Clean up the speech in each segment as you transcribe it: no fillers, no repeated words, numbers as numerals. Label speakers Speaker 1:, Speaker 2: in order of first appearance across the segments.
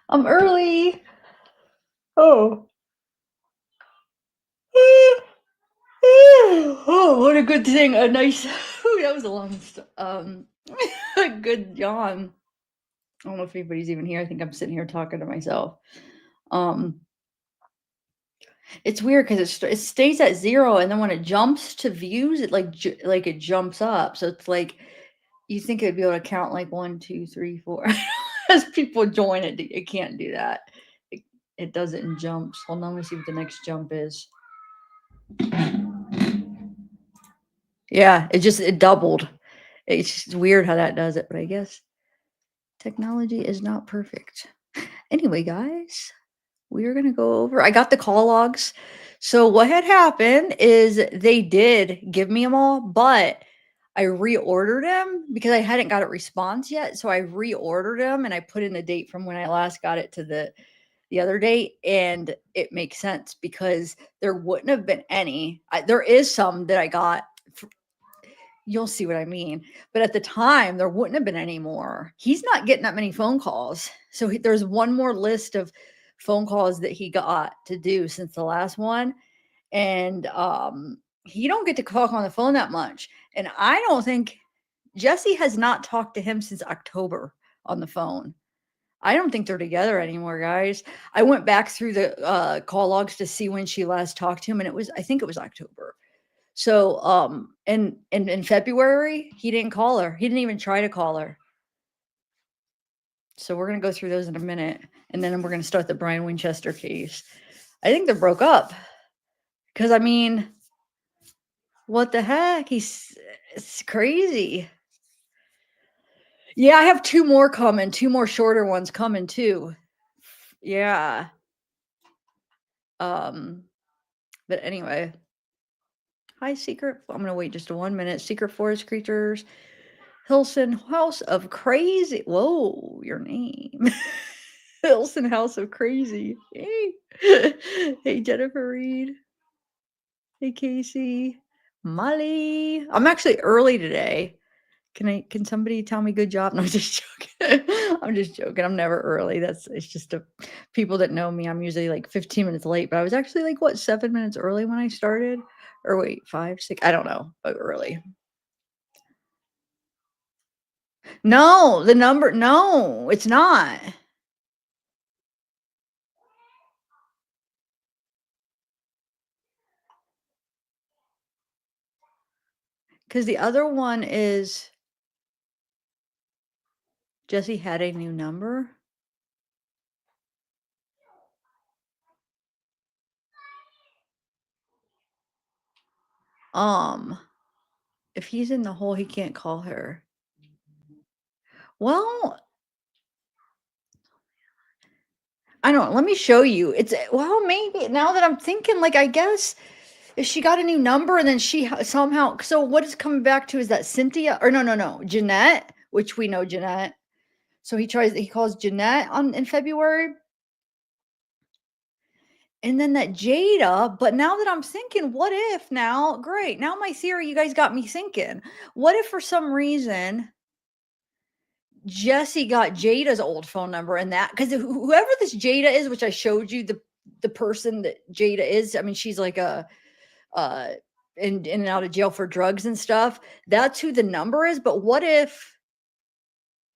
Speaker 1: I'm early. Oh. Oh, what a good thing. A nice. Ooh, that was a long. A good yawn. I don't know if anybody's even here. I think I'm sitting here talking to myself. Um, it's weird because it stays at 0, and then when it jumps to views, it like it jumps up. So it's like you think it'd be able to count like 1, 2, 3, 4 as people join it. It can't do that. It, it does it in jumps. Hold on, let me see what the next jump is. Yeah, it doubled. It's just weird how that does it, but I guess technology is not perfect. Anyway, guys, we are gonna go over I got the call logs. So what had happened is they did give me them all, but I reordered them because I hadn't got a response yet. So I reordered them and I put in the date from when I last got it to the other date, and it makes sense because there wouldn't have been any. There is some that I got. You'll see what I mean. But at the time, there wouldn't have been any more. He's not getting that many phone calls. So there's one more list of phone calls that he got to do since the last one. And he don't get to talk on the phone that much. And I don't think Jesse has not talked to him since October on the phone. I don't think they're together anymore, guys. I went back through the call logs to see when she last talked to him, and I think it was October. So, in February, he didn't call her. He didn't even try to call her. So we're gonna go through those in a minute, and then we're gonna start the Brian Winchester case. I think they broke up because I mean, what the heck? It's crazy. Yeah, I have two more coming, two more shorter ones coming too. Yeah. Um, but anyway, hi, secret. I'm gonna wait just 1 minute. Secret forest creatures. Hilson House of Crazy. Whoa, your name. Hilson House of Crazy. Hey. Hey, Jennifer Reed. Hey, Casey. Molly. I'm actually early today. Can somebody tell me good job? No, I'm just joking. I'm just joking. I'm never early. It's just people that know me. I'm usually like 15 minutes late, but I was actually like 7 minutes early when I started. Or wait, 5, 6, I don't know, but early. No, no, it's not. Because the other one is Jesse had a new number. Um, if he's in the hole, he can't call her. Well, I don't know. Let me show you. Well, maybe now that I'm thinking, like, I guess if she got a new number and then she somehow, so what it's coming back to is that Cynthia, or no, Jeanette, which we know Jeanette. So he calls Jeanette in February. And then that Jada, but now that I'm thinking, what if now, great, now my theory, you guys got me thinking. What if for some reason Jesse got Jada's old phone number and that because whoever this Jada is, which I showed you the person that Jada is, I mean, she's like a uh in and out of jail for drugs and stuff. That's who the number is. But what if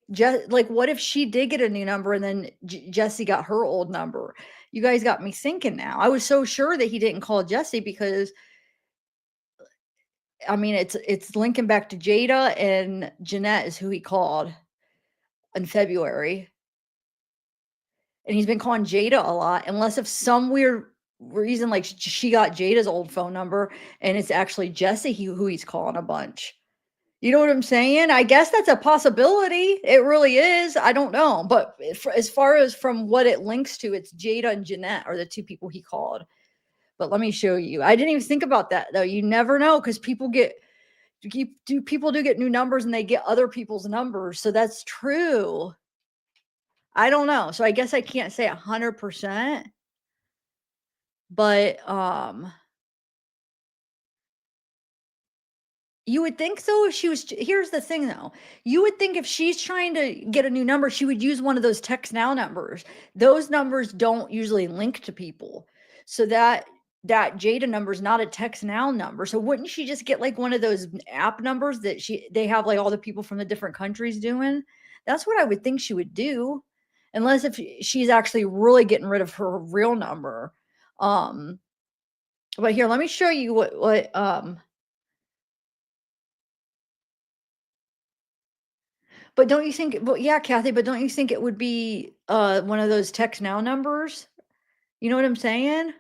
Speaker 1: what if she did get a new number and then Jesse got her old number? You guys got me thinking now. I was so sure that he didn't call Jesse because I mean it's linking back to Jada, and Jeanette is who he called in February. And he's been calling Jada a lot, unless if some weird reason, like she got Jada's old phone number and it's actually Jesse who he's calling a bunch. You know what I'm saying? I guess that's a possibility. It really is. I don't know. But as far as from what it links to, it's Jada and Jeanette are the two people he called. But let me show you. I didn't even think about that though. You never know because people do get new numbers and they get other people's numbers. So that's true. I don't know. So I guess I can't say 100%, but You would think so if she was here's the thing though. You would think if she's trying to get a new number, she would use one of those text now numbers. Those numbers don't usually link to people. So that Jada number is not a text now number. So wouldn't she just get like one of those app numbers that they have like all the people from the different countries doing? That's what I would think she would do. Unless if she's actually really getting rid of her real number. But here, let me show you what but don't you think well, yeah, Kathy, but don't you think it would be, one of those text now numbers? You know what I'm saying?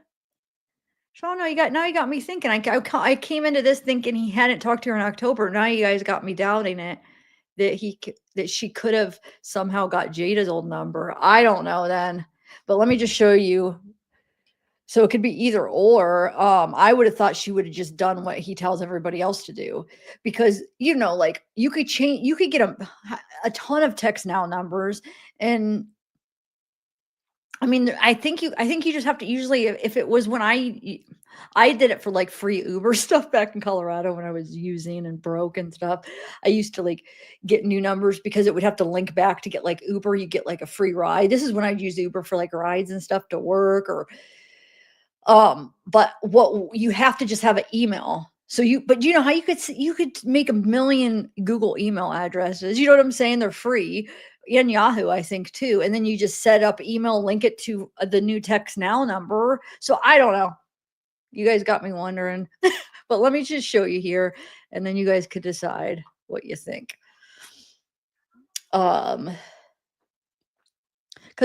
Speaker 1: So, no, you got me thinking. I came into this thinking he hadn't talked to her in October. Now you guys got me doubting it, that she could have somehow got Jada's old number. I don't know then, but let me just show you. So it could be either or. I would have thought she would have just done what he tells everybody else to do because, like you could get a ton of text now numbers. And I mean, I think you just have to usually, if it was when I did it for like free Uber stuff back in Colorado when I was using and broke and stuff. I used to like get new numbers because it would have to link back to get like Uber. You get like a free ride. This is when I'd use Uber for like rides and stuff to work or but what you have to just have an email. So but you know how you could make a million Google email addresses. You know what I'm saying? They're free and Yahoo, I think too. And then you just set up email, link it to the new text now number. So I don't know. You guys got me wondering, but let me just show you here and then you guys could decide what you think. Because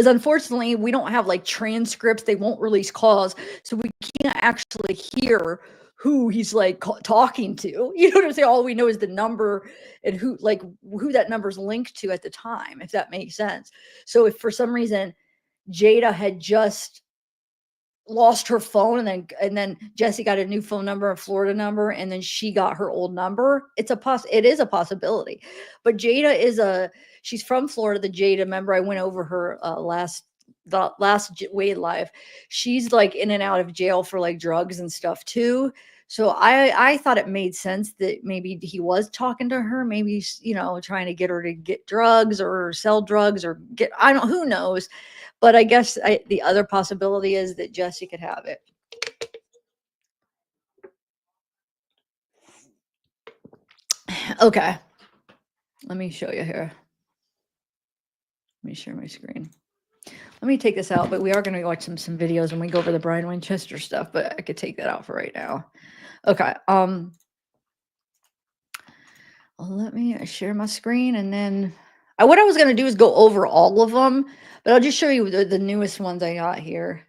Speaker 1: unfortunately, we don't have like transcripts. They won't release calls. So we can't actually hear who he's like talking to. You know what I'm saying? All we know is the number and who that number's linked to at the time, if that makes sense. So if for some reason Jada had just lost her phone and then Jesse got a new phone number, a Florida number, and then she got her old number, it is a possibility. But she's from Florida, the Jada. Remember I went over her the last Wade live. She's like in and out of jail for like drugs and stuff too. So I thought it made sense that maybe he was talking to her, maybe trying to get her to get drugs or sell drugs or who knows. But I guess the other possibility is that Jesse could have it. Okay. Let me show you here. Let me share my screen. Let me take this out, but we are going to watch some videos when we go over the Brian Winchester stuff, but I could take that out for right now. Okay. Let me share my screen and then what I was going to do is go over all of them, but I'll just show you the newest ones I got here.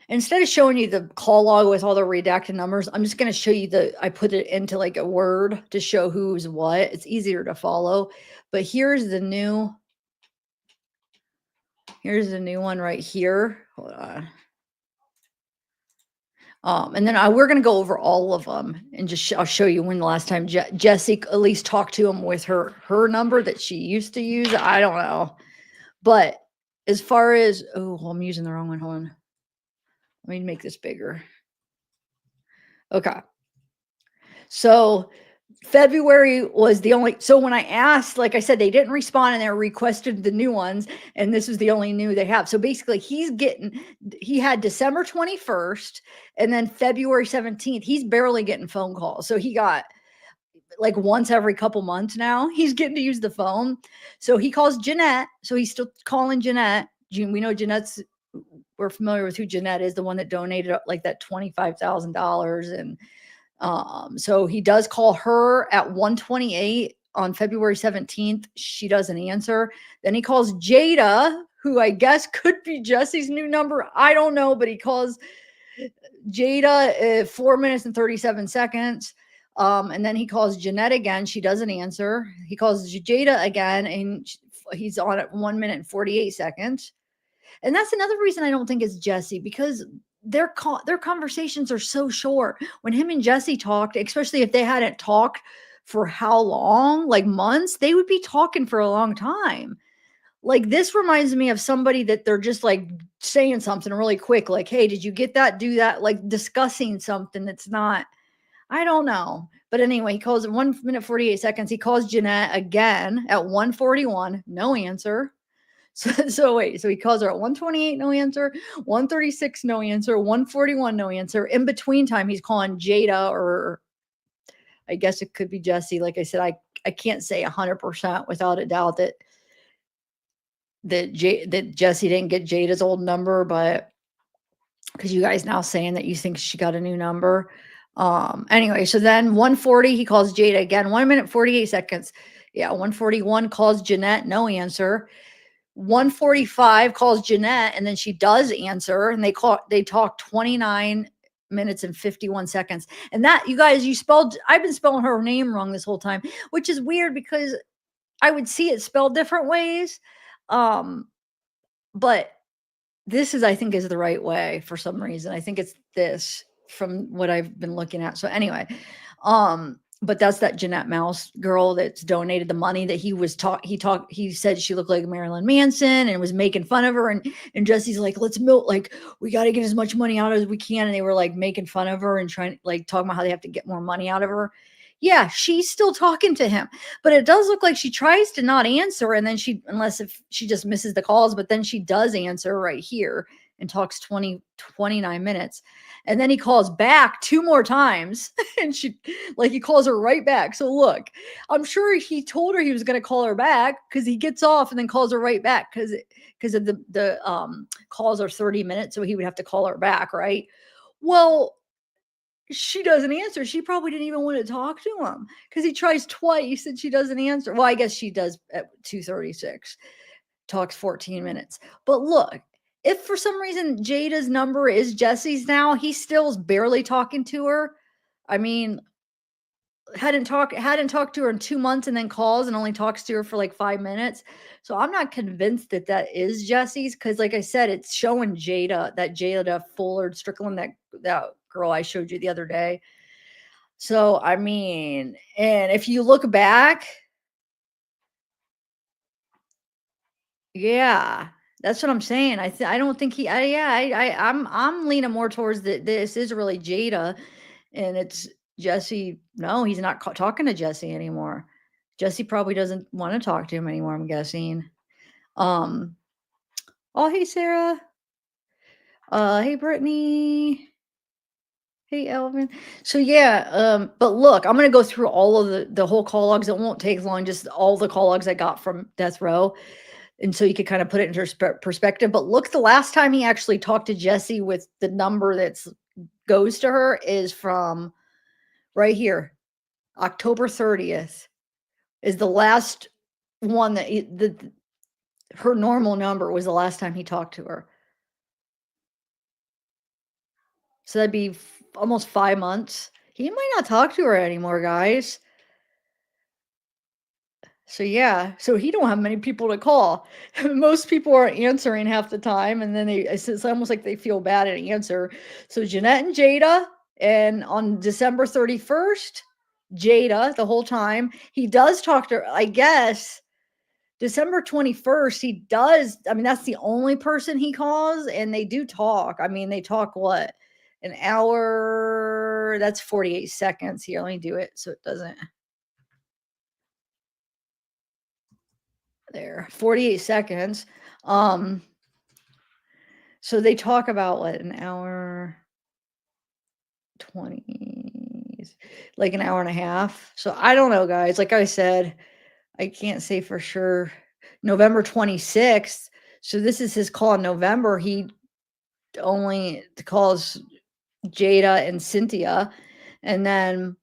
Speaker 1: Instead of showing you the call log with all the redacted numbers, I'm just going to show you I put it into like a Word to show who's what. It's easier to follow. But here's the new one right here. Hold on. And then we're going to go over all of them and I'll show you when the last time Jessie at least talked to him with her number that she used to use. I don't know. But as far as, I'm using the wrong one. Hold on. Let me make this bigger. Okay. So February was the only, so when I asked, like I said, they didn't respond and they requested the new ones. And this is the only new they have. So basically he had December 21st and then February 17th, he's barely getting phone calls. So he got like once every couple months now, he's getting to use the phone. So he calls Jeanette. So he's still calling Jeanette. We know we're familiar with who Jeanette is, the one that donated like that $25,000. And so he does call her at 1:28 on February 17th. She doesn't answer. Then he calls Jada, who I guess could be Jesse's new number. I don't know, but he calls Jada 4 minutes and 37 seconds. And then he calls Jeanette again. She doesn't answer. He calls Jada again, and he's on at 1 minute and 48 seconds. And that's another reason I don't think it's Jesse, because their conversations are so short. When him and Jesse talked, especially if they hadn't talked for how long, like months, they would be talking for a long time. Like this reminds me of somebody that they're just like saying something really quick, like, hey, did you get that? Do that, like discussing something that's not, I don't know. But anyway, he calls at 1 minute 48 seconds. He calls Jeanette again at 1:41, no answer. So wait, so he calls her at 1:28, no answer, 1:36, no answer, 1:41, no answer. In between time, he's calling Jada, or I guess it could be Jesse. Like I said, I can't say 100% without a doubt that Jesse didn't get Jada's old number, but because you guys now saying that you think she got a new number. Anyway, so then 1:40, he calls Jada again, 1 minute 48 seconds. Yeah, 1:41 calls Jeanette, no answer. 1:45 calls Jeanette, and then she does answer, and they talk 29 minutes and 51 seconds. And that, you guys, I've been spelling her name wrong this whole time, which is weird because I would see it spelled different ways. But this is, I think, is the right way for some reason. I think it's this from what I've been looking at. So anyway, but that's that Jeanette Mouse girl that's donated the money that he said she looked like Marilyn Manson and was making fun of her. And Jesse's like, let's milk, like, we got to get as much money out as we can. And they were like making fun of her and trying, like, talking about how they have to get more money out of her. Yeah, she's still talking to him, but it does look like she tries to not answer. And then unless if she just misses the calls, but then she does answer right here and talks 29 minutes. And then he calls back 2 more times and he calls her right back. So look, I'm sure he told her he was going to call her back because he gets off and then calls her right back because of the calls are 30 minutes. So he would have to call her back. Right. Well, she doesn't answer. She probably didn't even want to talk to him because he tries twice and she doesn't answer. Well, I guess she does at 2:36, talks 14 minutes. But look, if for some reason Jada's number is Jesse's now, he still is barely talking to her. I mean, hadn't talked to her in 2 months and then calls and only talks to her for like 5 minutes. So I'm not convinced that is Jesse's, because like I said, it's showing Jada Fuller Strickland, that girl I showed you the other day. So I mean, and if you look back, yeah, that's what I'm saying. I don't think I'm leaning more towards that this is really Jada, and it's Jesse. No, he's not talking to Jesse anymore. Jesse probably doesn't want to talk to him anymore, I'm guessing. Um, oh, hey, Sarah. Hey, Brittany. Hey, Elvin. So yeah, but look, I'm gonna go through all of the whole call logs. It won't take long, just all the call logs I got from Death Row. And so you could kind of put it into perspective. But look, the last time he actually talked to Jesse with the number that goes to her is from right here, October 30th is the last one that her normal number was the last time he talked to her. So that'd be almost 5 months. He might not talk to her anymore, guys. So yeah, so he don't have many people to call. Most people aren't answering half the time, and then it's almost like they feel bad at answer. So Jeanette and Jada, and on December 31st, Jada the whole time. He does talk to her, I guess. December 21st, he does. I mean, that's the only person he calls, and they do talk. I mean, they talk what? An hour, that's 48 seconds. Here, let me do it so it doesn't. There, 48 seconds. So they talk about what, an hour 20, like an hour and a half. So I don't know, guys. Like I said, I can't say for sure. November 26th. So this is his call in November. He only calls Jada and Cynthia. And then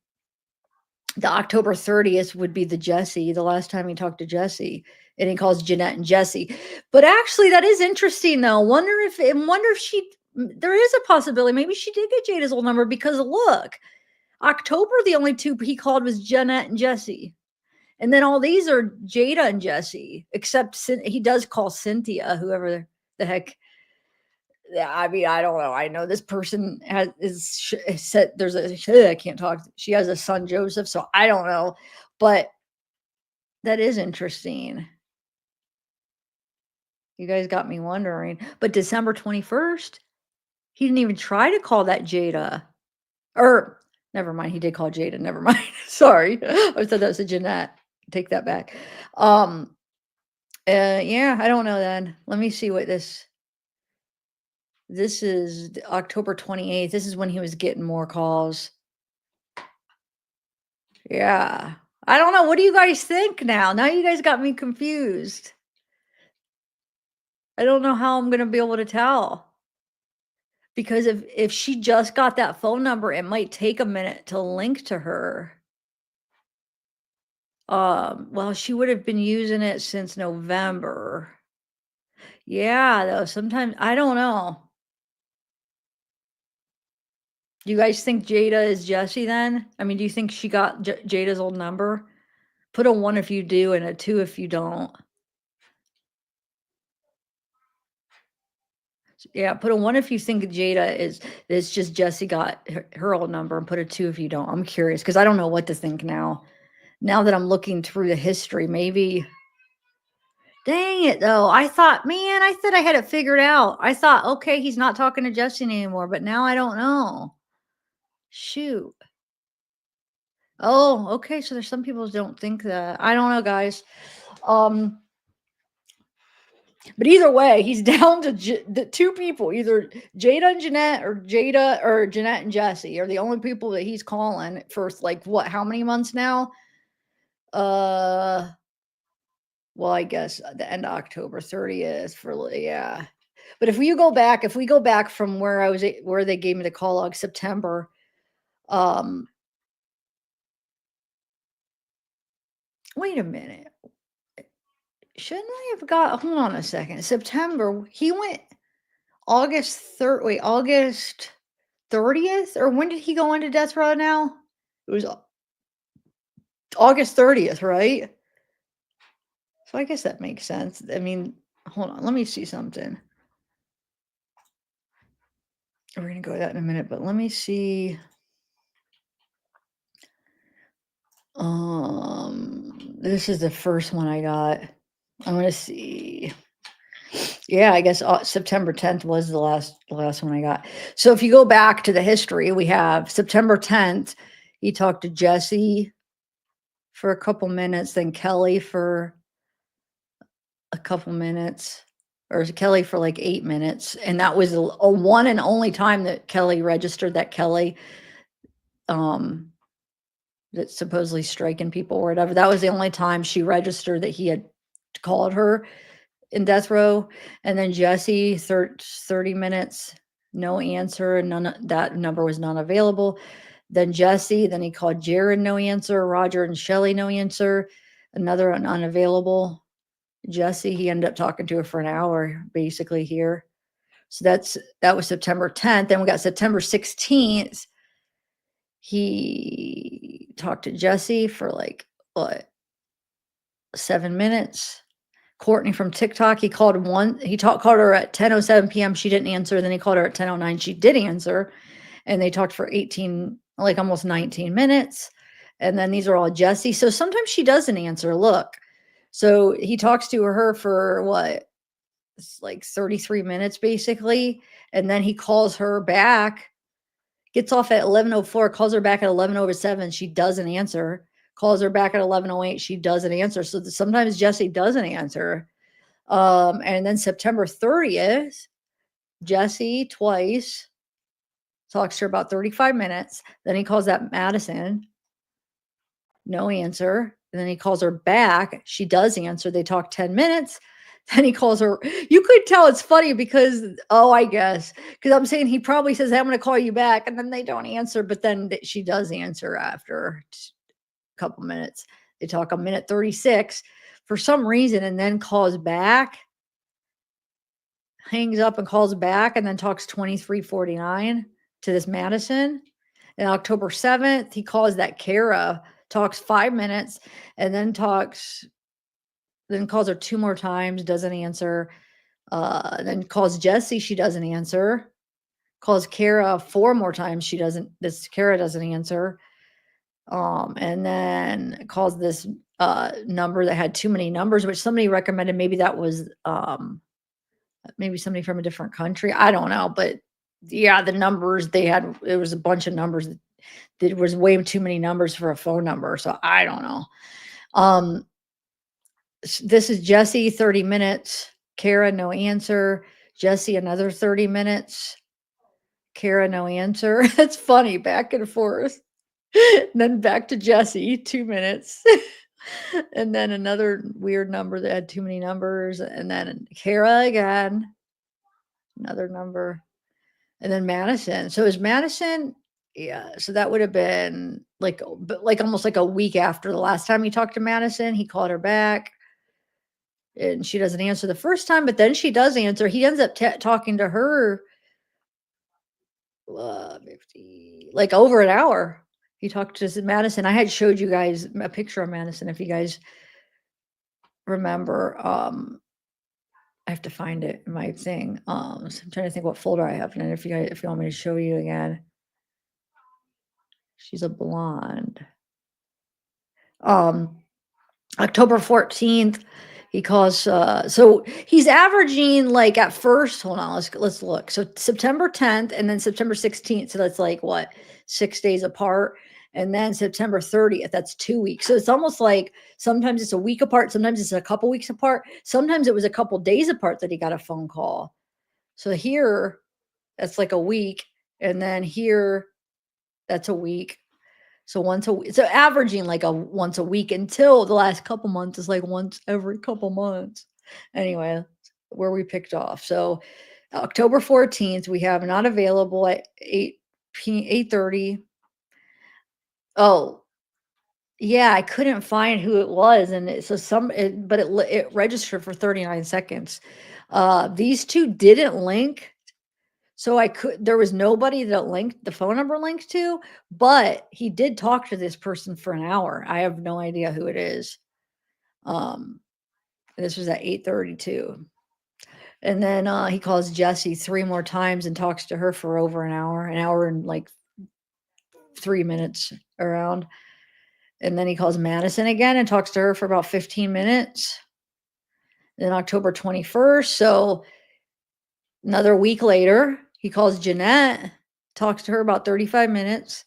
Speaker 1: the October 30th would be the last time he talked to Jesse, and he calls Jeanette and Jesse. But actually, that is interesting, though. Wonder if there is a possibility. Maybe she did get Jada's old number, because look, October, the only 2 he called was Jeanette and Jesse. And then all these are Jada and Jesse, except he does call Cynthia, whoever the heck. Yeah, I mean, I don't know. I know this person is said I can't talk. She has a son, Joseph. So I don't know, but that is interesting. You guys got me wondering. But December 21st, he didn't even try to call that Jada. Or Never mind. He did call Jada. Never mind. Sorry. I thought that was a Jeanette. Take that back. Yeah, I don't know then. Let me see what this is October 28th. This is when he was getting more calls. Yeah. I don't know. What do you guys think now? Now you guys got me confused. I don't know how I'm going to be able to tell. Because if she just got that phone number, it might take a minute to link to her. Well, she would have been using it since November. Yeah, though, sometimes I don't know. Do you guys think Jada is Jesse then? I mean, do you think she got Jada's old number? Put a 1 if you do and a 2 if you don't. Yeah, put a 1 if you think Jada is it's just Jesse got her old number, and put a 2 if you don't. I'm curious because I don't know what to think now. Now that I'm looking through the history, maybe. Dang it, though. I thought, man, I thought I had it figured out. I thought, okay, he's not talking to Jesse anymore, but now I don't know. Shoot. Oh, okay. So there's some people who don't think that. I don't know, guys. But either way, he's down to the 2 people, either Jada and Jeanette, or Jada or Jeanette and Jesse are the only people that he's calling for, like, what, how many months now? Well, I guess the end of October 30th yeah. But if we go back from where where they gave me the call log, September, wait a minute. Shouldn't I have got, hold on a second. September, he went August 30th? Or when did he go into death row now? It was August 30th, right? So I guess that makes sense. I mean, hold on, let me see something. We're going to go to that in a minute, but let me see. This is the first one I got. I'm going to see. Yeah, I guess September 10th was the last one I got. So if you go back to the history, we have September 10th, he talked to Jesse for a couple minutes, then Kelly for a couple minutes, or Kelly for like 8 minutes. And that was a one and only time that Kelly registered, that Kelly, that's supposedly striking people or whatever. That was the only time she registered that he had called her in death row. And then Jesse, 30 minutes, no answer, and that number was not available. Then Jesse, then he called Jared, no answer. Roger and Shelly, no answer. Another unavailable. Jesse, he ended up talking to her for an hour, basically here. So that was September 10th. Then we got September 16th. He talked to Jesse for like, what, 7 minutes. Courtney from TikTok, he called her at 10:07 p.m. She didn't answer. Then he called her at 10:09. She did answer. And they talked for 18, like almost 19 minutes. And then these are all Jesse. So sometimes she doesn't answer. Look. So he talks to her for what? It's like 33 minutes basically. And then he calls her back, gets off at 11:04, calls her back at 11:07. She doesn't answer. Calls her back at 11:08. She doesn't answer. So sometimes Jesse doesn't answer. And then September 30th, Jesse twice talks to her about 35 minutes. Then he calls that Madison. No answer. And then he calls her back. She does answer. They talk 10 minutes. Then he calls her. You could tell it's funny because, I guess, because I'm saying he probably says, hey, I'm going to call you back. And then they don't answer. But then she does answer after a couple minutes. They talk a minute 36 for some reason, and then calls back, hangs up and calls back, and then talks 23:49 to this Madison. And October 7th, he calls that Kara, talks 5 minutes, and then calls her 2 more times, doesn't answer. Then calls Jesse, she doesn't answer. Calls Kara 4 more times, Kara doesn't answer. And then calls this number that had too many numbers, which somebody recommended. Maybe that was maybe somebody from a different country. I don't know, but yeah, the numbers they had, it was a bunch of numbers. There was way too many numbers for a phone number, so I don't know. Um, this is Jesse, 30 minutes. Kara, no answer. Jesse, another 30 minutes. Kara, no answer. It's funny, back and forth. And then back to Jesse, 2 minutes. And then another weird number that had too many numbers. And then Kara again, another number. And then Madison. So is Madison? Yeah. So that would have been like almost like a week after the last time he talked to Madison. He called her back and she doesn't answer the first time, but then she does answer. He ends up talking to her 50, like over an hour. He talked to Madison. I had showed you guys a picture of Madison if you guys remember. I have to find it in my thing. So I'm trying to think what folder I have. And if you want me to show you again. She's a blonde. October 14th, he calls, so he's averaging like at first, hold on, let's look. So September 10th and then September 16th. So that's like what, 6 days apart. And then September 30th, that's 2 weeks. So it's almost like sometimes it's a week apart. Sometimes it's a couple weeks apart. Sometimes it was a couple days apart that he got a phone call. So here, that's like a week. And then here, that's a week. So so averaging like once a week until the last couple months is like once every couple months. Anyway, where we picked off. So October 14th, we have not available at 8:30. Oh, yeah, I couldn't find who it was. And but it registered for 39 seconds. These two didn't link. So there was nobody that the phone number linked to, but he did talk to this person for an hour. I have no idea who it is. This was at 8:32. And then he calls Jesse 3 more times and talks to her for over an hour and like 3 minutes around. And then he calls Madison again and talks to her for about 15 minutes. Then October 21st. So another week later, he calls Jeanette, talks to her about 35 minutes.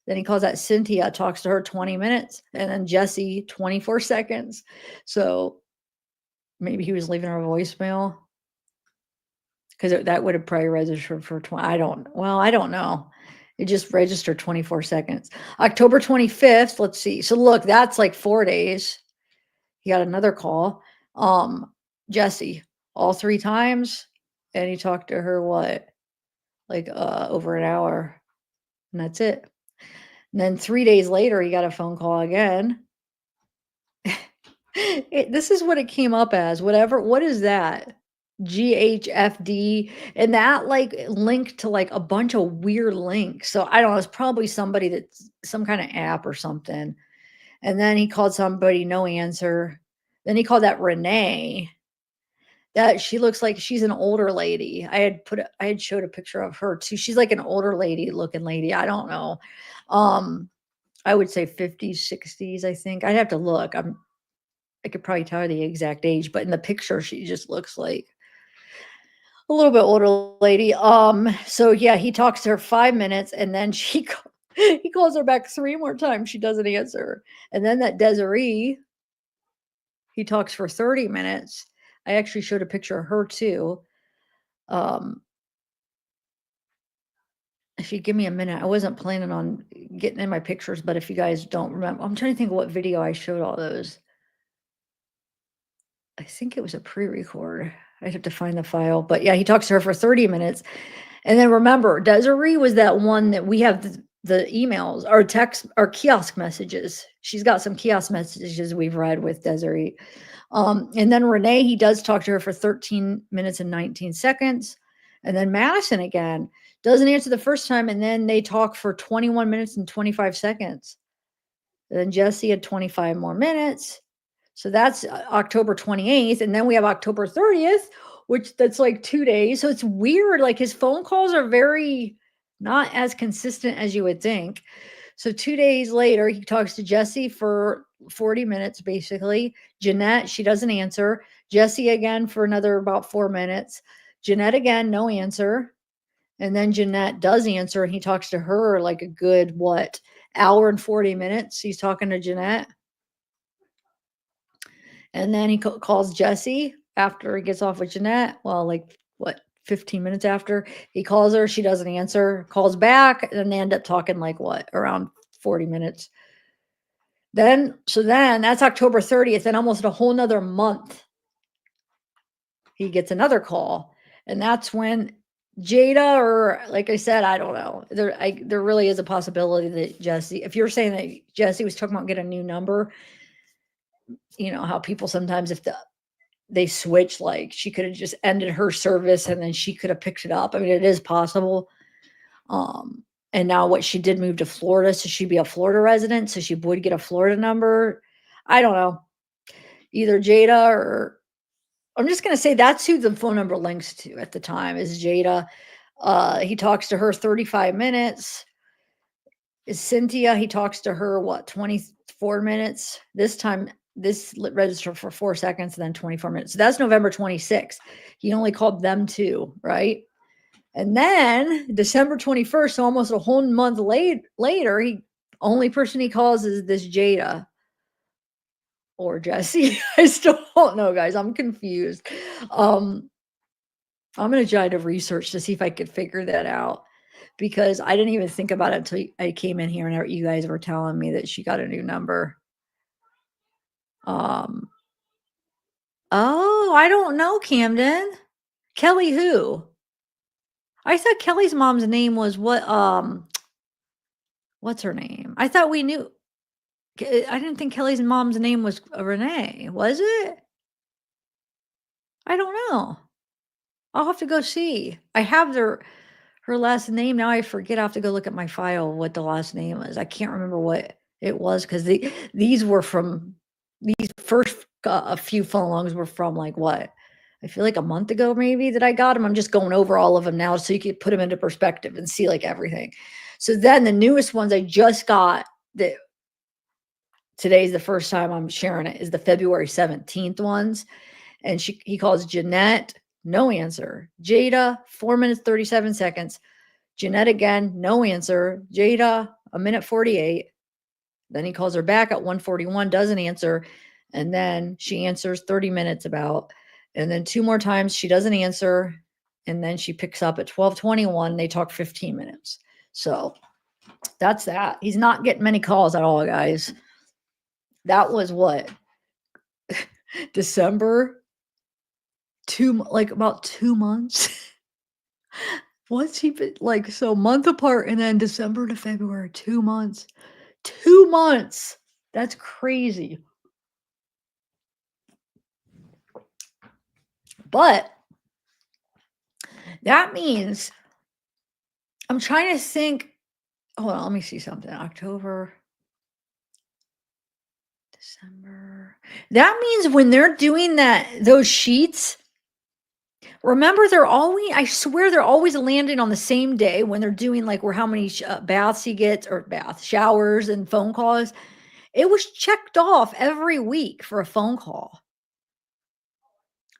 Speaker 1: Then he calls that Cynthia, talks to her 20 minutes, and then Jesse 24 seconds. So maybe he was leaving her a voicemail because that would have probably registered for 20. I don't know. It just registered 24 seconds. October 25th, let's see. So look, that's like 4 days. He got another call. Jesse, all 3 times. And he talked to her, like over an hour. And that's it. And then 3 days later, he got a phone call again. This is what it came up as. What is that? GHFD. And that like linked to like a bunch of weird links. So I don't know. It's probably somebody that's some kind of app or something. And then he called somebody, no answer. Then he called that Renee. That she looks like she's an older lady. I had showed a picture of her too. She's like an older looking lady. I don't know. I would say 50s, 60s, I think. I'd have to look. I could probably tell her the exact age, but in the picture, she just looks like a little bit older lady. So yeah, he talks to her 5 minutes and then he calls her back 3 more times. She doesn't answer. And then that Desiree, he talks for 30 minutes. I actually showed a picture of her too. If you give me a minute, I wasn't planning on getting in my pictures, but if you guys don't remember, I'm trying to think of what video I showed all those. I think it was a pre-record. I'd have to find the file, but yeah, he talks to her for 30 minutes. And then remember, Desiree was that one that we have the emails or text or kiosk messages. She's got some kiosk messages we've read with Desiree. And then Renee, he does talk to her for 13 minutes and 19 seconds. And then Madison again doesn't answer the first time. And then they talk for 21 minutes and 25 seconds. And then Jesse had 25 more minutes. So that's October 28th. And then we have October 30th, which that's like 2 days. So it's weird. Like his phone calls are very not as consistent as you would think. So 2 days later, he talks to Jesse for 40 minutes, basically. Jeanette, she doesn't answer. Jesse again for another about 4 minutes. Jeanette again, no answer. And then Jeanette does answer, and he talks to her like a good, what, hour and 40 minutes. He's talking to Jeanette. And then he calls Jesse after he gets off with Jeanette. Well, like, what, 15 minutes after he calls her, she doesn't answer, calls back, and then they end up talking like, what, around 40 minutes. Then that's October 30th, and almost a whole nother month, he gets another call. And that's when Jada, or like I said, I don't know. There really is a possibility that Jesse, if you're saying that Jesse was talking about getting a new number, you know how people sometimes, if they switch, like she could have just ended her service and then she could have picked it up. I mean, it is possible. And now what, she did move to Florida, so she'd be a Florida resident, so she would get a Florida number. I don't know. Either Jada, or I'm just going to say that's who the phone number links to at the time, is Jada. He talks to her 35 minutes. Is Cynthia, he talks to her, what, 24 minutes? This time, this registered for 4 seconds and then 24 minutes. So that's November 26th. He only called them two, right? And then December 21st, so almost a whole month later, only person he calls is this Jada or Jesse. I still don't know, guys. I'm confused. I'm going to try to research to see if I could figure that out, because I didn't even think about it until I came in here and you guys were telling me that she got a new number. Oh, I don't know, Camden. Kelly who? I thought Kelly's mom's name was what? What's her name? I thought we knew. I didn't think Kelly's mom's name was Renee. Was it? I don't know. I'll have to go see. I have her last name. Now I forget. I have to go look at my file what the last name was. I can't remember what it was, because these were from these first a few phone logs were from like, what? I feel like a month ago maybe that I got them. I'm just going over all of them now so you could put them into perspective and see like everything. So then the newest ones I just got, that today's the first time I'm sharing it, is the February 17th ones. And he calls Jeanette, no answer. Jada, 4 minutes, 37 seconds. Jeanette again, no answer. Jada, a minute 48. Then he calls her back at 1:41, doesn't answer. And then she answers 30 minutes about. And then two more times she doesn't answer. And then she picks up at 12:21. They talk 15 minutes. So that's that. He's not getting many calls at all, guys. That was what? December? Like about 2 months. What's he been like? So month apart, and then December to February, 2 months. 2 months. That's crazy. But that means, I'm trying to think. Hold on, let me see something. October, December. That means when they're doing those sheets, remember, I swear they're always landing on the same day when they're doing like how many baths he gets, or showers and phone calls. It was checked off every week for a phone call.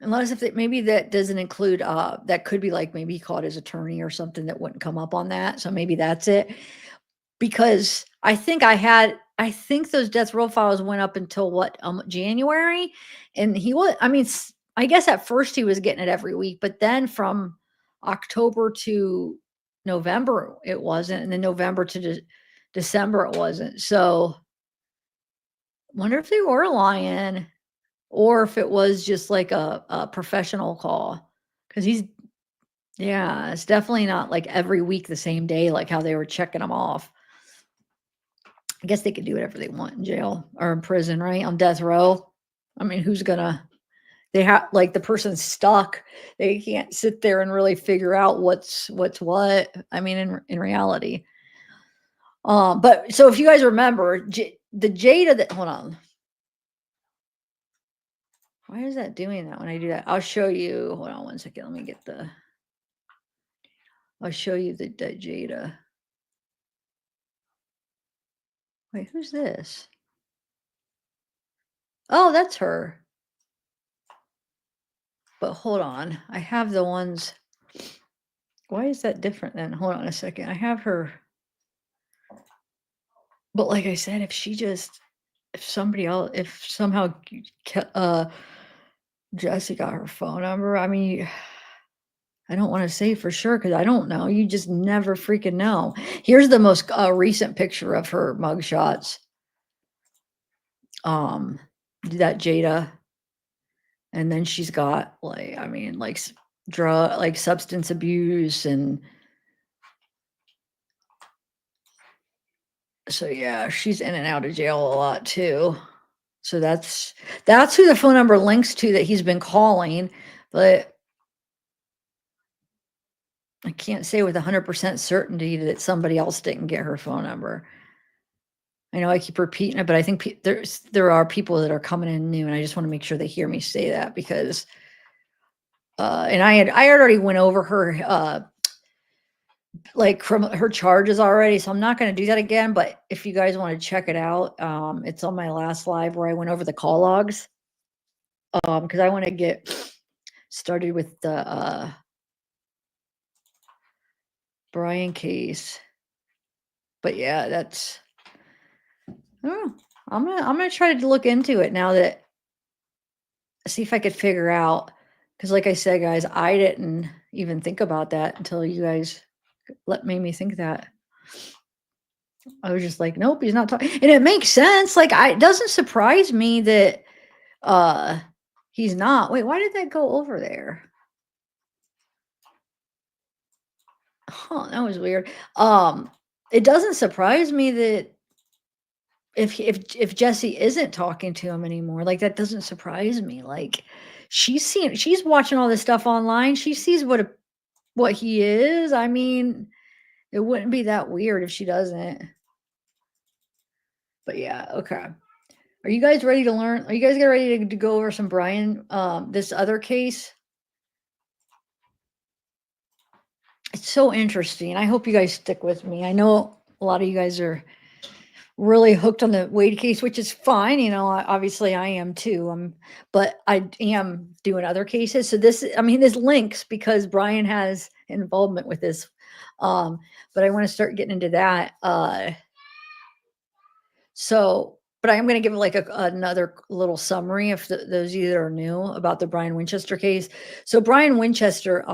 Speaker 1: Unless maybe that doesn't include, that could be like maybe he called his attorney or something that wouldn't come up on that. So maybe that's it. Because I think those death row files went up until what, January. And I guess at first he was getting it every week, but then from October to November, it wasn't. And then November to December, it wasn't. So wonder if they were lying, or if it was just like a professional call. Because it's definitely not like every week the same day, like how they were checking them off. I guess they could do whatever they want in jail or in prison, right? On death row. I mean, they have, like, the person's stuck. They can't sit there and really figure out what's what. I mean, in reality. But so if you guys remember, the Jada that, hold on. Why is that doing that when I do that? I'll show you. Hold on one second. Let me get I'll show you the Jada. Wait, who's this? Oh, that's her. But hold on. I have the ones. Why is that different then? Hold on a second. I have her. But like I said, if somebody else, if somehow Jesse got her phone number, I mean, I don't want to say for sure because I don't know. You just never freaking know. Here's the most recent picture of her mugshots. That Jada, and then she's got like, I mean, like like substance abuse, and so yeah, she's in and out of jail a lot too. So that's who the phone number links to that he's been calling, but I can't say with 100% certainty that somebody else didn't get her phone number. I know I keep repeating it, but I think there are people that are coming in new, and I just want to make sure they hear me say that because, and I had already went over her like her charges already, so I'm not going to do that again. But if you guys want to check it out, it's on my last live where I went over the call logs, because I want to get started with the Brian case. But yeah, that's. Oh, I'm gonna try to look into it now that see if I could figure out, because like I said, guys, I didn't even think about that until you guys made me think that. I was just like, nope, he's not talking, and it makes sense. Like, it doesn't surprise me that he's not. Wait, why did that go over there? Huh, that was weird. It doesn't surprise me that if Jesse isn't talking to him anymore, like that doesn't surprise me. Like she's watching all this stuff online. She sees what he is. I mean, it wouldn't be that weird if she doesn't. But yeah, okay. Are you guys ready to learn? Are you guys ready to go over some Brian, this other case? It's so interesting. I hope you guys stick with me. I know a lot of you guys are really hooked on the Wade case, which is fine. You know, obviously I am too. But I am doing other cases. So I mean, this links because Brian has involvement with this. But I want to start getting into that. But I'm going to give like another little summary if those of you that are new about the Brian Winchester case. So Brian Winchester,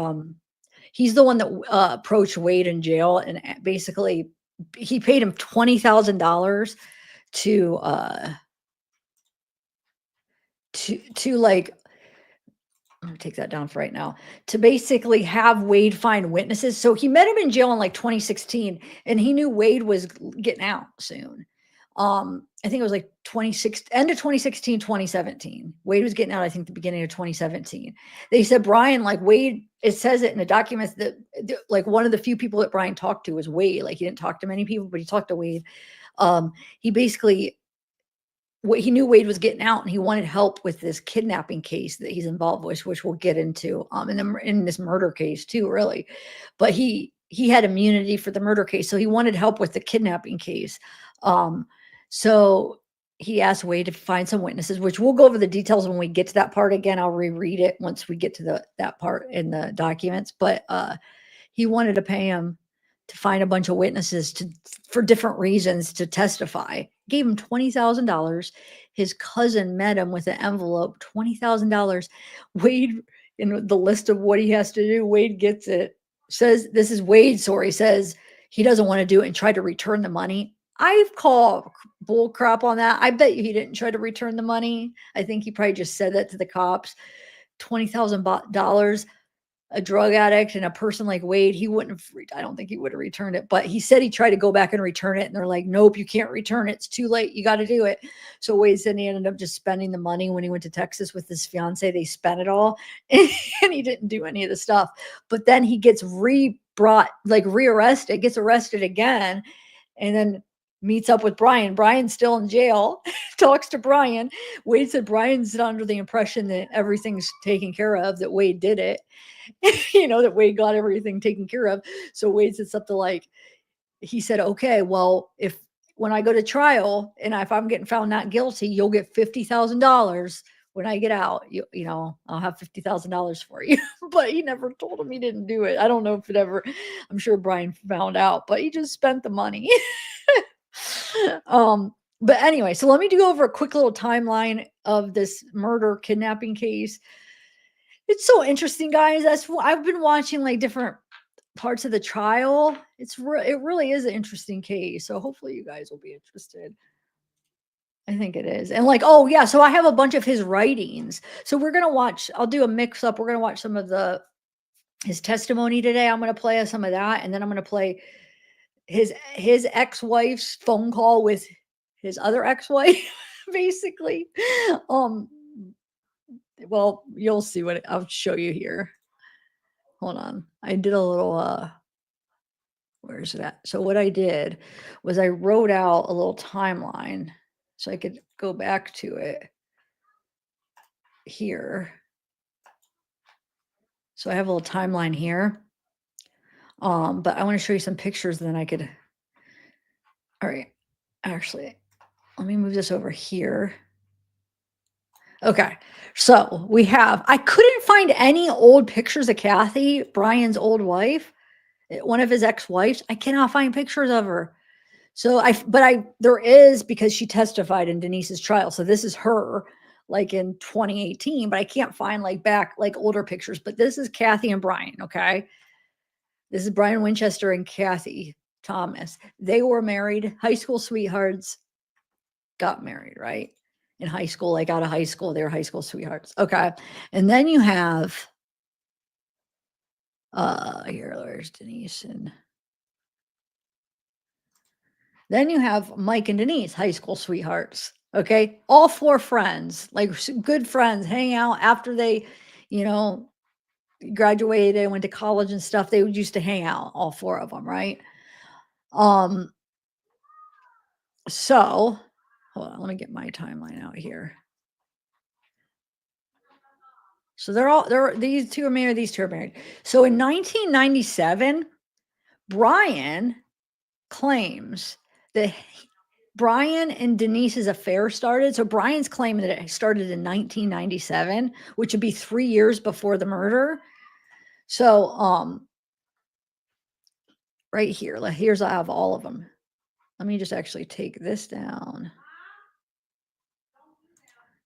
Speaker 1: he's the one that approached Wade in jail, and basically he paid him $20,000 to like, I'm gonna take that down for right now, to basically have Wade find witnesses. So he met him in jail in like 2016, and he knew Wade was getting out soon. I think it was like end of 2016, 2017. Wade was getting out, I think the beginning of 2017. They said Brian, like Wade, it says it in the documents that like one of the few people that Brian talked to was Wade. Like he didn't talk to many people, but he talked to Wade. He basically, he knew Wade was getting out, and he wanted help with this kidnapping case that he's involved with, which we'll get into in this murder case too, really. But he had immunity for the murder case, so he wanted help with the kidnapping case. So he asked Wade to find some witnesses, which we'll go over the details when we get to that part. Again, I'll reread it once we get to that part in the documents. But he wanted to pay him to find a bunch of witnesses for different reasons to testify. Gave him $20,000. His cousin met him with an envelope, $20,000. Wade, in the list of what he has to do, Wade gets it. Says, this is Wade, sorry, says he doesn't want to do it and tried to return the money. I've called bull crap on that. I bet you he didn't try to return the money. I think he probably just said that to the cops. $20,000. A drug addict and a person like Wade, he wouldn't have, I don't think he would have returned it, but he said he tried to go back and return it, and they're like, nope, you can't return it. It's too late. You got to do it. So Wade said he ended up just spending the money when he went to Texas with his fiance. They spent it all, and he didn't do any of the stuff. But then he gets rearrested, gets arrested again, and then meets up with Brian. Brian's still in jail, talks to Brian. Wade said Brian's under the impression that everything's taken care of, that Wade did it. That Wade got everything taken care of. So Wade said something like, he said, okay, well, when I go to trial and if I'm getting found not guilty, you'll get $50,000. when I get out, I'll have $50,000 for you. But he never told him he didn't do it. I don't know if it ever, I'm sure Brian found out, but he just spent the money. But anyway, so let me go over a quick little timeline of this murder kidnapping case. It's so interesting, guys. I've been watching like different parts of the trial. It really is an interesting case. So hopefully you guys will be interested. I think it is. And like, oh yeah, so I have a bunch of his writings. So we're gonna watch, I'll do a mix up. We're gonna watch some of his testimony today. I'm gonna play some of that, and then I'm gonna play his ex-wife's phone call with his other ex-wife, basically. Well, you'll see what I'll show you here. Hold on. I did a little where's it at? So what I did was I wrote out a little timeline so I could go back to it here. So I have a little timeline here. But I want to show you some pictures, then I could. All right. Actually, let me move this over here. Okay. So I couldn't find any old pictures of Kathy, Brian's old wife, one of his ex-wives. I cannot find pictures of her. So there is, because she testified in Denise's trial. So this is her like in 2018, but I can't find like older pictures, but this is Kathy and Brian. Okay. This is Brian Winchester and Kathy Thomas. They were married, high school sweethearts, got married, right? In high school, like out of high school, they were high school sweethearts. Okay. And then you have, there's Denise, and then you have Mike and Denise, high school sweethearts. Okay. All four friends, like good friends, hang out after they, graduated and went to college and stuff. They used to hang out, all four of them, right? So hold on, let me get my timeline out here. So these two are married, these two are married. So in 1997, Brian claims that Brian and Denise's affair started. So Brian's claiming that it started in 1997, which would be 3 years before the murder. So right here, here's I have all of them. Let me just actually take this down.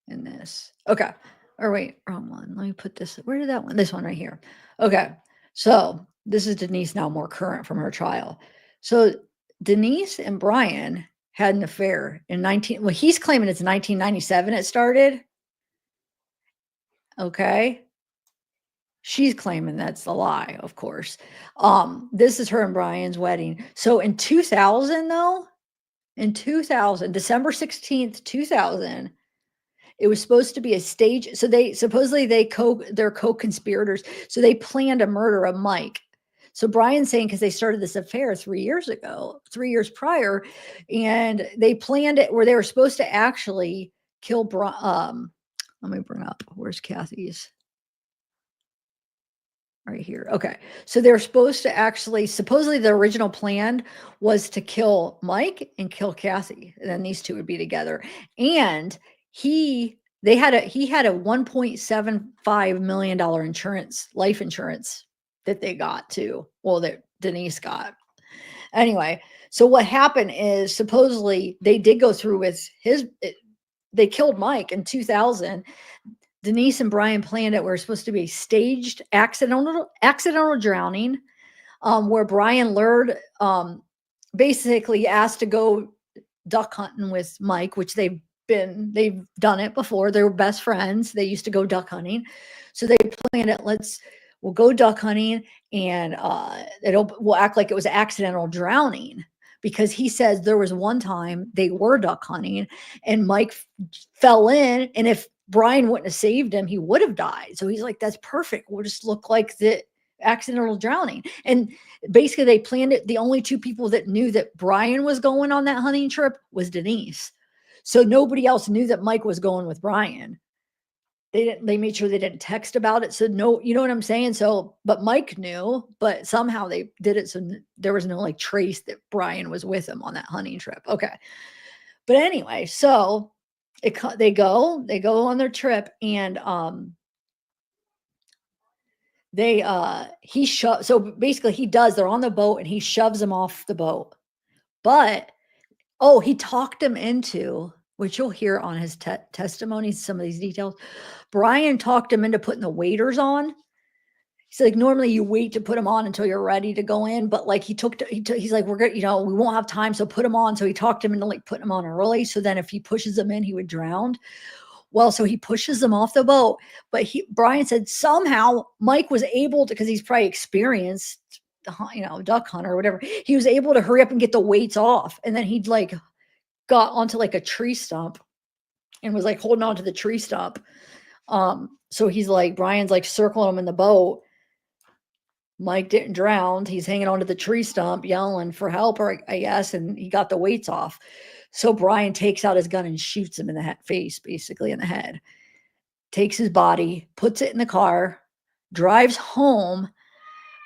Speaker 1: And this. Okay. Or wait, wrong one. Let me put this. Where did that one? This one right here. Okay. So this is Denise, now more current from her trial. So Denise and Brian had an affair in he's claiming it's 1997 it started. Okay. She's claiming that's a lie, of course. This is her and Brian's wedding. So in 2000, though, December 16th, 2000, it was supposed to be a stage. So they're co-conspirators. So they planned a murder of Mike. So Brian's saying, because they started this affair 3 years ago, 3 years prior, and they planned it where they were supposed to actually kill let me bring up, where's Kathy's? Right here. Okay. So they're supposed to supposedly the original plan was to kill Mike and kill Kathy. And then these two would be together. And he had a $1.75 million life insurance that they got too. Well, that Denise got. Anyway, so what happened is supposedly they did go through with they killed Mike in 2000. Denise and Brian planned it where it's supposed to be a staged accidental drowning, where Brian lured, basically asked to go duck hunting with Mike, which they've done it before. They were best friends. They used to go duck hunting. So they planned it. We'll go duck hunting, and we'll act like it was accidental drowning, because he says there was one time they were duck hunting and Mike fell in, and if Brian wouldn't have saved him, he would have died. So he's like, that's perfect. We'll just look like the accidental drowning. And basically they planned it. The only two people that knew that Brian was going on that hunting trip was Denise. So nobody else knew that Mike was going with Brian. They made sure they didn't text about it. So no, you know what I'm saying? So, but Mike knew, but somehow they did it. So there was no trace that Brian was with him on that hunting trip. Okay. But anyway, so They go on their trip, and so basically they're on the boat and he shoves them off the boat. But he talked him into, which you'll hear on his testimony, some of these details. Brian talked him into putting the waders on. He's like, normally you wait to put them on until you're ready to go in, but like he's like, we're good, we won't have time, so put them on. So he talked him into like putting them on early, so then if he pushes them in, he would drown. Well, so he pushes them off the boat, but Brian said somehow Mike was able to, because he's probably experienced, duck hunter or whatever. He was able to hurry up and get the weights off, and then he'd like got onto like a tree stump and was like holding on to the tree stump. So he's like, Brian's like circling him in the boat. Mike didn't drown. He's hanging onto the tree stump, yelling for help, or I guess, and he got the weights off. So Brian takes out his gun and shoots him in the face, basically in the head. Takes his body, puts it in the car, drives home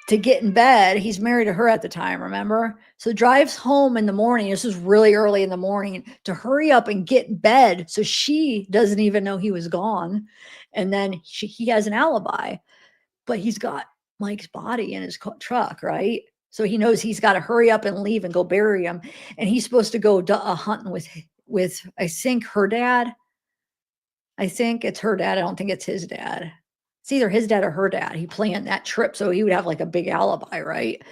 Speaker 1: to get in bed. He's married to her at the time, remember? So drives home in the morning. This is really early in the morning, to hurry up and get in bed so she doesn't even know he was gone. And then he has an alibi, but he's got Mike's body in his truck, right? So he knows he's got to hurry up and leave and go bury him. And he's supposed to go hunting with I think her dad. I think it's her dad. I don't think it's his dad. It's either his dad or her dad. He planned that trip so he would have like a big alibi, right?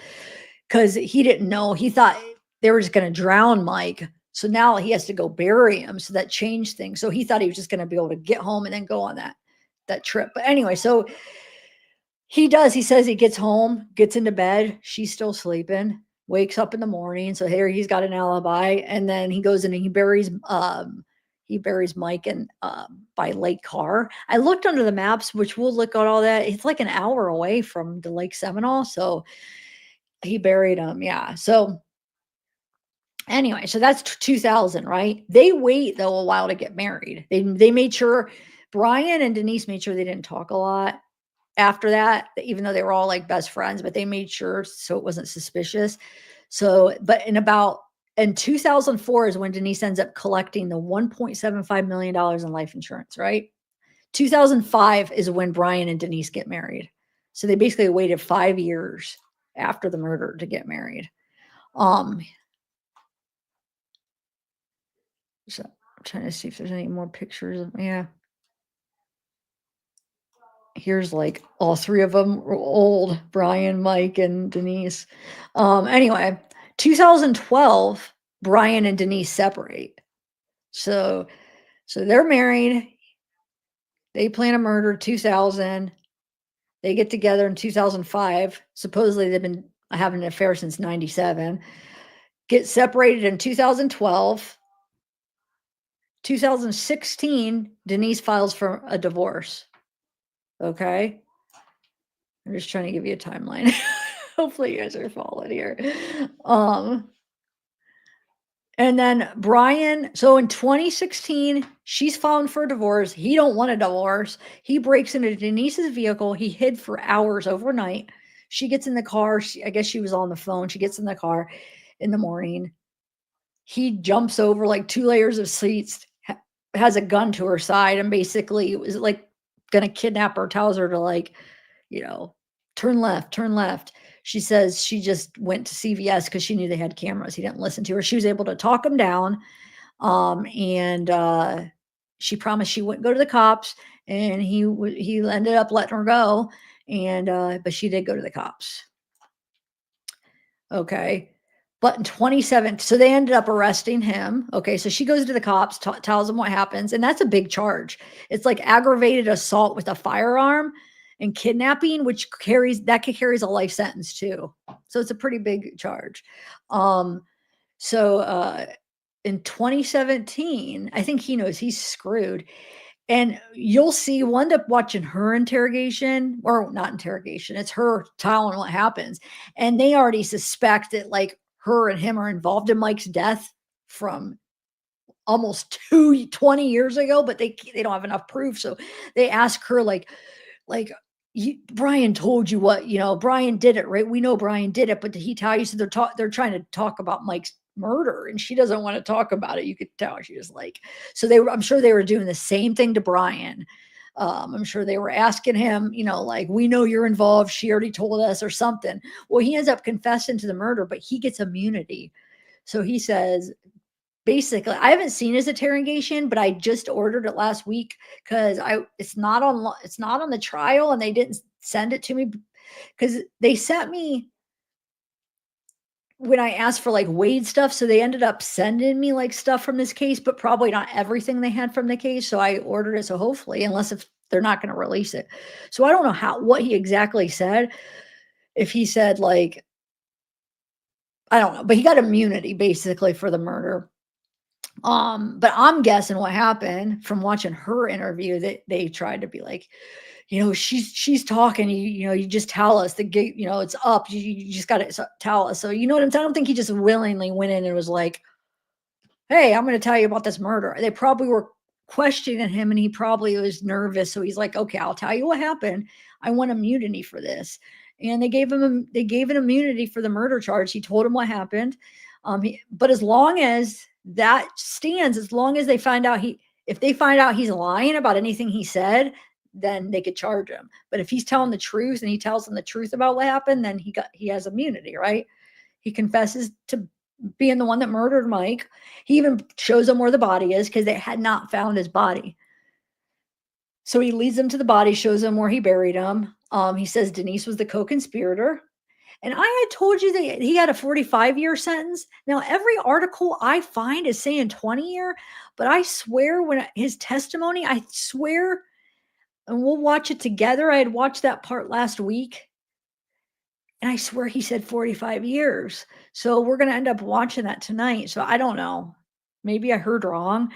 Speaker 1: Because he didn't know. He thought they were just going to drown Mike. So now he has to go bury him. So that changed things. So he thought he was just going to be able to get home and then go on that trip. But anyway, so he does. He says he gets home, gets into bed. She's still sleeping, wakes up in the morning. So here he's got an alibi. And then he goes in and he buries Mike in by Lake Carr. I looked under the maps, which we'll look at all that. It's like an hour away from the Lake Seminole. So he buried him. Yeah. So anyway, so that's 2000, right? They wait though a while to get married. They made sure, Brian and Denise made sure they didn't talk a lot after that, even though they were all like best friends, but they made sure so it wasn't suspicious. So, but in 2004 is when Denise ends up collecting the $1.75 million in life insurance, right? 2005 is when Brian and Denise get married. So they basically waited 5 years after the murder to get married. So I'm trying to see if there's any more pictures. Yeah. Here's like all three of them were old, Brian, Mike, and Denise. Anyway, 2012, Brian and Denise separate. So they're married. They plan a murder 2000. They get together in 2005. Supposedly they've been having an affair since 97. Get separated in 2012. 2016, Denise files for a divorce. Okay. I'm just trying to give you a timeline. Hopefully you guys are following here. And then Brian, so in 2016, she's filing for a divorce. He don't want a divorce. He breaks into Denise's vehicle. He hid for hours overnight. She gets in the car. I guess she was on the phone. She gets in the car in the morning. He jumps over like 2 layers of seats, has a gun to her side, and basically was like going to kidnap her, tells her to like, turn left. She says she just went to CVS because she knew they had cameras. He didn't listen to her. She was able to talk him down. And she promised she wouldn't go to the cops, and he ended up letting her go. And, but she did go to the cops. Okay. But in 2017, so they ended up arresting him. Okay. So she goes to the cops, tells them what happens. And that's a big charge. It's like aggravated assault with a firearm and kidnapping, which carries a life sentence too. So it's a pretty big charge. So in 2017, I think he knows he's screwed. And you'll see, we'll end up watching her interrogation, or not interrogation. It's her telling what happens. And they already suspect that like her and him are involved in Mike's death from almost 20 years ago, but they don't have enough proof. So they ask her like, Brian told you what, Brian did it, right? We know Brian did it, but did he tell you? So they're trying to talk about Mike's murder, and she doesn't want to talk about it. You could tell she was like, so they were, I'm sure they were doing the same thing to Brian. I'm sure they were asking him, like, we know you're involved. She already told us or something. Well, he ends up confessing to the murder, but he gets immunity. So he says, basically, I haven't seen his interrogation, but I just ordered it last week because it's not on the trial, and they didn't send it to me because they sent me when I asked for like Wade stuff. So they ended up sending me like stuff from this case, but probably not everything they had from the case. So I ordered it. So hopefully, unless if they're not going to release it. So I don't know what he exactly said. If he said like, I don't know, but he got immunity basically for the murder. But I'm guessing what happened from watching her interview that they tried to be like, she's talking, you just tell us the gate, it's up. You just got to tell us. So you know what I'm saying? I don't think he just willingly went in and was like, hey, I'm going to tell you about this murder. They probably were questioning him, and he probably was nervous. So he's like, okay, I'll tell you what happened. I want immunity for this. And they gave an immunity for the murder charge. He told him what happened. But as long as that stands, as long as they find out if they find out he's lying about anything he said, then they could charge him. But if he's telling the truth and he tells them the truth about what happened, then he has immunity, right? He confesses to being the one that murdered Mike. He even shows them where the body is because they had not found his body. So he leads them to the body, shows them where he buried him. He says Denise was the co-conspirator. And I had told you that he had a 45-year sentence. Now, every article I find is saying 20-year, but I swear when his testimony, I swear, and we'll watch it together. I had watched that part last week, and I swear he said 45 years. So we're going to end up watching that tonight. So I don't know. Maybe I heard wrong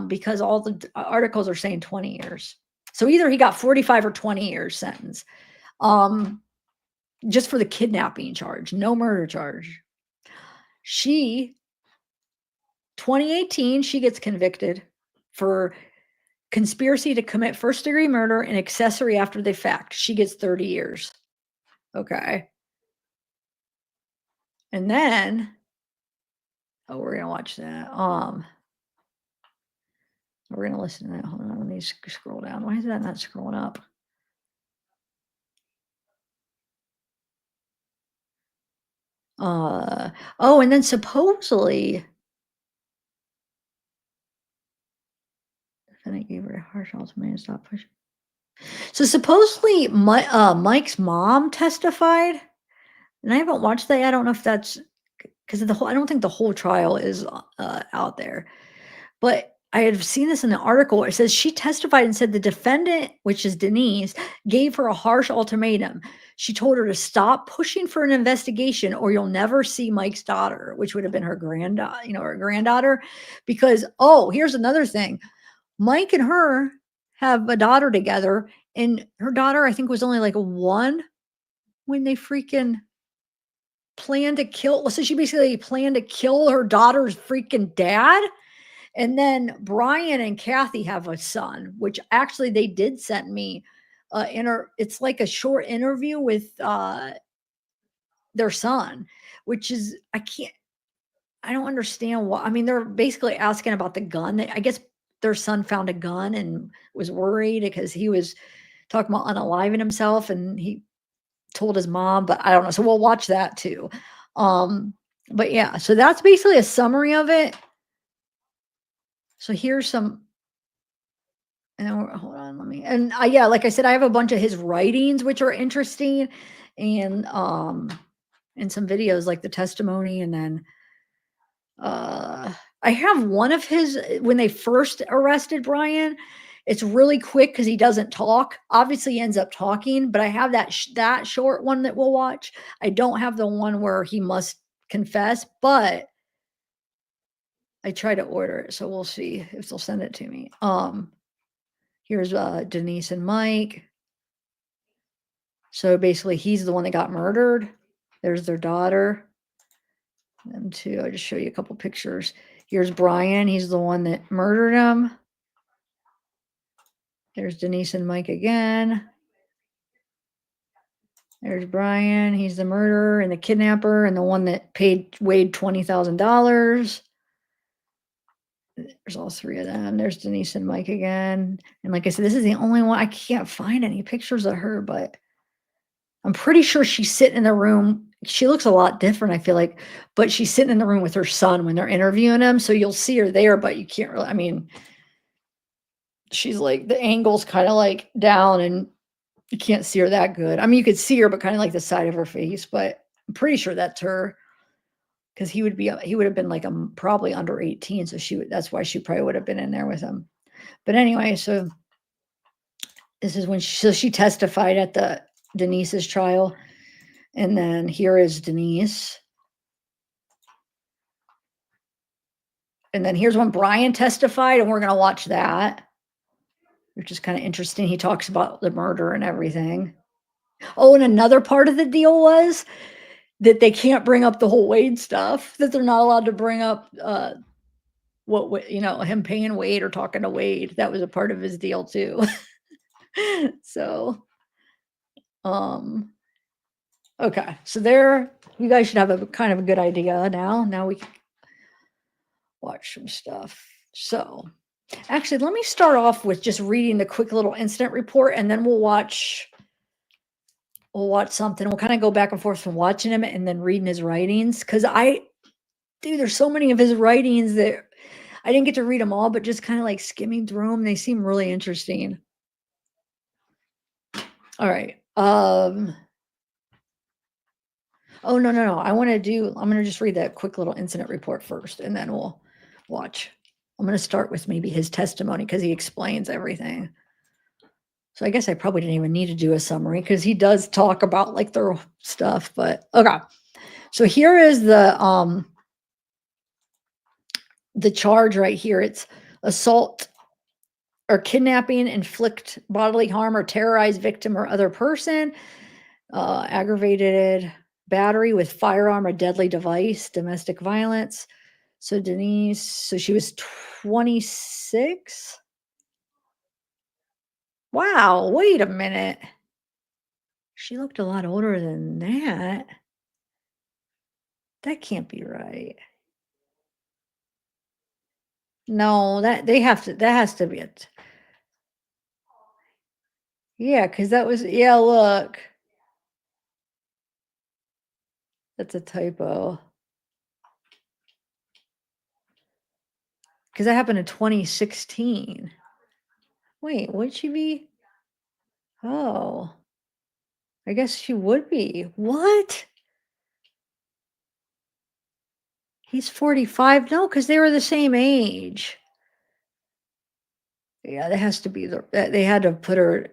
Speaker 1: because all the articles are saying 20 years. So either he got 45 or 20 years sentence. Just for the kidnapping charge, no murder charge. 2018, she gets convicted for conspiracy to commit first-degree murder and accessory after the fact. She gets 30 years. Okay. And then, we're gonna watch that. We're gonna listen to that. Hold on, let me scroll down. Why is that not scrolling up? And then supposedly, I gave her a harsh ultimatum to stop pushing. So supposedly, Mike's mom testified, and I haven't watched that yet. I don't know if that's because the whole. I don't think the whole trial is out there, but I had seen this in the article. It says she testified and said the defendant, which is Denise, gave her a harsh ultimatum. She told her to stop pushing for an investigation, or you'll never see Mike's daughter, which would have been her granddaughter. Because here's another thing. Mike and her have a daughter together, and her daughter, I think, was only like 1 when they freaking planned to kill. So she basically planned to kill her daughter's freaking dad. And then Brian and Kathy have a son, which actually they did send me it's like a short interview with their son, which is I don't understand why. I mean, they're basically asking about the gun. I guess their son found a gun and was worried because he was talking about unaliving himself, and he told his mom, but I don't know. So we'll watch that too. But yeah, so that's basically a summary of it. So here's some, and then hold on, yeah, like I said, I have a bunch of his writings, which are interesting, and some videos like the testimony, and then I have one of his when they first arrested Brian. It's really quick because he doesn't talk. Obviously, he ends up talking, but I have that short one that we'll watch. I don't have the one where he must confess, but I try to order it, so we'll see if they'll send it to me. Here's Denise and Mike. So basically, he's the one that got murdered. There's their daughter. Them two. I'll just show you a couple pictures. Here's Brian. He's the one that murdered him. There's Denise and Mike again. There's Brian. He's the murderer and the kidnapper and the one that paid Wade $20,000. There's all three of them. There's Denise and Mike again. And like I said, this is the only one. I can't find any pictures of her, but I'm pretty sure she's sitting in the room. She looks a lot different, I feel like, but she's sitting in the room with her son when they're interviewing him. So you'll see her there, but you can't really, I mean, she's like, the angle's kind of like down and you can't see her that good. I mean, you could see her, but kind of like the side of her face, but I'm pretty sure that's her. Because he would have been like probably under 18, so that's why she probably would have been in there with him. But anyway, so this is when she testified at the Denise's trial, and then here is Denise, and then here's when Brian testified, and we're gonna watch that, which is kind of interesting. He talks about the murder and everything. Oh, and another part of the deal was that they can't bring up the whole Wade stuff, that they're not allowed to bring up him paying Wade or talking to Wade. That was a part of his deal too. So, okay. So there, you guys should have a kind of a good idea now. Now we can watch some stuff. So, actually, let me start off with just reading the quick little incident report, and then we'll watch something. We'll kind of go back and forth from watching him and then reading his writings. Cause there's so many of his writings that I didn't get to read them all, but just kind of like skimming through them. They seem really interesting. All right. Oh, no. I'm going to just read that quick little incident report first, and then we'll watch. I'm going to start with maybe his testimony because he explains everything. So I guess I probably didn't even need to do a summary because he does talk about like their stuff, but okay. So here is the charge right here. It's assault or kidnapping, inflict bodily harm or terrorize victim or other person, aggravated battery with firearm or deadly device, domestic violence. So Denise, so she was 26. Wow, wait a minute. She looked a lot older than that. That can't be right. No, that has to be it. Yeah, because that was, yeah, look. That's a typo. Because that happened in 2016. Wait, would she be? Oh, I guess she would be. What? He's 45? No, because they were the same age. Yeah, that has to be they had to put her.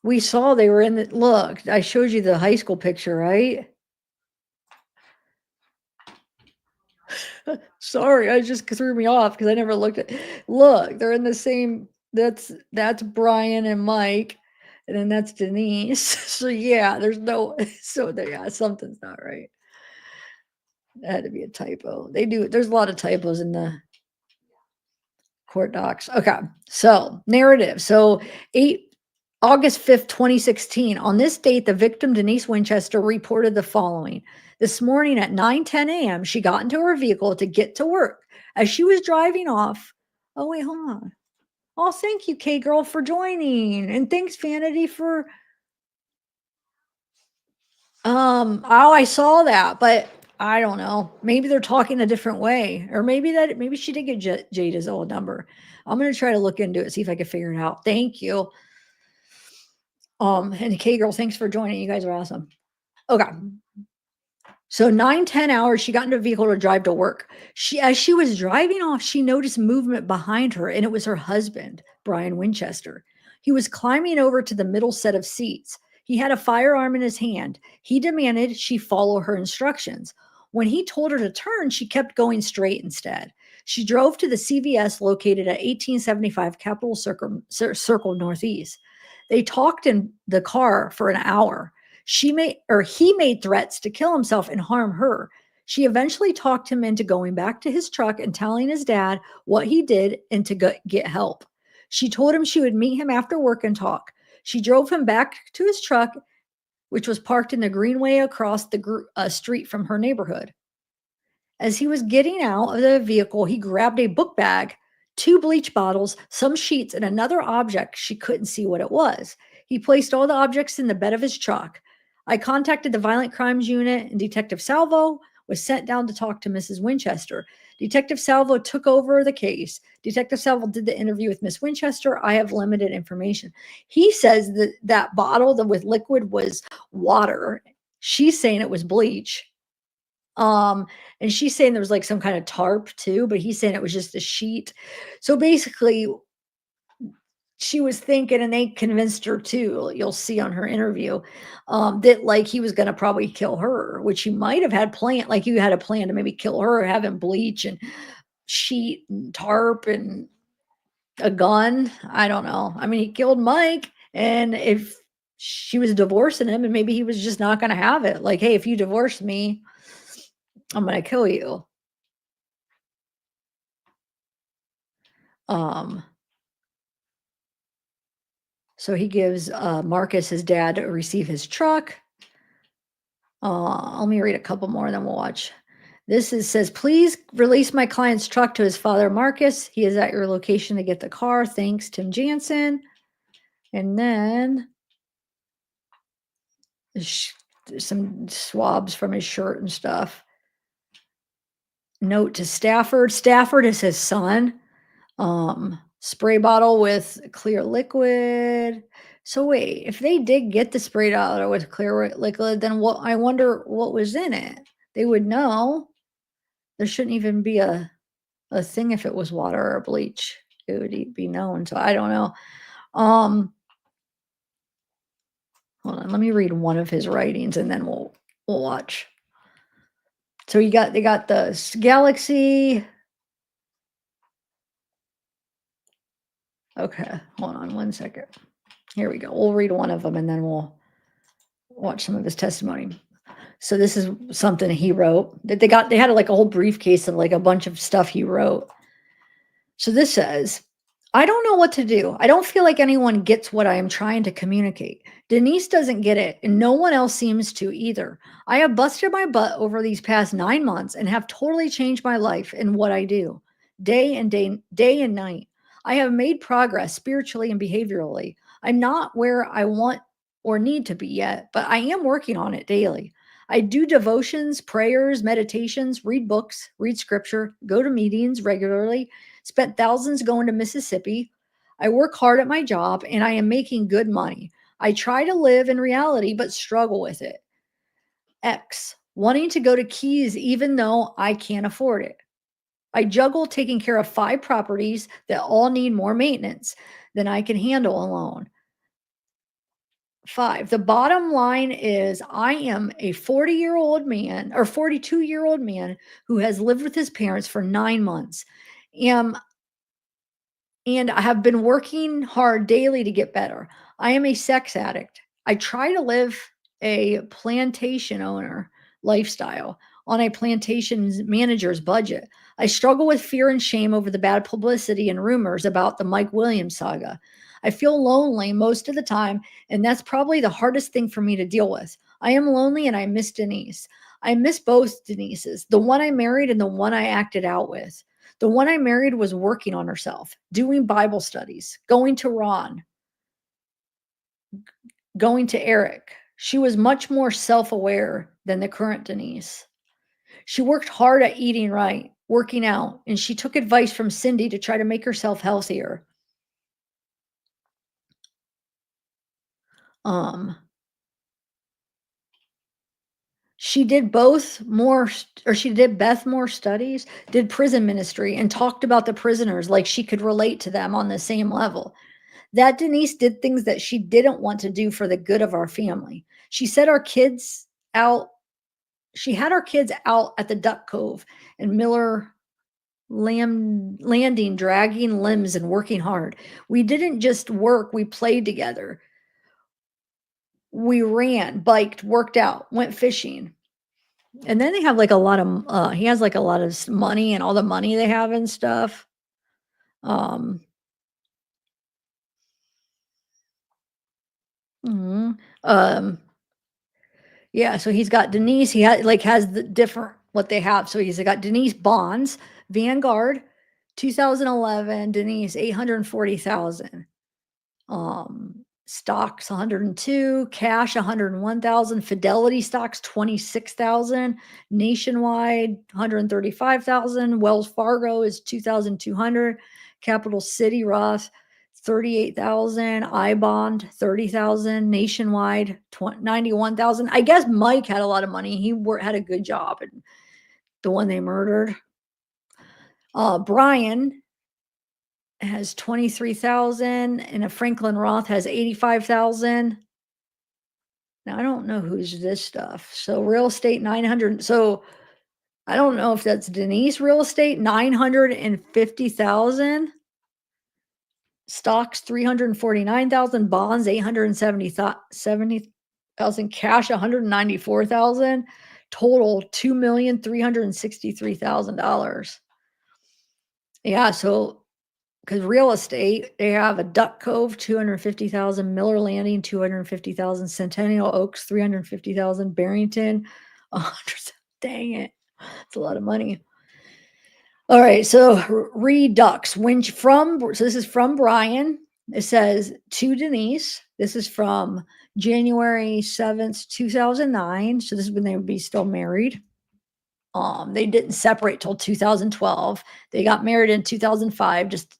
Speaker 1: We saw they were in the, look, I showed you the high school picture, right? Sorry, I just threw me off because I never looked at. Look, they're in the same. That's Brian and Mike, and then that's Denise. So yeah, there's no. So there, yeah, something's not right. That had to be a typo. They do. There's a lot of typos in the court docs. Okay, so narrative. So August 5th, 2016. On this date, the victim, Denise Winchester, reported the following. This morning at 9:10 a.m., she got into her vehicle to get to work. As she was driving off, oh, wait, hold on. Oh, thank you, K-Girl, for joining. And thanks, Vanity, for... Oh, I saw that, but I don't know. Maybe they're talking a different way. Or maybe she did get Jada's old number. I'm going to try to look into it, see if I can figure it out. Thank you. And K-Girl, thanks for joining. You guys are awesome. Okay. So 9-10 hours, she got into a vehicle to drive to work. As she was driving off, she noticed movement behind her, and it was her husband, Brian Winchester. He was climbing over to the middle set of seats. He had a firearm in his hand. He demanded she follow her instructions. When he told her to turn, she kept going straight instead. She drove to the CVS located at 1875 Capitol Circle Northeast. They talked in the car for an hour. He made threats to kill himself and harm her. She eventually talked him into going back to his truck and telling his dad what he did and to get help. She told him she would meet him after work and talk. She drove him back to his truck, which was parked in the greenway across the street from her neighborhood. As he was getting out of the vehicle, he grabbed a book bag, two bleach bottles, some sheets, and another object she couldn't see what it was. He placed all the objects in the bed of his truck. I contacted the Violent Crimes Unit, and Detective Salvo was sent down to talk to Mrs. Winchester. Detective Salvo took over the case. Detective Salvo did the interview with Miss Winchester. I have limited information. He says that that bottle with liquid was water. She's saying it was bleach. Um, and she's saying there was like some kind of tarp too, but he's saying it was just a sheet. So basically, she was thinking, and they convinced her too, you'll see on her interview, that like he was gonna probably kill her, which he might have had planned, like you had a plan to maybe kill her, have him bleach and sheet and tarp and a gun. I don't know. I mean, he killed Mike, and if she was divorcing him, and maybe he was just not gonna have it. Like, hey, if you divorce me, I'm gonna kill you. Um, so he gives Marcus, his dad, to receive his truck. Let me read a couple more and then we'll watch. Says, please release my client's truck to his father, Marcus. He is at your location to get the car. Thanks, Tim Jansen. And then some swabs from his shirt and stuff. Note to Stafford. Stafford is his son. Spray bottle with clear liquid. So wait, if they did get the spray bottle with clear liquid, then what? I wonder what was in it. They would know. There shouldn't even be a thing if it was water or bleach. It would be known. So I don't know. Hold on. Let me read one of his writings and then we'll watch. So they got the Galaxy. Okay, hold on one second. Here we go. We'll read one of them and then we'll watch some of his testimony. So this is something he wrote that they had like a whole briefcase of like a bunch of stuff he wrote. So this says, I don't know what to do. I don't feel like anyone gets what I am trying to communicate. Denise doesn't get it, and no one else seems to either. I have busted my butt over these past 9 months and have totally changed my life and what I do, day and night. I have made progress spiritually and behaviorally. I'm not where I want or need to be yet, but I am working on it daily. I do devotions, prayers, meditations, read books, read scripture, go to meetings regularly, spent thousands going to Mississippi. I work hard at my job and I am making good money. I try to live in reality, but struggle with it. X, wanting to go to Keys even though I can't afford it. I juggle taking care of 5 properties that all need more maintenance than I can handle alone. 5, the bottom line is I am a 40-year-old man or 42-year-old man who has lived with his parents for 9 months. And I have been working hard daily to get better. I am a sex addict. I try to live a plantation owner lifestyle on a plantation manager's budget. I struggle with fear and shame over the bad publicity and rumors about the Mike Williams saga. I feel lonely most of the time, and that's probably the hardest thing for me to deal with. I am lonely and I miss Denise. I miss both Denises, the one I married and the one I acted out with. The one I married was working on herself, doing Bible studies, going to Ron, going to Eric. She was much more self aware than the current Denise. She worked hard at eating right, working out, and she took advice from Cindy to try to make herself healthier. Um, she did she did Beth more studies, did prison ministry, and talked about the prisoners like she could relate to them on the same level. That Denise did things that she didn't want to do for the good of our family. She set our kids out. She had our kids out at the Duck Cove and Miller Landing, dragging limbs and working hard. We didn't just work, we played together. We ran, biked, worked out, went fishing. And then they have like a lot of, he has like a lot of money and all the money they have and stuff. Um, Mhm. Yeah, so he's got Denise, he has the different what they have. So he's got Denise bonds, Vanguard, 2011, Denise 840,000. Stocks 102, cash 101,000, Fidelity stocks 26,000, Nationwide 135,000, Wells Fargo is 2,200, Capital City Roth 38,000, iBond 30,000, Nationwide 91,000. I guess Mike had a lot of money. He had a good job, and the one they murdered. Brian has 23,000 and a Franklin Roth has 85,000. Now I don't know who's this stuff. So real estate 900. So I don't know if that's Denise real estate 950,000, stocks 349,000, bonds 870,000, cash 194,000, total $2,363,000. Yeah, so because real estate, they have a Duck Cove, 250,000, Miller Landing, 250,000, Centennial Oaks, 350,000, Barrington, 100. Dang it. It's a lot of money. All right, so Redux, so this is from Brian. It says to Denise. This is from January 7th, 2009. So this is when they would be still married. They didn't separate till 2012. They got married in 2005. Just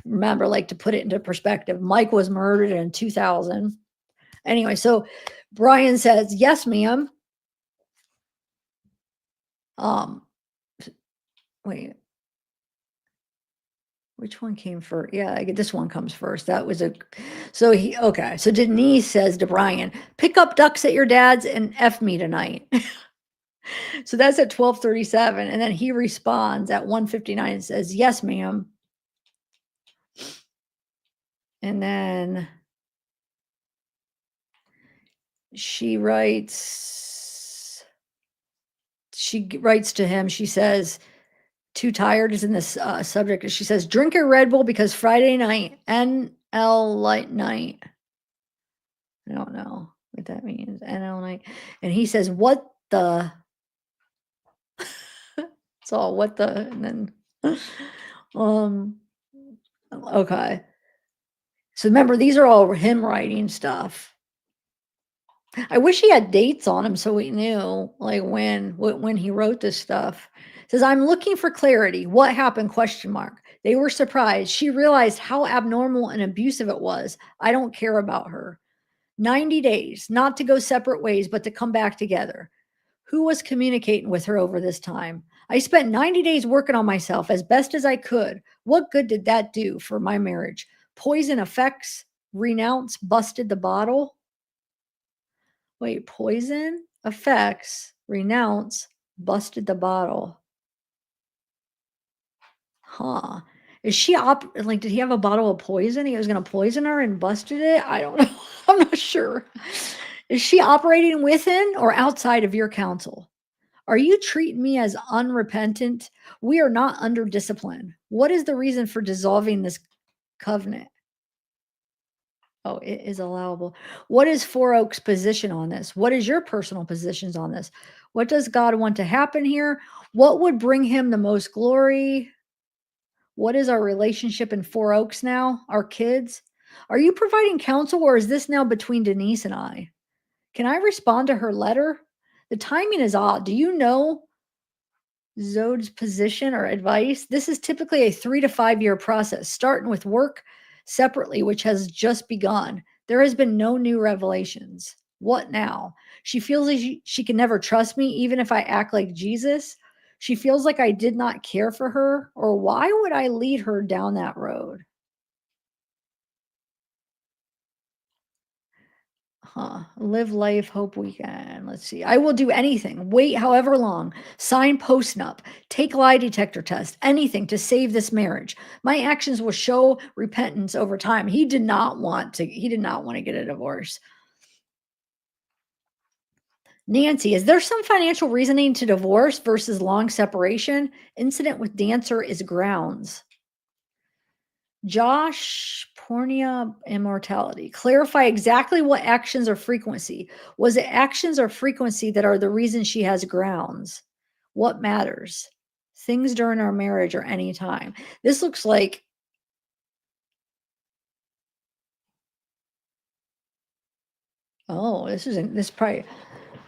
Speaker 1: remember, like, to put it into perspective, Mike was murdered in 2000. Anyway, so Brian says, yes, ma'am. Wait, which one came first? Yeah, this one comes first. That was okay. So Denise says to Brian, pick up ducks at your dad's and F me tonight. So that's at 12:37. And then he responds at 1:59 and says, yes, ma'am. And then she writes to him. She says, too tired is in this subject. She says, drink a Red Bull because Friday night, NL light night. I don't know what that means. NL night. And he says, what the? It's all what the, and then, um, okay. So remember, these are all him writing stuff. I wish he had dates on him so we knew like when he wrote this stuff. It says, I'm looking for clarity. What happened? Question mark. They were surprised. She realized how abnormal and abusive it was. I don't care about her. 90 days, not to go separate ways, but to come back together. Who was communicating with her over this time? I spent 90 days working on myself as best as I could. What good did that do for my marriage? Poison effects, renounce, busted the bottle. Wait, poison effects, renounce, busted the bottle. Huh. Is she like, did he have a bottle of poison? He was going to poison her and busted it? I don't know. I'm not sure. Is she operating within or outside of your counsel? Are you treating me as unrepentant? We are not under discipline. What is the reason for dissolving this covenant? Oh, it is allowable. What is Four Oaks' position on this? What is your personal positions on this? What does God want to happen here? What would bring him the most glory? What is our relationship in Four Oaks now? Our kids? Are you providing counsel or is this now between Denise and I? Can I respond to her letter? The timing is odd. Do you know Zode's position or advice? This is typically a 3 to 5 year process, starting with work separately, which has just begun. There has been no new revelations. What now? She feels like she can never trust me, even if I act like Jesus. She feels like I did not care for her, or why would I lead her down that road? Live life, hope weekend. Let's see. I will do anything. Wait however long. Sign postnup. Take lie detector test. Anything to save this marriage. My actions will show repentance over time. He did not want to get a divorce. Nancy, is there some financial reasoning to divorce versus long separation? Incident with dancer is grounds. Josh Pornia immortality. Clarify exactly what actions or frequency. Was it actions or frequency that are the reason she has grounds? What matters? Things during our marriage or any time. This looks like, oh, this probably,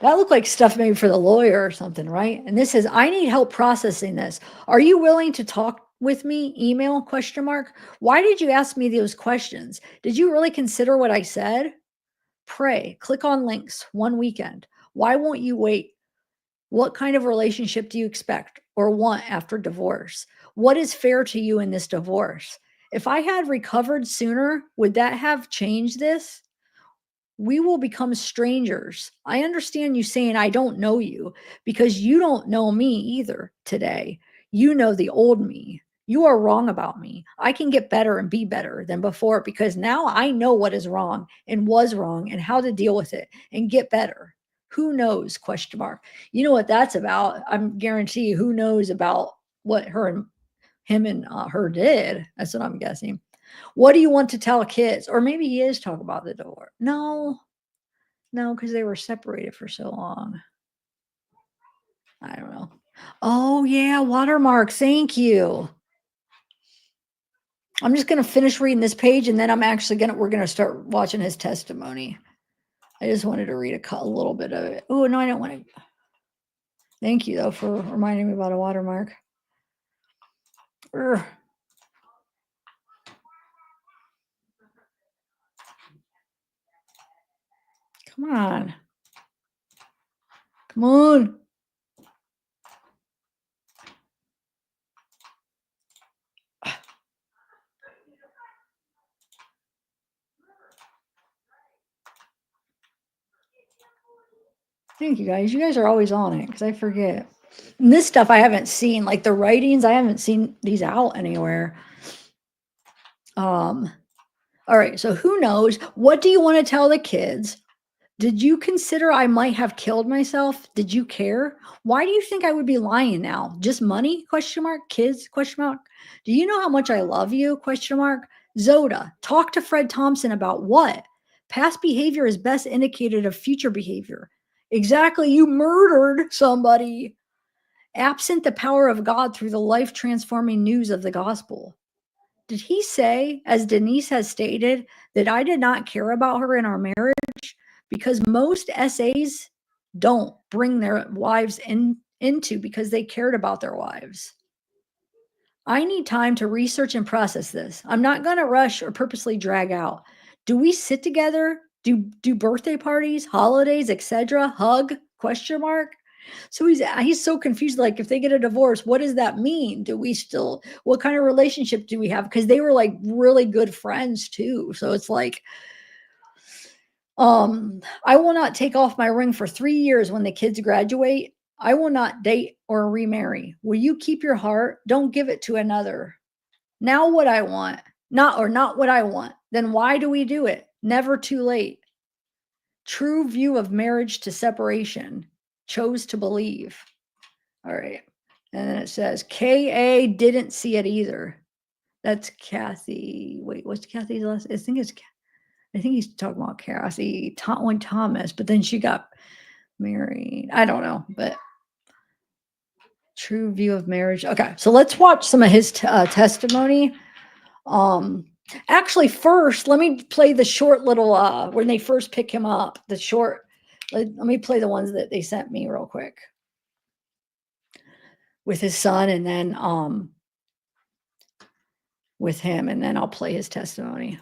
Speaker 1: that looked like stuff maybe for the lawyer or something, right? And this says, I need help processing this. Are you willing to talk with me? Email question mark. Why did you ask me those questions? Did you really consider what I said? Pray. Click on links. One weekend. Why won't you wait? What kind of relationship do you expect or want after divorce? What is fair to you in this divorce? If I had recovered sooner, would that have changed this? We will become strangers. I understand you saying I don't know you because you don't know me either today. You know the old me. You are wrong about me. I can get better and be better than before because now I know what is wrong and was wrong and how to deal with it and get better. Who knows? Question mark. You know what that's about? I'm guarantee you who knows about what her and him and her did. That's what I'm guessing. What do you want to tell kids? Or maybe he is talking about the divorce. No, no, because they were separated for so long. I don't know. Oh, yeah, watermark. Thank you. I'm just gonna finish reading this page, and then we're gonna start watching his testimony. I just wanted to read a little bit of it. Oh, no, I don't want to. Thank you, though, for reminding me about a watermark. Urgh. Come on. Come on. Thank you, guys. You guys are always on it because I forget. And this stuff I haven't seen, like the writings, I haven't seen these out anywhere. All right, so who knows? What do you want to tell the kids? Did you consider I might have killed myself? Did you care? Why do you think I would be lying now? Just money? Question mark. Kids? Question mark. Do you know how much I love you? Question mark. Zoda, talk to Fred Thompson about what? Past behavior is best indicated of future behavior. Exactly. You murdered somebody. Absent the power of God through the life transforming news of the gospel. Did he say, as Denise has stated, that I did not care about her in our marriage? Because most SAs don't bring their wives into because they cared about their wives. I need time to research and process this. I'm not going to rush or purposely drag out. Do we sit together? Do birthday parties, holidays, etc. Hug? Question mark. So he's so confused. Like, if they get a divorce, what does that mean? Do we still? What kind of relationship do we have? Because they were like really good friends too. So it's like, I will not take off my ring for 3 years when the kids graduate. I will not date or remarry. Will you keep your heart? Don't give it to another. Now what I want, not what I want. Then why do we do it? Never too late. True view of marriage to separation. Chose to believe. All right. And then it says KA didn't see it either. That's Kathy. Wait, what's Kathy's last? I think he's talking about Kathy Thomas, but then she got married. I don't know, but true view of marriage. Okay, so let's watch some of his testimony. Actually, first, let me play the short little when they first pick him up. The short. Let me play the ones that they sent me real quick with his son, and then with him, and then I'll play his testimony.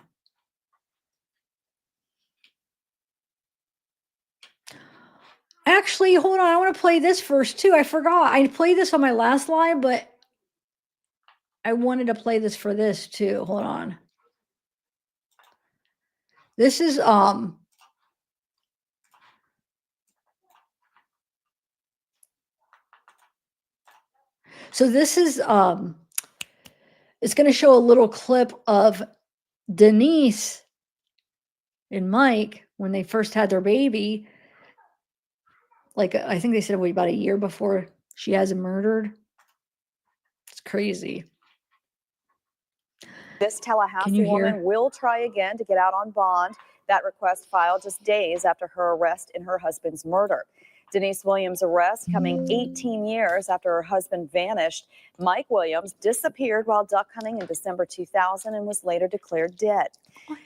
Speaker 1: Actually, hold on. I want to play this first too. I forgot. I played this on my last live, but I wanted to play this for this too. Hold on. This is so this is it's going to show a little clip of Denise and Mike when they first had their baby. Like, I think they said about a year before she has him murdered. It's crazy.
Speaker 2: This Tallahassee woman will try again to get out on bond. That request filed just days after her arrest in her husband's murder. Denise Williams' arrest coming 18 years after her husband vanished. Mike Williams disappeared while duck hunting in December 2000 and was later declared dead.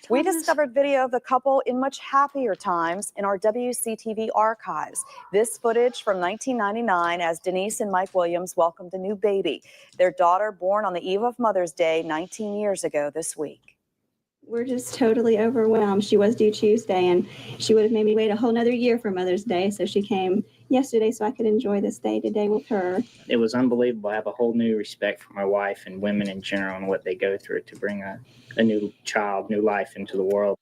Speaker 2: We discovered video of the couple in much happier times in our WCTV archives. This footage from 1999 as Denise and Mike Williams welcomed a new baby, their daughter born on the eve of Mother's Day 19 years ago this week.
Speaker 3: We're just totally overwhelmed. She was due Tuesday, and she would have made me wait a whole nother year for Mother's Day. So she came yesterday so I could enjoy this day today with her.
Speaker 4: It was unbelievable. I have a whole new respect for my wife and women in general and what they go through to bring a new child, new life into the world.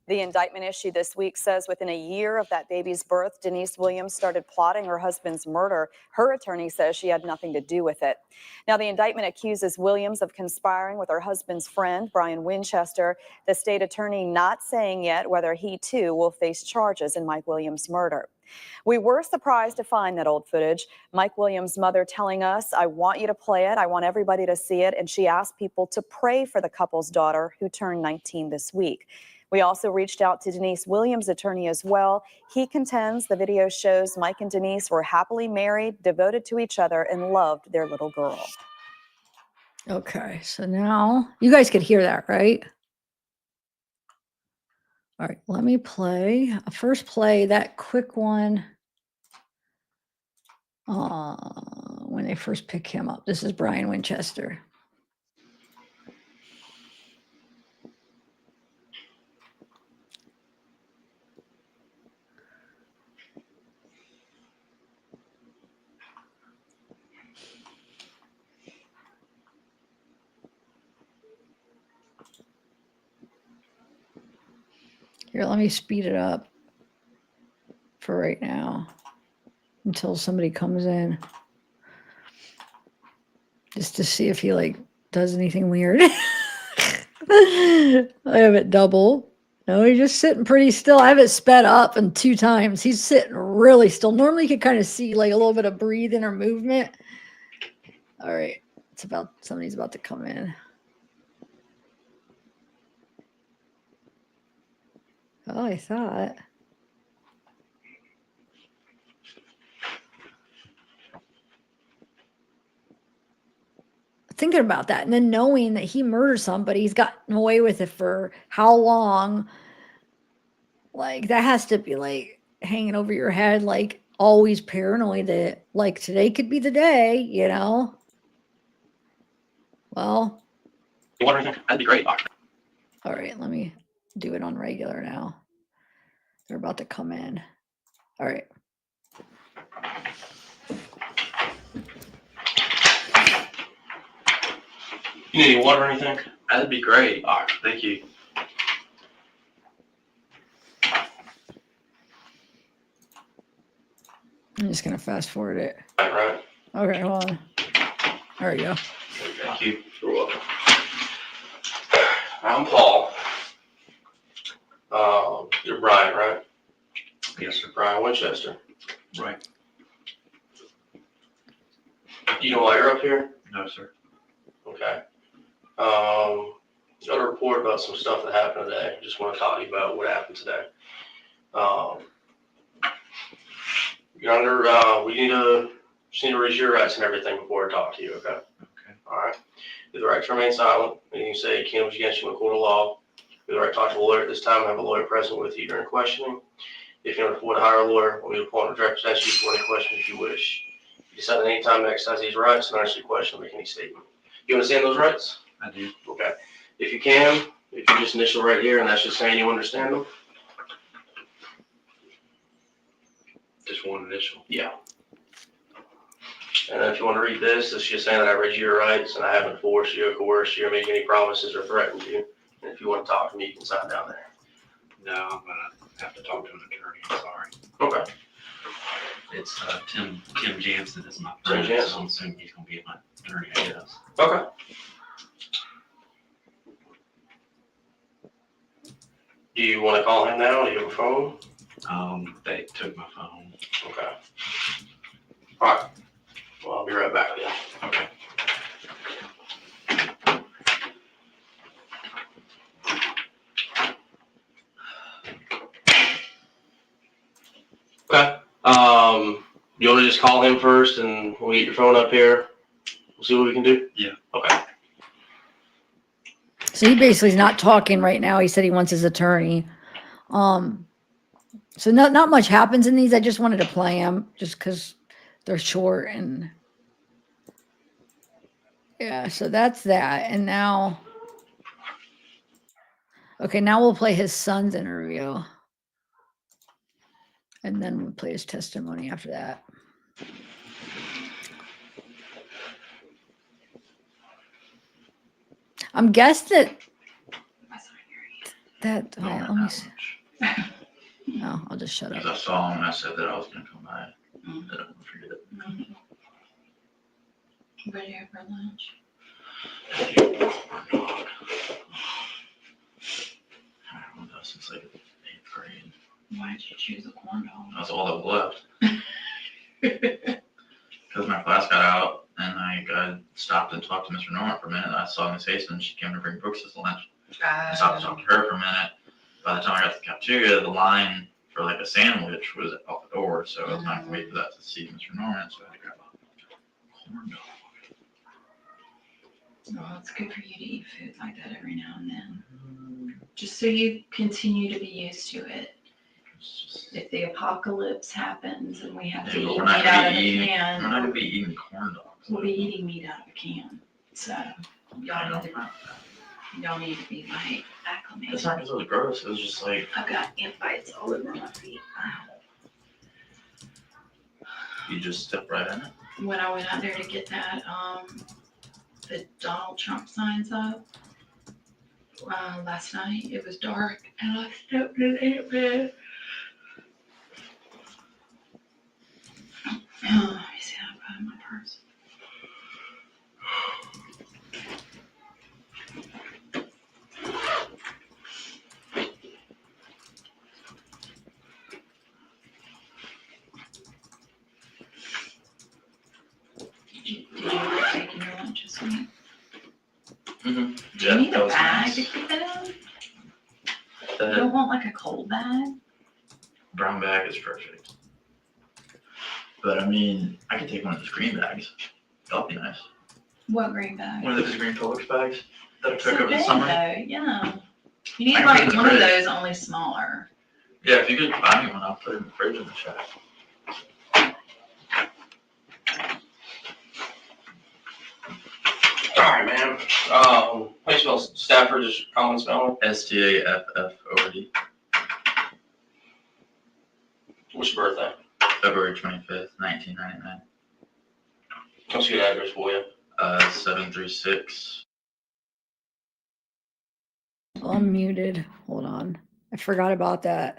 Speaker 2: The indictment issued this week says within a year of that baby's birth, Denise Williams started plotting her husband's murder. Her attorney says she had nothing to do with it. Now, the indictment accuses Williams of conspiring with her husband's friend, Brian Winchester. The state attorney not saying yet whether he, too, will face charges in Mike Williams' murder. We were surprised to find that old footage. Mike Williams' mother telling us, "I want you to play it. I want everybody to see it." And she asked people to pray for the couple's daughter, who turned 19 this week. We also reached out to Denise Williams' attorney as well. He contends the video shows Mike and Denise were happily married, devoted to each other, and loved their little girl.
Speaker 1: Okay, so now you guys could hear that, right? All right, let me first play that quick one when they first pick him up. This is Brian Winchester. Here, let me speed it up for right now until somebody comes in. Just to see if he does anything weird. I have it double. No, he's just sitting pretty still. I have it sped up and 2 times. He's sitting really still. Normally you can kind of see a little bit of breathing or movement. All right. Somebody's about to come in. Oh, I thought. Thinking about that and then knowing that he murdered somebody, he's gotten away with it for how long? That has to be hanging over your head, always paranoid that today could be the day, you know? Well,
Speaker 5: You want anything? That'd be great.
Speaker 1: all right, let me do it on regular now. They're about to come in. All right.
Speaker 5: You need any water or anything? That'd be great. All right, thank you.
Speaker 1: I'm just going to fast forward it.
Speaker 5: All right.
Speaker 1: Okay, hold on. There we go.
Speaker 5: Thank you. You're welcome. I'm Paul. You're Brian, right? Yes, sir. Brian Winchester. Right. You know why you're up here? No, sir. Okay. Got a report about some stuff that happened today. Just want to talk to you about what happened today. You're under, we just need to read your rights and everything before I talk to you, okay? Okay. All right. You have the right to remain silent. Anything you say can't be against you in a court of law. You have the right to talk to a lawyer at this time and have a lawyer present with you during questioning. If you don't afford to hire a lawyer, we'll be appointed to represent you for any questions you wish. You decide at any time to exercise these rights and answer your question or make any statement. You understand those rights? I do. Okay. If you just initial right here, and that's just saying you understand them. Just one initial? Yeah. And then if you want to read this, it's just saying that I read you your rights and I haven't forced you or coerced you or made any promises or threatened you. And if you want to talk to me, you can sign down there. No, I'm going to have to talk to an attorney. I'm sorry. Okay.
Speaker 6: It's Tim Jansen is my
Speaker 5: Tim
Speaker 6: friend,
Speaker 5: Jansen.
Speaker 6: so I'm assuming he's going to be my attorney, I guess.
Speaker 5: Okay. Do you want to call him now? Do you have a phone?
Speaker 6: They took my phone.
Speaker 5: Okay. All right. Well, I'll be right back then.
Speaker 6: Okay.
Speaker 5: Okay. You want to just call him first and we'll get your phone up here? We'll see what we can do?
Speaker 6: Yeah.
Speaker 5: Okay.
Speaker 1: So he basically is not talking right now. He said he wants his attorney. So not much happens in these. I just wanted to play them just because they're short and yeah. So that's that. And now, okay, now we'll play his son's interview, and then we'll play his testimony after that. I'm guessing that
Speaker 7: Don't
Speaker 1: wait,
Speaker 7: hurt
Speaker 1: let me
Speaker 7: that
Speaker 1: see.
Speaker 7: much.
Speaker 1: No, I'll just shut
Speaker 7: Because
Speaker 1: up.
Speaker 7: I saw him and I said that I was going to come by. I don't forget it.
Speaker 8: What do you have for lunch?
Speaker 7: I haven't done since like 8th grade.
Speaker 8: Why did you choose a corn dog?
Speaker 7: That's all that was left. Because my class got out and I stopped and talked to Mr. Norman for a minute. I saw Miss Hasten. She came to bring Brooks his lunch. I stopped and talked to her for a minute. By the time I got to the cafeteria, the line for like a sandwich was out the door. So I was not going to wait for that to see Mr. Norman. So I had to grab a corn dog.
Speaker 8: Well, it's good for you to eat food like that every now and then. Just so you continue to be used to it. If the apocalypse happens and we have to
Speaker 7: Yeah, but
Speaker 8: eat
Speaker 7: we're
Speaker 8: meat
Speaker 7: not
Speaker 8: out
Speaker 7: going
Speaker 8: of
Speaker 7: to
Speaker 8: a
Speaker 7: be eating.
Speaker 8: can,
Speaker 7: We're not going to be eating corn dogs.
Speaker 8: we'll be eating meat out of a can. So
Speaker 7: I
Speaker 8: y'all
Speaker 7: don't
Speaker 8: need
Speaker 7: know.
Speaker 8: to be like acclimated.
Speaker 7: It's not because it was gross. It was just like,
Speaker 8: I've got ant bites all over my feet.
Speaker 7: you just step right in it.
Speaker 8: When I went out there to get that, the Donald Trump signs up last night, it was dark and I stepped in ant bed. Let me see how I put in my purse. Did you like taking your lunch this week?
Speaker 7: Mm-hmm.
Speaker 8: Do you need a bag to keep it in? You
Speaker 7: The
Speaker 8: don't want like a cold bag?
Speaker 7: brown bag is perfect. But I mean, I could take one of those green bags. That'll be nice.
Speaker 8: What green bag?
Speaker 7: One of those green Publix bags that I took
Speaker 8: So
Speaker 7: over the
Speaker 8: big
Speaker 7: summer.
Speaker 8: though, yeah. You need
Speaker 7: I can
Speaker 8: like
Speaker 7: put it in the
Speaker 8: one of
Speaker 7: fridge.
Speaker 8: those, only smaller.
Speaker 7: Yeah, if you could buy me one, I'll put it in the fridge in the shack.
Speaker 5: All right, man. How you spell Stafford? Just common spelling?
Speaker 7: STAFFORD.
Speaker 5: What's your birthday?
Speaker 7: February 25th, 1999.
Speaker 5: What's your address for you?
Speaker 7: 736.
Speaker 1: Oh, I'm muted. Hold on. I forgot about that.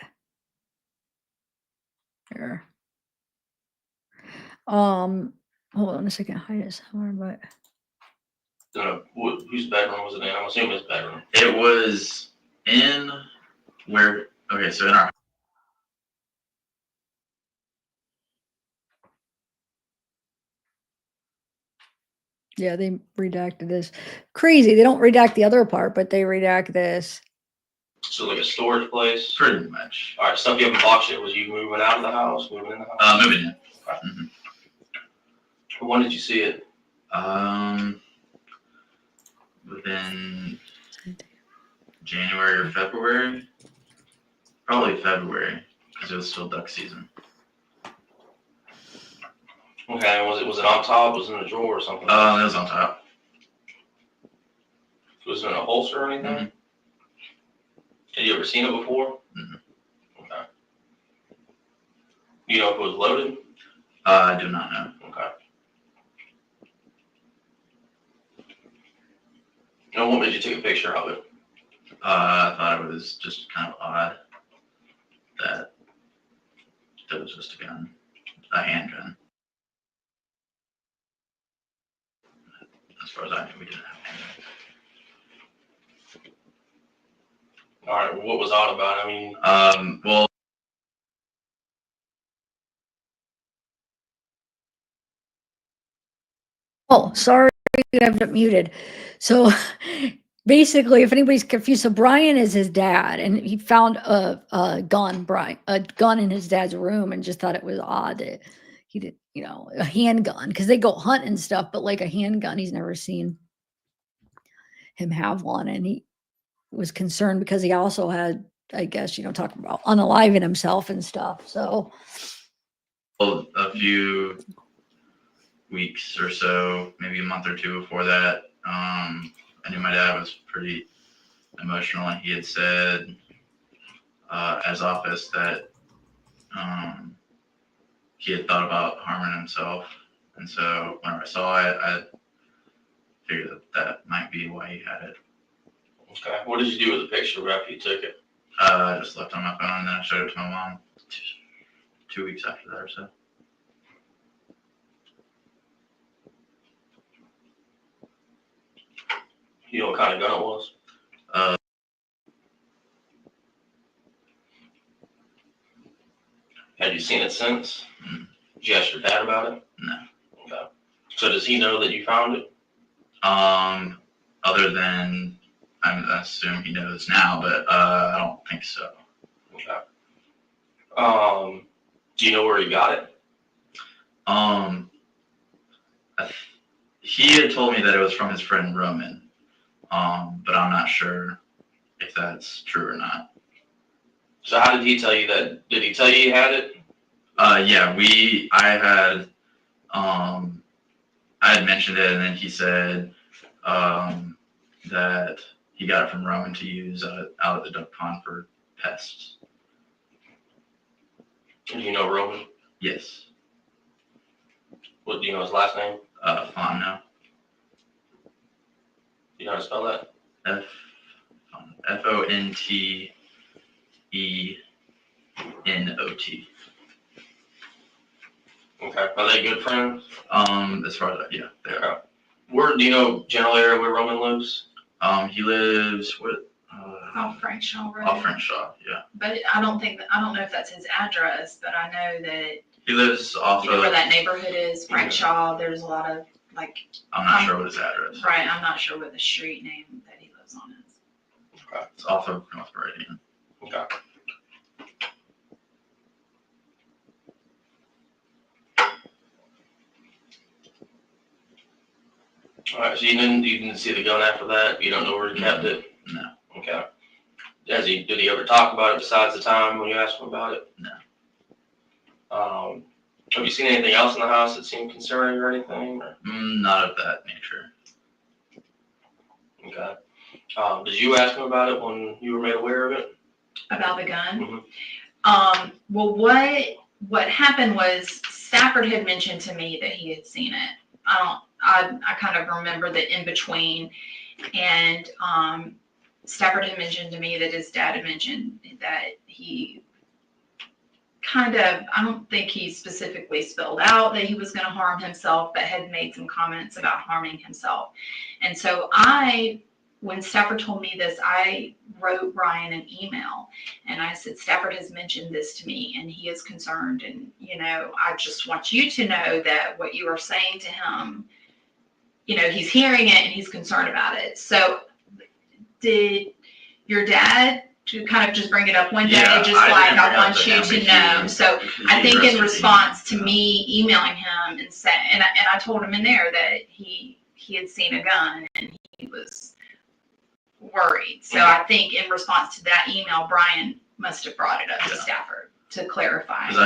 Speaker 1: Here. Hold on a second. Hide it somewhere, but
Speaker 5: Whose bedroom was it in? I'm assuming his bedroom.
Speaker 7: It was in where, okay, so in our,
Speaker 1: yeah, they redacted this. Crazy. They don't redact the other part, but they redact this.
Speaker 5: So like a storage place?
Speaker 7: pretty much,
Speaker 5: All right, stuff you haven't bought yet. Was you moving out of the house, moving in the house?
Speaker 7: moving in.
Speaker 5: When did you see it?
Speaker 7: Within January or February. Probably February, because it was still duck season.
Speaker 5: Okay, was it on top? Was it in a drawer or something?
Speaker 7: It was on top.
Speaker 5: Was it in a holster or anything?
Speaker 7: Mhm.
Speaker 5: Had you ever seen it before?
Speaker 7: Mhm.
Speaker 5: Okay. You know if it was loaded?
Speaker 7: I do not know.
Speaker 5: Okay. And what made you take a picture of it?
Speaker 7: I thought it was just kind of odd that it was just a gun, a handgun. As far as I knew, we didn't have a handgun.
Speaker 5: All right, what was odd about it? I mean,
Speaker 7: Well,
Speaker 1: Oh, sorry, I've got muted. So basically, if anybody's confused, so Brian is his dad, and he found a gun, a gun in his dad's room, and just thought it was odd that he did, a handgun, because they go hunt and stuff, but like a handgun, he's never seen him have one, and he was concerned because he also had, I guess, talking about unaliving himself and stuff. So,
Speaker 7: well, a few weeks or so, maybe a month or two before that, I knew my dad was pretty emotional, and he had said at his office that he had thought about harming himself. And so whenever I saw it, I figured that might be why he had it.
Speaker 5: Okay. What did you do with the picture after you took it?
Speaker 7: I just left it on my phone, and then I showed it to my mom 2 weeks after that or so.
Speaker 5: You know what kind of gun it was? Had you seen it since?
Speaker 7: Mm.
Speaker 5: Did you ask your dad about it?
Speaker 7: No.
Speaker 5: Okay. So does he know that you found it?
Speaker 7: Other than, I assume he knows now, but I don't think so.
Speaker 5: Okay. Do you know where he got it?
Speaker 7: He had told me that it was from his friend Roman, but I'm not sure if that's true or not.
Speaker 5: So how did he tell you that? Did he tell you he had it?
Speaker 7: Yeah, I had mentioned it, and then he said that he got it from Roman to use out at the duck pond for pests.
Speaker 5: Do you know Roman?
Speaker 7: Yes.
Speaker 5: What do you know his last name?
Speaker 7: Fonno.
Speaker 5: Do you know how to spell that?
Speaker 7: Fontenot.
Speaker 5: Okay. Are they good friends?
Speaker 7: As far as yeah, they are.
Speaker 5: Okay. Where do you know general area where Roman lives?
Speaker 7: He lives
Speaker 8: Off Frankshaw Road.
Speaker 7: off Crenshaw, yeah.
Speaker 8: But I don't know if that's his address, but I know that,
Speaker 7: He lives off
Speaker 8: you know
Speaker 7: of,
Speaker 8: where that neighborhood is, Frankshaw, there's a lot of, like,
Speaker 7: I'm not sure what his address is.
Speaker 8: right, I'm not sure what the street name that he lives on is.
Speaker 5: Okay.
Speaker 7: It's off of North Meridian.
Speaker 5: Okay. All right. So you didn't see the gun after that? You don't know where he kept it?
Speaker 7: No.
Speaker 5: Okay. Did he ever talk about it besides the time when you asked him about it?
Speaker 7: No.
Speaker 5: Have you seen anything else in the house that seemed concerning or anything? Or?
Speaker 7: Not of that nature.
Speaker 5: Okay. Did you ask him about it when you were made aware of it?
Speaker 8: About the gun?
Speaker 5: Mm-hmm.
Speaker 8: Well, what happened was Stafford had mentioned to me that he had seen it. I kind of remember the in between, and Stafford had mentioned to me that his dad had mentioned that he kind of, I don't think he specifically spelled out that he was going to harm himself, but had made some comments about harming himself. And so when Stafford told me this, I wrote Brian an email, and I said, Stafford has mentioned this to me, and he is concerned, and, I just want you to know that what you are saying to him, he's hearing it and he's concerned about it. So did your dad, to kind of just bring it up one day, I want you to know. So I think in response to me emailing him and saying, and I told him in there that he had seen a gun and he was worried. So I think in response to that email, Brian must have brought it up to Stafford to clarify.
Speaker 7: Because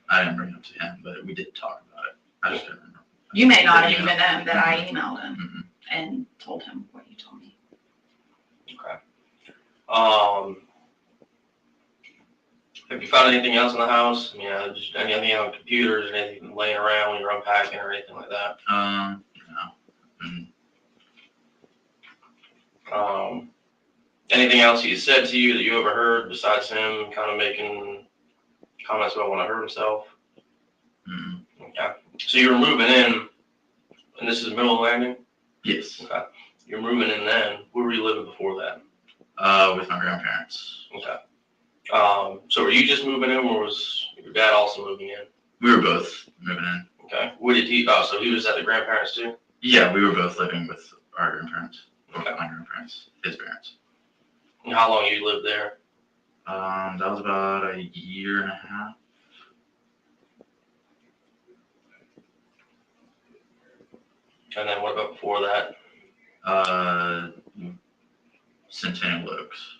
Speaker 7: I didn't bring it up to him, but we did talk about it. I just couldn't remember.
Speaker 8: You may not have even known that I emailed him and told him what you told me.
Speaker 5: Okay. Have you found anything else in the house? Just anything on computers or anything laying around when you're unpacking or anything like that?
Speaker 7: No.
Speaker 5: Anything else he said to you that you overheard besides him kind of making comments about wanting to hurt himself? Okay. So you were moving in, and this is Middle Landing?
Speaker 7: Yes.
Speaker 5: Okay. You're moving in then. Where were you living before that?
Speaker 7: With my grandparents.
Speaker 5: Okay. So were you just moving in, or was your dad also moving in?
Speaker 7: We were both moving in.
Speaker 5: Okay. Where did so he was at the grandparents too?
Speaker 7: Yeah, we were both living with our grandparents. both my grandparents, his parents.
Speaker 5: And how long you lived there?
Speaker 7: That was about a year and a half.
Speaker 5: And then what about before that?
Speaker 7: Centennial Oaks.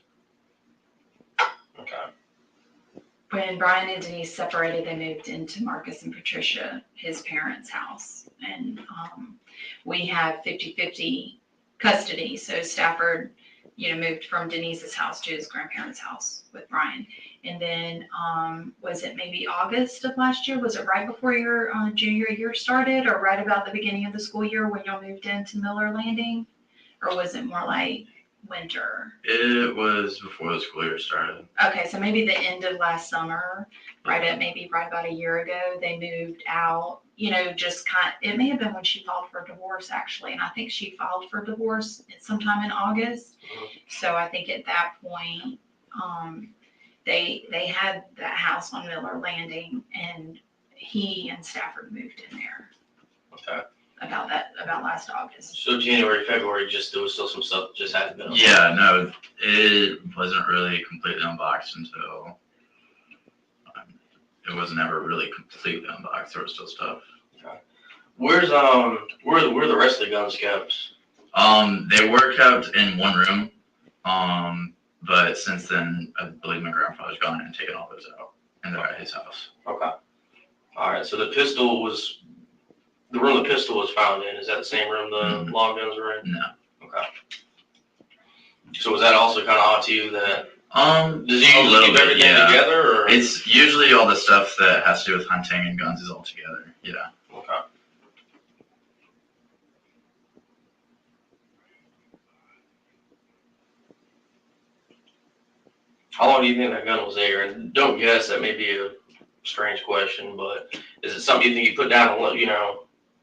Speaker 5: Okay.
Speaker 8: When Brian and Denise separated, they moved into Marcus and Patricia, his parents' house. And we have 50-50 custody. So Stafford, moved from Denise's house to his grandparents' house with Brian. And then was it maybe August of last year? Was it right before your junior year started, or right about the beginning of the school year when y'all moved into Miller Landing? Or was it more like winter?
Speaker 7: It was before the school year started.
Speaker 8: Okay, so maybe the end of last summer, right about a year ago, they moved out, it may have been when she filed for divorce actually. And I think she filed for divorce sometime in August. So I think at that point, they had that house on Miller Landing, and he and Stafford moved in there.
Speaker 5: Okay.
Speaker 8: About last August.
Speaker 5: So January, February, there was still some stuff that just hadn't been unboxed.
Speaker 7: Yeah, no, it wasn't really completely unboxed until it was never really completely unboxed. There was still stuff.
Speaker 5: Okay. Where are the rest of the guns kept?
Speaker 7: They were kept in one room. But since then, I believe my grandfather's gone and taken all those out, and they're at his house.
Speaker 5: Okay. All right. So the room the pistol was found in, is that the same room the long guns were in?
Speaker 7: No.
Speaker 5: Okay. So was that also kind of odd to you that? Does he
Speaker 7: a little
Speaker 5: keep
Speaker 7: bit,
Speaker 5: everything
Speaker 7: yeah.
Speaker 5: together? Or?
Speaker 7: It's usually all the stuff that has to do with hunting and guns is all together. Yeah.
Speaker 5: Okay. How long do you think that gun was there? And don't guess, that may be a strange question, but is it something you think you put down and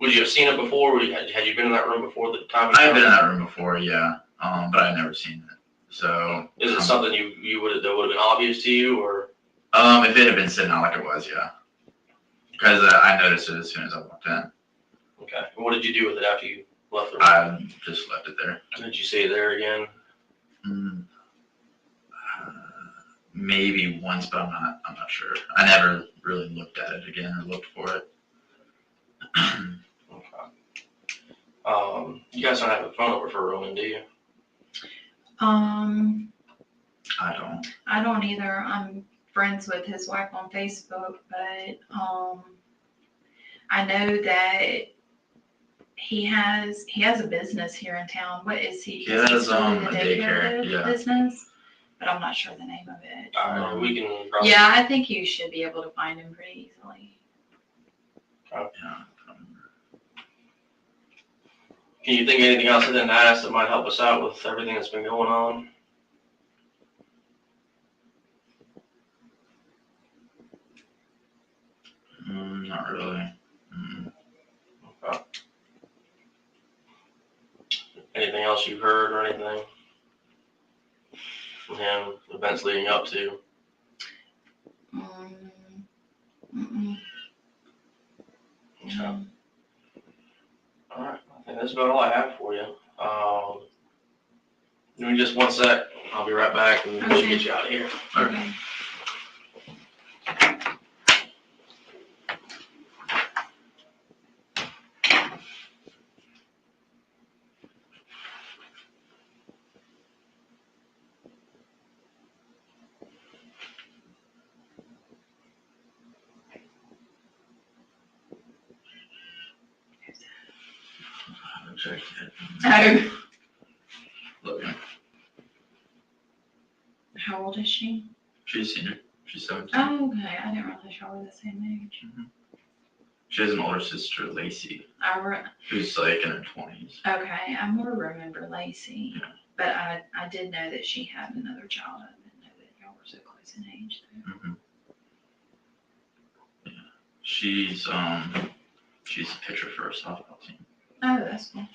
Speaker 5: would you have seen it before? Had you been in that room before the time?
Speaker 7: I've been in that room before, yeah, but I've never seen it. So
Speaker 5: is it something that would have been obvious to you, or?
Speaker 7: If it had been sitting out like it was, yeah, because I noticed it as soon as I walked in.
Speaker 5: Okay. And what did you do with it after you left the room?
Speaker 7: I just left it there.
Speaker 5: Did you see it there again?
Speaker 7: Maybe once, but I'm not sure. I never really looked at it again or looked for it.
Speaker 5: Okay. You guys don't have a phone number for Roman, do you?
Speaker 7: I
Speaker 8: don't either. I'm friends with his wife on Facebook, but I know that he has a business here in town. What is he?
Speaker 7: He has a daycare, yeah.
Speaker 8: Business, but I'm not sure the name of it.
Speaker 5: We can probably.
Speaker 8: Yeah, I think you should be able to find him pretty easily.
Speaker 7: Yeah.
Speaker 5: Can you think of anything else I didn't ask that might help us out with everything that's been going on?
Speaker 7: Not really.
Speaker 5: Okay. Anything else you've heard or anything from him, events leading up to? Okay. All right. I think that's about all I have for you. Give me just 1 sec. I'll be right back and we'll get you out of here.
Speaker 8: Okay.
Speaker 7: Check it.
Speaker 8: Oh,
Speaker 7: Logan.
Speaker 8: how old is she?
Speaker 7: She's a senior. She's 17.
Speaker 8: Oh, okay. I didn't realize y'all were the same age.
Speaker 7: She has an older sister, Lacey,
Speaker 8: Okay,
Speaker 7: who's like in her 20s.
Speaker 8: I more remember Lacey,
Speaker 7: Yeah.
Speaker 8: but I did know that she had another child. I didn't know that y'all were so close in age.
Speaker 7: Mm-hmm. Yeah. She's a pitcher for a softball team.
Speaker 8: Oh, that's cool.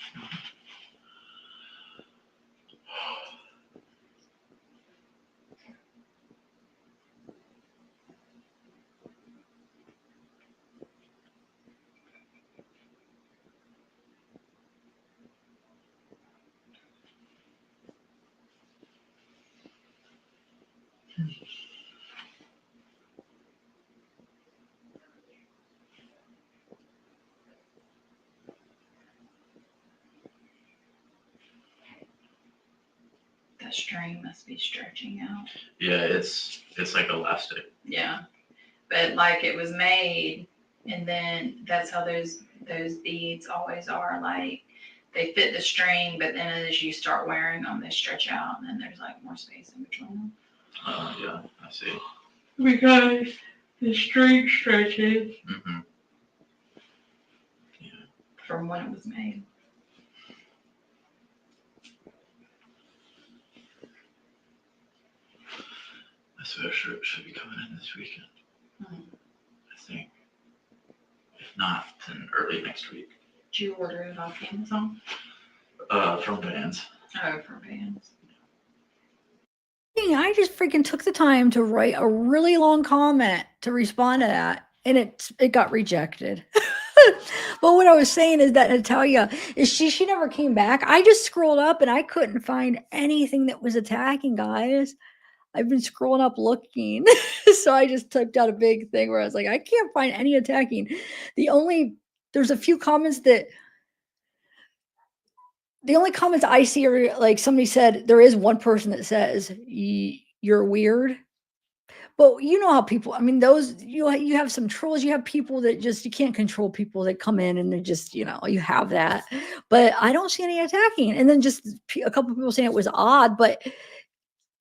Speaker 8: That string must be stretching out.
Speaker 7: Yeah, it's like elastic.
Speaker 8: Yeah, but like it was made, and then that's how those beads always are. Like they fit the string, but then as you start wearing them, they stretch out, and then there's like more space in between them.
Speaker 7: Oh, yeah, I see.
Speaker 8: Because the string stretches
Speaker 7: Mm-hmm.
Speaker 8: from when it was made.
Speaker 7: The sweatshirt should be coming in this weekend.
Speaker 8: Hmm.
Speaker 7: I think. If not, then early next week.
Speaker 8: Did you order it off Amazon?
Speaker 7: From Vans.
Speaker 8: Oh, from Vans.
Speaker 1: I just freaking took the time to write a really long comment to respond to that, and it got rejected. But what I was saying is that Natalia is she never came back. I just scrolled up and I couldn't find anything that was attacking, guys. I've been scrolling up looking. So I just typed out a big thing where I was like, I can't find any attacking. There's a few comments that the only comments I see are like somebody said, there is one person that says you're weird. But you know how people, I mean, those, you have some trolls, you have people that just, you can't control people that come in and they're just, you have that. But I don't see any attacking. And then just a couple of people saying it was odd, but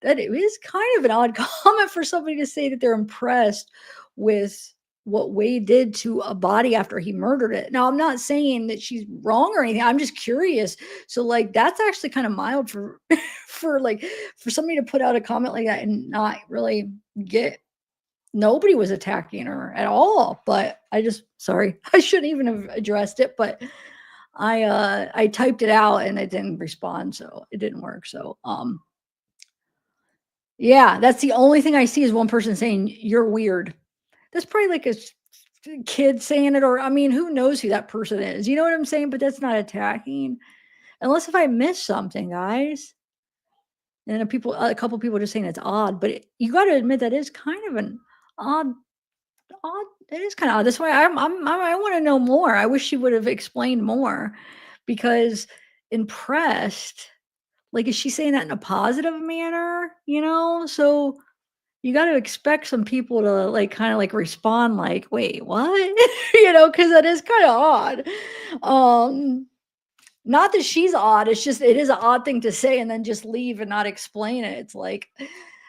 Speaker 1: that it is kind of an odd comment for somebody to say that they're impressed with what Wade did to a body after he murdered it. Now, I'm not saying that she's wrong or anything. I'm just curious. So like, that's actually kind of mild for, for somebody to put out a comment like that and not really nobody was attacking her at all. But sorry, I shouldn't even have addressed it, but I typed it out and it didn't respond. So it didn't work. So, yeah, that's the only thing I see is one person saying you're weird. That's probably like a kid saying it, or I mean, who knows who that person is? You know what I'm saying? But that's not attacking, unless if I missed something, guys. And a couple people just saying it's odd, but you got to admit that is kind of an odd. It is kind of odd. That's why I want to know more. I wish she would have explained more, because impressed. Like, is she saying that in a positive manner? So. You got to expect some people to like kind of like respond like, wait, what? Because that is kind of odd. Not that she's odd. It's just, it is an odd thing to say and then just leave and not explain it. It's like,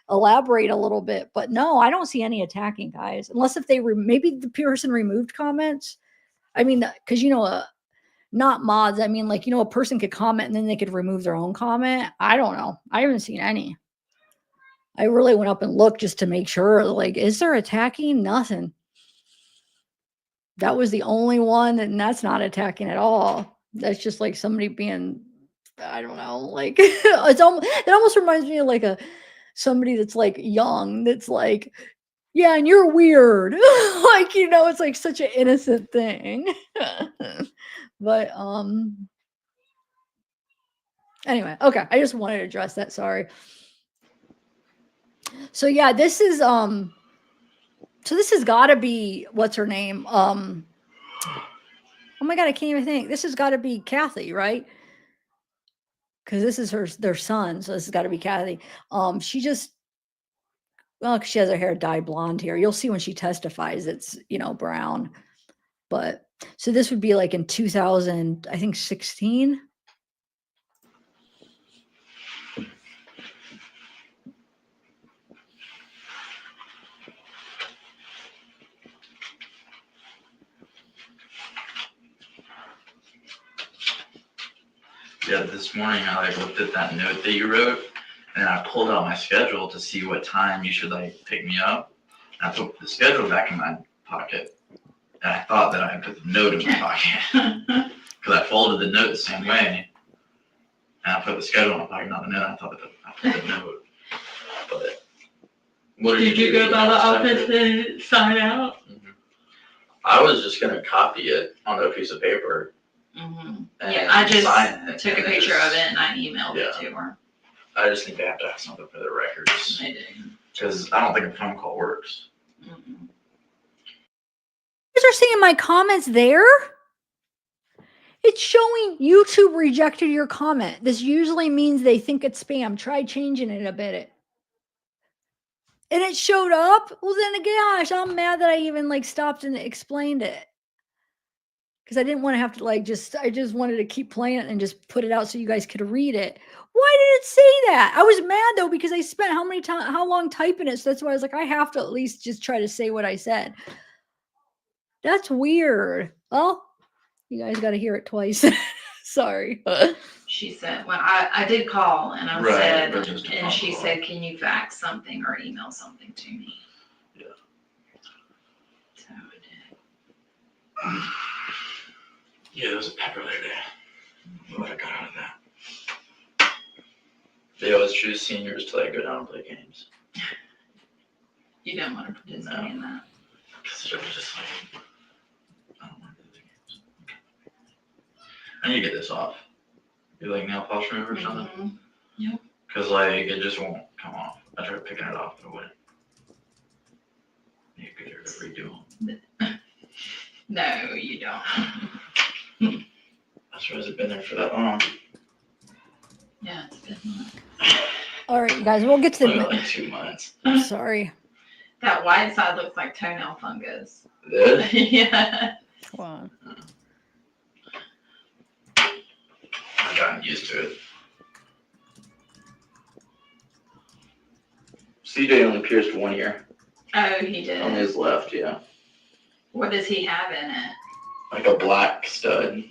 Speaker 1: elaborate a little bit. But no, I don't see any attacking, guys, unless if they maybe the person removed comments. I mean, because, not mods. I mean, like, a person could comment and then they could remove their own comment. I don't know. I haven't seen any. I really went up and looked just to make sure, like, is there attacking? Nothing. That was the only one, and that's not attacking at all. That's just like somebody being, I don't know, like, it almost reminds me of like somebody that's like young, that's like, yeah, and you're weird. Like, it's like such an innocent thing. But, anyway, okay. I just wanted to address that. Sorry. So yeah, this is so this has got to be, what's her name? Oh my God, I can't even think. This has got to be Kathy, right? Because this is their son, so this has got to be Kathy. She just, well, she has her hair dyed blonde here. You'll see when she testifies, it's brown. But so this would be like in 2000, I think 16.
Speaker 7: Yeah, this morning I looked at that note that you wrote, and I pulled out my schedule to see what time you should pick me up. And I put the schedule back in my pocket, and I thought that I had put the note in my pocket because I folded the note the same way, and I put the schedule in my pocket, not the note. I thought that I put the note. But what
Speaker 8: did you go by the office and sign out?
Speaker 7: Mm-hmm. I was just gonna copy it on a piece of paper.
Speaker 8: Mm-hmm. Yeah, I just took a picture of it and I emailed
Speaker 7: it
Speaker 8: to her.
Speaker 7: I just think they have to have something for their records.
Speaker 8: They didn't.
Speaker 7: Because I don't think a phone call works.
Speaker 8: Mm-mm.
Speaker 1: You guys are seeing my comments there? It's showing YouTube rejected your comment. This usually means they think it's spam. Try changing it a bit. And it showed up. Well, then gosh, I'm mad that I even like stopped and explained it. Because I didn't want to have to like I just wanted to keep playing it and just put it out so you guys could read it. Why did it say that? I was mad though because I spent how long typing it. So that's why I was like, I have to at least just try to say what I said. That's weird. Well, you guys got to hear it twice. Sorry.
Speaker 8: She said, when I did call and I
Speaker 7: Right,
Speaker 8: said,
Speaker 7: but just a
Speaker 8: and
Speaker 7: phone
Speaker 8: she
Speaker 7: call.
Speaker 8: said, can you fax something or email something to me?
Speaker 7: Yeah.
Speaker 8: So I did.
Speaker 7: Yeah, there was a pepper there. What I got out of that. They always choose seniors to like go down and play games.
Speaker 8: You don't want to participate in that.
Speaker 7: Because it was just like, I don't want to do the games. I need to get this off. You like nail polish remover or something?
Speaker 8: Mhm. Yep.
Speaker 7: Because like it just won't come off. I tried picking it off, but it wouldn't. You could redo them.
Speaker 8: No, you don't.
Speaker 7: I suppose it's been there for that long.
Speaker 8: Yeah, it's been
Speaker 1: All right, you guys, we'll get to
Speaker 7: Only
Speaker 1: the.
Speaker 7: like 2 months.
Speaker 1: Sorry.
Speaker 8: that white side looks like toenail fungus.
Speaker 7: This?
Speaker 8: Yeah.
Speaker 1: Wow.
Speaker 7: I've gotten used to it. CJ only pierced 1 ear.
Speaker 8: Oh, he
Speaker 7: On
Speaker 8: did.
Speaker 7: his left, yeah.
Speaker 8: What does he have in it?
Speaker 7: Like a black stud.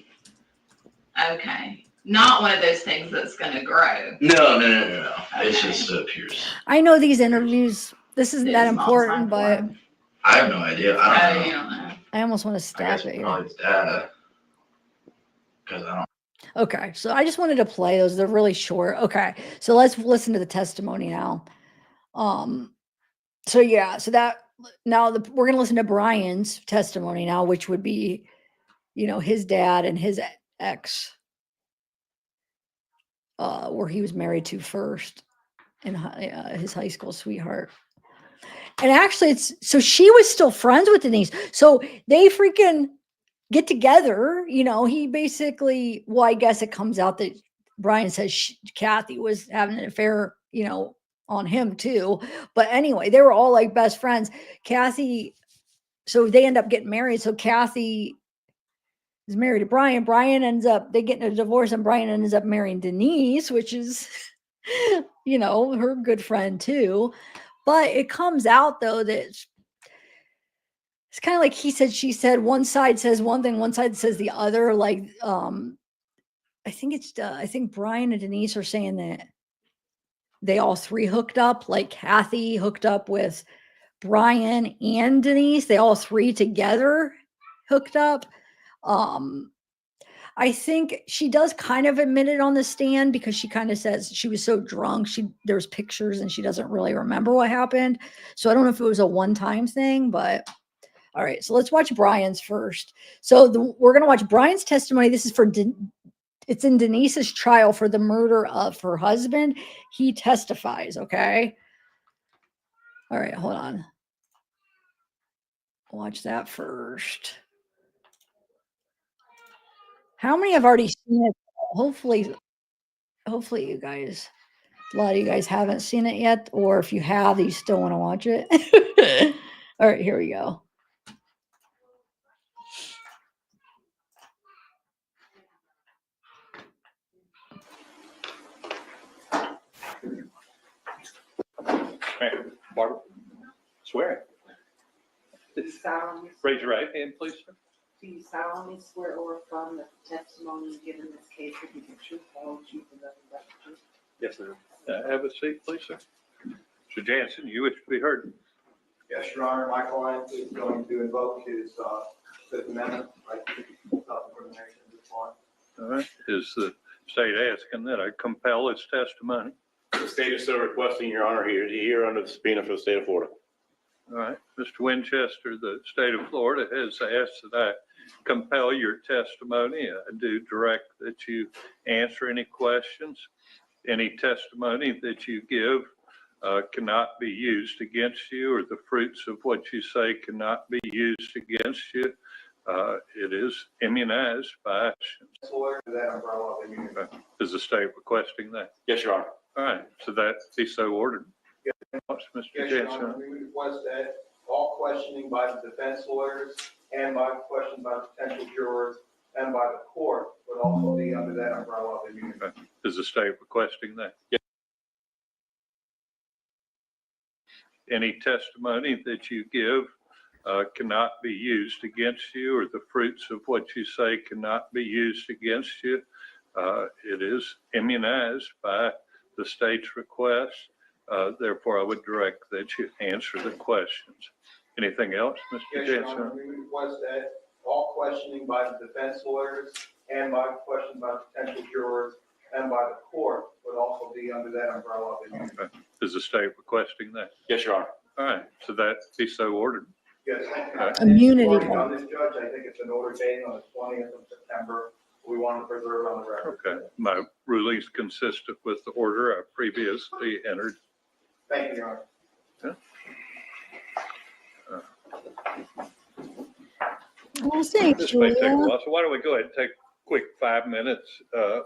Speaker 8: Okay. Not one of those things that's going to grow.
Speaker 7: No. It's
Speaker 8: Okay.
Speaker 7: just a pierce.
Speaker 1: I know these interviews. This isn't that
Speaker 8: His mom's
Speaker 1: important, but
Speaker 8: platform.
Speaker 7: I have no idea. I
Speaker 8: Oh,
Speaker 7: don't
Speaker 8: you
Speaker 7: know.
Speaker 8: don't know.
Speaker 1: I almost want to
Speaker 7: I
Speaker 1: stop
Speaker 7: guess
Speaker 1: it here.
Speaker 7: probably his dad. Because I don't.
Speaker 1: Okay, so I just wanted to play those. They're really short. Okay, so let's listen to the testimony now. So yeah, so that now we're gonna listen to Brian's testimony now, which would be, his dad and his ex, where he was married to first, and his high school sweetheart. And actually, so she was still friends with Denise. So they freaking get together. He basically, well, I guess it comes out that Brian says Kathy was having an affair, on him too. But anyway, they were all like best friends. Kathy, so they end up getting married. So Kathy is married to Brian. They get in a divorce, and Brian ends up marrying Denise, which is, her good friend too. But it comes out though that it's kind of like he said, she said, one side says one thing, one side says the other. Like, I think Brian and Denise are saying that they all three hooked up, like Kathy hooked up with Brian and Denise. They all three together hooked up. I think she does kind of admit it on the stand because she kind of says she was so drunk. There's pictures and she doesn't really remember what happened. So I don't know if it was a one-time thing, but all right. So let's watch Brian's first. So we're going to watch Brian's testimony. This is it's in Denise's trial for the murder of her husband. He testifies. Okay. All right. Hold on. Watch that first. How many have already seen it? Hopefully you guys, a lot of you guys haven't seen it yet, or if you have, you still want to watch it. All right, here we go.
Speaker 9: Hey, Barbara, swear.
Speaker 10: Do you solemnly
Speaker 9: Raise your right hand, please, sir.
Speaker 10: do you solemnly swear or affirm that the testimony you give in this case will be the truth, whole truth, and nothing but the truth?
Speaker 9: Yes, sir. Have a seat, please, sir. Mr. Jansen, you wish to be heard?
Speaker 11: Yes, Your Honor, my client is going to invoke his Fifth Amendment right to self-determination of this law.
Speaker 9: All right. Is the state asking that I compel its testimony?
Speaker 12: The state is so requesting, Your Honor, here under the subpoena for the state of Florida.
Speaker 9: All right. Mr. Winchester, the state of Florida has asked that I compel your testimony. I do direct that you answer any questions. Any testimony that you give cannot be used against you, or the fruits of what you say cannot be used against you. It is immunized by actions. Is the state requesting that?
Speaker 12: Yes, Your Honor.
Speaker 9: All right, so that be so ordered.
Speaker 11: Yes,
Speaker 9: Mr.
Speaker 11: Yes, Your
Speaker 9: Jensen.
Speaker 11: Honor, we request that all questioning by the defense lawyers and by questioning by potential jurors and by the court would also be under that umbrella of immunity.
Speaker 9: Okay. Is the state requesting that?
Speaker 12: Yes.
Speaker 9: Any testimony that you give cannot be used against you, or the fruits of what you say cannot be used against you. It is immunized by the state's request. Therefore, I would direct that you answer the questions. Anything else, Mr.
Speaker 11: Yes, Your
Speaker 9: Jensen?
Speaker 11: Honor, we request that all questioning by the defense lawyers and by questioning by potential jurors and by the court would also be under that umbrella of immunity.
Speaker 9: Okay. Is the state requesting that?
Speaker 12: Yes, Your Honor.
Speaker 9: All right, so that be so ordered.
Speaker 11: Yes.
Speaker 1: Immunity.
Speaker 11: On this, Judge, I think it's an order dating on the 20th of September. We want to preserve on the record.
Speaker 9: Okay, my ruling is consistent with the order I previously entered.
Speaker 11: Thank you, Your Honor.
Speaker 1: Well, thanks,
Speaker 9: This may take a
Speaker 1: Julia.
Speaker 9: while, so why don't we go ahead and take a quick 5-minute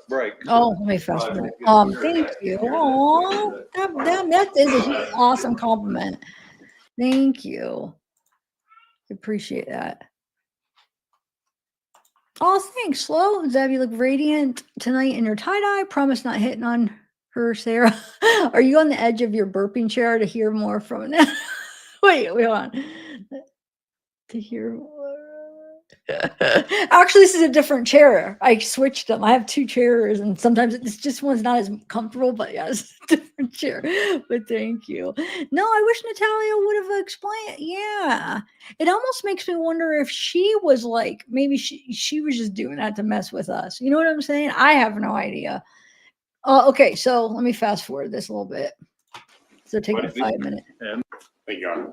Speaker 9: break?
Speaker 1: Oh, let me fast forward. Thank you. Oh, that is an awesome compliment. Thank you. Appreciate that. Oh, thanks, Flo. Zab, you look radiant tonight in your tie-dye. Promise not hitting on her, Sarah. Are you on the edge of your burping chair to hear more from it? Wait, hold on. To hear more. Actually, this is a different chair. I switched them. I have 2 chairs, and sometimes it's just one's not as comfortable, but yeah, it's a different chair. But thank you. No, I wish Natalia would have explained. Yeah. It almost makes me wonder if she was like, maybe she was just doing that to mess with us. You know what I'm saying? I have no idea. Okay, so let me fast forward this a little bit. So take a 5 minute.
Speaker 9: And
Speaker 12: Thank you, Your Honor.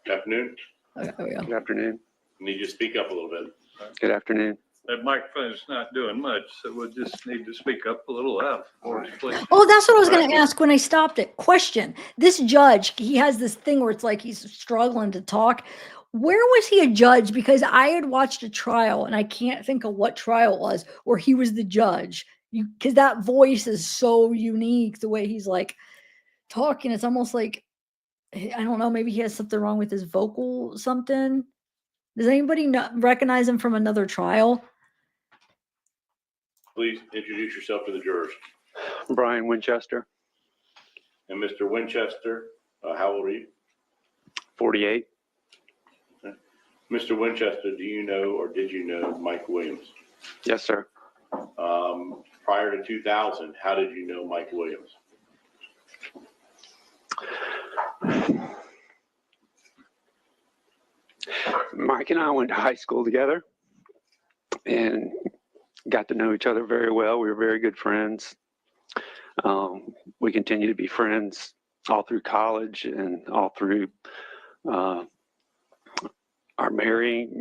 Speaker 12: Good afternoon.
Speaker 1: Okay, there we go.
Speaker 13: Good afternoon.
Speaker 12: Need you to speak up a little bit.
Speaker 13: Good afternoon.
Speaker 9: that microphone's not doing much, so we'll just need to speak up a little louder for us, please.
Speaker 1: Oh, that's what I was going to ask when I stopped it. Question. This judge, he has this thing where it's like he's struggling to talk. Where was he a judge? Because I had watched a trial, and I can't think of what trial it was, where he was the judge. Because that voice is so unique, the way he's like talking. It's almost like, I don't know, maybe he has something wrong with his vocal something. Does anybody recognize him from another trial?
Speaker 12: Please introduce yourself to the jurors.
Speaker 13: Brian Winchester,
Speaker 12: And Mr. Winchester, how old are you?
Speaker 13: 48.
Speaker 12: Mr. Winchester, do you know or did you know Mike Williams?
Speaker 13: Yes, sir.
Speaker 12: Prior to 2000, how did you know Mike Williams?
Speaker 13: Mike and I went to high school together and got to know each other very well. We were very good friends. We continue to be friends all through college and all through our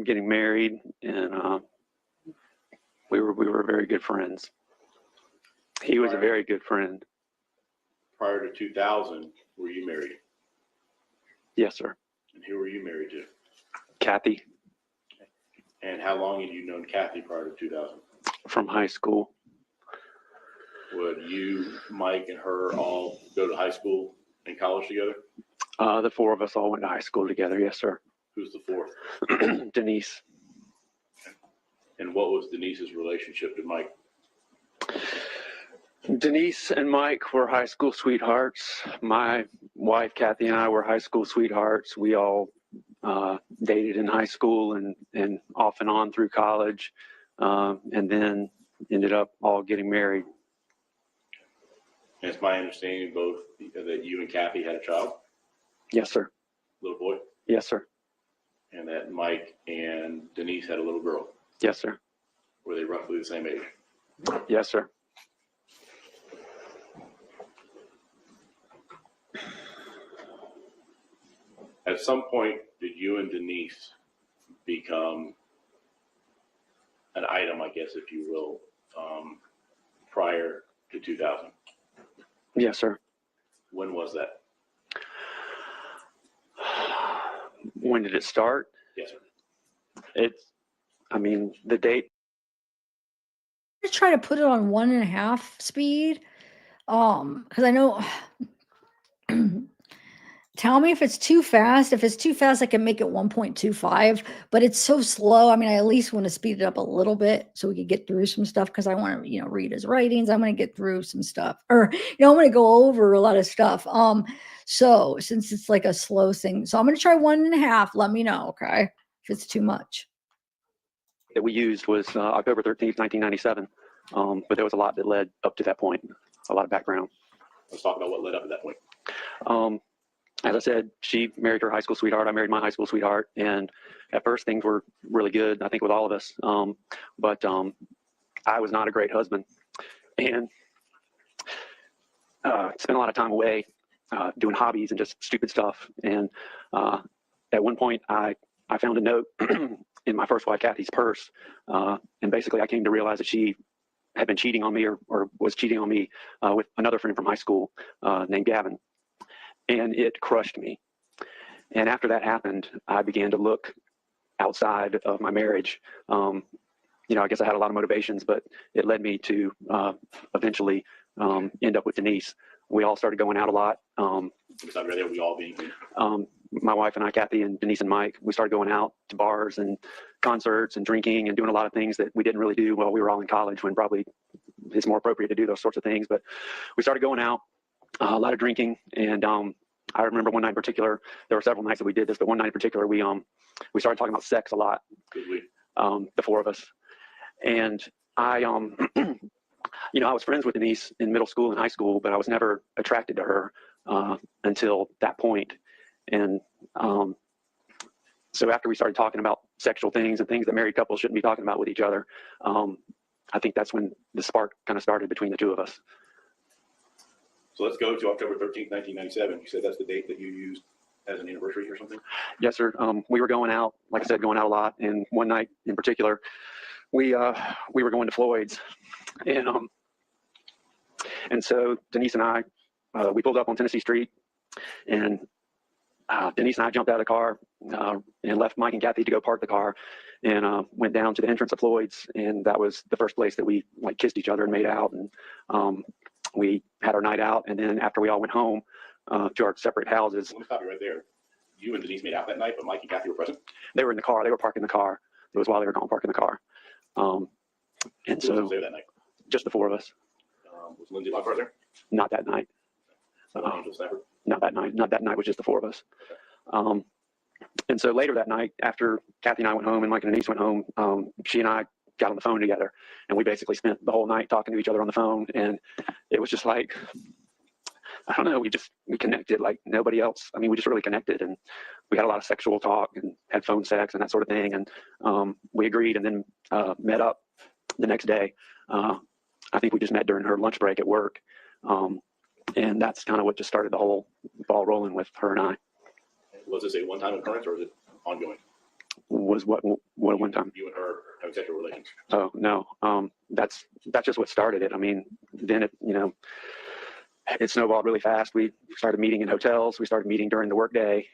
Speaker 13: getting married, and we were very good friends. He was a very good friend.
Speaker 12: Prior to 2000, were you married?
Speaker 13: Yes, sir.
Speaker 12: And who were you married to?
Speaker 13: Kathy.
Speaker 12: And how long had you known Kathy prior to 2000?
Speaker 13: From high school.
Speaker 12: Would you, Mike, and her all go to high school and college together?
Speaker 13: The four of us all went to high school together. Yes, sir.
Speaker 12: Who's the fourth?
Speaker 13: Denise.
Speaker 12: And what was Denise's relationship to Mike?
Speaker 13: Denise and Mike were high school sweethearts. My wife, Kathy, and I were high school sweethearts. We all dated in high school and off and on through college, and then ended up all getting married.
Speaker 12: And it's my understanding both that you and Kathy had a child,
Speaker 13: Yes, sir.
Speaker 12: little boy,
Speaker 13: Yes, sir.
Speaker 12: and that Mike and Denise had a little girl.
Speaker 13: Yes, sir.
Speaker 12: Were they roughly the same age?
Speaker 13: Yes, sir.
Speaker 12: At some point, did you and Denise become an item, I guess, if you will, prior to 2000?
Speaker 13: Yes, sir.
Speaker 12: When was that?
Speaker 13: When did it start?
Speaker 12: Yes, sir.
Speaker 13: I mean, the date.
Speaker 1: I'm gonna try to put it on 1.5 speed. Because I know. Tell me if it's too fast. If it's too fast, I can make it 1.25, but it's so slow. I mean, I at least want to speed it up a little bit so we can get through some stuff because I want to, read his writings. I'm going to get through some stuff or, I'm going to go over a lot of stuff. So since it's like a slow thing, so I'm going to try 1.5. Let me know. Okay. If it's too much.
Speaker 13: That we used was October 13th, 1997. But there was a lot that led up to that point, a lot of background.
Speaker 12: Let's talk about what led up to that point.
Speaker 13: As I said, she married her high school sweetheart. I married my high school sweetheart. And at first things were really good, I think, with all of us. But I was not a great husband. And spent a lot of time away doing hobbies and just stupid stuff. And at one point, I found a note in my first wife, Kathy's purse. And basically, I came to realize that she had been cheating on me or was cheating on me with another friend from high school named Gavin. And it crushed me. And after that happened, I began to look outside of my marriage. I guess I had a lot of motivations, but it led me to eventually end up with Denise. We all started going out a lot.
Speaker 12: We all being
Speaker 13: my wife and I, Kathy and Denise and Mike, we started going out to bars and concerts and drinking and doing a lot of things that we didn't really do while we were all in college when probably it's more appropriate to do those sorts of things. But we started going out. A lot of drinking, and I remember one night in particular. There were several nights that we did this, but one night in particular, we started talking about sex a lot. The four of us, and I I was friends with Denise in middle school and high school, but I was never attracted to her until that point. And so after we started talking about sexual things and things that married couples shouldn't be talking about with each other, I think that's when the spark kind of started between the two of us.
Speaker 12: So let's go to October 13th, 1997. You said that's the date that you used as an anniversary or something?
Speaker 13: Yes, sir. We were going out, like I said, going out a lot. And one night in particular, we were going to Floyd's. And so Denise and I, we pulled up on Tennessee Street. And Denise and I jumped out of the car and left Mike and Kathy to go park the car and went down to the entrance of Floyd's. And that was the first place that we kissed each other and made out. And we had our night out, and then after we all went home to our separate houses.
Speaker 12: Let me stop you right there. You and Denise made out that night, but Mike and Kathy were present?
Speaker 13: They were in the car. They were parking the car. It was while they were gone parking the car. And
Speaker 12: Who
Speaker 13: so
Speaker 12: was there that night?
Speaker 13: just the four of us.
Speaker 12: Was Lindsay Lockhart there?
Speaker 13: Not that night.
Speaker 12: Angel Stafford?
Speaker 13: Not that night. Not that night was just the four of us. And so later that night, after Kathy and I went home and Mike and Denise went home, she and I got on the phone together, and we basically spent the whole night talking to each other on the phone. And it was just like, I don't know, we connected like nobody else. I mean, we just really connected, and we had a lot of sexual talk and had phone sex and that sort of thing. And we agreed and then met up the next day. I think we just met during her lunch break at work. And that's kind of what just started the whole ball rolling with her and I.
Speaker 12: Was this a one-time occurrence or is it ongoing?
Speaker 13: Was what one time?
Speaker 12: You and her having sexual relations?
Speaker 13: Oh no, that's just what started it. I mean, then it snowballed really fast. We started meeting in hotels. We started meeting during the workday.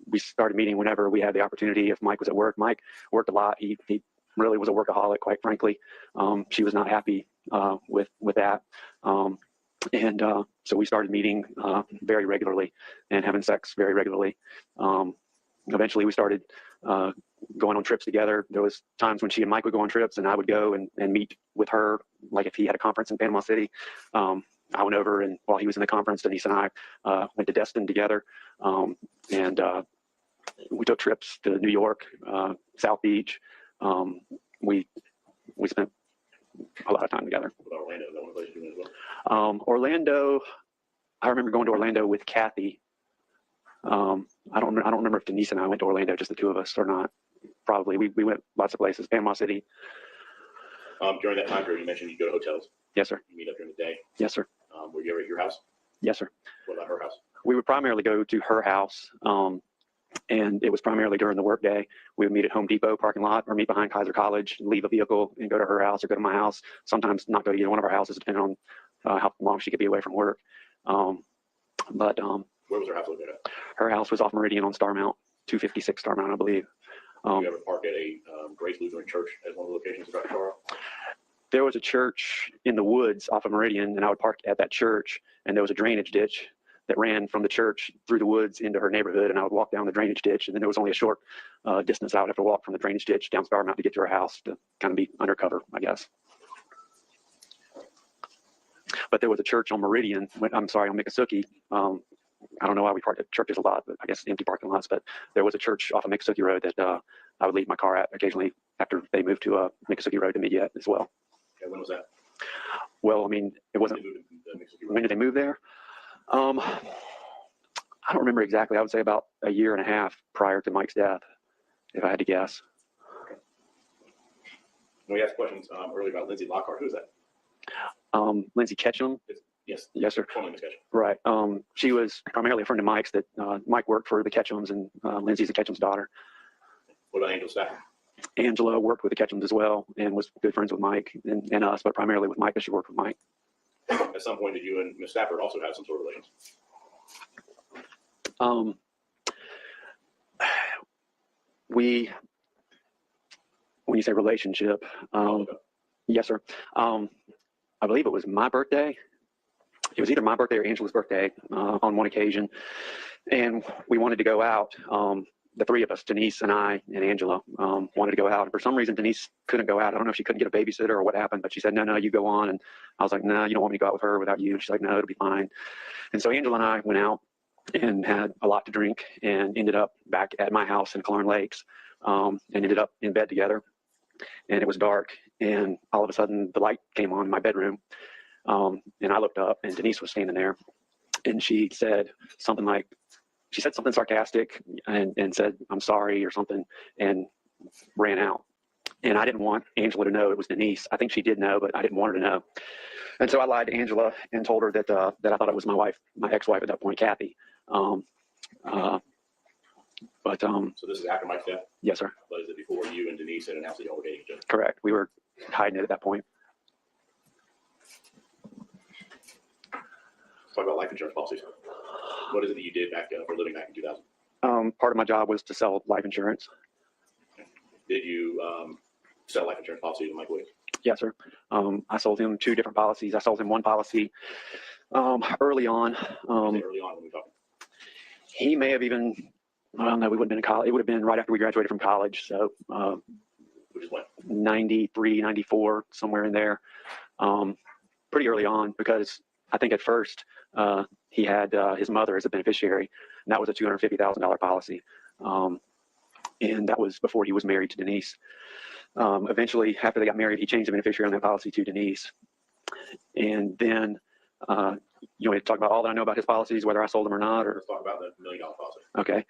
Speaker 13: We started meeting whenever we had the opportunity. If Mike was at work, Mike worked a lot. He really was a workaholic, quite frankly. She was not happy with that. So we started meeting very regularly and having sex very regularly. Eventually we started going on trips together. There was times when she and Mike would go on trips and I would go and meet with her. Like if he had a conference in Panama City, I went over, and while he was in the conference, Denise and I went to Destin together. We took trips to New York, South Beach. We spent a lot of time together.
Speaker 12: What about Orlando? Is that one place you went as well?
Speaker 13: Orlando, I remember going to Orlando with Kathy. I don't remember if Denise and I went to Orlando, just the two of us, or not. Probably. We went lots of places. Panama City.
Speaker 12: During that time period, you mentioned you go to hotels.
Speaker 13: Yes, sir.
Speaker 12: You meet up during the day.
Speaker 13: Yes, sir.
Speaker 12: Were you ever at your house?
Speaker 13: Yes, sir.
Speaker 12: What about her house?
Speaker 13: We would primarily go to her house, and it was primarily during the workday. We would meet at Home Depot parking lot or meet behind Kaiser College, leave a vehicle and go to her house or go to my house. Sometimes not go to either one of our houses, depending on how long she could be away from work. But
Speaker 12: Where was her house located at?
Speaker 13: her house was off Meridian on Starmount, 256 Starmount, I believe.
Speaker 12: Did you ever park at a Grace Lutheran Church as one of the locations of Dr. Charles?
Speaker 13: There was a church in the woods off of Meridian, and I would park at that church, and there was a drainage ditch that ran from the church through the woods into her neighborhood, and I would walk down the drainage ditch, and then there was only a short distance I would have to walk from the drainage ditch down Starmount to get to her house to kind of be undercover, I guess. But there was a church on Meridian, on Miccosukee. I don't know why we parked at churches a lot, but I guess empty parking lots, but there was a church off of Miccosukee Road that I would leave my car at occasionally after they moved to Miccosukee Road to Mediette as well.
Speaker 12: Okay, when was that?
Speaker 13: Well, I mean, it wasn't, when did they move there? I don't remember exactly. I would say about a year and a half prior to Mike's death, if I had to guess.
Speaker 12: We asked questions earlier about Lindsay Lockhart. Who is that?
Speaker 13: Lindsay Ketchum.
Speaker 12: Yes.
Speaker 13: Yes, sir.
Speaker 12: Formerly Miss Ketchum.
Speaker 13: Right. She was primarily a friend of Mike's that Mike worked for the Ketchums, and Lindsay's the Ketchum's daughter.
Speaker 12: What about Angela Stafford?
Speaker 13: Angela worked with the Ketchums as well and was good friends with Mike and us, but primarily with Mike because she worked with Mike.
Speaker 12: At some point, did you and Miss Stafford also have some sort of relations?
Speaker 13: When you say relationship, yes, sir. I believe it was my birthday. It was either my birthday or Angela's birthday on one occasion. And we wanted to go out. The three of us, Denise and I and Angela, wanted to go out. And for some reason, Denise couldn't go out. I don't know if she couldn't get a babysitter or what happened, but she said, no, you go on. And I was like, no, you don't want me to go out with her without you. And she's like, no, it'll be fine. And so Angela and I went out and had a lot to drink and ended up back at my house in Clarn Lakes and ended up in bed together. And it was dark. And all of a sudden, the light came on in my bedroom. And I looked up and Denise was standing there. And she said something like, she said something sarcastic and said, I'm sorry or something, and ran out. And I didn't want Angela to know it was Denise. I think she did know, but I didn't want her to know. And so I lied to Angela and told her that that I thought it was my wife, my ex-wife at that point, Kathy. So
Speaker 12: this is after Mike's death?
Speaker 13: Yes, sir.
Speaker 12: But is it before you and Denise had announced that y'all were dating each other?
Speaker 13: Correct. We were hiding it at that point.
Speaker 12: Let's talk about life insurance policies. What is it that you did back for a living back in 2000?
Speaker 13: Part of my job was to sell life insurance.
Speaker 12: Did you sell life insurance policy to Mike Williams?
Speaker 13: Yes, sir. I sold him 2 different policies. I sold him one policy early on.
Speaker 12: Early on when we talked?
Speaker 13: He may have even, well, no, we wouldn't have been in college. It would have been right after we graduated from college. So
Speaker 12: which is what?
Speaker 13: 93, 94, somewhere in there. Pretty early on, because I think at first he had his mother as a beneficiary, and that was a $250,000 policy. And that was before he was married to Denise. Eventually, after they got married, he changed the beneficiary on that policy to Denise. And then, you want to talk about all that I know about his policies, whether I sold them or not? Or
Speaker 12: let's talk about the $1 million policy.
Speaker 13: Okay.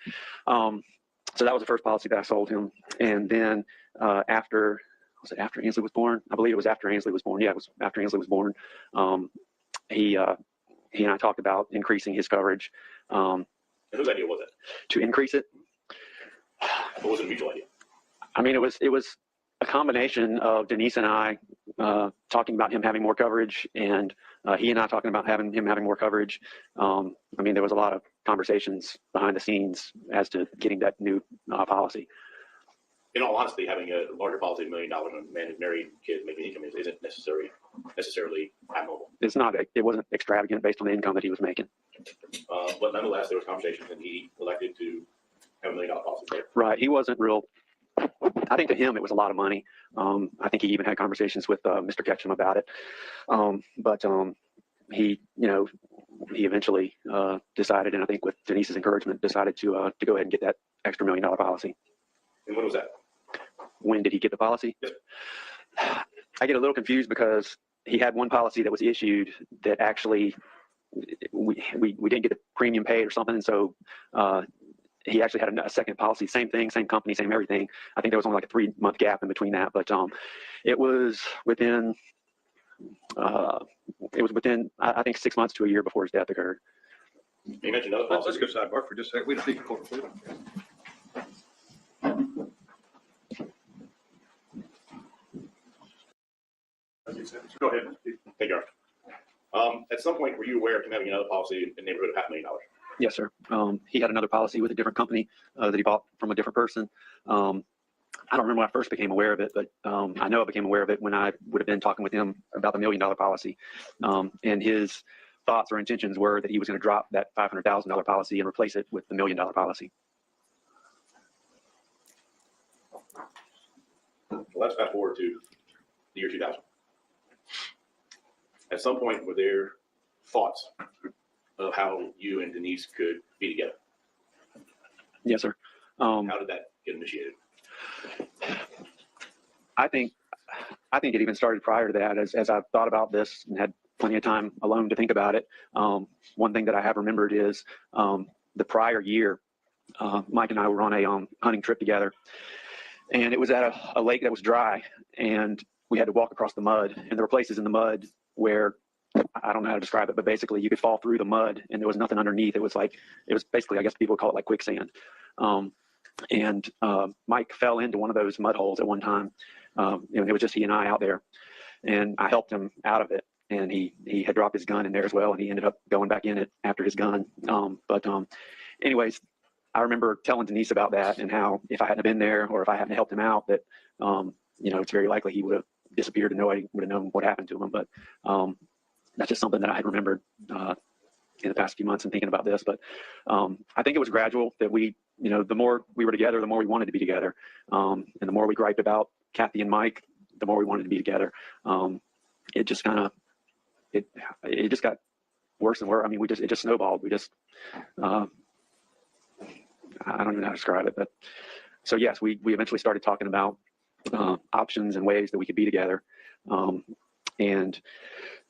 Speaker 13: So that was the first policy that I sold him. And then after, was it after Ainsley was born? I believe it was after Ainsley was born. Yeah, it was after Ainsley was born. He and I talked about increasing his coverage.
Speaker 12: And whose idea was it?
Speaker 13: To increase it.
Speaker 12: What was a mutual idea?
Speaker 13: I mean, it was a combination of Denise and I talking about him having more coverage, and he and I talking about him having more coverage. I mean, there was a lot of conversations behind the scenes as to getting that new policy.
Speaker 12: In all honesty, having a larger policy of $1 million on a man who's married, kids, making income isn't necessarily abnormal.
Speaker 13: It's not. It wasn't extravagant based on the income that he was making.
Speaker 12: But nonetheless, there was conversations, and he elected to have $1 million policy. Right?
Speaker 13: Right. He wasn't real. I think to him it was a lot of money. I think he even had conversations with Mr. Ketchum about it. But he eventually decided, and I think with Denise's encouragement, decided to go ahead and get that extra $1 million policy.
Speaker 12: And when was that?
Speaker 13: When did he get the policy?
Speaker 12: Yes.
Speaker 13: I get a little confused because he had one policy that was issued that actually we didn't get the premium paid or something, and so he actually had a second policy, same thing, same company, same everything. I think there was only like a 3-month gap in between that, but it was within I think 6 months to a year before his death occurred.
Speaker 12: You mentioned other policies.
Speaker 9: Let's go sidebar for just a second. We don't need to conclude.
Speaker 12: Go ahead. Take yours. At some point, were you aware of him having another policy in the neighborhood of $500,000?
Speaker 13: Yes, sir. He had another policy with a different company that he bought from a different person. I don't remember when I first became aware of it, but I know I became aware of it when I would have been talking with him about the $1 million policy. And his thoughts or intentions were that he was going to drop that $500,000 policy and replace it with the $1 million policy.
Speaker 12: Well, let's fast forward to the year 2000. At some point, were there thoughts of how you and Denise could be together?
Speaker 13: Yes, sir.
Speaker 12: How did that get initiated?
Speaker 13: I think it even started prior to that. As I've thought about this and had plenty of time alone to think about it, one thing that I have remembered is the prior year, Mike and I were on a hunting trip together, and it was at a lake that was dry, and we had to walk across the mud, and there were places in the mud where I don't know how to describe it, but basically you could fall through the mud and there was nothing underneath. It was basically, I guess people would call it like quicksand. And Mike fell into one of those mud holes at one time. It was just he and I out there, and I helped him out of it. And he had dropped his gun in there as well, and he ended up going back in it after his gun. Anyways, I remember telling Denise about that and how if I hadn't been there or if I hadn't helped him out, that it's very likely he would have disappeared and nobody would have known what happened to him. But that's just something that I had remembered in the past few months and thinking about this. But I think it was gradual that we, the more we were together, the more we wanted to be together. And the more we griped about Kathy and Mike, the more we wanted to be together. It just kind of, it just got worse and worse. I mean, it just snowballed. We just, I don't even know how to describe it. But so yes, we eventually started talking about options and ways that we could be together. And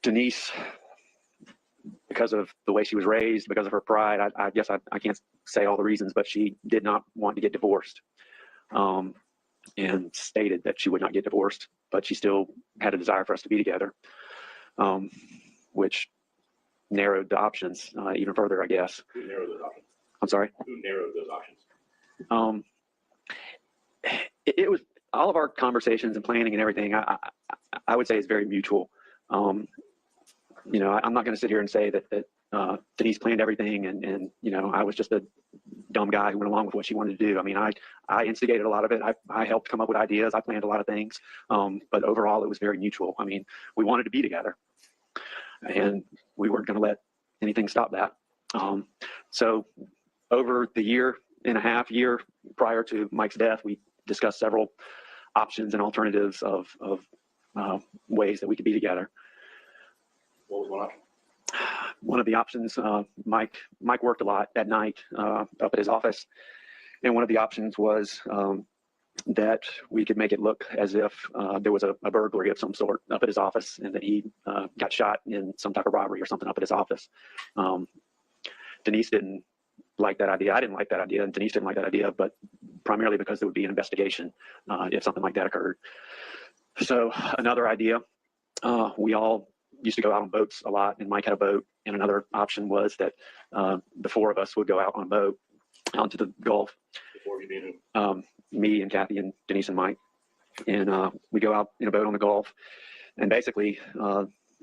Speaker 13: Denise, because of the way she was raised, because of her pride, I guess I can't say all the reasons, but she did not want to get divorced, and stated that she would not get divorced, but she still had a desire for us to be together, which narrowed the options even further, I guess.
Speaker 12: Who narrowed those options?
Speaker 13: I'm sorry?
Speaker 12: Who narrowed those options?
Speaker 13: It was all of our conversations and planning and everything. I would say is very mutual. I'm not going to sit here and say that Denise planned everything and I was just a dumb guy who went along with what she wanted to do. I mean, I instigated a lot of it. I helped come up with ideas. I planned a lot of things. But overall, it was very mutual. I mean, we wanted to be together, and we weren't going to let anything stop that. So over the year prior to Mike's death, we discussed several options and alternatives of ways that we could be together.
Speaker 12: What was one option?
Speaker 13: One of the options, Mike worked a lot at night up at his office, and one of the options was that we could make it look as if there was a burglary of some sort up at his office, and that he got shot in some type of robbery or something up at his office. Denise didn't like that idea. I didn't like that idea, and Denise didn't like that idea, but primarily because there would be an investigation if something like that occurred. So another idea, we all used to go out on boats a lot, and Mike had a boat, and another option was that the four of us would go out on a boat out to the Gulf.
Speaker 12: Before you being who?
Speaker 13: Me and Kathy and Denise and Mike, and we go out in a boat on the Gulf, and basically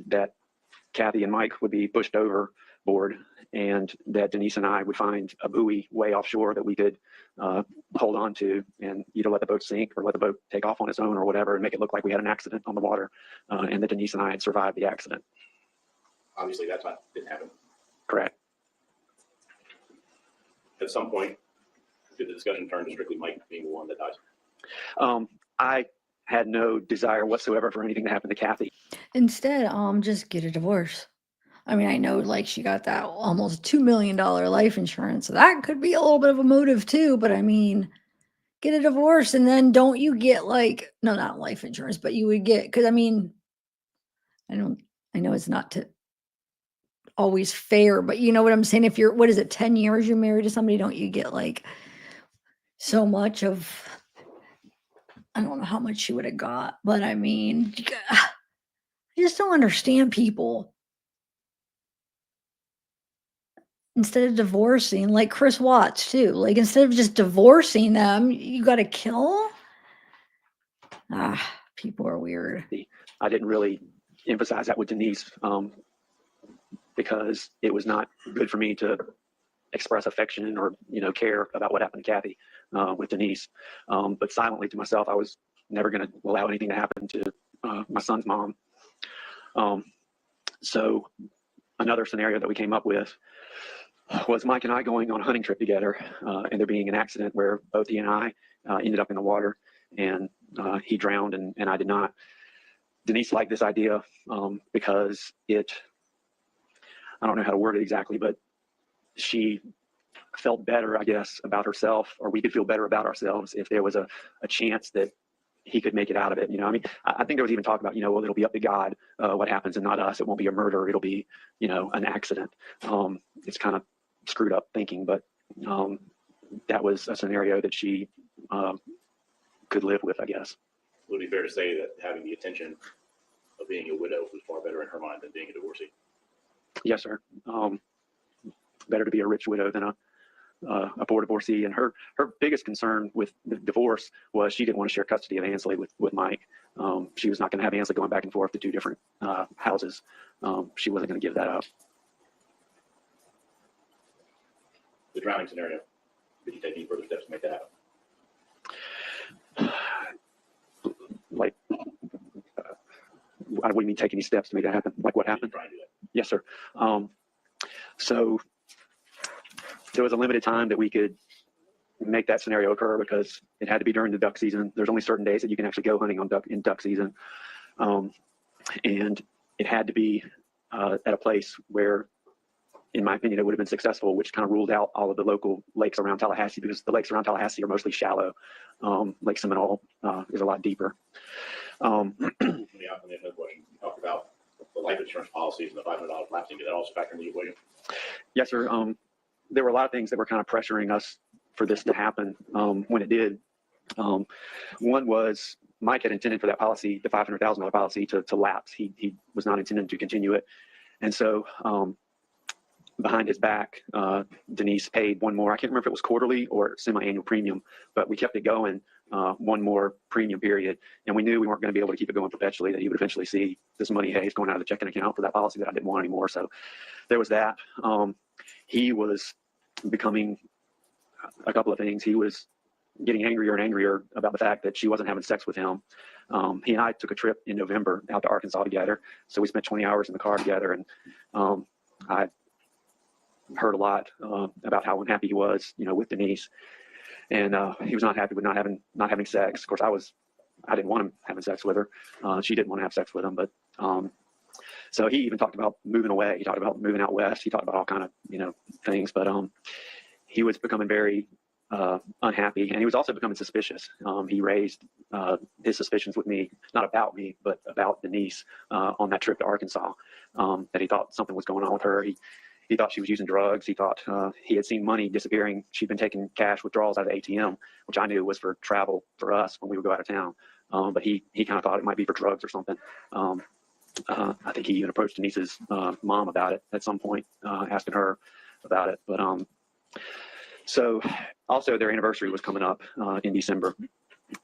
Speaker 13: that Kathy and Mike would be pushed overboard, and that Denise and I would find a buoy way offshore that we could hold on to and either let the boat sink or let the boat take off on its own or whatever and make it look like we had an accident on the water, and that Denise and I had survived the accident.
Speaker 12: Obviously, that's not didn't happen.
Speaker 13: Correct.
Speaker 12: At some point, did the discussion turn to strictly Mike being the one that dies?
Speaker 13: I had no desire whatsoever for anything to happen to Kathy.
Speaker 1: Instead, just get a divorce. I mean, I know like she got that almost $2 million life insurance. So that could be a little bit of a motive too, but I mean, get a divorce and then don't you get like, no, not life insurance, but you would get, cause I mean, I know it's not always fair, but you know what I'm saying? If you're, what is it, 10 years you're married to somebody, don't you get like so much of, I don't know how much she would have got, but I mean, I just don't understand people. Instead of divorcing, like Chris Watts too, like instead of just divorcing them, you got to kill. People are weird.
Speaker 13: I didn't really emphasize that with Denise. because it was not good for me to express affection or, care about what happened to Kathy with Denise. But silently to myself, I was never going to allow anything to happen to my son's mom. So another scenario that we came up with was Mike and I going on a hunting trip together, and there being an accident where both he and I ended up in the water, and he drowned and I did not. Denise liked this idea because I don't know how to word it exactly, but she felt better, I guess, about herself, or we could feel better about ourselves if there was a chance that he could make it out of it. I think there was even talk about, well, it'll be up to God what happens and not us. It won't be a murder. It'll be, an accident. It's kind of screwed up thinking, but that was a scenario that she could live with, I guess.
Speaker 12: Would it be fair to say that having the attention of being a widow was far better in her mind than being a divorcee?
Speaker 13: Yes, sir. Better to be a rich widow than a poor divorcee. And her biggest concern with the divorce was she didn't want to share custody of Ansley with Mike. She was not going to have Ansley going back and forth to 2 different houses. She wasn't going to give that up.
Speaker 12: The drowning scenario, did you take any further steps to make that happen?
Speaker 13: Like, what do you mean take any steps to make that happen? Like what happened?
Speaker 12: Try and do that.
Speaker 13: Yes, sir. So there was a limited time that we could make that scenario occur because it had to be during the duck season. There's only certain days that you can actually go hunting in duck season. And it had to be at a place where, in my opinion, it would have been successful, which kind of ruled out all of the local lakes around Tallahassee, because the lakes around Tallahassee are mostly shallow. Lake Seminole is a lot deeper.
Speaker 12: Let me ask another question. You talked about the life insurance policies and the $500 lapsing. Did that also factor into the equation?
Speaker 13: Yes, sir. There were a lot of things that were kind of pressuring us for this to happen when it did. One was Mike had intended for that policy, the $500,000 policy, to lapse. He was not intending to continue it. And so behind his back, Denise paid one more. I can't remember if it was quarterly or semi-annual premium, but we kept it going one more premium period. And we knew we weren't going to be able to keep it going perpetually, that he would eventually see this money, hey, it's going out of the checking account for that policy that I didn't want anymore. So there was that. He was becoming a couple of things. He was getting angrier and angrier about the fact that she wasn't having sex with him. He and I took a trip in November out to Arkansas together. So we spent 20 hours in the car together, and I heard a lot about how unhappy he was, with Denise, and he was not happy with not having sex. Of course, I didn't want him having sex with her. She didn't want to have sex with him, but so he even talked about moving away. He talked about moving out west. He talked about all kind of things, but he was becoming very unhappy, and he was also becoming suspicious. He raised his suspicions with me, not about me, but about Denise on that trip to Arkansas, that he thought something was going on with her. He thought she was using drugs. He thought he had seen money disappearing. She'd been taking cash withdrawals out of the ATM, which I knew was for travel for us when we would go out of town. But he kind of thought it might be for drugs or something. I think he even approached Denise's mom about it at some point, asking her about it. But so also their anniversary was coming up in December,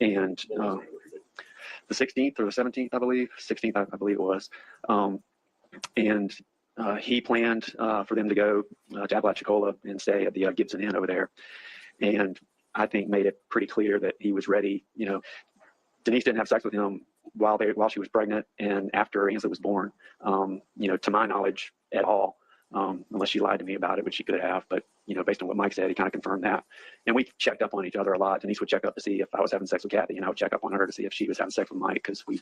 Speaker 13: and the 16th or the 17th, I believe, 16th, I believe it was. And he planned for them to go to Apalachicola and stay at the Gibson Inn over there. And I think made it pretty clear that he was ready. Denise didn't have sex with him while she was pregnant and after Ansley was born, to my knowledge at all, unless she lied to me about it, which she could have. But, based on what Mike said, he kind of confirmed that. And we checked up on each other a lot. Denise would check up to see if I was having sex with Kathy, and I would check up on her to see if she was having sex with Mike, because we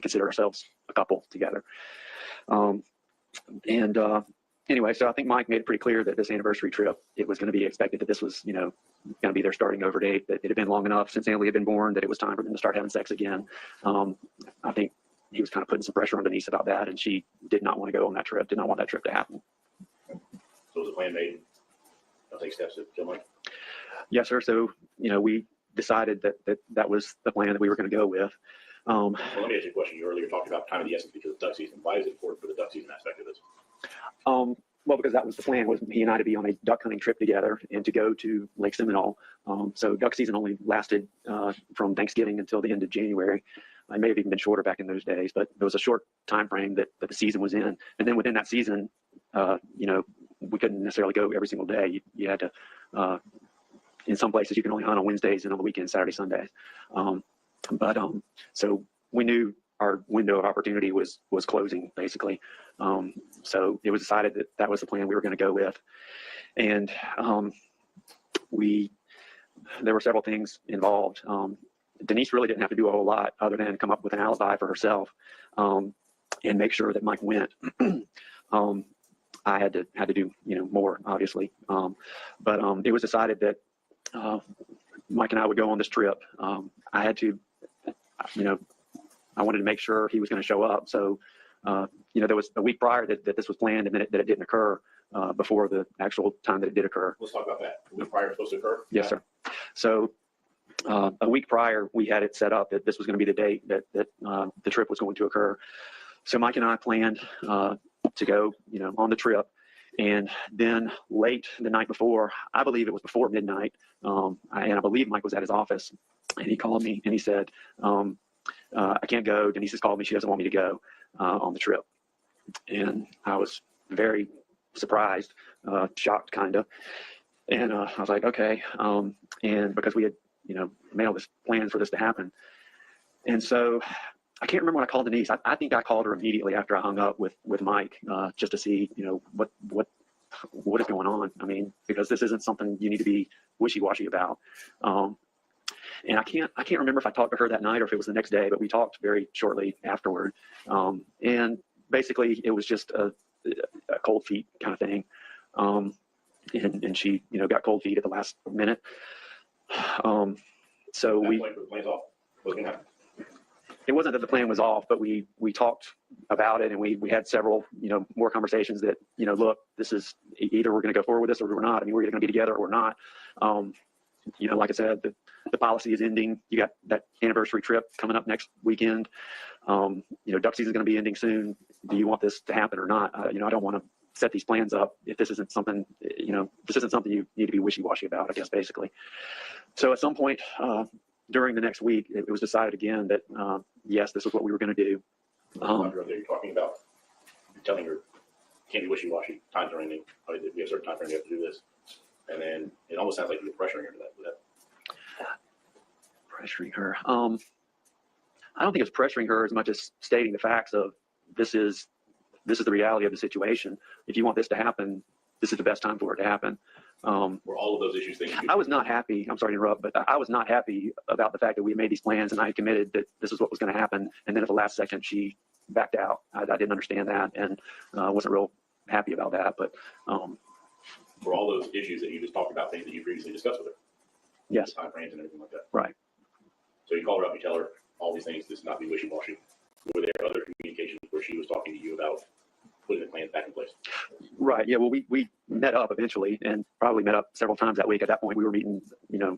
Speaker 13: consider ourselves a couple together. Anyway, so I think Mike made it pretty clear that this anniversary trip, it was going to be expected that this was, going to be their starting over date, that it had been long enough since Ansley had been born that it was time for them to start having sex again. I think he was kind of putting some pressure on Denise about that, and she did not want to go on that trip, did not want that trip to happen.
Speaker 12: So was the plan made? I'll take steps to kill Mike?
Speaker 13: Yes, sir. So, we decided that was the plan that we were going to go with.
Speaker 12: Well, let me ask you a question. You earlier talked about time of the essence because of duck season. Why is it important for the duck season aspect of this?
Speaker 13: Well, because that was the plan, was he and I to be on a duck hunting trip together and to go to Lake Seminole. So duck season only lasted from Thanksgiving until the end of January. It may have even been shorter back in those days, but there was a short time frame that the season was in. And then within that season, you know, we couldn't necessarily go every single day. You had to, in some places you can only hunt on Wednesdays and on the weekends, Saturday, Sundays. So we knew our window of opportunity was closing basically. So it was decided that that was the plan we were going to go with. And there were several things involved. Denise really didn't have to do a whole lot other than come up with an alibi for herself and make sure that Mike went. I had to do, you know, more obviously. But it was decided that Mike and I would go on this trip. I had to, you know, I wanted to make sure he was going to show up. So, you know, there was a week prior that this was planned and then that it didn't occur before the actual time that it did occur.
Speaker 12: Let's talk about that. A week prior supposed to occur?
Speaker 13: Yes, sir. So a week prior, we had it set up that this was going to be the date that the trip was going to occur. So Mike and I planned to go, you know, on the trip. And then late the night before, I believe it was before midnight, and I believe Mike was at his office, and he called me and he said, I can't go. Denise has called me. She doesn't want me to go on the trip. And I was very surprised, shocked kind of. And I was like, okay. And because we had, you know, made all this plans for this to happen. And so I can't remember when I called Denise. I think I called her immediately after I hung up with Mike, just to see, you know, what is going on. I mean, because this isn't something you need to be wishy-washy about. And I can't remember if I talked to her that night or if it was the next day, but we talked very shortly afterward. And basically it was just a cold feet kind of thing. And she, you know, got cold feet at the last minute. So it wasn't that the plan was off, but we talked about it and we had several, you know, more conversations that, you know, look, this is either we're going to go forward with this or we're not. I mean, we're either going to be together or we're not. You know, like I said, the policy is ending. You got that anniversary trip coming up next weekend. You know, duck season is going to be ending soon. Do you want this to happen or not? You know, I don't want to set these plans up if this isn't something, you know, this isn't something you need to be wishy-washy about, I guess, basically. So at some point during the next week, it was decided again that, yes, this is what we were going to do.
Speaker 12: You're talking about telling her can't be wishy-washy, times are ending. We have a certain time frame, we have to do this. And then it almost sounds like you're pressuring her to that.
Speaker 13: Pressuring her. I don't think it's pressuring her as much as stating the facts of this is the reality of the situation. If you want this to happen, this is the best time for it to happen.
Speaker 12: Were all of those issues things?
Speaker 13: I was not happy. I'm sorry to interrupt, but I was not happy about the fact that we made these plans and I committed that this is what was going to happen. And then at the last second, she backed out. I didn't understand that and wasn't real happy about that. But
Speaker 12: for all those issues that you just talked about, things that you previously discussed with her.
Speaker 13: Yes.
Speaker 12: Time frames and everything like that.
Speaker 13: Right.
Speaker 12: So you call her up, you tell her all these things, this not be wishy-washy. Were there other communications where she was talking to you about putting the plans back in place?
Speaker 13: Right. Yeah. Well, we met up eventually and probably met up several times that week. At that point, we were meeting, you know,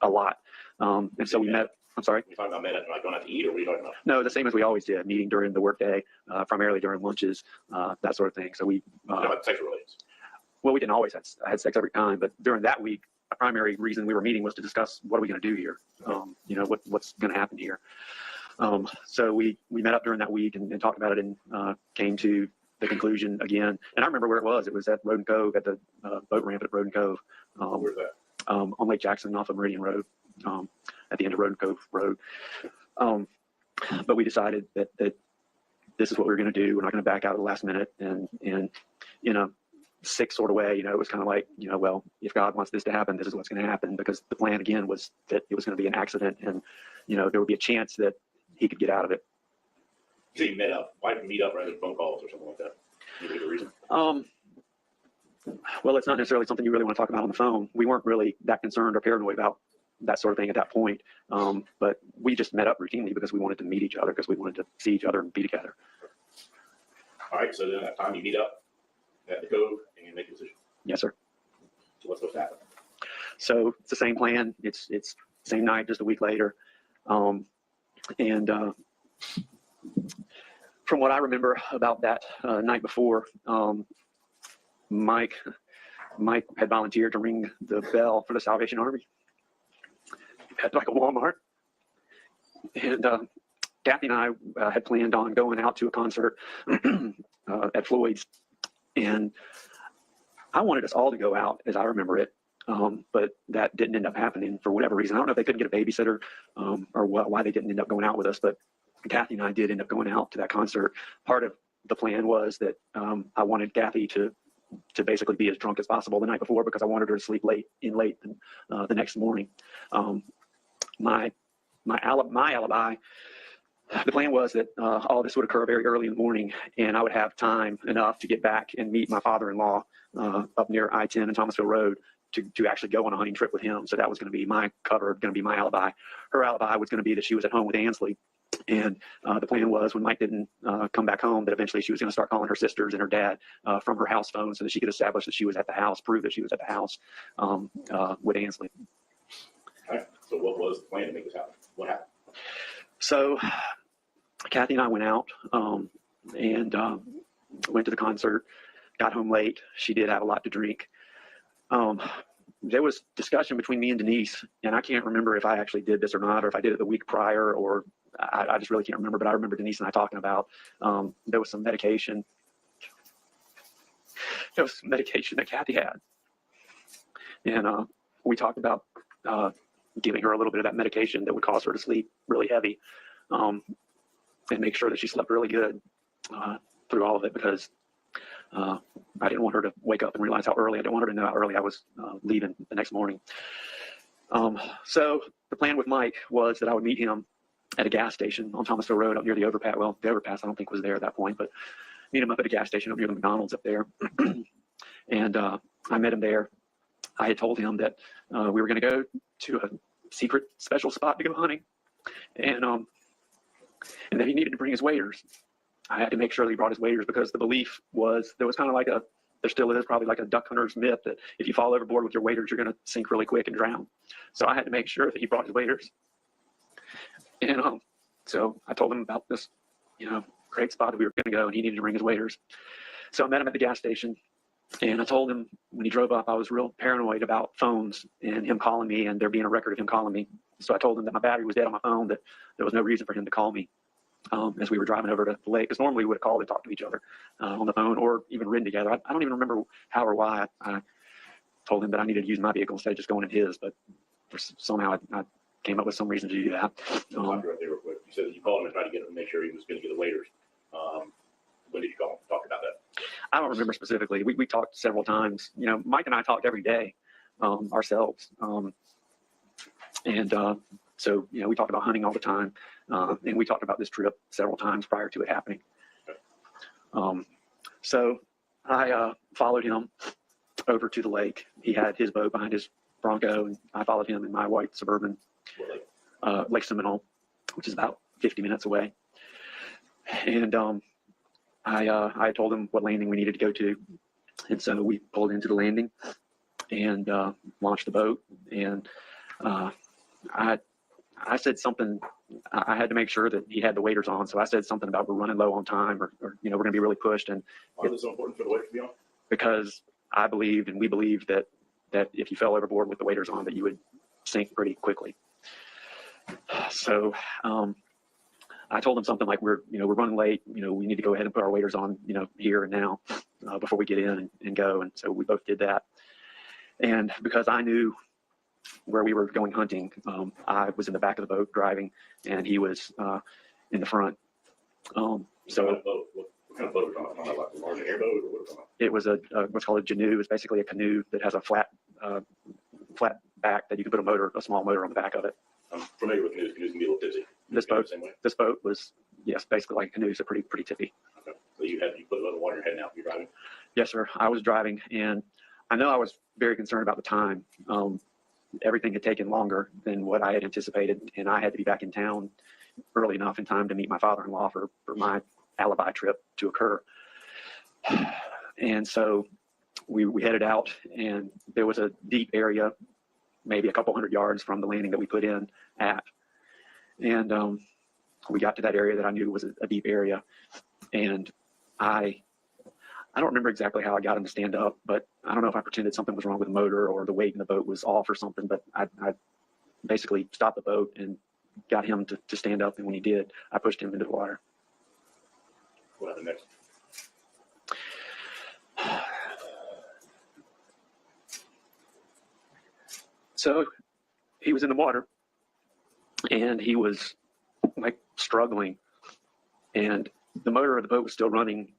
Speaker 13: a lot. And so we met. I'm sorry.
Speaker 12: You talking about met, like going out to eat, or what are you talking about?
Speaker 13: No, the same as we always did, meeting during the workday, primarily during lunches, that sort of thing. So we.
Speaker 12: About sexual relations.
Speaker 13: Well, we didn't always have sex every time, but during that week, a primary reason we were meeting was to discuss what are we going to do here. You know, what's going to happen here. So we met up during that week and talked about it and came to the conclusion again. And I remember where it was. It was at Roden Cove, at the boat ramp at Roden Cove.
Speaker 12: Where's that?
Speaker 13: On Lake Jackson off of Meridian Road, at the end of Roden Cove Road. But we decided that this is what we were going to do. We're not going to back out at the last minute. And you know, sick sort of way, you know, it was kind of like, you know, well, if God wants this to happen, this is what's going to happen, because the plan again was that it was going to be an accident and, you know, there would be a chance that he could get out of it.
Speaker 12: So you met up. Why meet up rather than phone calls or something like that? Any other reason?
Speaker 13: Well, it's not necessarily something you really want to talk about on the phone. We weren't really that concerned or paranoid about that sort of thing at that point. But we just met up routinely because we wanted to meet each other, because we wanted to see each other and be together.
Speaker 12: All right. So then at that time you meet up at the Cove and you make a decision.
Speaker 13: Yes, sir.
Speaker 12: So what's supposed to happen?
Speaker 13: So it's the same plan. It's same night, just a week later. And from what I remember about that night before, Mike had volunteered to ring the bell for the Salvation Army at like a Walmart. And Kathy and I had planned on going out to a concert at Floyd's And I wanted us all to go out, as I remember it, but that didn't end up happening for whatever reason. I don't know if they couldn't get a babysitter or why they didn't end up going out with us, but Kathy and I did end up going out to that concert. Part of the plan was that I wanted Kathy to basically be as drunk as possible the night before, because I wanted her to sleep late the next morning. My alibi, the plan was that all this would occur very early in the morning, and I would have time enough to get back and meet my father-in-law up near I-10 and Thomasville Road to actually go on a hunting trip with him. So that was going to be my cover, going to be my alibi. Her alibi was going to be that she was at home with Ansley. And the plan was, when Mike didn't come back home, that eventually she was going to start calling her sisters and her dad from her house phone, so that she could establish that she was at the house, prove that she was at the house with Ansley.
Speaker 12: All right. So what was the plan to make this happen? What happened? So
Speaker 13: Kathy and I went out and went to the concert, got home late. She did have a lot to drink. There was discussion between me and Denise, and I can't remember if I actually did this or not, or if I did it the week prior, or I just really can't remember, but I remember Denise and I talking about there was some medication. There was some medication that Kathy had. And we talked about giving her a little bit of that medication that would cause her to sleep really heavy and make sure that she slept really good through all of it, because I didn't want her to wake up and realize how early. I didn't want her to know how early I was leaving the next morning. So the plan with Mike was that I would meet him at a gas station on Thomasville Road up near the overpass. Well, the overpass I don't think was there at that point, but meet him up at a gas station up near the McDonald's up there. And I met him there. I had told him that we were going to go to a secret special spot to go hunting, and that he needed to bring his waders. I had to make sure that he brought his waders, because the belief was, there was kind of like there still is probably like a duck hunter's myth that if you fall overboard with your waders, you're going to sink really quick and drown. So I had to make sure that he brought his waders. And so I told him about this, great spot that we were going to go, and he needed to bring his waders. So I met him at the gas station, and I told him when he drove up, I was real paranoid about phones and him calling me and there being a record of him calling me. So I told him that my battery was dead on my phone, that there was no reason for him to call me as we were driving over to the lake, because normally we would have called and talked to each other on the phone, or even ridden together. I don't even remember how or why I told him that I needed to use my vehicle instead of just going in his, but somehow I came up with some reason to do that.
Speaker 12: Right there real quick. You said that you called him and tried to get him to make sure he was going to get the waders. When did you call him? Talk about that.
Speaker 13: I don't remember specifically. We talked several times. Mike and I talked every day ourselves. So, we talked about hunting all the time. And we talked about this trip several times prior to it happening. So I followed him over to the lake. He had his boat behind his Bronco, and I followed him in my white Suburban, Lake Seminole, which is about 50 minutes away. And I told him what landing we needed to go to. And so we pulled into the landing and launched the boat. And I said something. I had to make sure that he had the waders on. So I said something about we're running low on time, or we're going to be really pushed. And
Speaker 12: why is it so important for the waders to be on?
Speaker 13: Because I believed, and we believed, that if you fell overboard with the waders on, that you would sink pretty quickly. So I told him something like, we're running late. We need to go ahead and put our waders on, here and now before we get in and go. And so we both did that. And because I knew where we were going hunting, I was in the back of the boat driving, and he was in the front.
Speaker 12: What kind of boat? What kind of boat are we talking about? Like a large airboat, or what are we talking about?
Speaker 13: It was what's called a canoe. It's basically a canoe that has a flat back that you can put a small motor on the back of it.
Speaker 12: I'm familiar with canoes. Canoes can be a little tipsy.
Speaker 13: This boat was, yes, basically like a canoe, so pretty tipsy.
Speaker 12: Okay. So you put it on the water in your head now. You're driving?
Speaker 13: Yes, sir. I was driving, and I know I was very concerned about the time. Everything had taken longer than what I had anticipated, and I had to be back in town early enough in time to meet my father-in-law for my alibi trip to occur. And so we headed out, and there was a deep area, maybe a couple hundred yards from the landing that we put in at. And we got to that area that I knew was a deep area. And I don't remember exactly how I got him to stand up, but I don't know if I pretended something was wrong with the motor or the weight in the boat was off or something, but I basically stopped the boat and got him to stand up. And when he did, I pushed him into the water.
Speaker 12: What happened next?
Speaker 13: So he was in the water, and he was like struggling, and the motor of the boat was still running,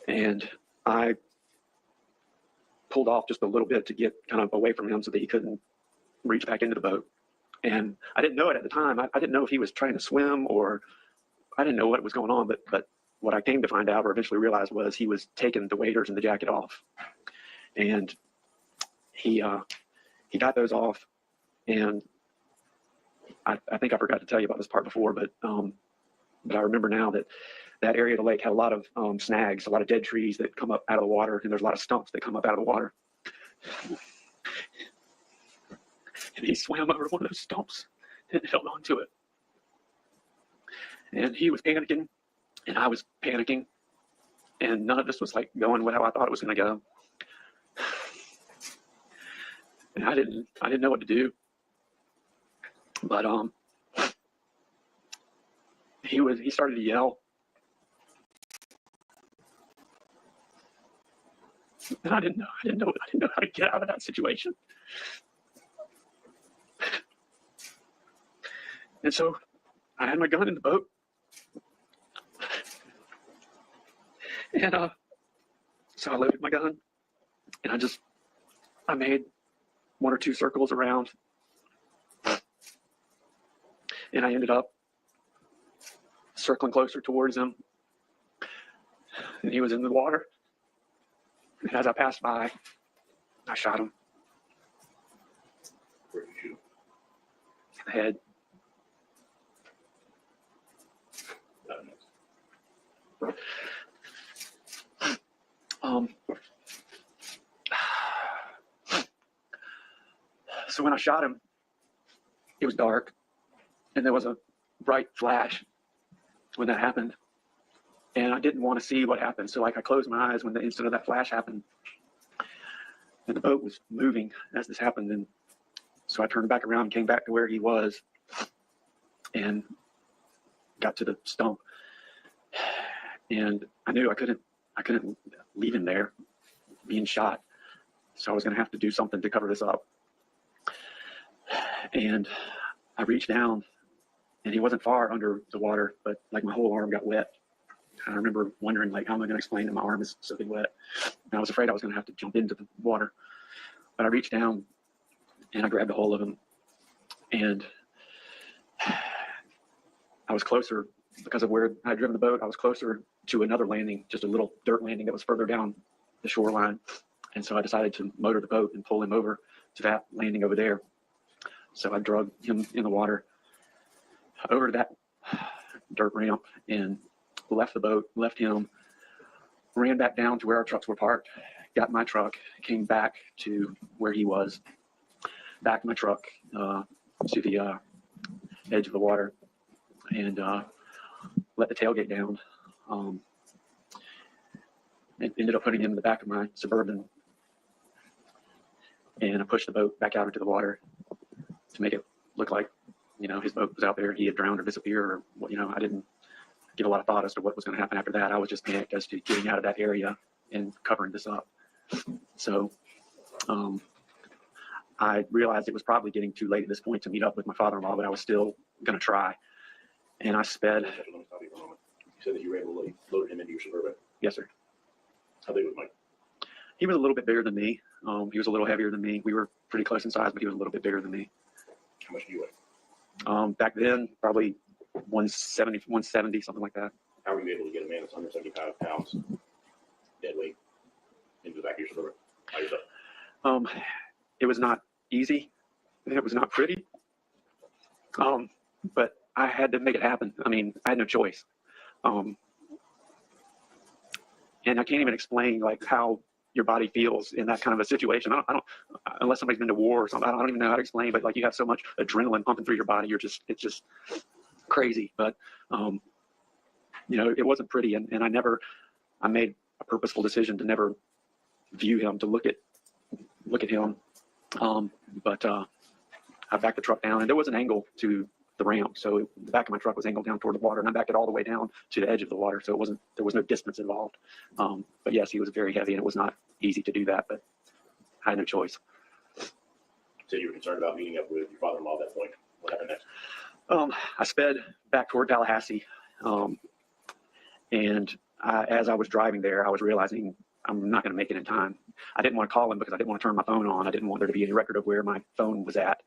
Speaker 13: and I pulled off just a little bit to get kind of away from him so that he couldn't reach back into the boat. And I didn't know it at the time. I didn't know if he was trying to swim, or I didn't know what was going on, but what I came to find out, or eventually realized, was he was taking the waders and the jacket off. And he got those off, and I think I forgot to tell you about this part before, but I remember now that that area of the lake had a lot of snags, a lot of dead trees that come up out of the water, and there's a lot of stumps that come up out of the water. And he swam over one of those stumps and held on to it. And he was panicking, and I was panicking, and none of this was like going how I thought it was going to go. And I didn't know what to do. But he started to yell. And I didn't know how to get out of that situation. And so I had my gun in the boat. And so I loaded my gun, and I made 1 or 2 circles around, and I ended up circling closer towards him, and he was in the water. And as I passed by, I shot him.
Speaker 12: Where did you shoot?
Speaker 13: In the head. So when I shot him, it was dark, and there was a bright flash when that happened, and I didn't want to see what happened. So like I closed my eyes when the instant of that flash happened, and the boat was moving as this happened. And so I turned back around and came back to where he was, and got to the stump, and I knew I couldn't leave him there being shot. So I was going to have to do something to cover this up. And I reached down, and he wasn't far under the water, but like my whole arm got wet. And I remember wondering, like, how am I going to explain that my arm is soaking wet? And I was afraid I was going to have to jump into the water. But I reached down, and I grabbed a hold of him, and I was closer because of where I had driven the boat. I was closer to another landing, just a little dirt landing that was further down the shoreline. And so I decided to motor the boat and pull him over to that landing over there. So I drug him in the water over to that dirt ramp and left the boat, left him, ran back down to where our trucks were parked, got my truck, came back to where he was, backed my truck to the edge of the water, and let the tailgate down. And ended up putting him in the back of my Suburban, and I pushed the boat back out into the water to make it look like, his boat was out there. He had drowned or disappeared, or I didn't give a lot of thought as to what was going to happen after that. I was just panicked as to getting out of that area and covering this up. So I realized it was probably getting too late at this point to meet up with my father-in-law, but I was still going to try. And I sped.
Speaker 12: Let me stop you for a moment. You said that you were able to load him into your Suburban.
Speaker 13: Yes, sir.
Speaker 12: How big was Mike?
Speaker 13: He was a little bit bigger than me. He was a little heavier than me. We were pretty close in size, but he was a little bit bigger than me.
Speaker 12: How much do you weigh?
Speaker 13: Back then, probably 170, something like that.
Speaker 12: How were you able to get a man that's 175 pounds, dead weight, into the back of your Suburban by yourself?
Speaker 13: It was not easy. It was not pretty. But I had to make it happen. I mean, I had no choice. And I can't even explain like how your body feels in that kind of a situation. I don't unless somebody's been to war or something, I don't even know how to explain, but like you have so much adrenaline pumping through your body. It's just crazy. But, it wasn't pretty. And I made a purposeful decision to never view him, to look at him. But I backed the truck down, and there was an angle to the ramp. So the back of my truck was angled down toward the water, and I backed it all the way down to the edge of the water. So there was no distance involved. But yes, he was very heavy, and it was not easy to do that, but I had no choice.
Speaker 12: So you were concerned about meeting up with your father-in-law at that point. What happened next?
Speaker 13: I sped back toward Tallahassee. And as I was driving there, I was realizing I'm not going to make it in time. I didn't want to call him because I didn't want to turn my phone on. I didn't want there to be any record of where my phone was at.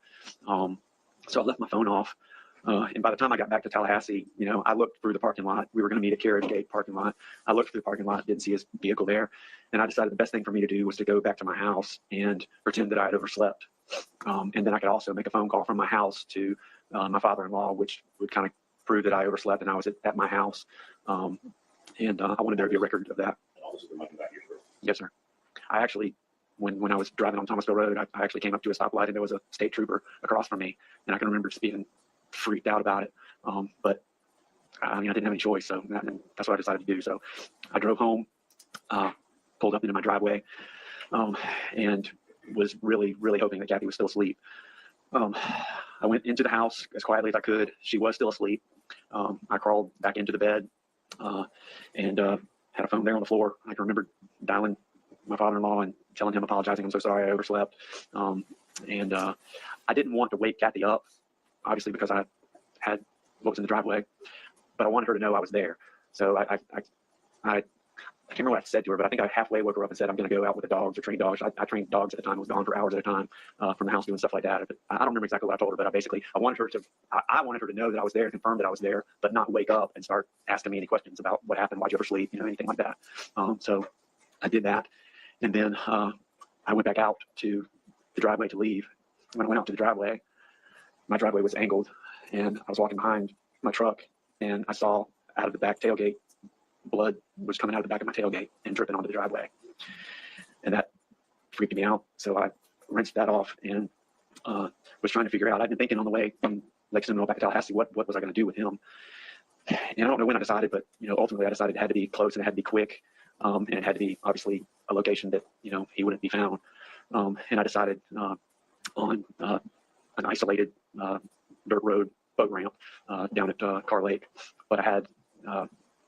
Speaker 13: So I left my phone off. And by the time I got back to Tallahassee, I looked through the parking lot. We were going to meet at Carriage Gate parking lot. I looked through the parking lot, didn't see his vehicle there. And I decided the best thing for me to do was to go back to my house and pretend that I had overslept. And then I could also make a phone call from my house to my father-in-law, which would kind of prove that I overslept and I was at my house. And I wanted there to be a record of that. Yes, sir. I actually, when I was driving on Thomasville Road, I actually came up to a stoplight and there was a state trooper across from me. And I can remember just being freaked out about it. But I didn't have any choice. So that's what I decided to do. So I drove home, pulled up into my driveway, and was really, really hoping that Kathy was still asleep. I went into the house as quietly as I could. She was still asleep. I crawled back into the bed and had a phone there on the floor. I can remember dialing my father-in-law and telling him, apologizing, I'm so sorry I overslept. And I didn't want to wake Kathy up, obviously, because I had what was in the driveway, but I wanted her to know I was there. So I can't remember what I said to her, but I think I halfway woke her up and said, I'm going to go out with the dogs or train dogs. I trained dogs at the time. I was gone for hours at a time from the house doing stuff like that. I don't remember exactly what I told her, but I wanted her to know that I was there, confirm that I was there, but not wake up and start asking me any questions about what happened, why'd you oversleep, anything like that. So I did that. And then I went back out to the driveway to leave. When I went out to the driveway, my driveway was angled and I was walking behind my truck and I saw out of the back tailgate, blood was coming out of the back of my tailgate and dripping onto the driveway. And that freaked me out. So I rinsed that off and was trying to figure out, I'd been thinking on the way from Lake Seminole back to Tallahassee, what was I going to do with him? And I don't know when I decided, but ultimately I decided it had to be close and it had to be quick. And it had to be obviously a location that, he wouldn't be found. And I decided on an isolated dirt road boat ramp down at Carr Lake, but I had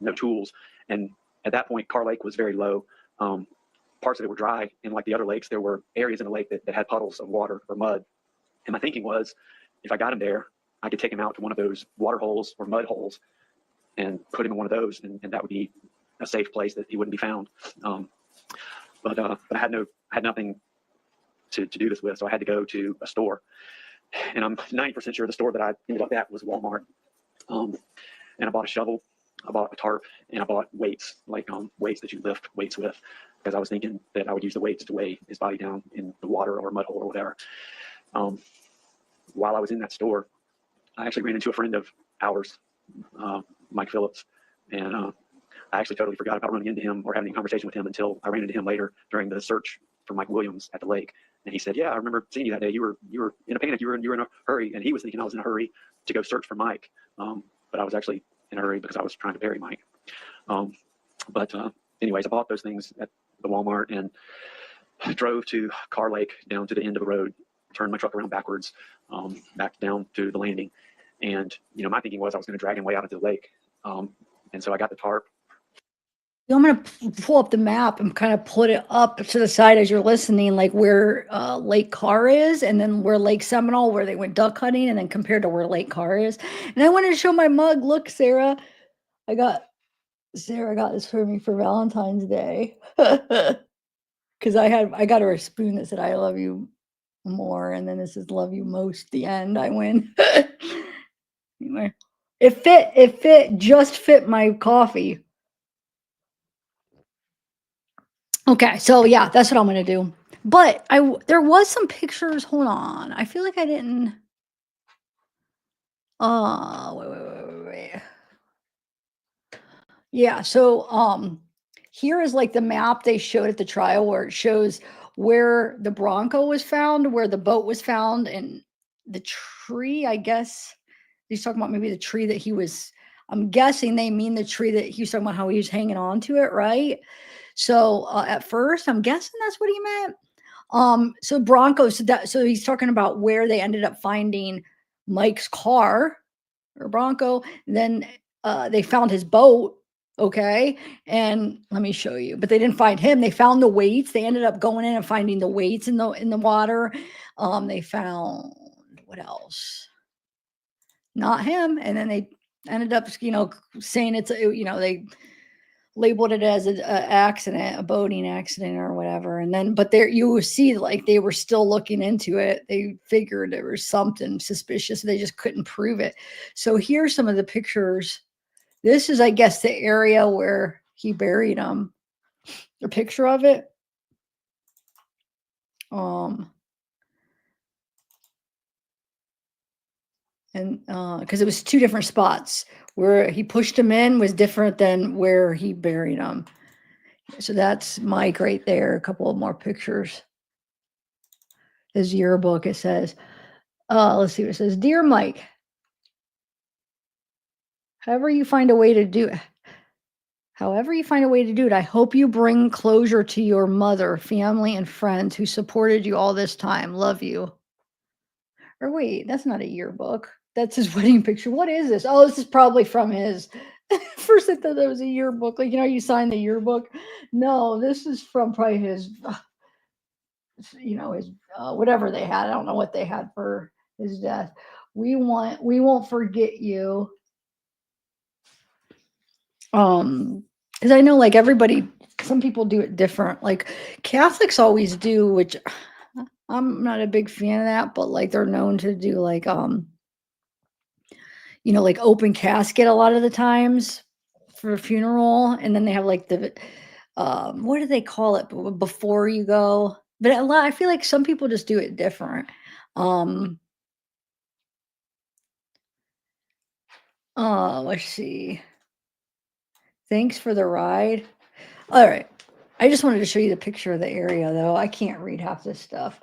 Speaker 13: no tools. And at that point, Carr Lake was very low. Parts of it were dry. And like the other lakes, there were areas in the lake that had puddles of water or mud. And my thinking was, if I got him there, I could take him out to one of those water holes or mud holes and put him in one of those. And that would be a safe place that he wouldn't be found. But I had nothing to do this with. So I had to go to a store. And I'm 90% sure the store that I ended up at was Walmart. And I bought a shovel, I bought a tarp, and I bought weights, like weights that you lift weights with, because I was thinking that I would use the weights to weigh his body down in the water or mud hole or whatever. While I was in that store, I actually ran into a friend of ours, Mike Phillips, and I actually totally forgot about running into him or having a conversation with him until I ran into him later during the search for Mike Williams at the lake. And he said, yeah, I remember seeing you that day. You were in a panic. You were in a hurry. And he was thinking I was in a hurry to go search for Mike. But I was actually in a hurry because I was trying to bury Mike. Anyways, I bought those things at the Walmart and drove to Carr Lake down to the end of the road, turned my truck around backwards, back down to the landing. And, my thinking was I was going to drag him way out into the lake. And so I got the tarp.
Speaker 1: I'm going to pull up the map and kind of put it up to the side as you're listening, like where Lake Carr is, and then where Lake Seminole, where they went duck hunting, and then compared to where Lake Carr is. And I wanted to show my mug. Look, Sarah Sarah got this for me for Valentine's Day. Because I got her a spoon that said, I love you more. And then this is love you most, the end. I win. Anyway, it just fit my coffee. Okay, so yeah, that's what I'm gonna do. But there was some pictures. Hold on, I feel like I didn't. Wait. Yeah, so here is like the map they showed at the trial where it shows where the Bronco was found, where the boat was found, and the tree. I guess he's talking about maybe the tree that he was. I'm guessing they mean the tree that he was talking about, how he was hanging on to it, right? So at first, I'm guessing that's what he meant. So Bronco, so he's talking about where they ended up finding Mike's car, or Bronco. Then they found his boat. Okay. And let me show you, but they didn't find him. They found the weights. They ended up going in and finding the weights in the water. They found what else? Not him. And then they ended up, saying it's, they labeled it as an accident, a boating accident or whatever. And then, but there you will see like they were still looking into it. They figured there was something suspicious. They just couldn't prove it. So here's some of the pictures. This is, I guess, the area where he buried him. A picture of it. And because it was two different spots. Where he pushed him in was different than where he buried him. So that's Mike right there. A couple of more pictures. His yearbook, it says, let's see what it says. Dear Mike, however you find a way to do it, I hope you bring closure to your mother, family, and friends who supported you all this time. Love you. Or wait, that's not a yearbook. That's his wedding picture. What is this? Oh, this is probably from his. First I thought that was a yearbook. Like, you signed the yearbook. No, this is from probably his, his whatever they had. I don't know what they had for his death. We won't forget you. Because I know like everybody, some people do it different. Like Catholics always do, which I'm not a big fan of that, but like they're known to do like like open casket a lot of the times for a funeral, and then they have like the what do they call it before you go? But I feel like some people just do it different. Let's see. Thanks for the ride. All right. I just wanted to show you the picture of the area, though. I can't read half this stuff.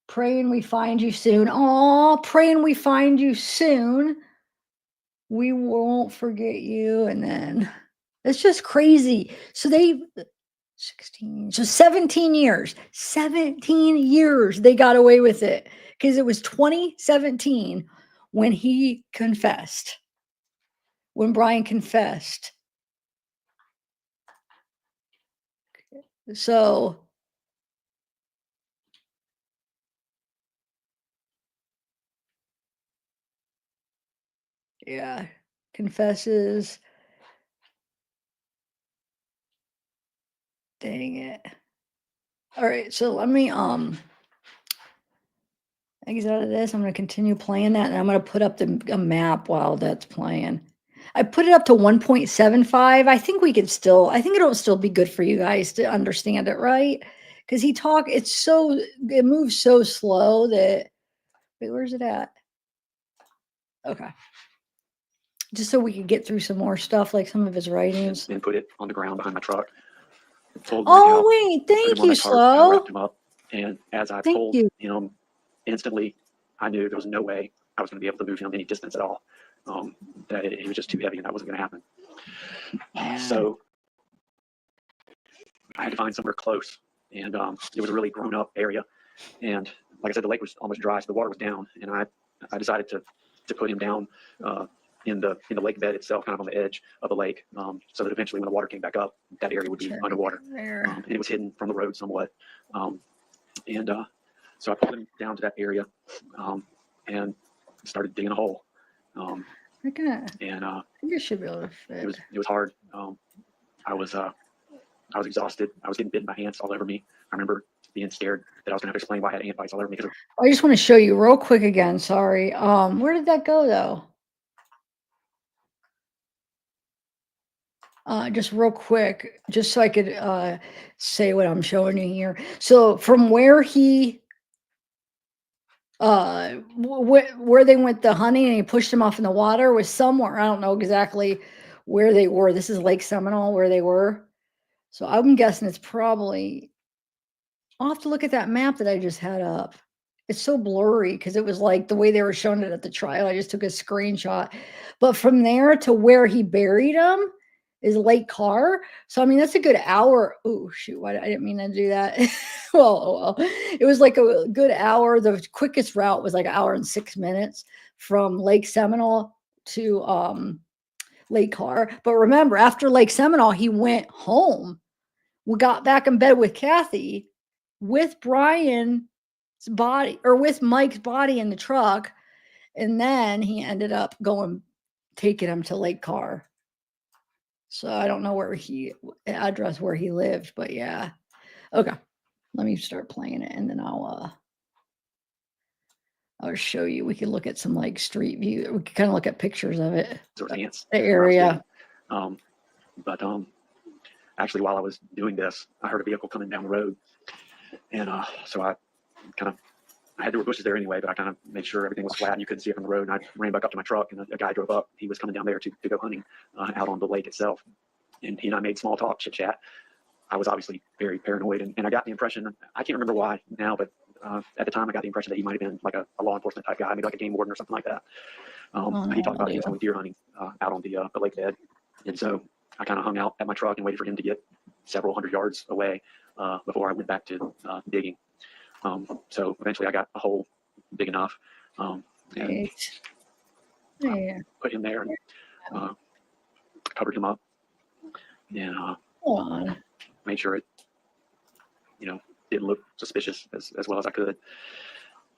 Speaker 1: Praying we find you soon. Oh, praying we find you soon. We won't forget you. And then it's just crazy. So 17 years. 17 years they got away with it because it was 2017 when he confessed. When Brian confessed. So yeah, confesses. Dang it. All right, so let me exit out of this. I'm going to continue playing that, and I'm going to put up a map while that's playing. I put it up to 1.75. I think it'll still be good for you guys to understand it, right? Because it moves so slow that, wait, where's it at? Okay. Just so we could get through some more stuff, like some of his writings.
Speaker 13: And put it on the ground behind my truck.
Speaker 1: Oh, wait, thank you, Slow.
Speaker 13: I wrapped him up, and as I pulled him, instantly, I knew there was no way I was going to be able to move him any distance at all. That it was just too heavy, and that wasn't going to happen. So I had to find somewhere close, and it was a really grown-up area. And like I said, the lake was almost dry, so the water was down, and I decided to put him down in the lake bed itself, kind of on the edge of the lake, so that eventually when the water came back up, that area would be underwater. And it was hidden from the road somewhat. So I pulled him down to that area and started digging a hole.
Speaker 1: I think you should be able to fit.
Speaker 13: It was hard. I was exhausted. I was getting bitten by ants all over me. I remember being scared that I was going to have to explain why I had ant bites all over me.
Speaker 1: I just want to show you real quick again. Sorry. Where did that go though? Just real quick, just so I could say what I'm showing you here. So from where he, where they went the hunting and he pushed them off in the water was somewhere. I don't know exactly where they were. This is Lake Seminole where they were. So I'm guessing it's probably, I'll have to look at that map that I just had up. It's so blurry because it was like the way they were showing it at the trial. I just took a screenshot. But from there to where he buried him is Lake Carr. So, I mean, that's a good hour. Oh, shoot. I didn't mean to do that. well, it was like a good hour. The quickest route was like an hour and 6 minutes from Lake Seminole to Lake Carr. But remember, after Lake Seminole, he went home. We got back in bed with Kathy, with Brian's body, or with Mike's body in the truck. And then he ended up taking him to Lake Carr. So I don't know where address where he lived, but yeah. Okay. Let me start playing it, and then I'll show you. We can look at some like street view. We can kind of look at pictures of it. The area.
Speaker 13: Actually, while I was doing this, I heard a vehicle coming down the road, and so I had there were bushes there anyway, but I kind of made sure everything was flat and you couldn't see it from the road. And I ran back up to my truck, and a guy drove up. He was coming down there to go hunting out on the lake itself, and he and I made small talk, chit chat. I was obviously very paranoid, and I got the impression, I can't remember why now, but at the time I got the impression that he might have been like a law enforcement type guy, maybe like a game warden or something like that. He talked about he was going deer hunting out on the lake bed, and so I kind of hung out at my truck and waited for him to get several hundred yards away before I went back to digging. So eventually I got a hole big enough and put him there and covered him up and made sure it, didn't look suspicious as well as I could.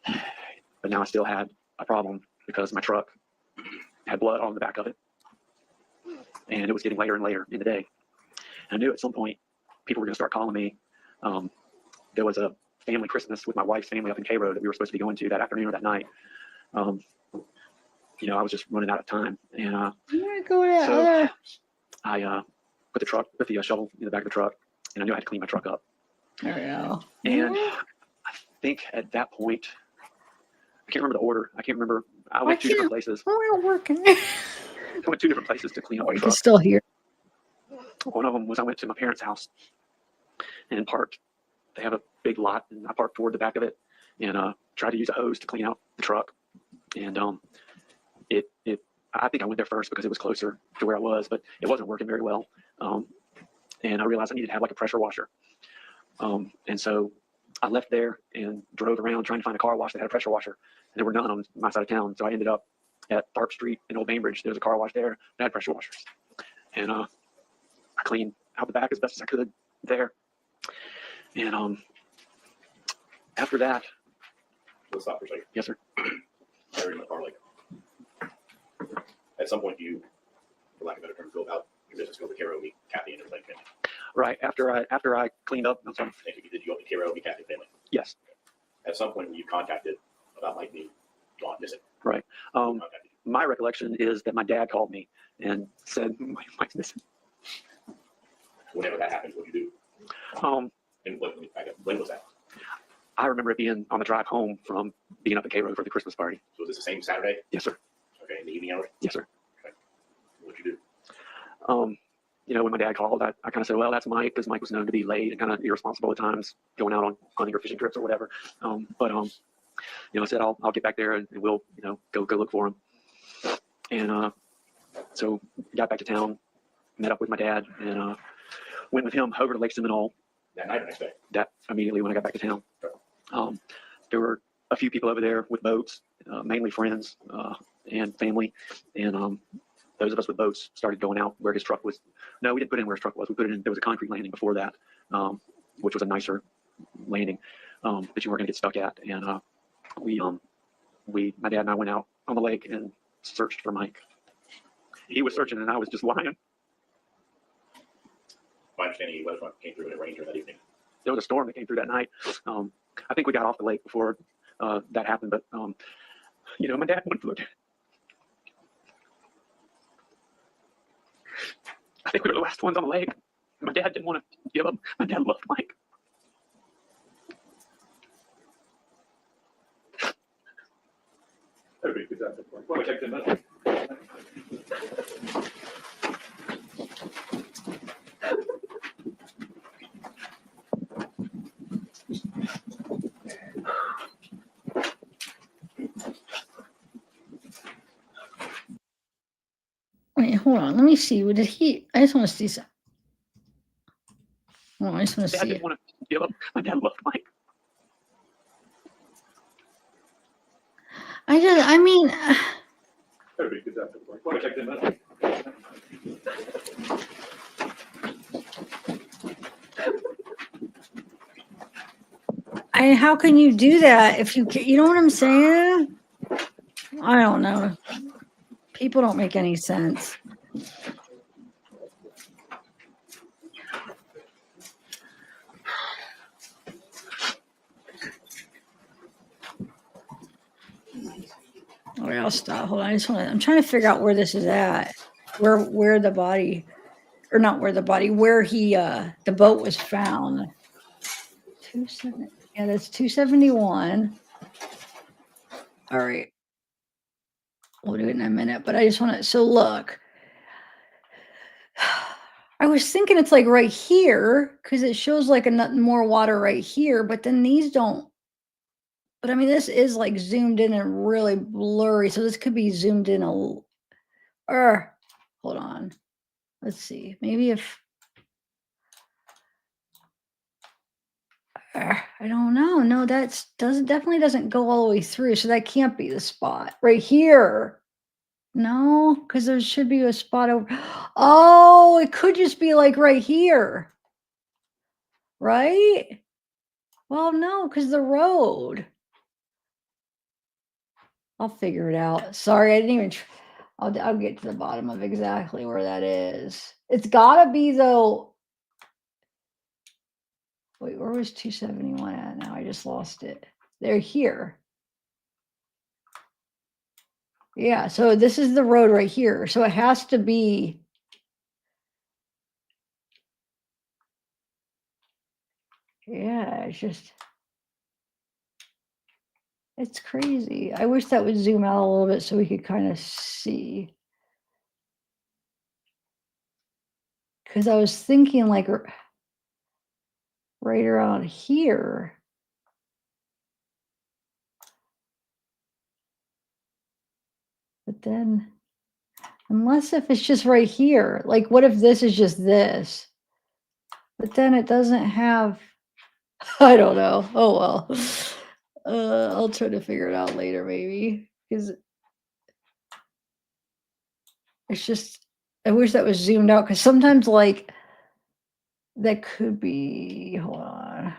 Speaker 13: But now I still had a problem because my truck had blood on the back of it, and it was getting later and later in the day. And I knew at some point people were going to start calling me. There was a family Christmas with my wife's family up in Cairo that we were supposed to be going to that afternoon or that night. I was just running out of time, and so I put the shovel in the back of the truck, and I knew I had to clean my truck up.
Speaker 1: There we go.
Speaker 13: And I think at that point, I can't remember the order. I can't remember. I went two different places.
Speaker 1: We're working.
Speaker 13: I went two different places to clean up my truck.
Speaker 1: It's still here.
Speaker 13: One of them was I went to my parents' house and parked. They have a big lot, and I parked toward the back of it and tried to use a hose to clean out the truck. And I think I went there first because it was closer to where I was, but it wasn't working very well. And I realized I needed to have like a pressure washer. And so I left there and drove around trying to find a car wash that had a pressure washer, and there were none on my side of town. So I ended up at Tharp Street in Old Bainbridge. There was a car wash there that had pressure washers, and I cleaned out the back as best as I could there. And after that,
Speaker 12: Let's stop for a second.
Speaker 13: yes, sir.
Speaker 12: I heard in my car, like, at some point you, for lack of a better term, go about your business, go to Cairo, meet Kathy and everybody.
Speaker 13: Right after I cleaned up. I'm sorry.
Speaker 12: Did you go to Cairo, meet Kathy and family?
Speaker 13: Yes.
Speaker 12: At some point, you contacted about Mike being gone missing.
Speaker 13: Right. My recollection is that my dad called me and said Mike's missing.
Speaker 12: Whenever that happened, what did you do? And when was that?
Speaker 13: I remember it being on the drive home from being up at Cairo for the Christmas party.
Speaker 12: So was this the same Saturday?
Speaker 13: Yes, sir.
Speaker 12: Okay, in the evening hours?
Speaker 13: Yes, sir.
Speaker 12: Okay. What'd you do?
Speaker 13: When my dad called, I kind of said, well, that's Mike, because Mike was known to be late and kind of irresponsible at times, going out on hunting or fishing trips or whatever. I said, I'll get back there and we'll, go look for him. And so got back to town, met up with my dad, and went with him over to Lake Seminole.
Speaker 12: That night or next day?
Speaker 13: That immediately when I got back to town. There were a few people over there with boats, mainly friends and family. And those of us with boats started going out where his truck was. No, we didn't put it in where his truck was. We put it in, there was a concrete landing before that, which was a nicer landing that you weren't going to get stuck at. And my dad and I went out on the lake and searched for Mike. He was searching and I was just lying.
Speaker 12: My understanding, he came through and it rained during that evening.
Speaker 13: There was a storm that came through that night. I think we got off the lake before that happened, but my dad went for it. I think we were the last ones on the lake. My dad didn't want to give up. My dad loved Mike.
Speaker 12: That'd be a good time. Why don't we take 10 minutes?
Speaker 1: Wait, hold on. Let me see. What did he? I just want to see some. Oh, I just want to
Speaker 13: Dad
Speaker 1: see.
Speaker 13: didn't want to give up. My dad loved Mike.
Speaker 9: That'd be good. Want to check them out?
Speaker 1: And how can you do that if you know what I'm saying? I don't know. People don't make any sense. All right, I'll stop. Hold on. I'm trying to figure out where this is at. Where the body, or not where the body, where the boat was found. 270. Yeah, that's 271. All right. We'll do it in a minute, but I just want to, so look. I was thinking it's like right here because it shows like more water right here, but then these don't. But I mean, this is like zoomed in and really blurry, so this could be zoomed in hold on. Let's see. Maybe if I don't know. No, definitely doesn't go all the way through, so that can't be the spot right here. No, because there should be a spot over. Oh, it could just be like right here. Right? Well, no, because the road. I'll figure it out. Sorry, I didn't even. I'll get to the bottom of exactly where that is. It's gotta be though. Wait, where was 271 at? Now I just lost it. They're here. Yeah, so this is the road right here. So it has to be. Yeah, it's crazy. I wish that would zoom out a little bit so we could kind of see. Because I was thinking like right around here. But then, unless if it's just right here, like what if this is just this? But then it doesn't have, I don't know. Oh, well. I'll try to figure it out later maybe. Because it's just, I wish that was zoomed out because sometimes like that could be, hold on.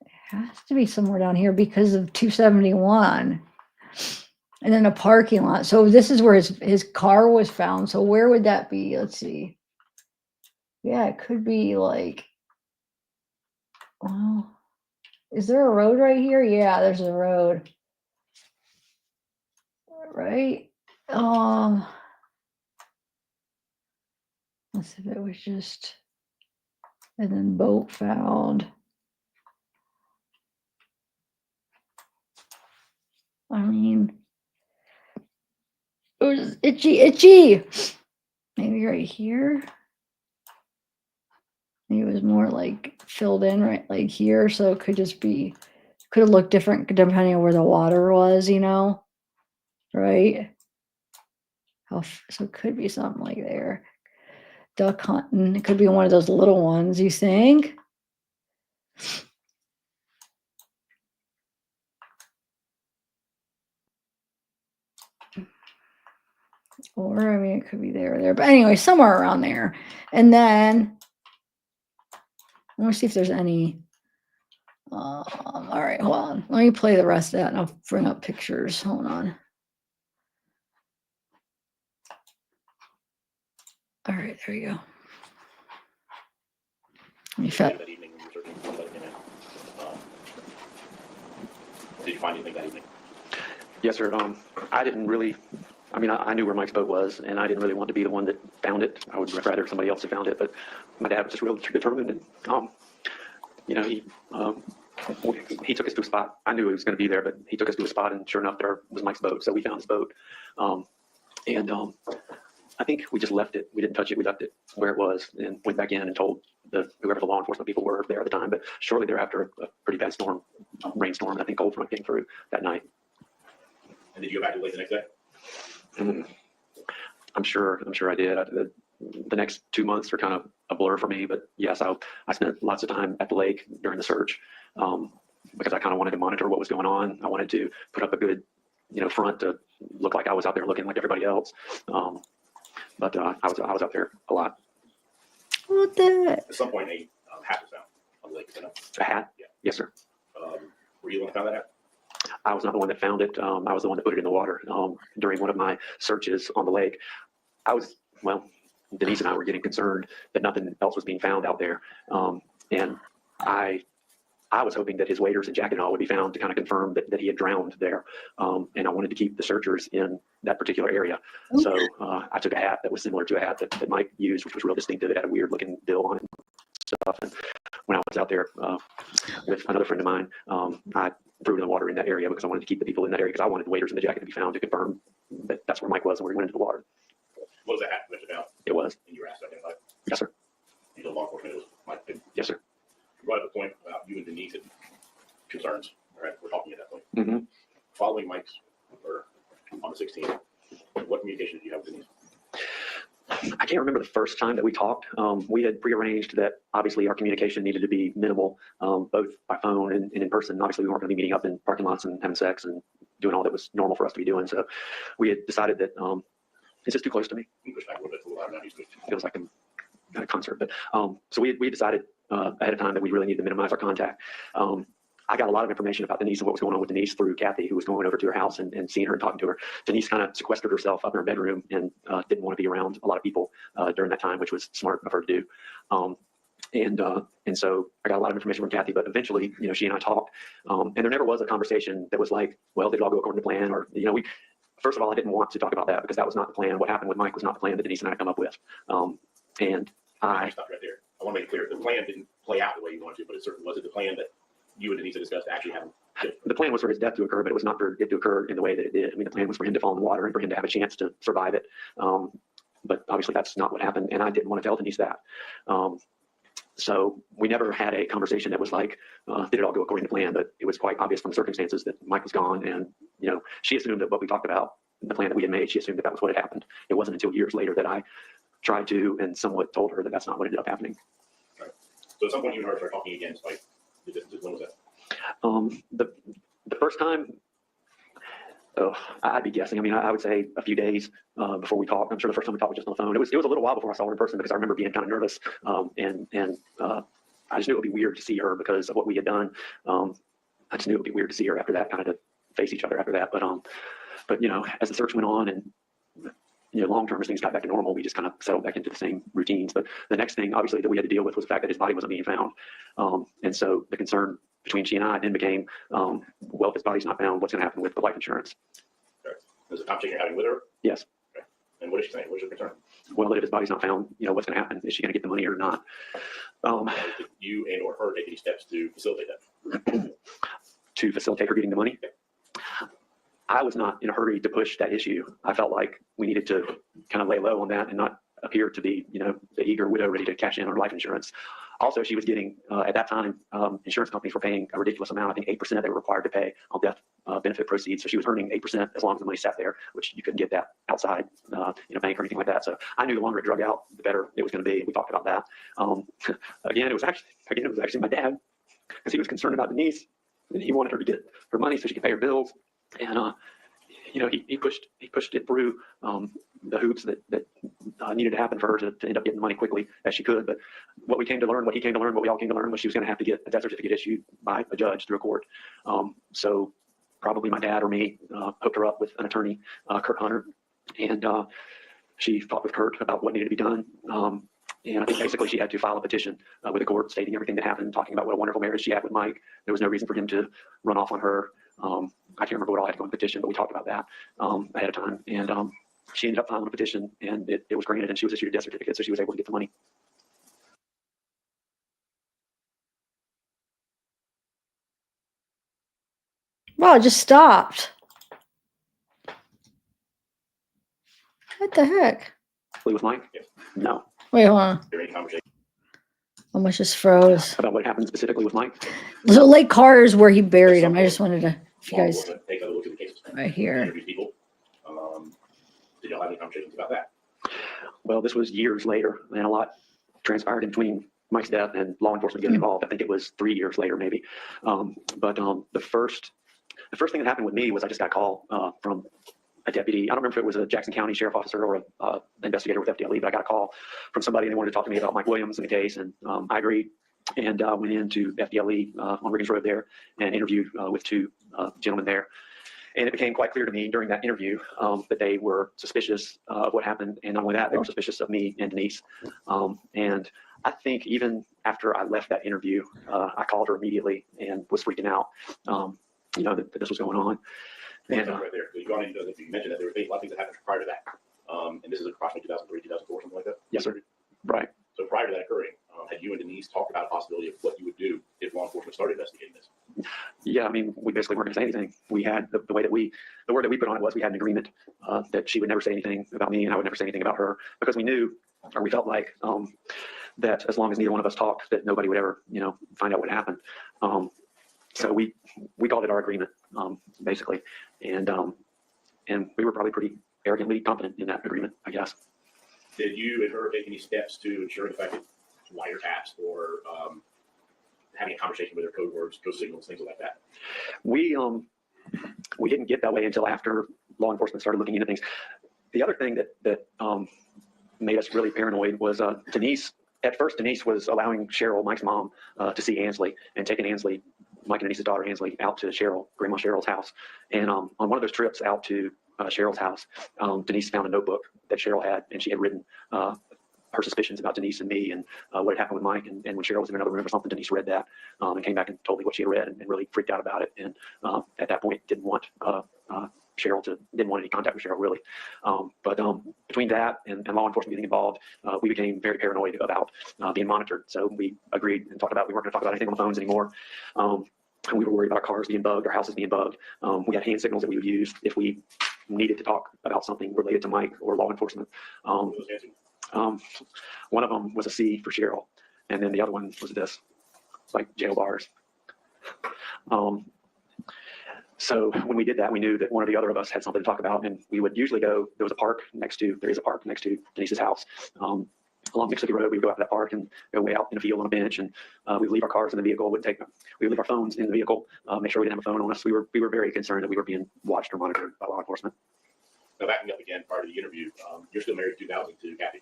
Speaker 1: It has to be somewhere down here because of 271. And then a parking lot. So this is where his car was found. So where would that be? Let's see. Yeah, it could be like, well, is there a road right here? Yeah, there's a road. Right? Let's see if it was just, and then boat found. I mean, it was itchy. Maybe right here. Maybe it was more like filled in right like here. So it could just be, could have looked different depending on where the water was, you know? Right? So it could be something like there. Duck hunting. It could be one of those little ones, you think? Or, I mean, it could be there or there. But anyway, somewhere around there. And then, I want to see if there's any. All right, hold on. Let me play the rest of that and I'll bring up pictures. Hold on. All right, there you go.
Speaker 12: That evening when you were searching for somebody came in. Did you find anything that evening?
Speaker 13: Yes, sir. I didn't really, I mean, I knew where Mike's boat was, and I didn't really want to be the one that found it. I would rather somebody else had found it, but my dad was just real determined, and, you know, he took us to a spot. I knew he was going to be there, but he took us to a spot, and sure enough, there was Mike's boat, so we found his boat. I think we just left it. We didn't touch it. We left it where it was and went back in and told whoever the law enforcement people were there at the time. But shortly thereafter, a pretty bad storm, rainstorm, I think cold front came through that night.
Speaker 12: And did you go back to the lake the next day?
Speaker 13: I'm sure I did. The next 2 months were kind of a blur for me, but yes, I spent lots of time at the lake during the search. because I kind of wanted to monitor what was going on. I wanted to put up a good, front to look like I was out there looking like everybody else. But I was out there a lot.
Speaker 1: What the?
Speaker 12: At some point, a hat was found on the lake.
Speaker 13: A hat?
Speaker 12: Yeah.
Speaker 13: Yes, sir.
Speaker 12: Were you the one that found that hat?
Speaker 13: I was not the one that found it. I was the one that put it in the water during one of my searches on the lake. Denise and I were getting concerned that nothing else was being found out there. And I was hoping that his waders and jacket and all would be found to kind of confirm that he had drowned there. And I wanted to keep the searchers in that particular area. Okay. So I took a hat that was similar to a hat that Mike used, which was real distinctive. It had a weird looking bill on it and stuff. And when I was out there with another friend of mine, I threw it in the water in that area because I wanted to keep the people in that area because I wanted the waders and the jacket to be found to confirm that that's where Mike was and where he went into the water.
Speaker 12: What was that hat that you found?
Speaker 13: It was.
Speaker 12: And you were asked to identify?
Speaker 13: Yes, sir.
Speaker 12: You told law enforcement it was Mike?
Speaker 13: Yes, sir.
Speaker 12: You brought up a point about you and Denise and concerns. All right, we're talking at that point.
Speaker 13: Mm-hmm.
Speaker 12: Following Mike's murder on the 16th, what communication did you have with Denise?
Speaker 13: I can't remember the first time that we talked. We had prearranged that obviously our communication needed to be minimal, both by phone and in person. Obviously, we weren't going to be meeting up in parking lots and having sex and doing all that was normal for us to be doing. So we had decided that it's just too close to me.
Speaker 12: Push back a little bit, a little louder now.
Speaker 13: It feels like I'm at a concert. But so we had decided ahead of time that we really needed to minimize our contact. I got a lot of information about Denise and what was going on with Denise through Kathy, who was going over to her house and seeing her and talking to her. Denise kind of sequestered herself up in her bedroom and didn't want to be around a lot of people during that time, which was smart of her to do. And so I got a lot of information from Kathy, but eventually, she and I talked, and there never was a conversation that was like, well, did it all go according to plan? Or, first of all, I didn't want to talk about that because that was not the plan. What happened with Mike was not the plan that Denise and I come up with. And I
Speaker 12: stop right there. I want to make it clear the plan didn't play out the way you wanted to, but it certainly was it the plan that you and Denise had discussed to actually happen.
Speaker 13: The plan was for his death to occur, but it was not for it to occur in the way that it did. I mean, the plan was for him to fall in the water and for him to have a chance to survive it. But obviously that's not what happened. And I didn't want to tell Denise that. So we never had a conversation that was like, did it all go according to plan? But it was quite obvious from the circumstances that Mike was gone. And, she assumed that what we talked about, the plan that we had made, she assumed that that was what had happened. It wasn't until years later that I tried to and somewhat told her that that's not what ended up happening.
Speaker 12: Right. So at some point you and her started talking again, like, when was that?
Speaker 13: The first time, I'd be guessing. I mean, I would say a few days before we talked. I'm sure the first time we talked was just on the phone. It was a little while before I saw her in person because I remember being kind of nervous. And I just knew it would be weird to see her because of what we had done. I just knew it would be weird to see her after that, kind of to face each other after that. But as the search went on and long term as things got back to normal, we just kind of settled back into the same routines. But the next thing, obviously, that we had to deal with was the fact that his body wasn't being found. And so the concern between she and I then became, well, if his body's not found, what's going to happen with the life insurance?
Speaker 12: Okay. There's a conversation you're having with her?
Speaker 13: Yes.
Speaker 12: Okay. And what is she saying? What's your concern?
Speaker 13: Well, that if his body's not found, what's going to happen? Is she going to get the money or not?
Speaker 12: Did you and or her take any steps to facilitate that?
Speaker 13: To facilitate her getting the money? Yeah. I was not in a hurry to push that issue. I felt like we needed to kind of lay low on that and not appear to be, the eager widow ready to cash in on her life insurance. Also, she was getting, at that time, insurance companies were paying a ridiculous amount. I think 8% they were required to pay on death benefit proceeds. So she was earning 8% as long as the money sat there, which you couldn't get that outside, in a bank or anything like that. So I knew the longer it drug out, the better it was going to be. We talked about that. Again, it was actually my dad, because he was concerned about Denise, and he wanted her to get her money so she could pay her bills. And he pushed it through the hoops that needed to happen for her to end up getting the money quickly as she could. But what we all came to learn, was she was going to have to get a death certificate issued by a judge through a court. So probably my dad or me hooked her up with an attorney, Kurt Hunter, and she talked with Kurt about what needed to be done. And I think basically she had to file a petition with the court stating everything that happened, talking about what a wonderful marriage she had with Mike. There was no reason for him to run off on her. I can't remember what all had to go in the petition, but we talked about that ahead of time. And she ended up filing a petition, and it was granted, and she was issued a death certificate, so she was able to get the money.
Speaker 1: Wow, it just stopped. What the heck?
Speaker 13: With Mike?
Speaker 12: Yes.
Speaker 13: No.
Speaker 1: Wait, hold on. Almost just froze.
Speaker 13: About what happened specifically with Mike?
Speaker 1: So Lake Carter's where he buried him. I just wanted to, if you guys,
Speaker 12: take a look at the cases.
Speaker 1: right here.
Speaker 12: Interview people. Did y'all have any conversations about that?
Speaker 13: Well, this was years later, and a lot transpired in between Mike's death and law enforcement getting involved. I think it was 3 years later, maybe. But the first thing that happened with me was I just got a call from a deputy. I don't remember if it was a Jackson County sheriff officer or an investigator with FDLE, but I got a call from somebody and they wanted to talk to me about Mike Williams and the case, and I agreed and went into FDLE on Riggins Road there and interviewed with 2 gentlemen there. And it became quite clear to me during that interview that they were suspicious of what happened. And not only that, they were suspicious of me and Denise. And I think even after I left that interview, I called her immediately and was freaking out, that this was going on.
Speaker 12: And right there, you mentioned that there were a lot of things that happened prior to that. And this is approximately 2003, 2004, something like that?
Speaker 13: Yes, sir. Right.
Speaker 12: So prior to that occurring, had you and Denise talked about a possibility of what you would do if law enforcement started investigating this?
Speaker 13: Yeah, I mean, we basically weren't going to say anything. We had the word that we put on it was we had an agreement that she would never say anything about me and I would never say anything about her, because we knew, or we felt like, that as long as neither one of us talked, that nobody would ever, find out what happened. So we called it our agreement, basically, and we were probably pretty arrogantly confident in that agreement, I guess.
Speaker 12: Did you and her take any steps to ensure the fact that wiretaps or having a conversation with her code words, code signals, things like that?
Speaker 13: We didn't get that way until after law enforcement started looking into things. The other thing that made us really paranoid was Denise. At first, Denise was allowing Cheryl, Mike's mom, to see Ansley and taking Ansley, Mike and Denise's daughter Ansley, out to Grandma Cheryl's house. And on one of those trips out to Cheryl's house, Denise found a notebook that Cheryl had, and she had written her suspicions about Denise and me and what had happened with Mike. And when Cheryl was in another room or something, Denise read that and came back and told me what she had read and really freaked out about it. And at that point, didn't want any contact with Cheryl, really. But between that and law enforcement getting involved, we became very paranoid about being monitored. So we agreed and talked about we weren't going to talk about anything on the phones anymore. And we were worried about our cars being bugged, our houses being bugged. We had hand signals that we would use if we needed to talk about something related to Mike or law enforcement. One of them was a C for Cheryl, and then the other one was this, like jail bars. So when we did that, we knew that one or the other of us had something to talk about, and we would usually go. There is a park next to Denise's house. Along Mississippi Road, we would go out to that park and go way out in a field on a bench, and we would leave our cars in the vehicle. We would leave our phones in the vehicle, make sure we didn't have a phone on us. We were very concerned that we were being watched or monitored by law enforcement.
Speaker 12: Now, backing up again, prior to the interview, you're still married in 2000 to Kathy,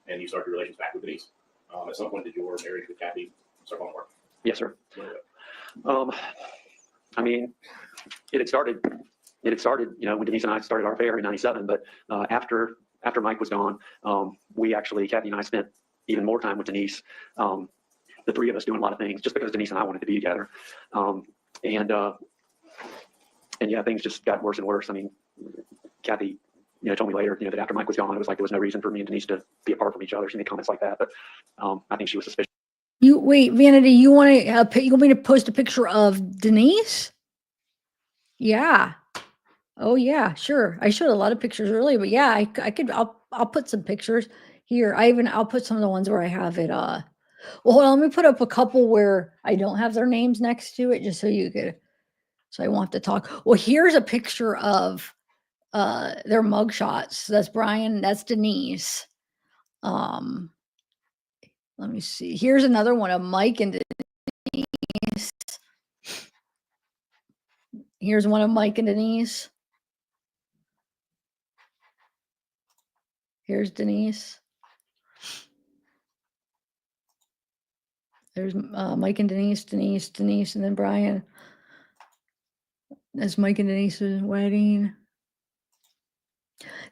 Speaker 12: and you started your relations back with Denise. At some point, did your marriage with Kathy start falling apart?
Speaker 13: Yes, sir. I mean, it had started, when Denise and I started our affair in '97, but after Mike was gone, Kathy and I spent even more time with Denise, the 3 of us doing a lot of things, just because Denise and I wanted to be together. And yeah, things just got worse and worse. I mean, Kathy, told me later, that after Mike was gone, it was like there was no reason for me and Denise to be apart from each other. She made comments like that, but I think she was suspicious.
Speaker 1: Wait, Vanity, you want me to post a picture of Denise? Yeah. Oh yeah, sure. I showed a lot of pictures earlier, but yeah, I could. I'll put some pictures here. I'll put some of the ones where I have it. Well, hold on, let me put up a couple where I don't have their names next to it, just so you could. So I won't have to talk. Well, here's a picture of their mugshots. That's Brian. That's Denise. Let me see. Here's another one of Mike and Denise. Here's one of Mike and Denise. Here's Denise. There's Mike and Denise, and then Brian. That's Mike and Denise's wedding.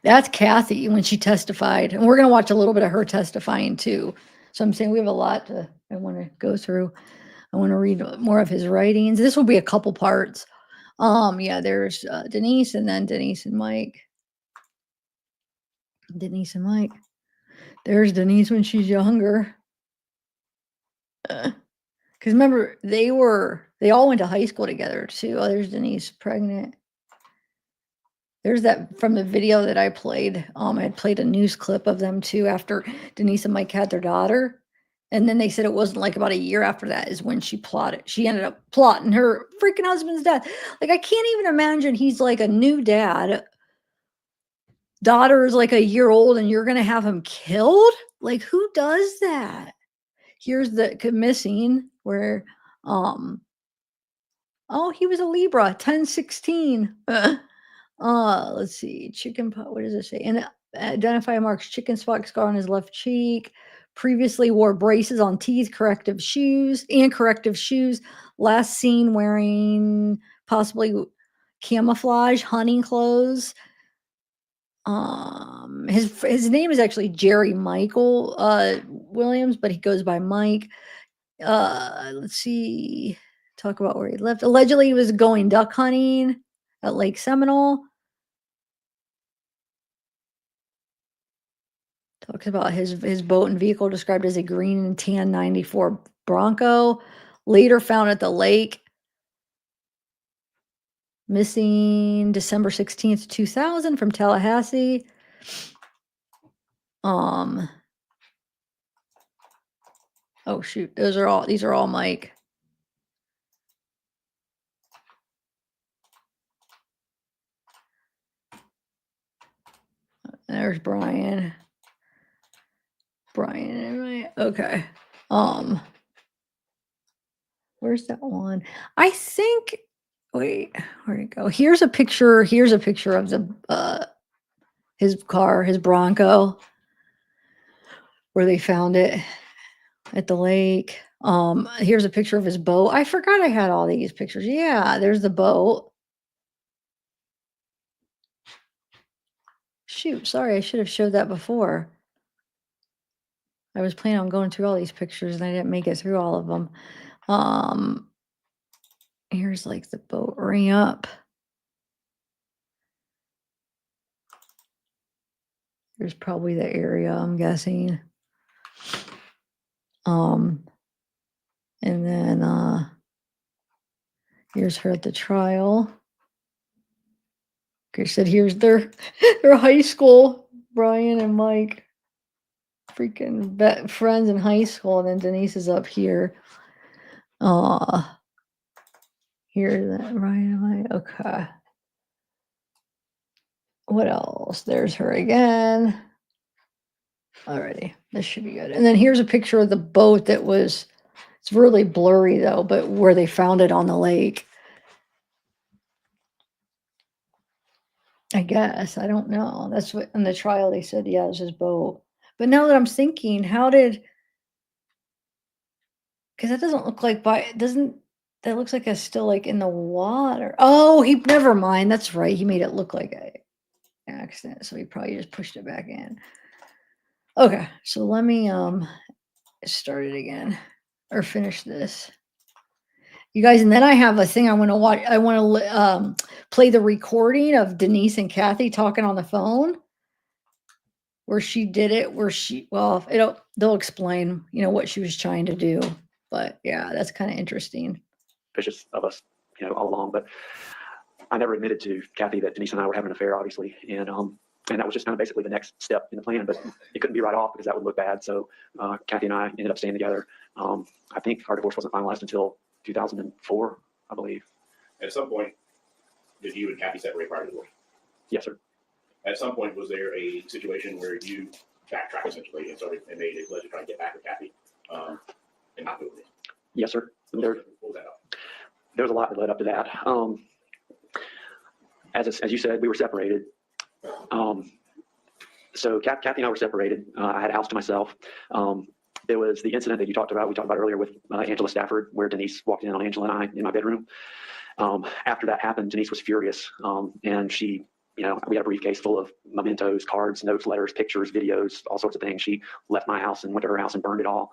Speaker 1: That's Kathy when she testified. And we're going to watch a little bit of her testifying too. So I'm saying we have a lot I want to go through. I want to read more of his writings. This will be a couple parts. Yeah, there's Denise and then Denise and Mike. Denise and Mike. There's Denise when she's younger. Because remember, they all went to high school together too. Oh, there's Denise pregnant. There's that from the video that I played. I had played a news clip of them too after Denise and Mike had their daughter. And then they said it wasn't like about a year after that is when she plotted. She ended up plotting her freaking husband's death. Like, I can't even imagine he's like a new dad. Daughter is like a year old and you're going to have him killed? Like, who does that? here's the missing where, oh, he was a Libra, 1016. Let's see, chicken pot. What does it say? And identify marks chicken spot scar on his left cheek. Previously wore braces on teeth, corrective shoes. Last seen wearing possibly camouflage hunting clothes. His name is actually Jerry Michael Williams, but he goes by Mike. Let's see. Talk about where he lived. Allegedly, he was going duck hunting at Lake Seminole. Talks about his boat and vehicle described as a green and tan 94 Bronco, later found at the lake. Missing December 16th, 2000 from Tallahassee. Oh shoot, these are all Mike. There's Brian. Okay. Where's that one? I think, wait, where'd it go? Here's a picture of the his car, his Bronco, where they found it at the lake. Here's a picture of his boat. I forgot I had all these pictures. Yeah, there's the boat. Shoot, sorry, I should have showed that before. I was planning on going through all these pictures and I didn't make it through all of them. Here's like the boat ramp. There's probably the area, I'm guessing. And then here's her at the trial. Okay, said here's their high school, Brian and Mike. Freaking friends in high school, and then Denise is up here. Here's that Ryan. Okay. What else? There's her again. Alrighty, this should be good. And then here's a picture of the boat that was. It's really blurry though, but where they found it on the lake. I guess I don't know. That's what in the trial they said. Yeah, it was his boat. But now that I'm thinking, because that doesn't look like that looks like it's still like in the water. Oh, never mind. That's right. He made it look like an accident. So he probably just pushed it back in. Okay. So let me start it again or finish this. You guys, and then I have a thing I want to watch. I want to play the recording of Denise and Kathy talking on the phone. Where she did it, they'll explain, what she was trying to do. But yeah, that's kind of interesting.
Speaker 13: Suspicious of us, all along. But I never admitted to Kathy that Denise and I were having an affair, obviously. And that was just kind of basically the next step in the plan, but it couldn't be right off because that would look bad. So Kathy and I ended up staying together. I think our divorce wasn't finalized until 2004, I believe.
Speaker 12: At some point, did you and Kathy separate prior to divorce?
Speaker 13: Yes, sir.
Speaker 12: At some point, was there a situation where you backtracked essentially and made a pledge to try to get back with Kathy and not do it?
Speaker 13: Yes, sir.
Speaker 12: What was that up?
Speaker 13: There was a lot that led up to that. As you said, we were separated. So Kathy and I were separated. I had a house to myself. There was the incident that we talked about earlier with Angela Stafford, where Denise walked in on Angela and I in my bedroom. After that happened, Denise was furious, and she, we had a briefcase full of mementos, cards, notes, letters, pictures, videos, all sorts of things. She left my house and went to her house and burned it all.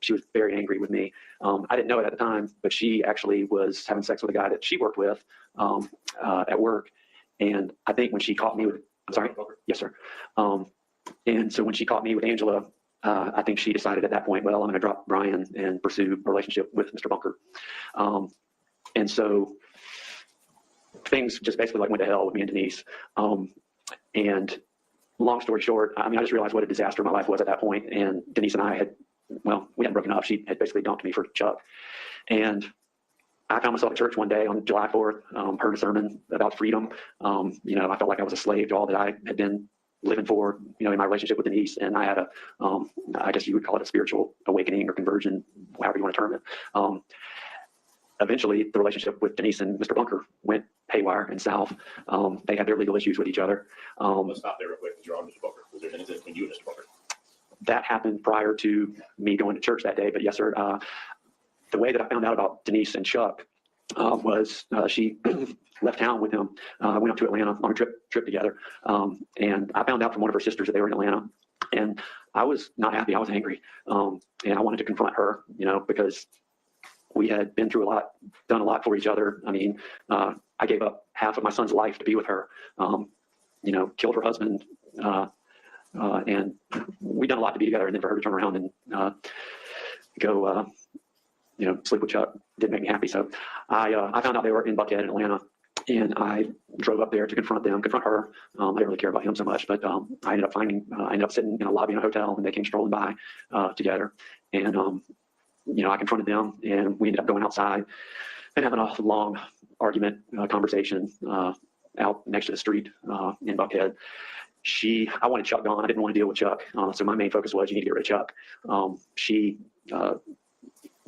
Speaker 13: She was very angry with me. I didn't know it at the time, but she actually was having sex with a guy that she worked with at work. And I think when she caught me with, I'm sorry, yes, sir. And so when she caught me with Angela, I think she decided at that point, well, I'm going to drop Brian and pursue a relationship with Mr. Bunker. And so things just basically went to hell with me and Denise. And long story short, I just realized what a disaster my life was at that point. And Denise and I we hadn't broken up. She had basically dumped me for Chuck. And I found myself at church one day on July 4th, heard a sermon about freedom. I felt like I was a slave to all that I had been living for, in my relationship with Denise, and I had I guess you would call it a spiritual awakening or conversion, however you want to term it. Eventually, the relationship with Denise and Mr. Bunker went haywire and south. They had their legal issues with each other.
Speaker 12: Let's stop there real quick, because you're on Mr. Bunker. Was there an incident between you and Mr. Bunker?
Speaker 13: That happened prior to me going to church that day, but yes, sir. The way that I found out about Denise and Chuck was she left town with him, went up to Atlanta on a trip together, and I found out from one of her sisters that they were in Atlanta, and I was not happy. I was angry, and I wanted to confront her, because we had been through a lot, done a lot for each other. I mean, I gave up half of my son's life to be with her, killed her husband, and we've done a lot to be together, and then for her to turn around and go sleep with Chuck didn't make me happy. So I found out they were in Buckhead in Atlanta, and I drove up there to confront her. I didn't really care about him so much, but I ended up sitting in a lobby in a hotel, and they came strolling by together, and I confronted them, and we ended up going outside and having a long argument, conversation out next to the street in Buckhead. I wanted Chuck gone. I didn't want to deal with Chuck. So my main focus was, you need to get rid of Chuck. She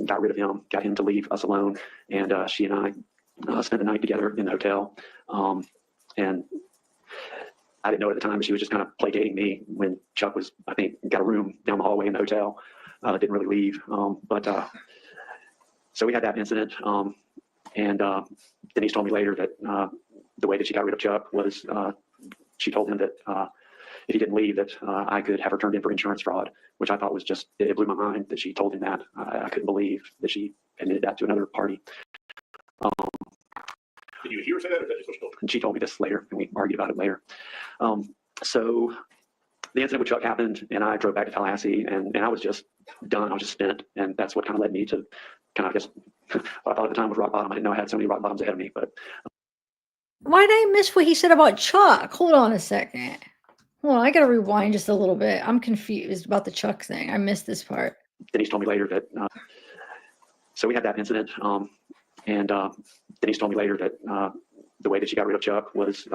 Speaker 13: got rid of him, got him to leave us alone. And she and I spent the night together in the hotel. And I didn't know at the time, but she was just kind of placating me when Chuck was, I think, got a room down the hallway in the hotel. Didn't really leave. So we had that incident. And Denise told me later that the way that she got rid of Chuck was she told him that if he didn't leave, that I could have her turned in for insurance fraud, which I thought was just, it blew my mind that she told him that. I couldn't believe that she admitted that to another party.
Speaker 12: Did you hear her say that, or is that just what she told you?
Speaker 13: And she told me this later, and we argued about it later. So the incident with Chuck happened, and I drove back to Tallahassee, and I was just done. I was just spent, and that's what kind of led me to kind of, I guess, what I thought at the time was rock bottom. I didn't know I had so many rock bottoms ahead of me, but.
Speaker 1: Why did I miss what he said about Chuck? Hold on a second. Hold on, I gotta rewind just a little bit. I'm confused about the Chuck thing. I missed this part.
Speaker 13: Denise told me later that, so we had that incident, and Denise told me later that the way that she got rid of Chuck was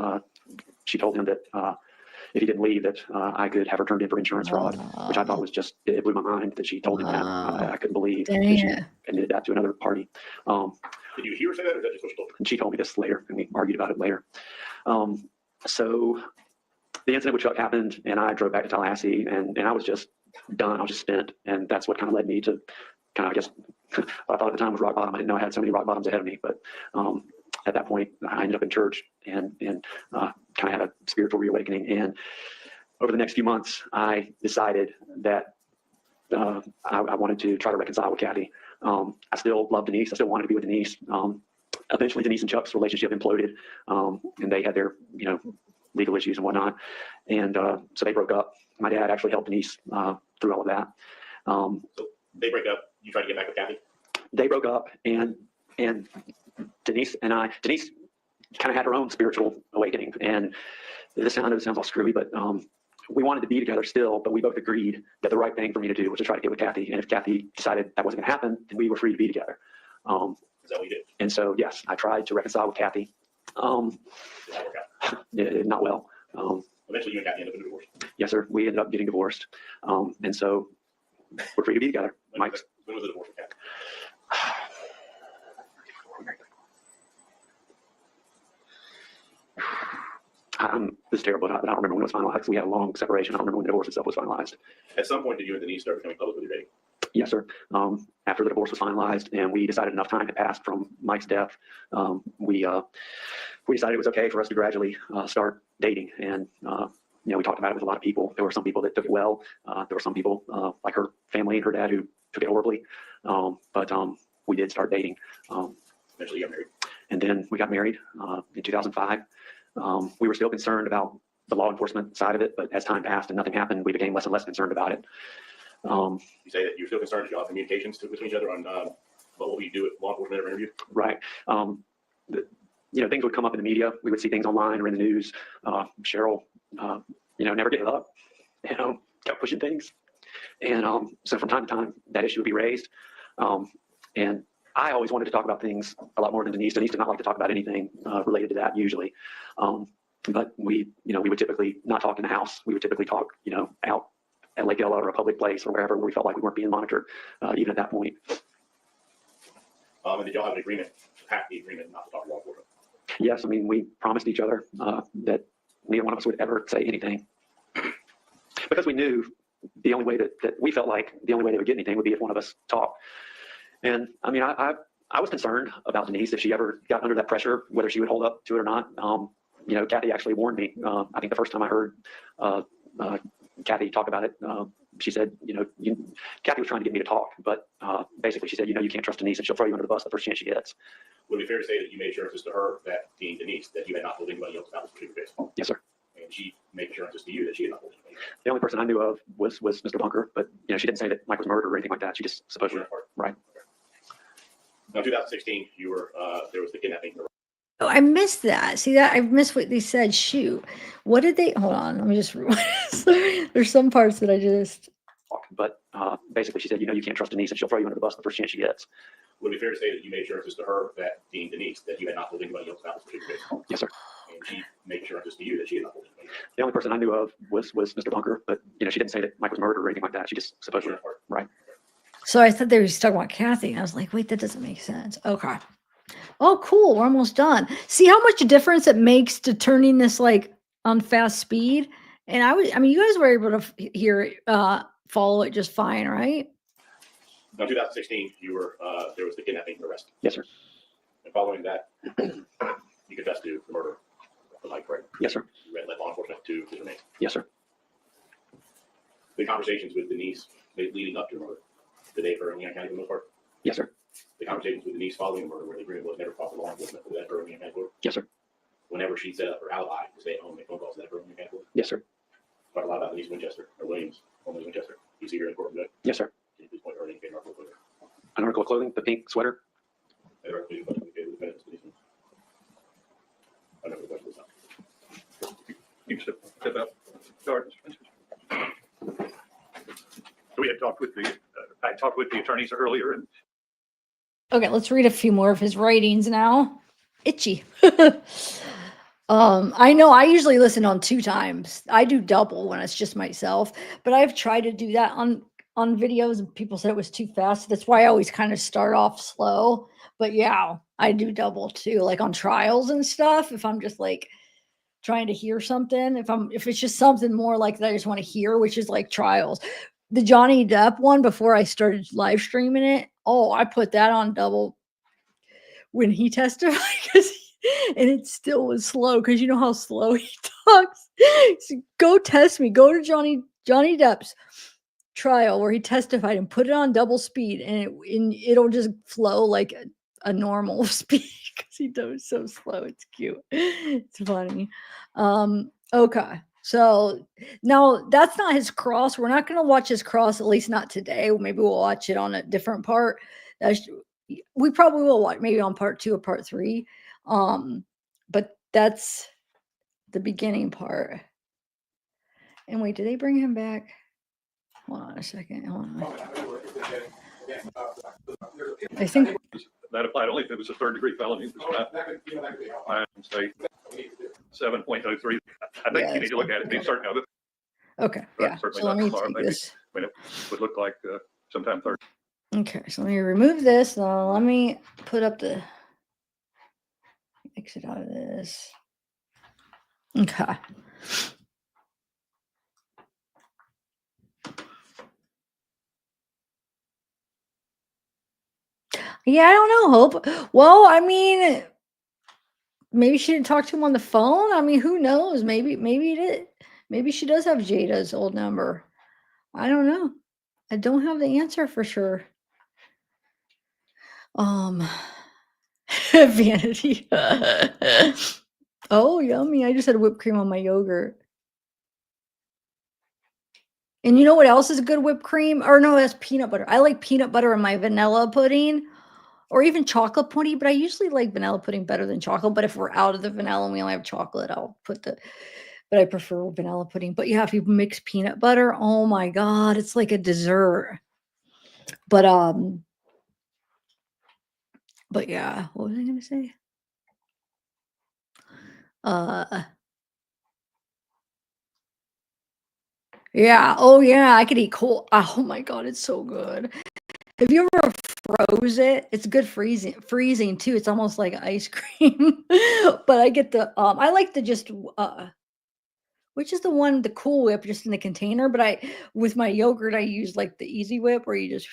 Speaker 13: she told him that if he didn't leave, that I could have her turned in for insurance fraud, which I thought was just, it blew my mind that she told him that. I couldn't believe that she admitted that to another party.
Speaker 12: Did you hear her say that, or is that just what she told you?
Speaker 13: And she told me this later, and we argued about it later. So the incident with Chuck happened, and I drove back to Tallahassee, and I was just done. I was just spent, and that's what kind of led me to kind of, I guess, what I thought at the time was rock bottom. I didn't know I had so many rock bottoms ahead of me, but at that point, I ended up in church and kind of had a spiritual reawakening. And over the next few months, I decided that I wanted to try to reconcile with Kathy. I still love Denise. I still wanted to be with Denise. Eventually, Denise and Chuck's relationship imploded, and they had their, legal issues and whatnot. And so they broke up. My dad actually helped Denise through all of that.
Speaker 12: So they break up. You try to get back with Kathy?
Speaker 13: They broke up, and Denise kind of had her own spiritual awakening. And this sounds all screwy, but we wanted to be together still, but we both agreed that the right thing for me to do was to try to get with Kathy. And if Kathy decided that wasn't going to happen, then we were free to be together.
Speaker 12: Is that what you did?
Speaker 13: And so, yes, I tried to reconcile with Kathy.
Speaker 12: Did that work out?
Speaker 13: Not well.
Speaker 12: Eventually, you and Kathy ended up in a divorce.
Speaker 13: Yes, sir. We ended up getting divorced. And so we're free to be together.
Speaker 12: When was the divorce with Kathy?
Speaker 13: This is terrible, but I don't remember when it was finalized. We had a long separation. I don't remember when the divorce itself was finalized.
Speaker 12: At some point, did you and Denise start becoming public with your dating?
Speaker 13: Yes, sir. After the divorce was finalized and we decided enough time had passed from Mike's death, we decided it was okay for us to gradually start dating. And we talked about it with a lot of people. There were some people that took it well. There were some people like her family and her dad who took it horribly. But we did start dating.
Speaker 12: Eventually, you got married. And
Speaker 13: then we got married in 2005. We were still concerned about the law enforcement side of it, but as time passed and nothing happened, we became less and less concerned about it.
Speaker 12: You say that you're still concerned that you all have communications between each other on what we do at law enforcement interview?
Speaker 13: Right. Things would come up in the media. We would see things online or in the news. Cheryl, never gave up, kept pushing things. And so from time to time, that issue would be raised. And I always wanted to talk about things a lot more than Denise. Denise did not like to talk about anything related to that usually. but we would typically not talk in the house. We would typically talk, out at Lake Ella or a public place or wherever where we felt like we weren't being monitored, even at that point.
Speaker 12: And did y'all have an agreement, the agreement not to talk to law enforcement?
Speaker 13: Yes, I mean, we promised each other that neither one of us would ever say anything because we knew the only way that we felt like the only way they would get anything would be if one of us talked. And I mean, I was concerned about Denise if she ever got under that pressure, whether she would hold up to it or not. Kathy actually warned me. I think the first time I heard Kathy talk about it, she said, Kathy was trying to get me to talk, but basically she said, you can't trust Denise and she'll throw you under the bus the first chance she gets.
Speaker 12: Would it be fair to say that you made assurances to her, that being Denise, that you had not told anybody else about this particular case?
Speaker 13: Yes, sir.
Speaker 12: And she made assurances to you that she had not told anybody else?
Speaker 13: The only person I knew of was Mr. Bunker, but she didn't say that Mike was murdered or anything like that. She just supposedly, right.
Speaker 12: Now, 2016, you were there was the kidnapping.
Speaker 1: Oh, I missed that. See that? I missed what they said. Shoot. What did they, hold on. Let me just, there's some parts that I just.
Speaker 13: But basically she said, you can't trust Denise and she'll throw you under the bus the first chance she gets.
Speaker 12: Would it be fair to say that you made assurances to her, that being Denise, that you had not told anybody else about this particular case?
Speaker 13: Yes, sir.
Speaker 12: And she made assurances to you that she had not told anybody else?
Speaker 13: The only person I knew of was Mr. Bunker, but she didn't say that Mike was murdered or anything like that. She just supposedly, right.
Speaker 1: So I thought they were talking about Kathy. And I was like, wait, that doesn't make sense. Okay. Oh, cool. We're almost done. See how much difference it makes to turning this like on fast speed. And I mean, you guys were able to hear, follow it just fine, right?
Speaker 12: Now, 2016, you were there was the kidnapping and arrest.
Speaker 13: Yes, sir.
Speaker 12: And following that, you confessed to the murder of Mike, right?
Speaker 13: Yes, sir.
Speaker 12: You led law enforcement to his remains.
Speaker 13: Yes, sir.
Speaker 12: The conversations with Denise leading up to the murder, did they occur in Indiana County for the most part?
Speaker 13: Yes, sir.
Speaker 12: The conversations with Denise following the murder, where the agreement was never talk to law enforcement, did that occur in Indiana County?
Speaker 13: Yes, sir.
Speaker 12: Whenever she set up her alibi to stay at home and make phone calls, did that occur in Indiana County?
Speaker 13: Yes, sir.
Speaker 12: Talk a lot about Denise Winchester, or Williams, formerly Winchester. You see her in court today?
Speaker 13: Yes, sir.
Speaker 12: Can you please point her in any article with her?
Speaker 13: An article of clothing, the pink sweater.
Speaker 12: I never the question was not.
Speaker 9: You can step up. Start. We had talked with I talked with the attorneys earlier, and
Speaker 1: Okay, let's read a few more of his writings now. Itchy. I know I usually listen on 2 times. I do double when it's just myself, but I've tried to do that on videos and people said it was too fast. That's why I always kind of start off slow. But yeah, I do double too, like on trials and stuff. If I'm just like trying to hear something, if it's just something more like that I just want to hear, which is like trials. The Johnny Depp one before I started live streaming it. Oh, I put that on double when he testified and it still was slow because you know how slow he talks. So go test me. Go to Johnny Depp's trial where he testified and put it on double speed and it'll just flow like a normal speed because he does so slow. It's cute. It's funny. Okay. So now that's not his cross. We're not going to watch his cross, at least not today. Maybe we'll watch it on a different part. We probably will watch maybe on part 2 or part 3. But that's the beginning part. And wait, did they bring him back? Hold on a second. Hold on. I think
Speaker 9: that applied only if it was a 3rd-degree felony. It was I say 7.03. I think you need to look at it, be certain of it.
Speaker 1: Okay. Yeah. So let me take this.
Speaker 9: I mean, it would look like sometime 3rd.
Speaker 1: Okay. So let me remove this. Now let me put up the exit out of this. Okay. Yeah, I don't know, Hope. Well, I mean, maybe she didn't talk to him on the phone. I mean, who knows? Maybe it did. Maybe she does have Jada's old number. I don't know. I don't have the answer for sure. Vanity. Oh, yummy. I just had whipped cream on my yogurt. And you know what else is a good whipped cream? Or no, that's peanut butter. I like peanut butter in my vanilla pudding or even chocolate pudding, but I usually like vanilla pudding better than chocolate. But if we're out of the vanilla and we only have chocolate, I'll put but I prefer vanilla pudding. But yeah, if you mix peanut butter, oh my God, it's like a dessert. But yeah, what was I going to say? Yeah. Oh yeah. I could eat cold. Oh my God. It's so good. Have you ever froze it? It's good freezing too. It's almost like ice cream. But I get I like the just which is the one, the Cool Whip, just in the container. But with my yogurt, I use like the Easy Whip where you just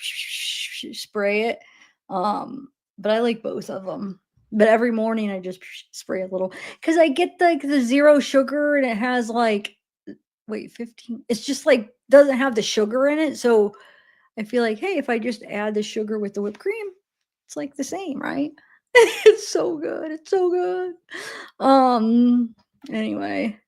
Speaker 1: spray it. But I like both of them. But every morning I just spray a little because I get like the zero sugar and it has like, wait, 15. It's just like doesn't have the sugar in it. So I feel like, hey, if I just add the sugar with the whipped cream, it's like the same, right? It's so good. It's so good. Anyway.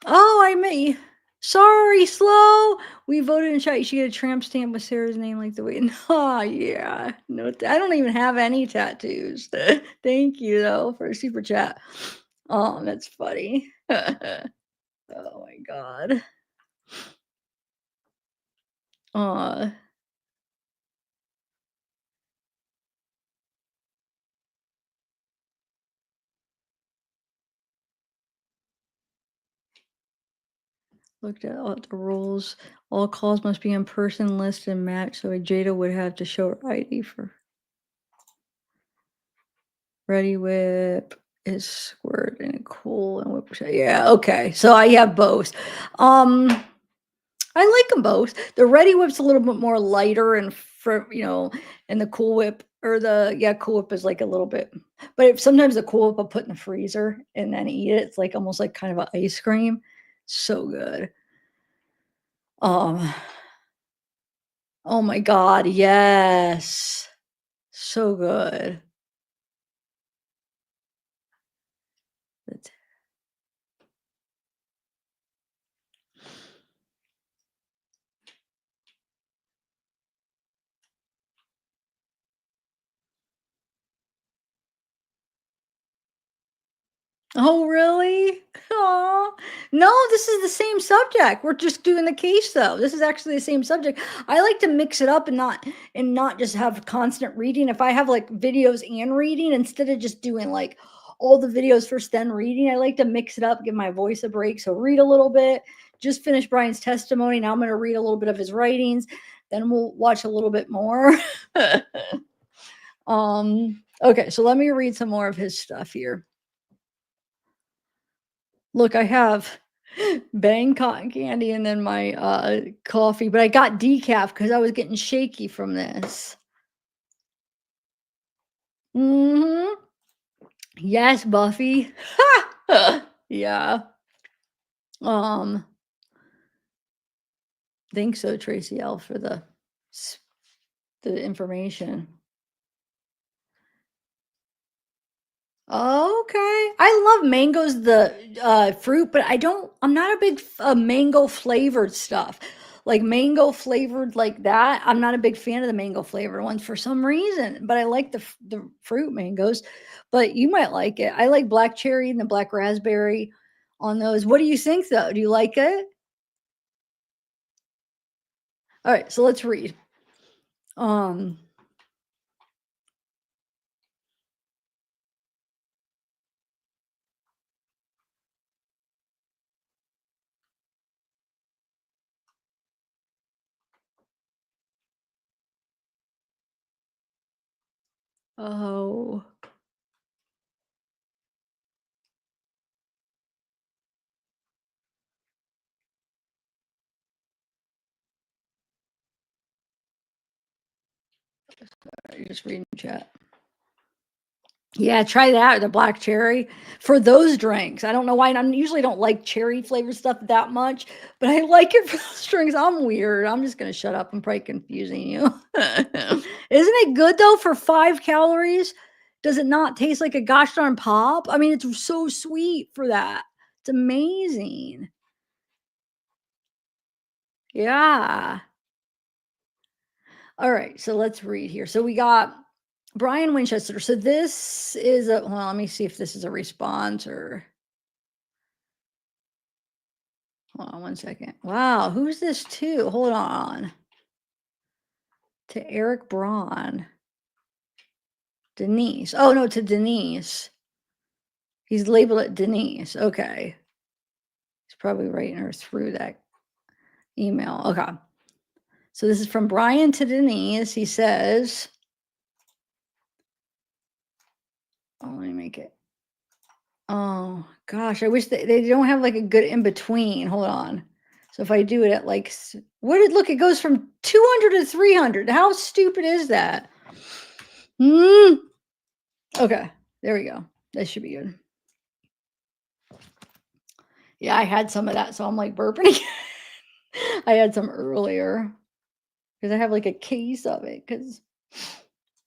Speaker 1: Oh, I may. Sorry, Slow. We voted in chat. You should get a tramp stamp with Sarah's name like the way. Oh, yeah. No, I don't even have any tattoos. Thank you, though, for a super chat. Oh, that's funny. Oh, my God. Looked at all the rules. All calls must be in person, list, and match. So Jada would have to show her ID for Ready Whip is squirt and cool and whip. Yeah, okay. So I have both. I like them both. The Ready Whip's a little bit more lighter and and the Cool Whip Cool Whip is like a little bit. But sometimes the Cool Whip I'll put in the freezer and then eat it. It's like almost like kind of an ice cream. So good. Oh my God, yes. So good. That's Oh, really? Aw. No, this is the same subject. We're just doing the case though. This is actually the same subject. I like to mix it up and not just have constant reading. If I have like videos and reading instead of just doing like all the videos first then reading, I like to mix it up, give my voice a break. So read a little bit, just finish Brian's testimony. Now I'm going to read a little bit of his writings, then we'll watch a little bit more. Okay, so let me read some more of his stuff here. Look, I have Bang cotton candy and then my coffee, but I got decaf because I was getting shaky from this. Yes, Buffy. Yeah. Think so, Tracy L, for the information. Okay. I love mangoes, the fruit, but I'm not a big mango flavored stuff. Like mango flavored like that. I'm not a big fan of the mango flavored ones for some reason, but I like the fruit mangoes. But you might like it. I like black cherry and the black raspberry on those. What do you think though? Do you like it? All right, so let's read. Oh. You're just reading chat. Yeah, try that, the black cherry for those drinks. I don't know why. I usually don't like cherry flavored stuff that much, but I like it for those drinks. I'm weird. I'm just going to shut up. I'm probably confusing you. Isn't it good though for 5 calories? Does it not taste like a gosh darn pop? I mean, it's so sweet for that. It's amazing. Yeah. All right, so let's read here. So we got Brian Winchester. So this is well, let me see if this is a response or. Hold on 1 second. Wow, who's this to? Hold on. To Eric Braun. Denise. Oh, no, to Denise. He's labeled it Denise. Okay. He's probably writing her through that email. Okay. So this is from Brian to Denise. He says, oh, let me make it. Oh gosh, I wish they don't have like a good in between. Hold on. So if I do it at like, look, it goes from 200 to 300. How stupid is that? Okay, there we go. That should be good. Yeah, I had some of that, so I'm like burping again. I had some earlier because I have like a case of it. Because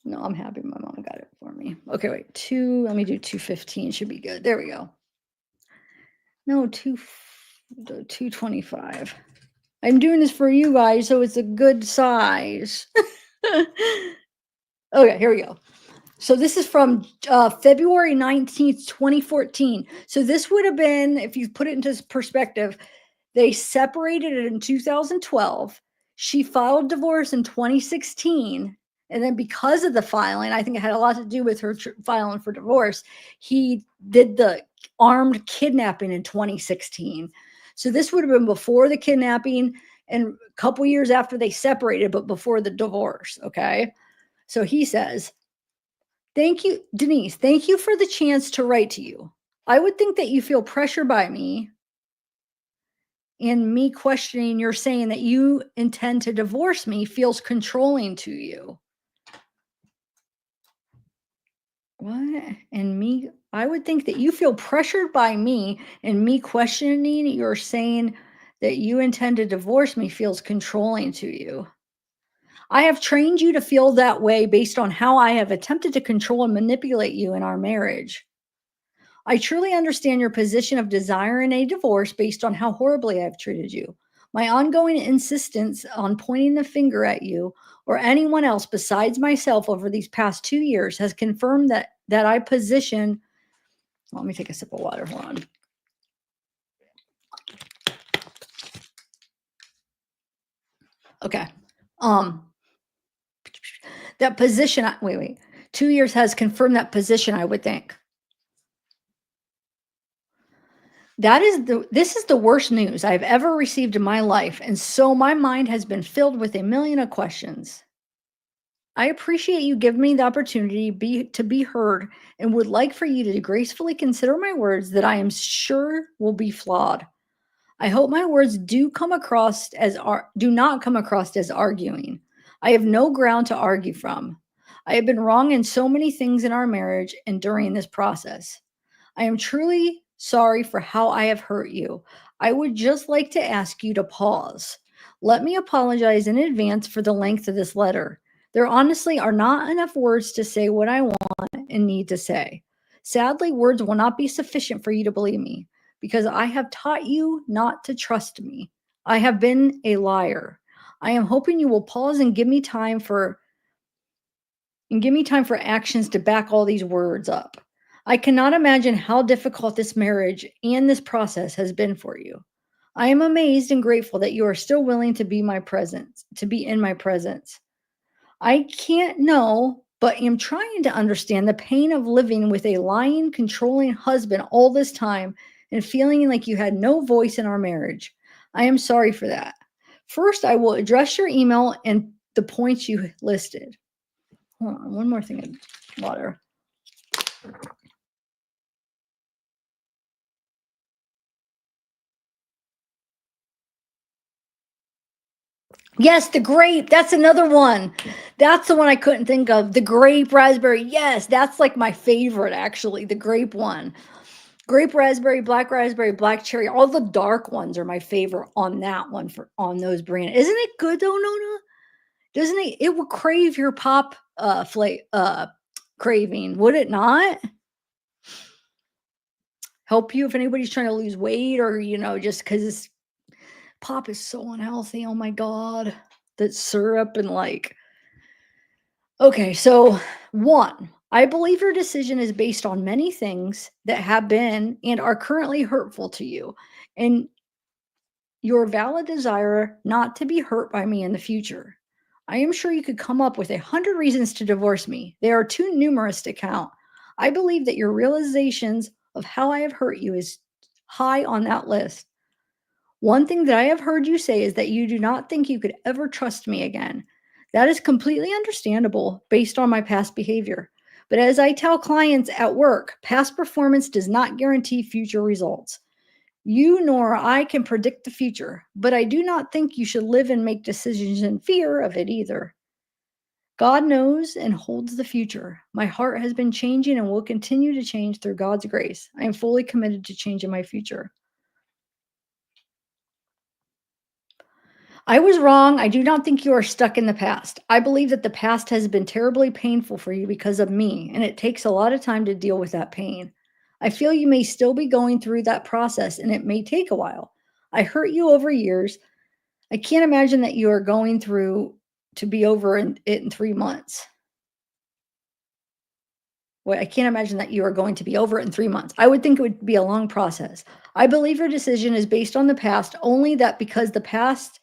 Speaker 1: no, I'm happy my mom got it for me. Okay, wait, let me do 215. Should be good. There we go. No, 225. I'm doing this for you guys, so it's a good size. Okay, here we go. So this is from February 19th, 2014. So this would have been, if you put it into perspective, they separated it in 2012. She filed divorce in 2016. And then because of the filing, I think it had a lot to do with her filing for divorce, he did the armed kidnapping in 2016. So this would have been before the kidnapping and a couple years after they separated, but before the divorce. Okay. So he says, thank you, Denise. Thank you for the chance to write to you. I would think that you feel pressure by me and me questioning you're saying that you intend to divorce me feels controlling to you. What? And me, I would think that you feel pressured by me and me questioning you're saying that you intend to divorce me feels controlling to you. I have trained you to feel that way based on how I have attempted to control and manipulate you in our marriage. I truly understand your position of desiring a divorce based on how horribly I've treated you. My ongoing insistence on pointing the finger at you or anyone else besides myself over these past 2 years has confirmed that I position. Let me take a sip of water. Hold on. Okay. That position. Wait. 2 years has confirmed that position, I would think. This is the worst news I've ever received in my life, and so my mind has been filled with a million of questions. I appreciate you giving me the opportunity to be heard and would like for you to gracefully consider my words that I am sure will be flawed. I hope my words do not come across as arguing. I have no ground to argue from. I have been wrong in so many things in our marriage and during this process. I am truly sorry for how I have hurt you. I would just like to ask you to pause. Let me apologize in advance for the length of this letter. There honestly are not enough words to say what I want and need to say. Sadly, words will not be sufficient for you to believe me because I have taught you not to trust me. I have been a liar. I am hoping you will pause and give me time for actions to back all these words up. I cannot imagine how difficult this marriage and this process has been for you. I am amazed and grateful that you are still willing to be in my presence. I can't know, but am trying to understand the pain of living with a lying, controlling husband all this time and feeling like you had no voice in our marriage. I am sorry for that. First, I will address your email and the points you listed. Hold on, one more thing of water. Yes, the grape. That's another one. That's the one I couldn't think of. The grape raspberry. Yes, that's like my favorite, actually. The grape one. Grape raspberry, black cherry. All the dark ones are my favorite on that one on those brands. Isn't it good though, Nona? Doesn't it? It would crave your pop craving, would it not? Help you if anybody's trying to lose weight or just because pop is so unhealthy. Oh my God. That syrup and okay, so 1, I believe your decision is based on many things that have been and are currently hurtful to you and your valid desire not to be hurt by me in the future. I am sure you could come up with 100 reasons to divorce me. They are too numerous to count. I believe that your realizations of how I have hurt you is high on that list. One thing that I have heard you say is that you do not think you could ever trust me again. That is completely understandable based on my past behavior. But as I tell clients at work, past performance does not guarantee future results. You nor I can predict the future, but I do not think you should live and make decisions in fear of it either. God knows and holds the future. My heart has been changing and will continue to change through God's grace. I am fully committed to changing my future. I was wrong. I do not think you are stuck in the past. I believe that the past has been terribly painful for you because of me, and it takes a lot of time to deal with that pain. I feel you may still be going through that process, and it may take a while. I hurt you over years. I can't imagine that you are going through to be over it in 3 months. Wait, I can't imagine that you are going to be over it in 3 months. I would think it would be a long process. I believe your decision is based on the past, only that because of the past,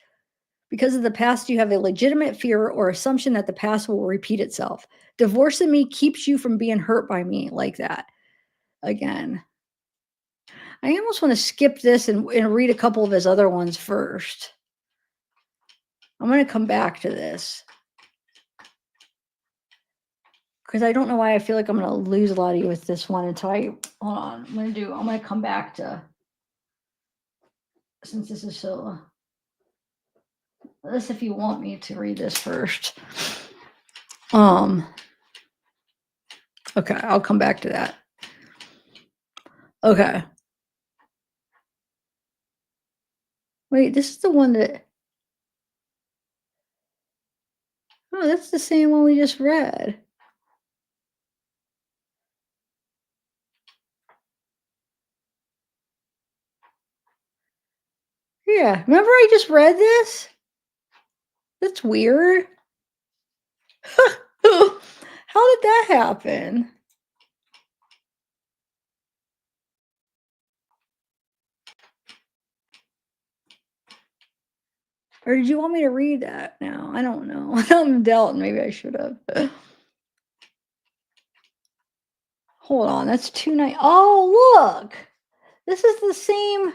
Speaker 1: you have a legitimate fear or assumption that the past will repeat itself. Divorcing me keeps you from being hurt by me like that again. I almost want to skip this and read a couple of his other ones first. I'm going to come back to this because I don't know why I feel like I'm going to lose a lot of you with this one until hold on. I'm going to come back to, since this is so, unless if you want me to read this first. Okay, I'll come back to that. Okay. Wait, this is the one that, oh, that's the same one we just read. Yeah, remember I just read this? That's weird. How did that happen? Or did you want me to read that now? I don't know. I'm Delton. Maybe I should have. Hold on. That's 2-9. Oh, look. This is the same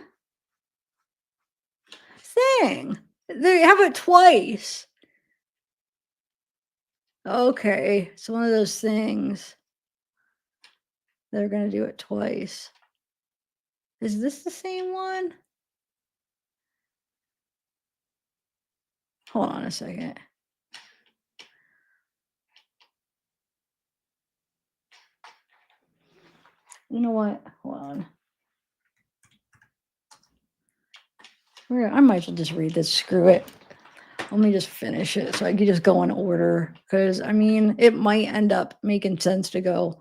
Speaker 1: thing. They have it twice. Okay. It's one of those things. They're going to do it twice. Is this the same one? Hold on a second. You know what? Hold on. I might as well just read this. Screw it. Let me just finish it so I can just go in order. Because, I mean, it might end up making sense to go.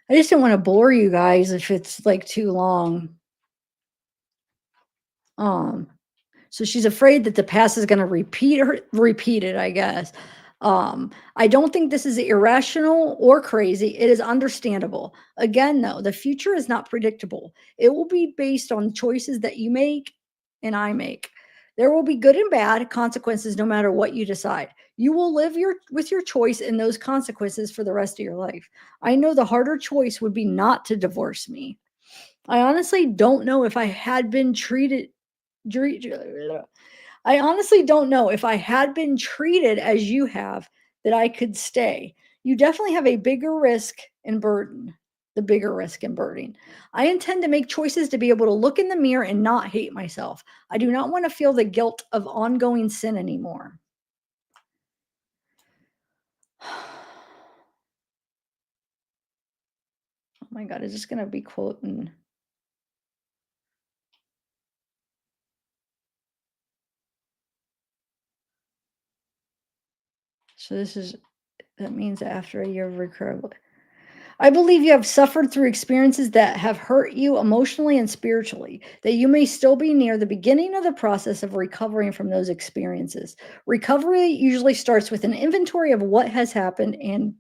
Speaker 1: I just didn't want to bore you guys if it's like too long. So she's afraid that the past is going to repeat it, I guess. I don't think this is irrational or crazy. It is understandable. Again, though, the future is not predictable. It will be based on choices that you make and I make. There will be good and bad consequences no matter what you decide. You will live with your choice and those consequences for the rest of your life. I know the harder choice would be not to divorce me. I honestly don't know if I had been treated as you have, that I could stay. You definitely have a bigger risk and burden. The bigger risk and burden. I intend to make choices to be able to look in the mirror and not hate myself. I do not want to feel the guilt of ongoing sin anymore. Oh my God, is this going to be quoting? So that means after a year of recovery. I believe you have suffered through experiences that have hurt you emotionally and spiritually, that you may still be near the beginning of the process of recovering from those experiences. Recovery usually starts with an inventory of what has happened and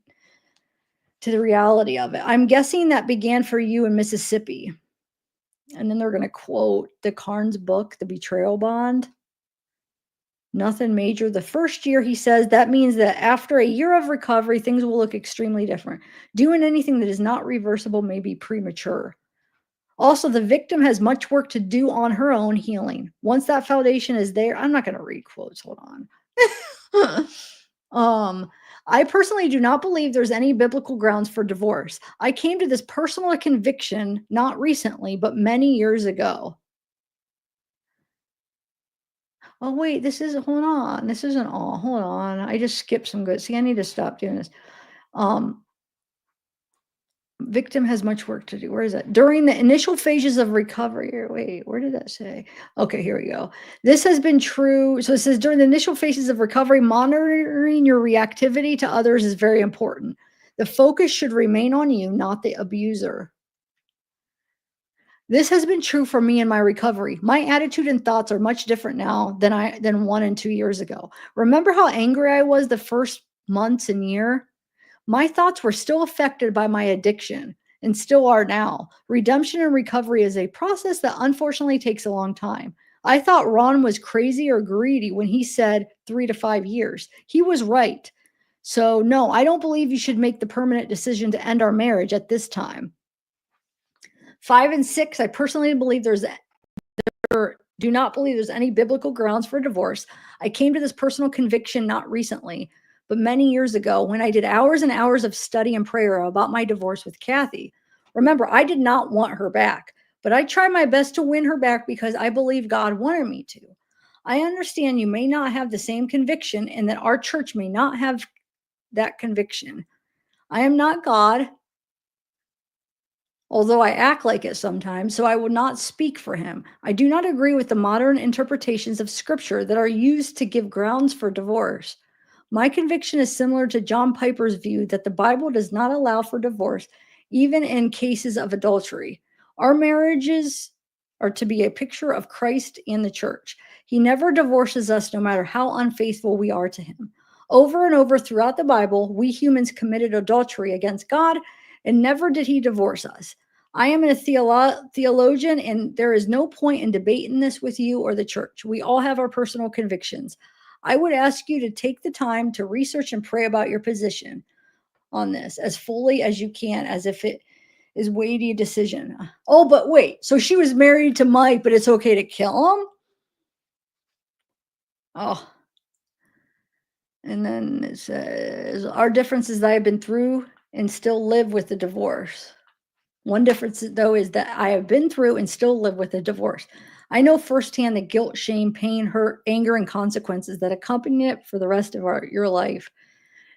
Speaker 1: to the reality of it. I'm guessing that began for you in Mississippi. And then they're going to quote the Carnes book, The Betrayal Bond. Nothing major. The first year, he says, that means that after a year of recovery, things will look extremely different. Doing anything that is not reversible may be premature. Also, the victim has much work to do on her own healing. Once that foundation is there, I'm not going to read quotes. Hold on. I personally do not believe there's any biblical grounds for divorce. I came to this personal conviction not recently, but many years ago. Oh, wait, this is, hold on. This isn't all. Hold on. I just skipped some good. See, I need to stop doing this. Victim has much work to do. Where is that? During the initial phases of recovery. Wait, where did that say? Okay, here we go. This has been true. So it says during the initial phases of recovery, monitoring your reactivity to others is very important. The focus should remain on you, not the abuser. This has been true for me in my recovery. My attitude and thoughts are much different now than 1 and 2 years ago. Remember how angry I was the first months and year? My thoughts were still affected by my addiction and still are now. Redemption and recovery is a process that unfortunately takes a long time. I thought Ron was crazy or greedy when he said 3 to 5 years. He was right. So no, I don't believe you should make the permanent decision to end our marriage at this time. 5 and 6, I personally believe do not believe there's any biblical grounds for divorce. I came to this personal conviction not recently, but many years ago when I did hours and hours of study and prayer about my divorce with Kathy. Remember, I did not want her back, but I tried my best to win her back because I believe God wanted me to. I understand you may not have the same conviction and that our church may not have that conviction. I am not God, although I act like it sometimes, so I will not speak for him. I do not agree with the modern interpretations of scripture that are used to give grounds for divorce. My conviction is similar to John Piper's view that the Bible does not allow for divorce, even in cases of adultery. Our marriages are to be a picture of Christ and the church. He never divorces us, no matter how unfaithful we are to him. Over and over throughout the Bible, we humans committed adultery against God, and never did he divorce us. I am a theologian, and there is no point in debating this with you or the church. We all have our personal convictions. I would ask you to take the time to research and pray about your position on this as fully as you can, as if it is weighty decision. Oh, but wait, so she was married to Mike, but it's okay to kill him? Oh. And then it says, our difference is that I've been through and still live with the divorce. One difference, though, is that I have been through and still live with a divorce. I know firsthand the guilt, shame, pain, hurt, anger, and consequences that accompany it for the rest of your life.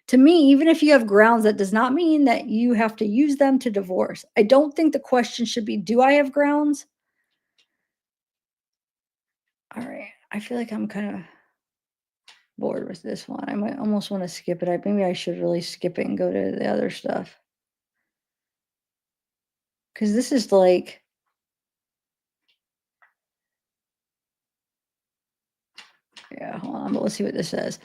Speaker 1: To me, even if you have grounds, that does not mean that you have to use them to divorce. I don't think the question should be, do I have grounds? All right. I feel like I'm kind of bored with this one. I might almost want to skip it. Maybe I should really skip it and go to the other stuff. Because this is like, yeah, hold on, but let's see what this says.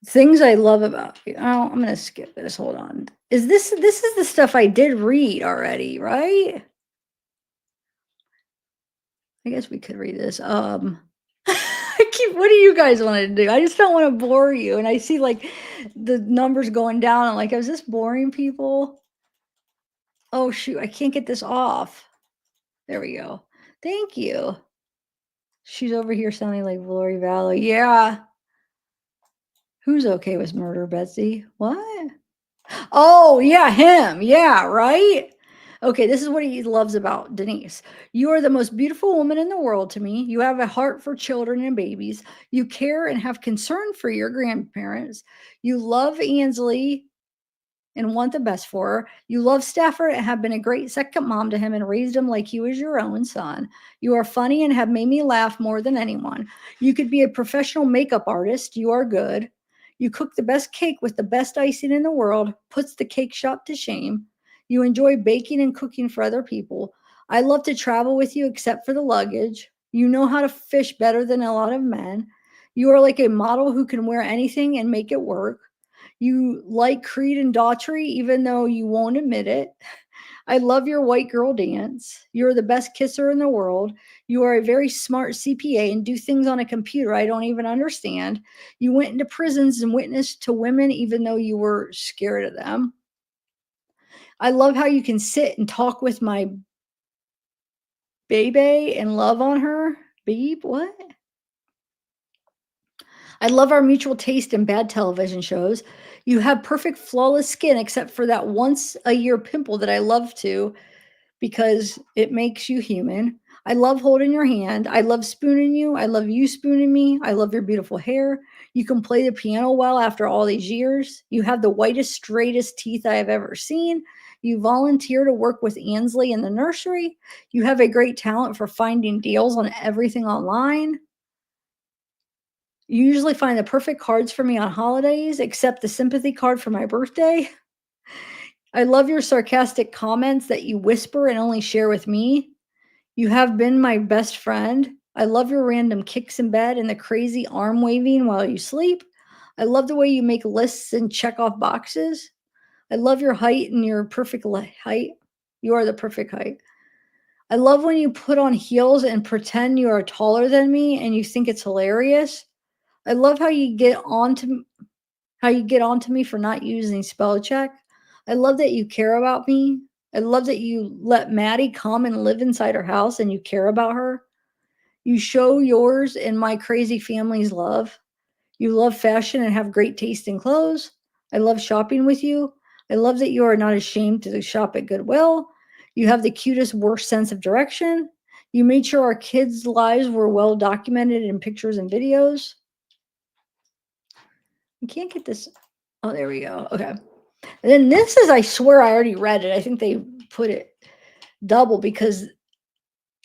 Speaker 1: Things I love about you. Oh, I'm going to skip this. Hold on. This is the stuff I did read already, right? I guess we could read this. What do you guys want to do? I just don't want to bore you. And I see like the numbers going down. I'm like, is this boring people? Oh, shoot. I can't get this off. There we go. Thank you. She's over here sounding like Glory Valley. Yeah. Who's okay with murder, Betsy? What? Oh, yeah, him. Yeah, right? Okay, this is what he loves about Denise. You are the most beautiful woman in the world to me. You have a heart for children and babies. You care and have concern for your grandparents. You love Ansley and want the best for her. You love Stafford and have been a great second mom to him and raised him like he was your own son. You are funny and have made me laugh more than anyone. You could be a professional makeup artist. You are good. You cook the best cake with the best icing in the world, puts the cake shop to shame. You enjoy baking and cooking for other people. I love to travel with you except for the luggage. You know how to fish better than a lot of men. You are like a model who can wear anything and make it work. You like Creed and Daughtry, even though you won't admit it. I love your white girl dance. You're the best kisser in the world. You are a very smart CPA and do things on a computer I don't even understand. You went into prisons and witnessed to women even though you were scared of them. I love how you can sit and talk with my baby and love on her. Beep, what? I love our mutual taste in bad television shows. You have perfect, flawless skin, except for that once a year pimple that I love to because it makes you human. I love holding your hand. I love spooning you. I love you spooning me. I love your beautiful hair. You can play the piano well after all these years. You have the whitest, straightest teeth I have ever seen. You volunteer to work with Ansley in the nursery. You have a great talent for finding deals on everything online. You usually find the perfect cards for me on holidays, except the sympathy card for my birthday. I love your sarcastic comments that you whisper and only share with me. You have been my best friend. I love your random kicks in bed and the crazy arm waving while you sleep. I love the way you make lists and check off boxes. I love your height and your perfect height. You are the perfect height. I love when you put on heels and pretend you are taller than me and you think it's hilarious. I love how you get on to me for not using spell check. I love that you care about me. I love that you let Maddie come and live inside our house and you care about her. You show yours and my crazy family's love. You love fashion and have great taste in clothes. I love shopping with you. I love that you are not ashamed to shop at Goodwill. You have the cutest, worst sense of direction. You made sure our kids' lives were well documented in pictures and videos. I can't get this. Oh, there we go. Okay. And then this is, I swear I already read it. I think they put it double because,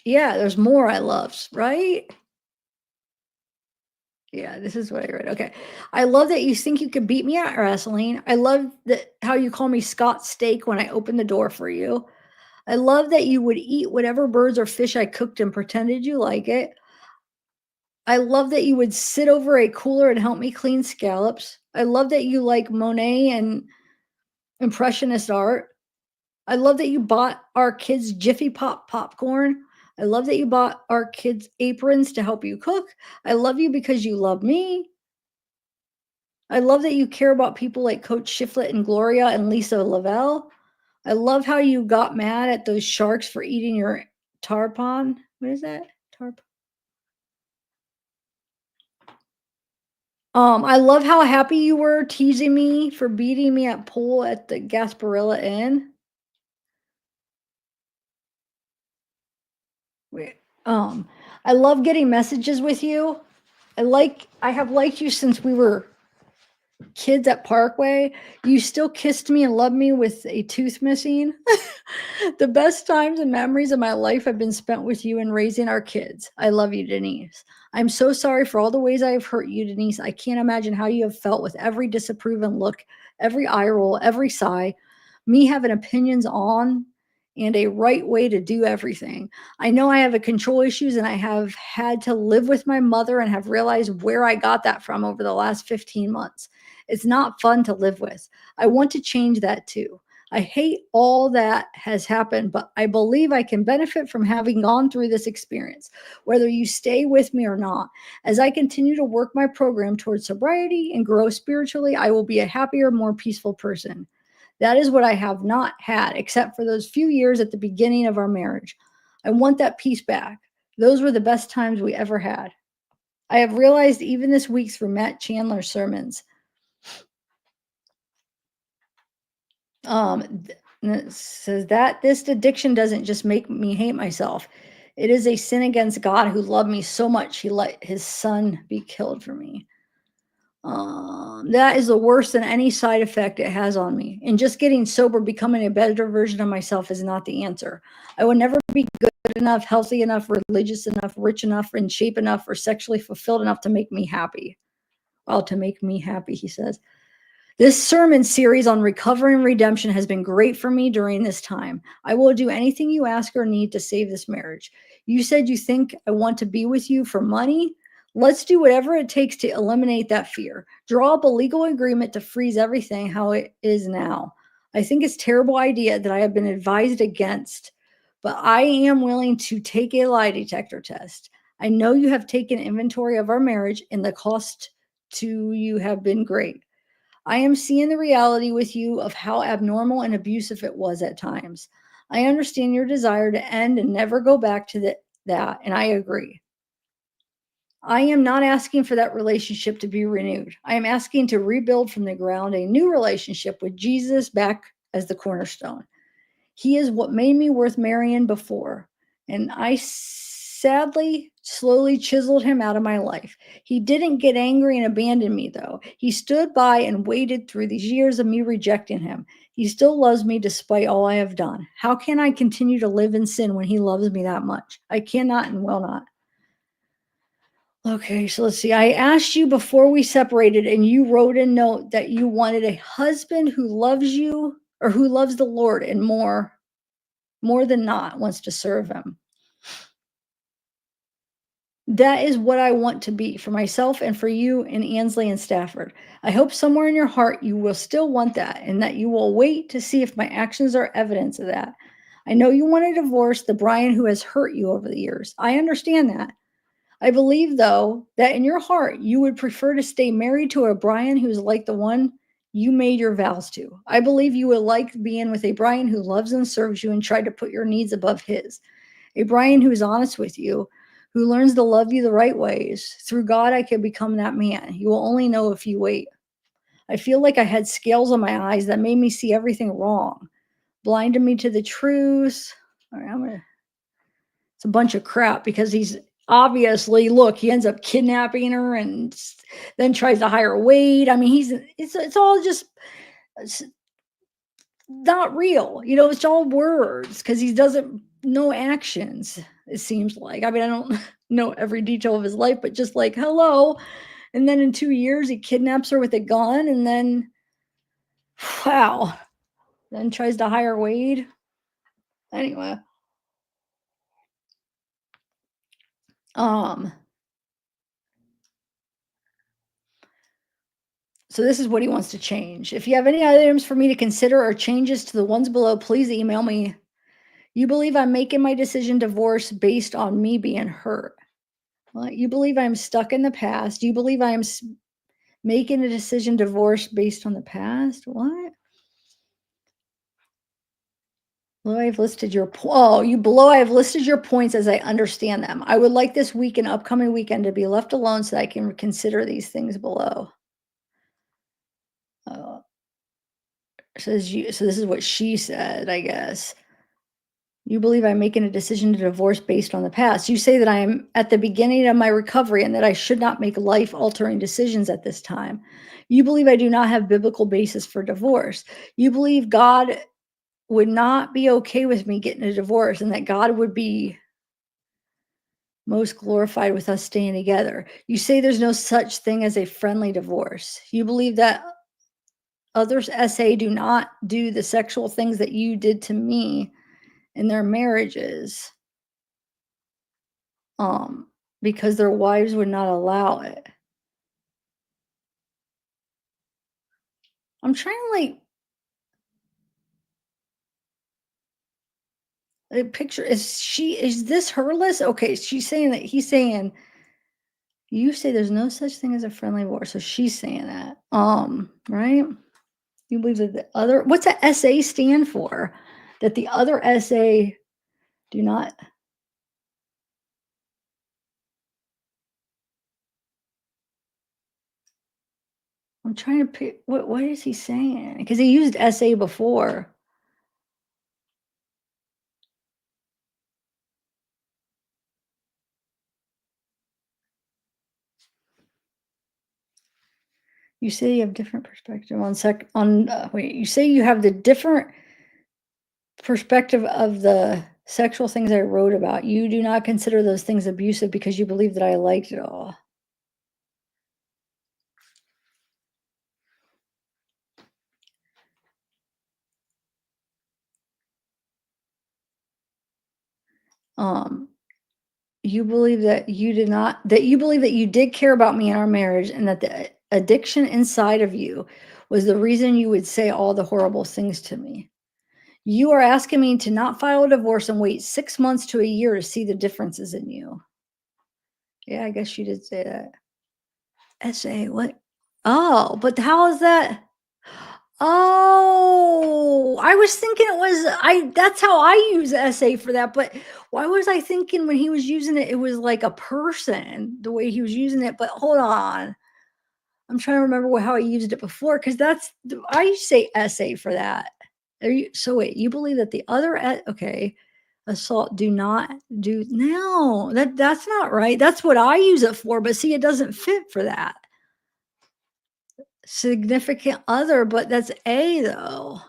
Speaker 1: yeah, there's more I loves, right? Yeah, this is what I read. Okay. I love that you think you could beat me at wrestling. I love that how you call me Scott Steak when I open the door for you. I love that you would eat whatever birds or fish I cooked and pretended you like it. I love that you would sit over a cooler and help me clean scallops. I love that you like Monet and Impressionist art. I love that you bought our kids Jiffy Pop popcorn. I love that you bought our kids aprons to help you cook. I love you because you love me. I love that you care about people like Coach Shiflett and Gloria and Lisa Lavelle. I love how you got mad at those sharks for eating your tarpon. What is that? I love how happy you were teasing me for beating me at pool at the Gasparilla Inn. Wait, I love getting messages with you. I have liked you since we were kids at Parkway. You still kissed me and loved me with a tooth missing. The best times and memories of my life have been spent with you and raising our kids. I love you, Denise. I'm so sorry for all the ways I have hurt you, Denise. I can't imagine how you have felt with every disapproving look, every eye roll, every sigh, me having opinions on and a right way to do everything. I know I have a control issues and I have had to live with my mother and have realized where I got that from over the last 15 months. It's not fun to live with. I want to change that too. I hate all that has happened, but I believe I can benefit from having gone through this experience, whether you stay with me or not. As I continue to work my program towards sobriety and grow spiritually, I will be a happier, more peaceful person. That is what I have not had, except for those few years at the beginning of our marriage. I want that peace back. Those were the best times we ever had. I have realized even this week through Matt Chandler's sermons. It says that this addiction doesn't just make me hate myself. It is a sin against God who loved me so much he let his son be killed for me. That is the worst than any side effect it has on me. And just getting sober, becoming a better version of myself is not the answer. I will never be good enough, healthy enough, religious enough, rich enough, in shape enough, or sexually fulfilled enough to make me happy. Well, to make me happy, he says. This sermon series on recovery and redemption has been great for me during this time. I will do anything you ask or need to save this marriage. You said you think I want to be with you for money. Let's do whatever it takes to eliminate that fear. Draw up a legal agreement to freeze everything how it is now. I think it's a terrible idea that I have been advised against, but I am willing to take a lie detector test. I know you have taken inventory of our marriage and the cost to you have been great. I am seeing the reality with you of how abnormal and abusive it was at times. I understand your desire to end and never go back to that, and I agree. I am not asking for that relationship to be renewed. I am asking to rebuild from the ground a new relationship with Jesus back as the cornerstone. He is what made me worth marrying before, and I sadly slowly chiseled him out of my life. He didn't get angry and abandon me, though. He stood by and waited through these years of me rejecting him. He still loves me despite all I have done. How can I continue to live in sin when he loves me that much? I cannot and will not. Okay, so let's see. I asked you before we separated, and you wrote a note that you wanted a husband who loves you or who loves the Lord and more than not wants to serve him. That is what I want to be for myself and for you in Ansley and Stafford. I hope somewhere in your heart you will still want that and that you will wait to see if my actions are evidence of that. I know you want to divorce the Brian who has hurt you over the years. I understand that. I believe, though, that in your heart you would prefer to stay married to a Brian who's like the one you made your vows to. I believe you would like being with a Brian who loves and serves you and tried to put your needs above his. A Brian who is honest with you, who learns to love you the right ways. Through God, I can become that man. You will only know if you wait. I feel like I had scales on my eyes that made me see everything wrong, blinded me to the truth. All right, it's a bunch of crap because he's obviously, look, he ends up kidnapping her and then tries to hire Wade. I mean, it's all just not real. You know, it's all words because he doesn't know actions, it seems like. I mean, I don't know every detail of his life, but just like, hello. And then in 2 years, he kidnaps her with a gun and then, wow, then tries to hire Wade. Anyway. So this is what he wants to change. If you have any items for me to consider or changes to the ones below, please email me. You believe I'm making my decision divorce based on me being hurt. Well, you believe I'm stuck in the past. You believe I'm making a decision divorce based on the past. What? Below I've listed your below I have listed your points as I understand them. I would like this week and upcoming weekend to be left alone so that I can consider these things below. Says you. So this is what she said, I guess. You believe I'm making a decision to divorce based on the past. You say that I am at the beginning of my recovery and that I should not make life-altering decisions at this time. You believe I do not have biblical basis for divorce. You believe God would not be okay with me getting a divorce and that God would be most glorified with us staying together. You say there's no such thing as a friendly divorce. You believe that others, SA, do not do the sexual things that you did to me in their marriages, because their wives would not allow it. I'm trying to a picture. Is this her list? Okay, she's saying that he's saying you say there's no such thing as a friendly divorce. So she's saying that. Right? You believe that the other, what's a SA stand for? That the other SA do not. I'm trying to pick, what is he saying? Because he used SA before. You say you have different perspective you say you have the different perspective of the sexual things I wrote about. You do not consider those things abusive because you believe that I liked it all. You believe that you believe that you did care about me in our marriage and that the addiction inside of you was the reason you would say all the horrible things to me. You are asking me to not file a divorce and wait 6 months to a year to see the differences in you. Yeah, I guess you did say that. SA, what? Oh, but how is that? Oh, I was thinking it was that's how I use SA for that, but why was I thinking when he was using it, it was like a person, the way he was using it, but hold on. I'm trying to remember how I used it before, because I used to say SA for that. So wait, you believe that the other, okay, assault no, that's not right. That's what I use it for, but see, it doesn't fit for that. Significant other, but that's A though.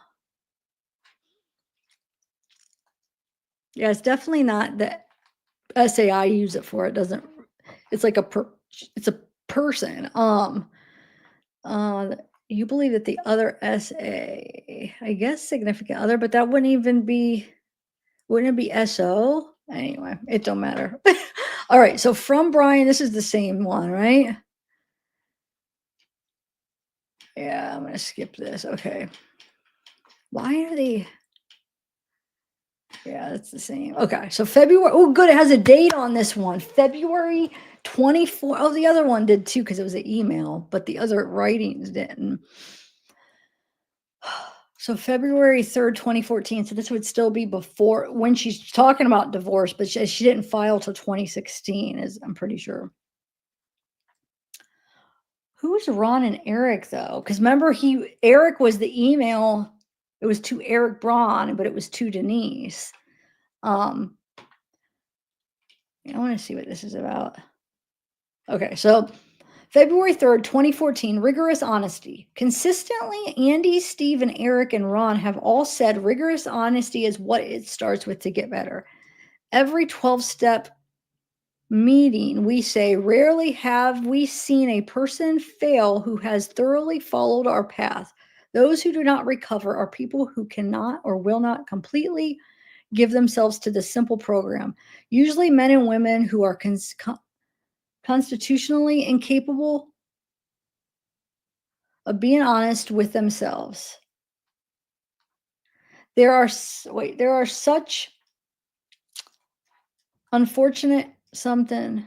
Speaker 1: Yeah, it's definitely not the SA I use it for. It doesn't, it's like it's a person. You believe that the other SA, I guess significant other, but that wouldn't it be SO? Anyway, it don't matter. All right, so from Brian, this is the same one, right? Yeah, I'm gonna skip this. Okay. Why are they? Yeah, that's the same. Okay, so February. Oh, good. It has a date on this one. February 24. Oh, the other one did too, because it was an email, but the other writings didn't. So February 3rd, 2014. So this would still be before when she's talking about divorce, but she didn't file till 2016, I'm pretty sure. Who's Ron and Eric though? Because remember, Eric was the email. It was to Eric Braun, but it was to Denise. I want to see what this is about. Okay, so February 3rd, 2014, rigorous honesty. Consistently, Andy, Steve, and Eric and Ron have all said rigorous honesty is what it starts with to get better. Every 12-step meeting, we say, rarely have we seen a person fail who has thoroughly followed our path. Those who do not recover are people who cannot or will not completely give themselves to the simple program. Usually men and women who are constitutionally incapable of being honest with themselves. There are such unfortunate something.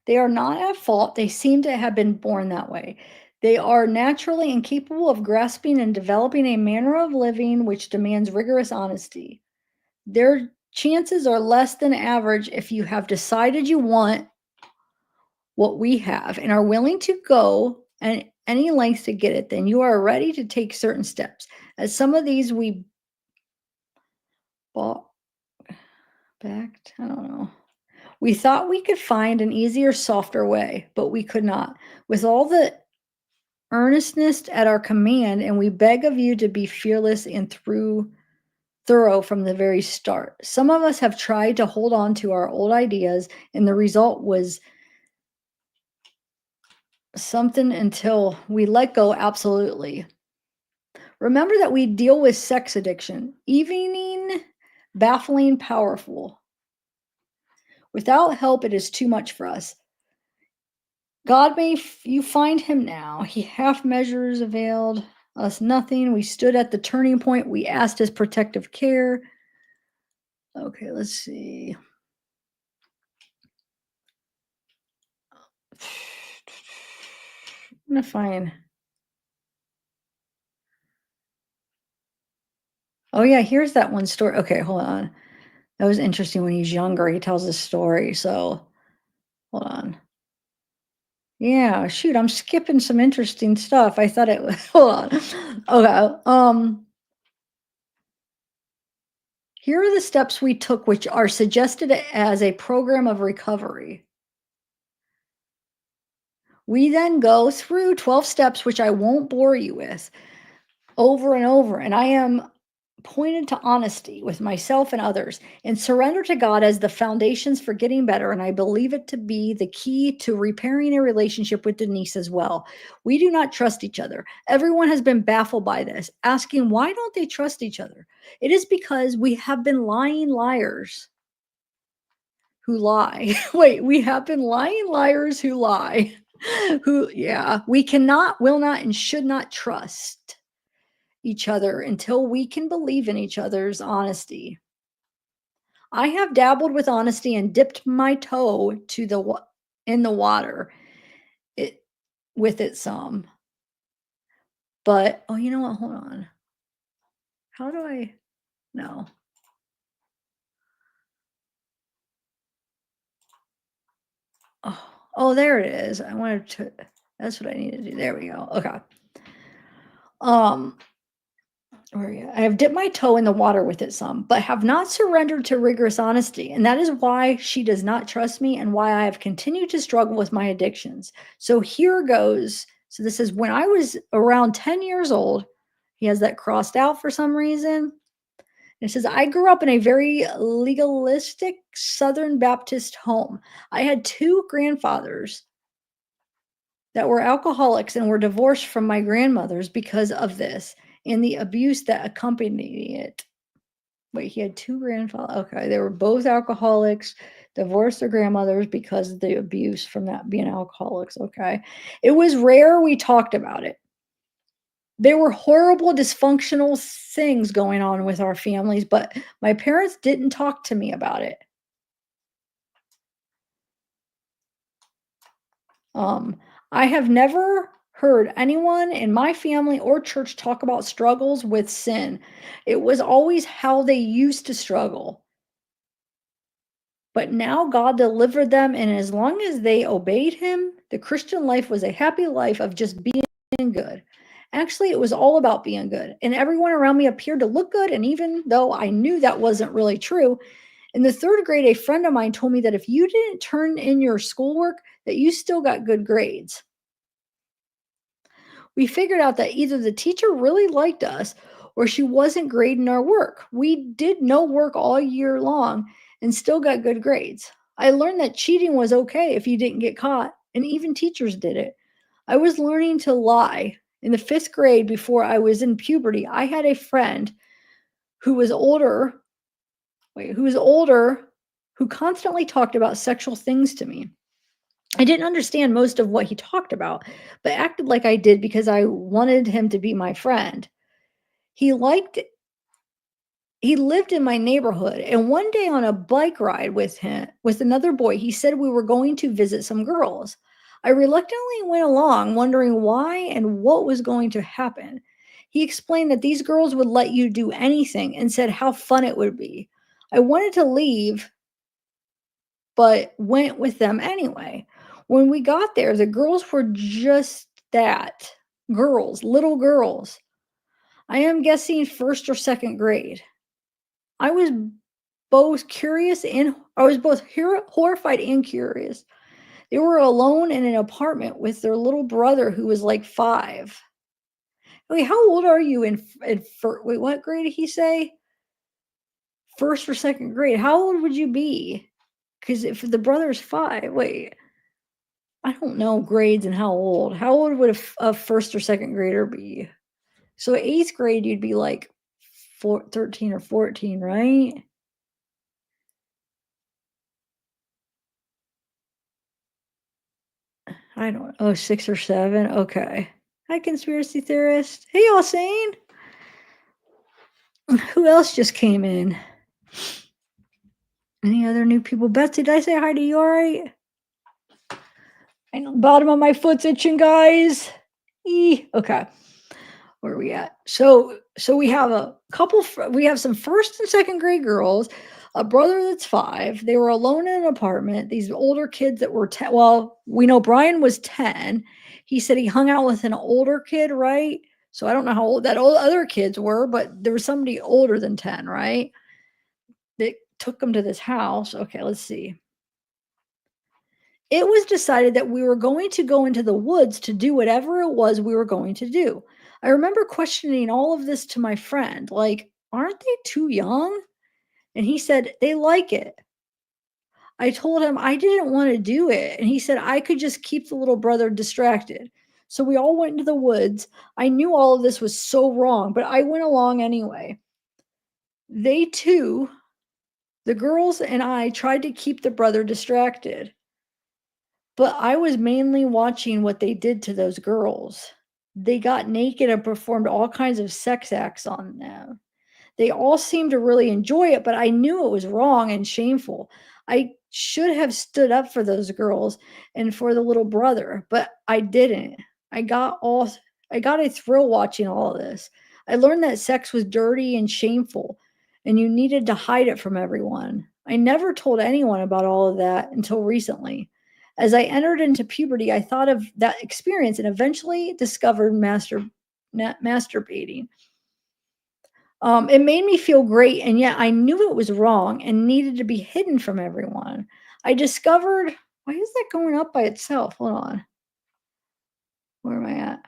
Speaker 1: They are not at fault. They seem to have been born that way. They are naturally incapable of grasping and developing a manner of living which demands rigorous honesty. Their chances are less than average if you have decided you want what we have and are willing to go and any lengths to get it, then you are ready to take certain steps. As some of these we backed, I don't know. We thought we could find an easier, softer way, but we could not. With all the earnestness at our command, and we beg of you to be fearless and thorough from the very start. Some of us have tried to hold on to our old ideas, and the result was something until we let go absolutely. Remember that we deal with sex addiction, evening, baffling, powerful. Without help, it is too much for us. God may you find him now. He half measures availed us nothing. We stood at the turning point. We asked his protective care. Okay, let's see. I'm gonna find. Oh yeah, here's that one story. Okay, hold on. That was interesting. When he's younger, he tells this story. So hold on. Yeah, shoot, I'm skipping some interesting stuff. I thought it was hold on. Okay. Here are the steps we took, which are suggested as a program of recovery. We then go through 12 steps, which I won't bore you with, over and over. And I am pointed to honesty with myself and others and surrender to God as the foundations for getting better. And I believe it to be the key to repairing a relationship with Denise as well. We do not trust each other. Everyone has been baffled by this, asking why don't they trust each other? It is because we have been lying liars who lie. Wait, we have been lying liars who lie. We cannot, will not, and should not trust each other until we can believe in each other's honesty. I have dabbled with honesty and dipped my toe in the water with it some. But, oh, you know what? Hold on. How do I? No. Oh, there it is. I wanted to, that's what I need to do. There we go. Okay. Where are you? I have dipped my toe in the water with it some, but have not surrendered to rigorous honesty. And that is why she does not trust me and why I have continued to struggle with my addictions. So here goes. So this is when I was around 10 years old. He has that crossed out for some reason. It says, I grew up in a very legalistic Southern Baptist home. I had two grandfathers that were alcoholics and were divorced from my grandmothers because of this and the abuse that accompanied it. Wait, he had two grandfathers. Okay, they were both alcoholics, divorced their grandmothers because of the abuse from that being alcoholics. Okay, it was rare we talked about it. There were horrible, dysfunctional things going on with our families, but my parents didn't talk to me about it. I have never heard anyone in my family or church talk about struggles with sin. It was always how they used to struggle. But now God delivered them, and as long as they obeyed Him, the Christian life was a happy life of just being good. Actually, it was all about being good, and everyone around me appeared to look good. And even though I knew that wasn't really true, in the third grade, a friend of mine told me that if you didn't turn in your schoolwork, that you still got good grades. We figured out that either the teacher really liked us or she wasn't grading our work. We did no work all year long and still got good grades. I learned that cheating was okay if you didn't get caught, and even teachers did it. I was learning to lie. In the 5th grade, before I was in puberty, I had a friend who was older, who constantly talked about sexual things to me. I didn't understand most of what he talked about, but acted like I did because I wanted him to be my friend. He lived in my neighborhood, and one day on a bike ride with another boy, he said we were going to visit some girls. I reluctantly went along, wondering why and what was going to happen. He explained that these girls would let you do anything and said how fun it would be. I wanted to leave, but went with them anyway. When we got there, the girls were just that, girls, little girls. I am guessing 1st or 2nd grade. I was both horrified and curious. They were alone in an apartment with their little brother who was like 5. Wait, how old are you wait, what grade did he say? 1st or 2nd grade. How old would you be? Because if the brother's 5, wait, I don't know grades and how old. How old would a 1st or 2nd grader be? So 8th grade, you'd be like 13 or 14, right? I don't know. Oh, 6 or 7. Okay. Hi, conspiracy theorist. Hey, y'all sane? Who else just came in? Any other new people? Betsy, did I say hi to you? All right. I know the bottom of my foot's itching, guys. Okay. Where are we at? So we have a couple. We have some 1st and 2nd grade girls. A brother that's 5. They were alone in an apartment. These older kids that were 10. Well, we know Brian was 10. He said he hung out with an older kid, right? So I don't know how old that other kids were, but there was somebody older than 10, right? That took them to this house. Okay, let's see. It was decided that we were going to go into the woods to do whatever it was we were going to do. I remember questioning all of this to my friend, like, aren't they too young? And he said, they like it. I told him I didn't want to do it. And he said I could just keep the little brother distracted. So we all went into the woods. I knew all of this was so wrong, but I went along anyway. They too, the girls and I, tried to keep the brother distracted. But I was mainly watching what they did to those girls. They got naked and performed all kinds of sex acts on them. They all seemed to really enjoy it, but I knew it was wrong and shameful. I should have stood up for those girls and for the little brother, but I didn't. I got all I got a thrill watching all of this. I learned that sex was dirty and shameful, and you needed to hide it from everyone. I never told anyone about all of that until recently. As I entered into puberty, I thought of that experience and eventually discovered masturbating. It made me feel great, and yet I knew it was wrong and needed to be hidden from everyone. I discovered, why is that going up by itself? Hold on. Where am I at?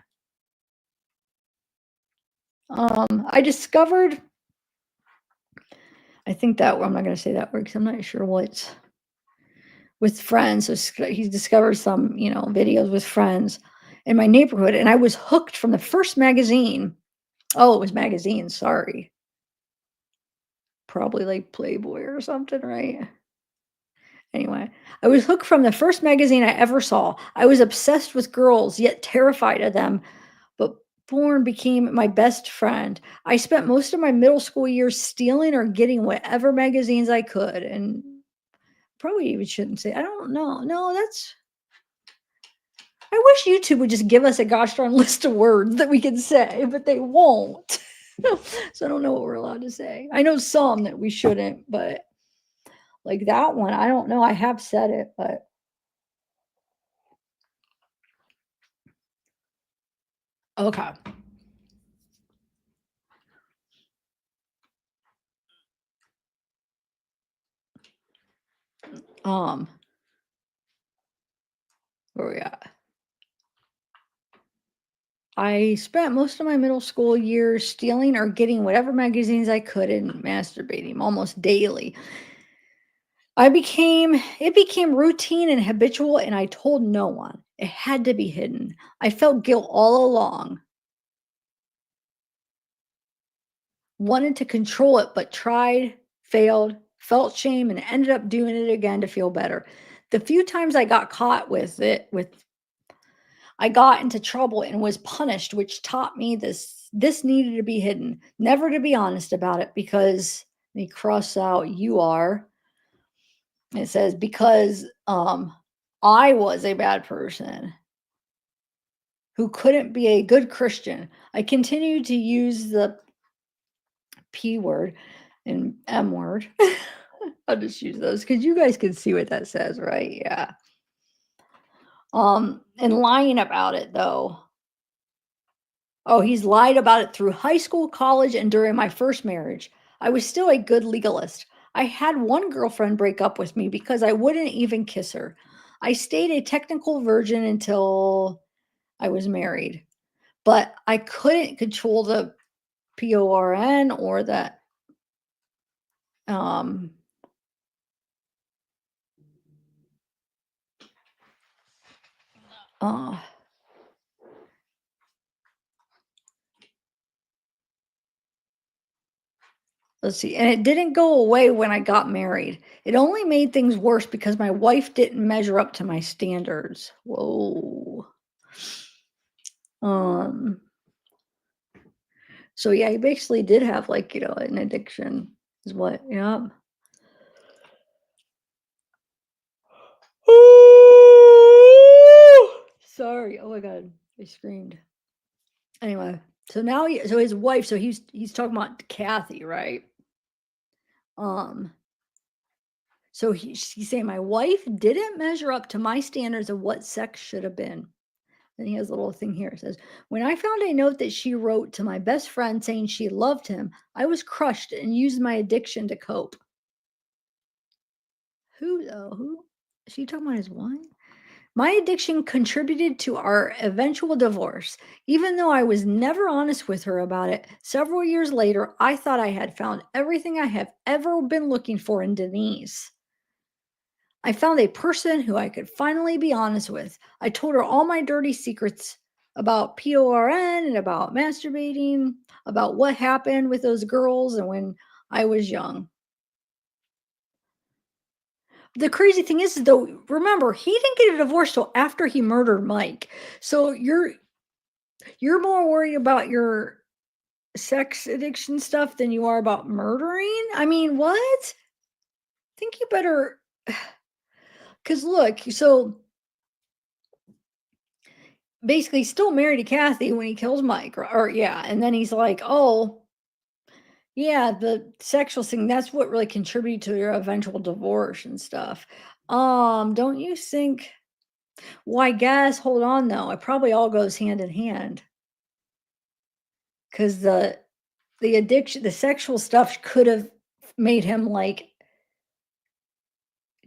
Speaker 1: I discovered, I think that I'm not going to say that word because I'm not sure what's with friends. So he discovered some, videos with friends in my neighborhood, and I was hooked from the first magazine. Oh, it was magazines. Sorry. Probably like Playboy or something, right? Anyway, I was hooked from the first magazine I ever saw. I was obsessed with girls, yet terrified of them. But porn became my best friend. I spent most of my middle school years stealing or getting whatever magazines I could. And probably even shouldn't say, I don't know. No, I wish YouTube would just give us a gosh darn list of words that we can say, but they won't. So I don't know what we're allowed to say. I know some that we shouldn't, but like that one, I don't know. I have said it, but okay. Where we at? I spent most of my middle school years stealing or getting whatever magazines I could and masturbating almost daily. It became routine and habitual, and I told no one. It had to be hidden. I felt guilt all along. Wanted to control it, but tried, failed, felt shame, and ended up doing it again to feel better. The few times I got caught I got into trouble and was punished, which taught me this needed to be hidden, never to be honest about it, because they cross out you are. It says because I was a bad person who couldn't be a good Christian. I continued to use the P word and M word. I'll just use those because you guys can see what that says, right? Yeah. And lying about it though. Oh, he's lied about it through high school, college, and during my first marriage. I was still a good legalist. I had one girlfriend break up with me because I wouldn't even kiss her. I stayed a technical virgin until I was married, but I couldn't control the PORN or that. Let's see. And it didn't go away when I got married. It only made things worse because my wife didn't measure up to my standards. Whoa. So yeah, he basically did have like, an addiction is what, yeah. Sorry. Oh my God. I screamed. Anyway, so now so his wife, so he's talking about Kathy, right? So he's saying my wife didn't measure up to my standards of what sex should have been. Then he has a little thing here. It says, when I found a note that she wrote to my best friend saying she loved him, I was crushed and used my addiction to cope. Who though? Who? Is she talking about his wife? My addiction contributed to our eventual divorce. Even though I was never honest with her about it, several years later, I thought I had found everything I have ever been looking for in Denise. I found a person who I could finally be honest with. I told her all my dirty secrets about PORN and about masturbating, about what happened with those girls and when I was young. The crazy thing is, though, remember, he didn't get a divorce till after he murdered Mike. So you're more worried about your sex addiction stuff than you are about murdering? I mean, what? I think you better, because look, so basically still married to Kathy when he kills Mike, or yeah, and then he's like, oh, yeah, the sexual thing, that's what really contributed to your eventual divorce and stuff. Don't you think? Well, I guess, hold on though, it probably all goes hand in hand. Because the addiction, the sexual stuff could have made him like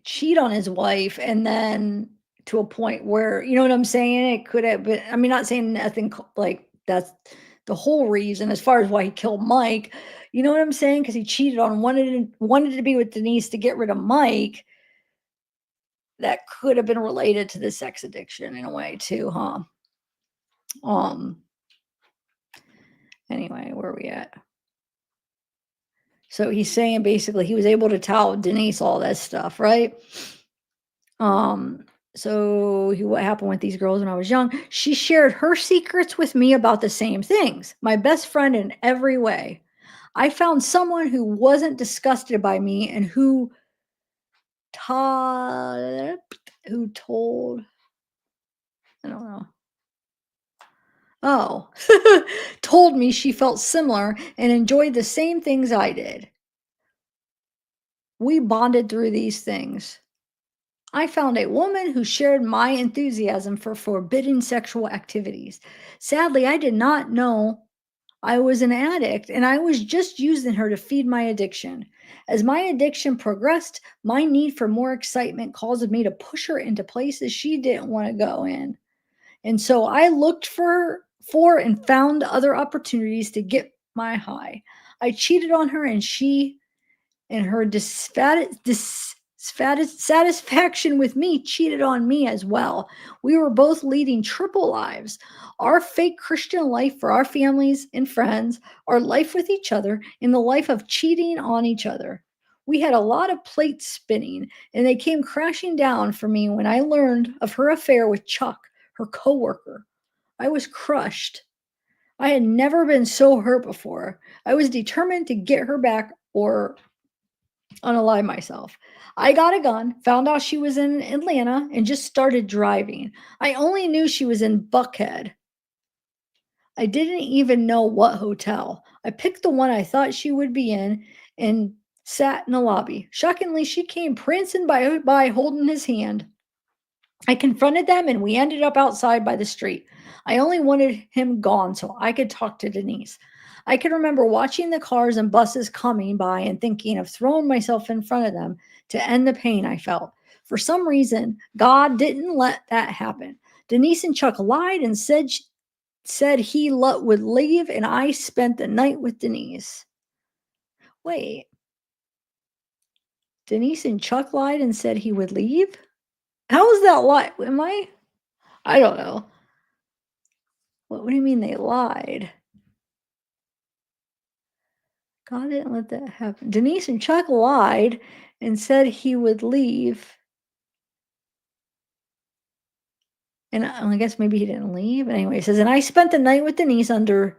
Speaker 1: cheat on his wife, and then to a point where, you know what I'm saying? It could have been, I mean, not saying nothing like that's the whole reason as far as why he killed Mike. You know what I'm saying? Because he cheated on, wanted to be with Denise to get rid of Mike. That could have been related to the sex addiction in a way too, huh? Anyway, where are we at? So he's saying basically he was able to tell Denise all that stuff, right? So what happened with these girls when I was young? She shared her secrets with me about the same things. My best friend in every way. I found someone who wasn't disgusted by me and who told, I don't know. Oh, told me she felt similar and enjoyed the same things I did. We bonded through these things. I found a woman who shared my enthusiasm for forbidden sexual activities. Sadly, I did not know I was an addict, and I was just using her to feed my addiction. As my addiction progressed, my need for more excitement caused me to push her into places she didn't want to go in. And so I looked for and found other opportunities to get my high. I cheated on her, and she, in her satisfaction with me, cheated on me as well. We were both leading triple lives. Our fake Christian life for our families and friends, our life with each other, and the life of cheating on each other. We had a lot of plates spinning, and they came crashing down for me when I learned of her affair with Chuck, her coworker. I was crushed. I had never been so hurt before. I was determined to get her back or unalive myself. I got a gun, found out she was in Atlanta, and just started driving. I only knew she was in Buckhead. I didn't even know what hotel. I picked the one I thought she would be in and sat in the lobby. Shockingly, she came prancing by holding his hand. I confronted them and we ended up outside by the street. I only wanted him gone so I could talk to Denise. I can remember watching the cars and buses coming by and thinking of throwing myself in front of them to end the pain I felt. For some reason, God didn't let that happen. Denise and Chuck lied and said he would leave, and I spent the night with Denise. Wait. Denise and Chuck lied and said he would leave? How is that lie? I don't know. What do you mean they lied? God didn't let that happen. Denise and Chuck lied and said he would leave. And I guess maybe he didn't leave. But anyway, it says, and I spent the night with Denise under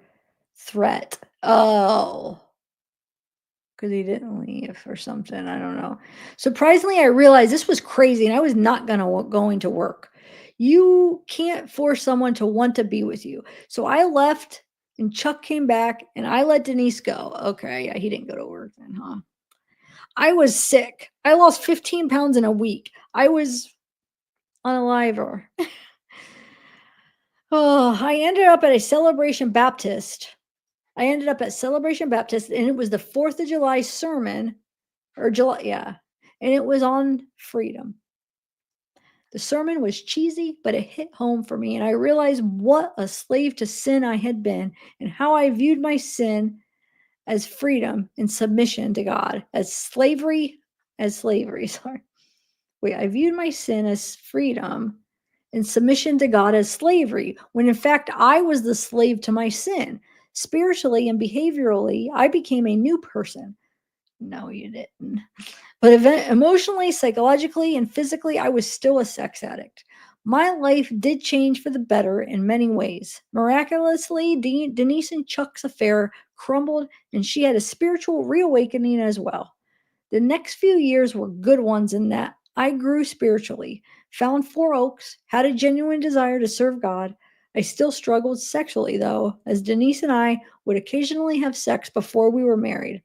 Speaker 1: threat. Oh. Because he didn't leave or something. I don't know. Surprisingly, I realized this was crazy and I was not going to work. You can't force someone to want to be with you. So I left and Chuck came back and I let Denise go. Okay, yeah, he didn't go to work then, huh? I was sick. I lost 15 pounds in a week. I was on a liver. Oh, I ended up at Celebration Baptist, and it was the 4th of July sermon, or July, yeah, and it was on freedom. The sermon was cheesy, but it hit home for me, and I realized what a slave to sin I had been, and how I viewed my sin as freedom and submission to God, as slavery, sorry. Wait, I viewed my sin as freedom and submission to God as slavery, when in fact I was the slave to my sin. Spiritually and behaviorally, I became a new person. No, you didn't. But emotionally, psychologically, and physically, I was still a sex addict. My life did change for the better in many ways. Miraculously, Denise and Chuck's affair crumbled, and she had a spiritual reawakening as well. The next few years were good ones in that I grew spiritually, found 4 Oaks, had a genuine desire to serve God. I still struggled sexually, though, as Denise and I would occasionally have sex before we were married.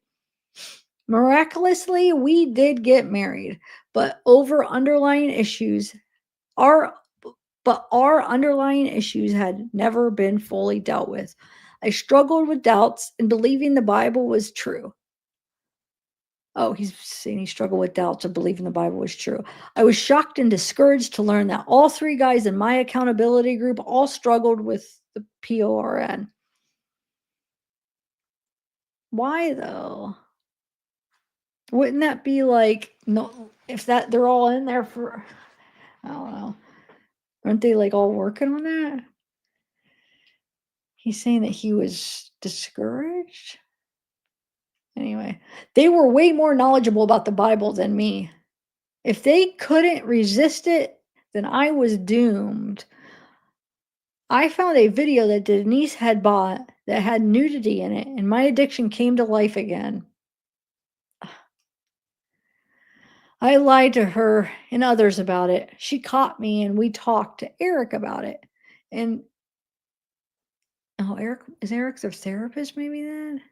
Speaker 1: Miraculously, we did get married, but our underlying issues had never been fully dealt with. I struggled with doubts and believing the Bible was true. Oh, he's saying he struggled with doubts of believing the Bible was true. I was shocked and discouraged to learn that all three guys in my accountability group all struggled with the PORN. Why though? Wouldn't that be like, no, if that they're all in there for, I don't know. Aren't they like all working on that? He's saying that he was discouraged. Anyway, they were way more knowledgeable about the Bible than me. If they couldn't resist it, then I was doomed. I found a video that Denise had bought that had nudity in it, and my addiction came to life again. I lied to her and others about it. She caught me, and we talked to Eric about it. And Eric their therapist maybe then?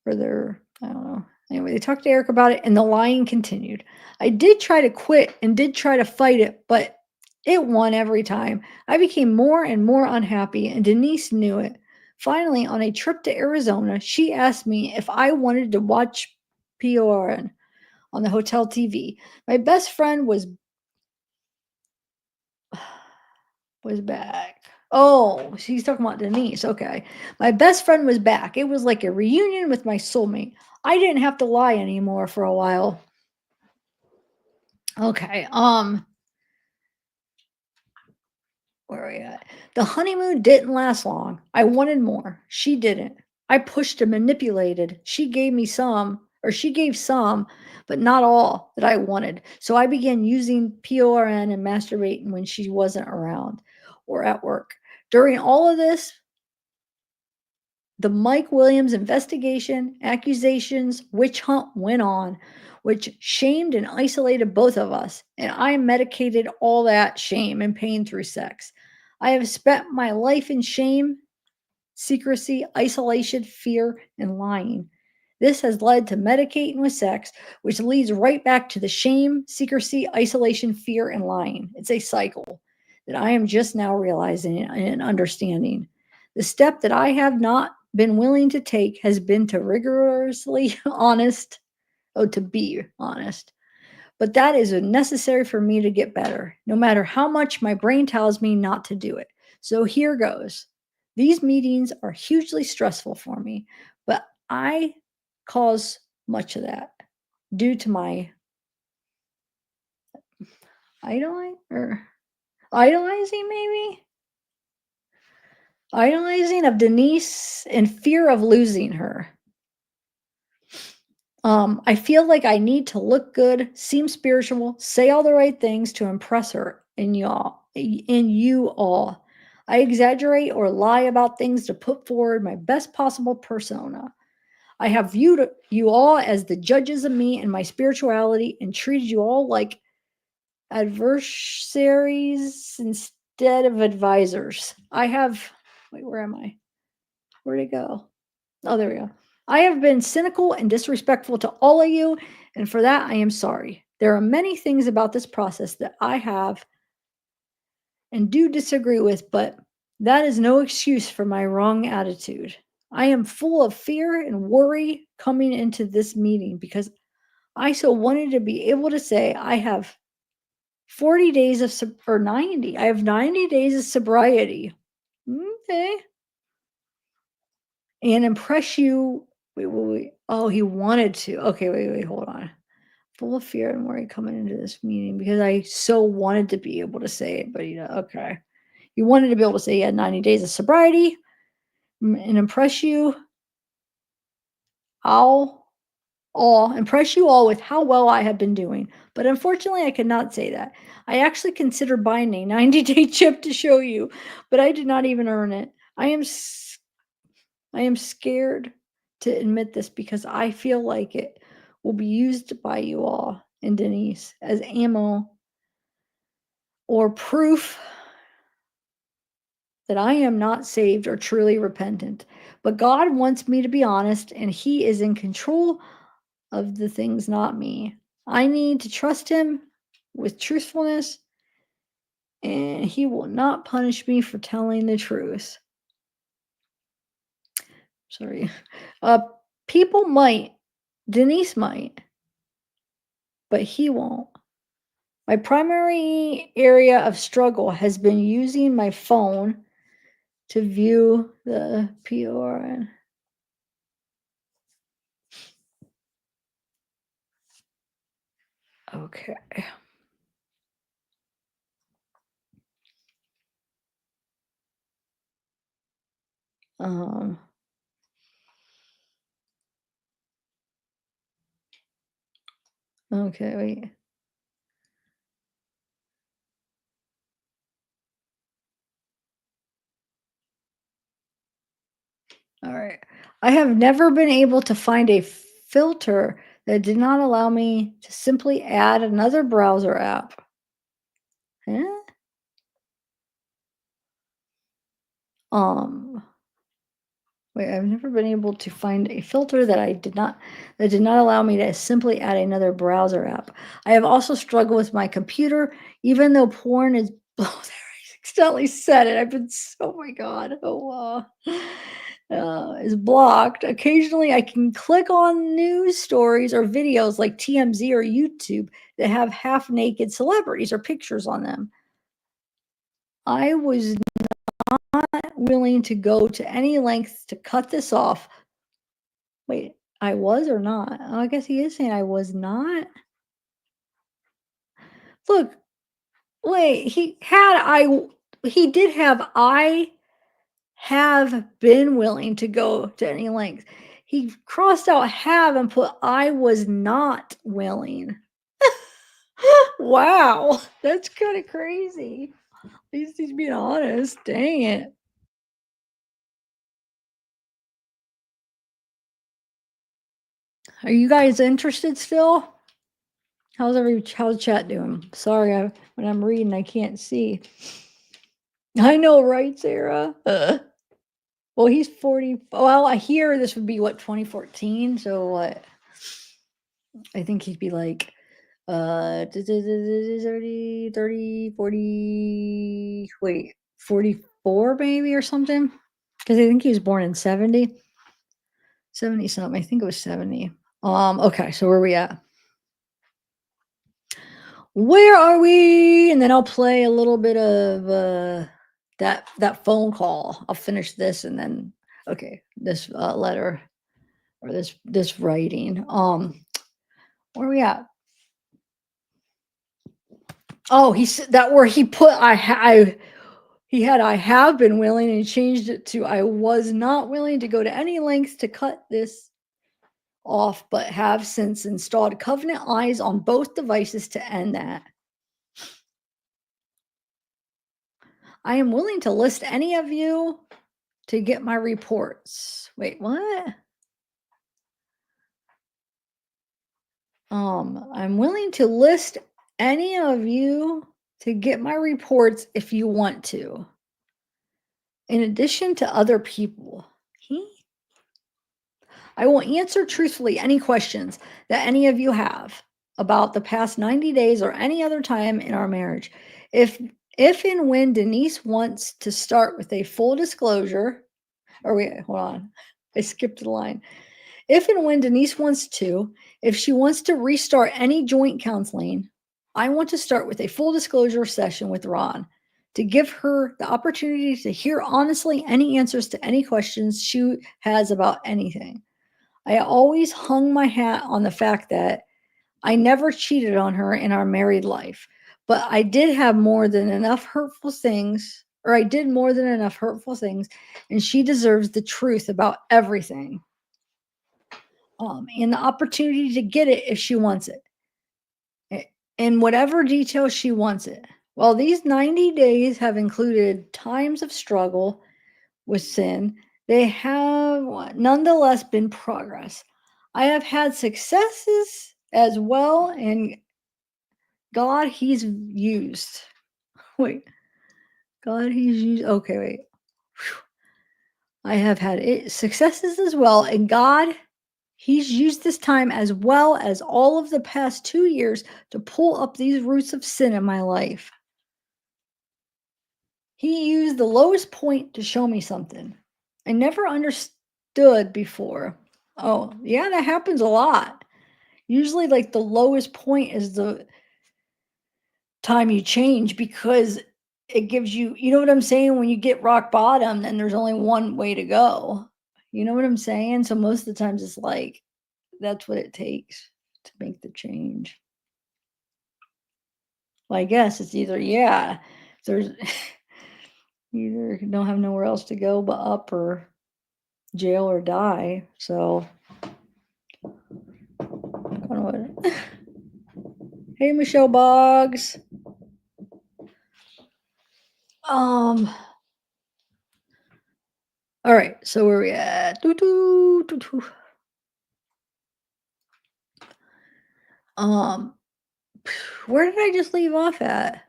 Speaker 1: Or their, I don't know. Anyway, they talked to Eric about it, and the lying continued. I did try to quit and did try to fight it, but it won every time. I became more and more unhappy, and Denise knew it. Finally, on a trip to Arizona, she asked me if I wanted to watch PORN on the hotel TV. My best friend was back. Oh, she's talking about Denise. Okay. My best friend was back. It was like a reunion with my soulmate. I didn't have to lie anymore for a while. Okay. Where are we at? The honeymoon didn't last long. I wanted more. She didn't. I pushed and manipulated. She gave some, but not all that I wanted. So I began using PORN and masturbating when she wasn't around or at work. During all of this, the Mike Williams investigation, accusations, witch hunt went on, which shamed and isolated both of us. And I medicated all that shame and pain through sex. I have spent my life in shame, secrecy, isolation, fear, and lying. This has led to medicating with sex, which leads right back to the shame, secrecy, isolation, fear, and lying. It's a cycle that I am just now realizing and understanding. The step that I have not been willing to take has been to rigorously to be honest. But that is necessary for me to get better, no matter how much my brain tells me not to do it. So here goes. These meetings are hugely stressful for me, but I cause much of that due to my idolizing of Denise and fear of losing her. I feel like I need to look good, seem spiritual, say all the right things to impress her and you all. I exaggerate or lie about things to put forward my best possible persona. I have viewed you all as the judges of me and my spirituality and treated you all like adversaries instead of advisors. Where am I? Where'd it go? Oh, there we go. I have been cynical and disrespectful to all of you, and for that I am sorry. There are many things about this process that I have and do disagree with, but that is no excuse for my wrong attitude. I am full of fear and worry coming into this meeting because I so wanted to be able to say I have 40 days or 90. I have 90 days of sobriety. Okay. And impress you. Wait. Oh, he wanted to. Okay, wait, hold on. Full of fear and worry coming into this meeting because I so wanted to be able to say it, but okay. You wanted to be able to say you had 90 days of sobriety and impress you. I'll impress you all with how well I have been doing. But unfortunately, I cannot say that. I actually considered buying a 90-day chip to show you, but I did not even earn it. I am scared to admit this because I feel like it will be used by you all and Denise as ammo or proof that I am not saved or truly repentant. But God wants me to be honest, and He is in control of the things, not me. I need to trust Him with truthfulness, and He will not punish me for telling the truth. Sorry. People might. Denise might, but he won't. My primary area of struggle has been using my phone to view the pnone. Okay. Okay, wait. All right. I have never been able to find a filter that did not allow me to simply add another browser app. Huh? Wait, I've never been able to find a filter that did not allow me to simply add another browser app. I have also struggled with my computer, even though porn is there. I accidentally said it. I've been oh my god. Is blocked. Occasionally I can click on news stories or videos like TMZ or YouTube that have half naked celebrities or pictures on them. I was not willing to go to any lengths to cut this off. Wait, I was or not? Oh, I guess he is saying I was not. Look, wait, he did have I have been willing to go to any lengths. He crossed out have and put I was not willing. Wow, that's kind of crazy. At least he's being honest. Dang it. Are you guys interested still? How's chat doing? Sorry, when I'm reading, I can't see. I know, right, Sarah? Well, he's 40. Well, I hear this would be what, 2014. So what? I think he'd be like 30, 40. Wait, 44 maybe or something. Because I think he was born in 70 something. I think it was 70. Okay, so where are we at? Where are we? And then I'll play a little bit of that phone call. I'll finish this and then this letter or this writing. Where are we at? Oh, he said that where he put I have been willing, and he changed it to I was not willing to go to any lengths to cut this off, but have since installed Covenant Eyes on both devices to end that. I am willing to list any of you to get my reports. Wait, what? I'm willing to list any of you to get my reports if you want to. In addition to other people. I will answer truthfully any questions that any of you have about the past 90 days or any other time in our marriage. If and when Denise wants to start with a full disclosure, hold on, I skipped a line. If and when Denise wants to, if she wants to restart any joint counseling, I want to start with a full disclosure session with Ron to give her the opportunity to hear honestly any answers to any questions she has about anything. I always hung my hat on the fact that I never cheated on her in our married life, but I did more than enough hurtful things, and she deserves the truth about everything. And the opportunity to get it if she wants it, in whatever detail she wants it. While these 90 days have included times of struggle with sin, they have nonetheless been progress. I have had successes as well, and God, He's used. Okay, wait. I have had successes as well. And God, He's used this time as well as all of the past 2 years to pull up these roots of sin in my life. He used the lowest point to show me something I never understood before. Oh, yeah, that happens a lot. Usually, like the lowest point is the time you change because it gives you, you know what I'm saying? When you get rock bottom, then there's only one way to go. You know what I'm saying? So most of the times it's like, that's what it takes to make the change. Well, I guess it's either, yeah, there's you either don't have nowhere else to go but up or jail or die. So, I don't know what. Hey, Michelle Boggs. All right, so where are we at? Where did I just leave off at?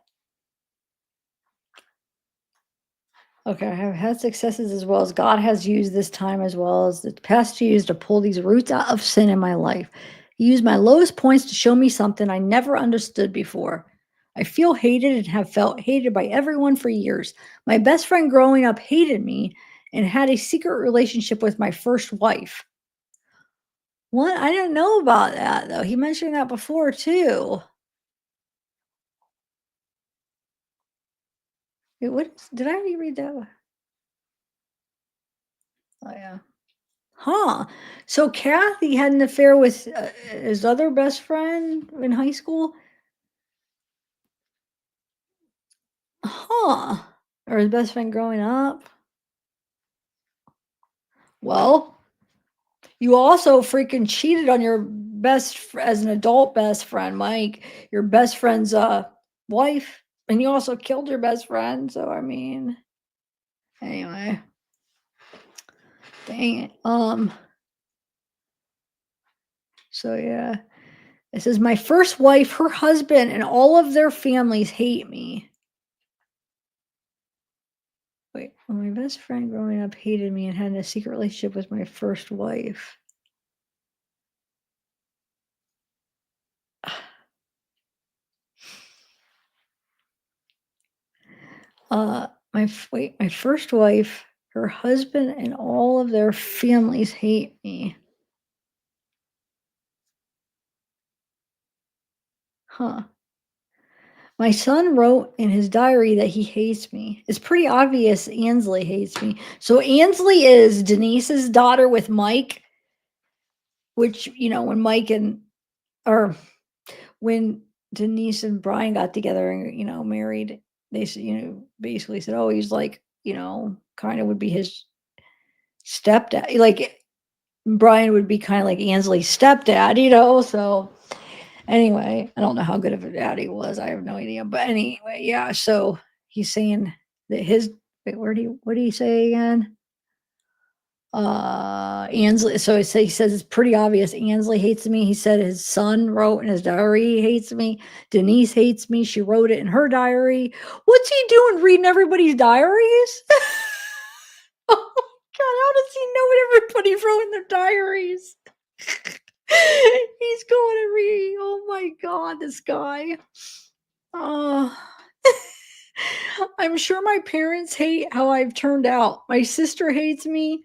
Speaker 1: Okay, I have had successes as well as God has used this time as well as the past 2 years to pull these roots out of sin in my life. He used my lowest points to show me something I never understood before. I feel hated and have felt hated by everyone for years. My best friend growing up hated me and had a secret relationship with my first wife. What? I didn't know about that though. He mentioned that before too. Wait, did I already read that one? Oh yeah. Huh. So Kathy had an affair with his other best friend in high school? Huh. Or his best friend growing up? Well, you also freaking cheated on your as an adult best friend, Mike, your best friend's wife, and you also killed your best friend. So I mean, anyway, dang it. So yeah, it says my first wife, her husband, and all of their families hate me. Wait, well, my best friend growing up hated me and had a secret relationship with my first wife. My first wife, her husband, and all of their families hate me. Huh. My son wrote in his diary that he hates me. It's pretty obvious Ansley hates me. So Ansley is Denise's daughter with Mike, which, you know, when Denise and Brian got together and, you know, married, they said, you know, basically said, oh, he's like, you know, kind of would be his stepdad. Like Brian would be kind of like Ansley's stepdad, you know? So anyway, I don't know how good of a dad he was. I have no idea. But anyway, yeah. So he's saying that what did he say again? Ansley. So he says it's pretty obvious. Ansley hates me. He said his son wrote in his diary he hates me. Denise hates me. She wrote it in her diary. What's he doing? Reading everybody's diaries? Oh God, how does he know what everybody wrote in their diaries? He's going to read. Oh my God, this guy. Oh. I'm sure my parents hate how I've turned out. My sister hates me.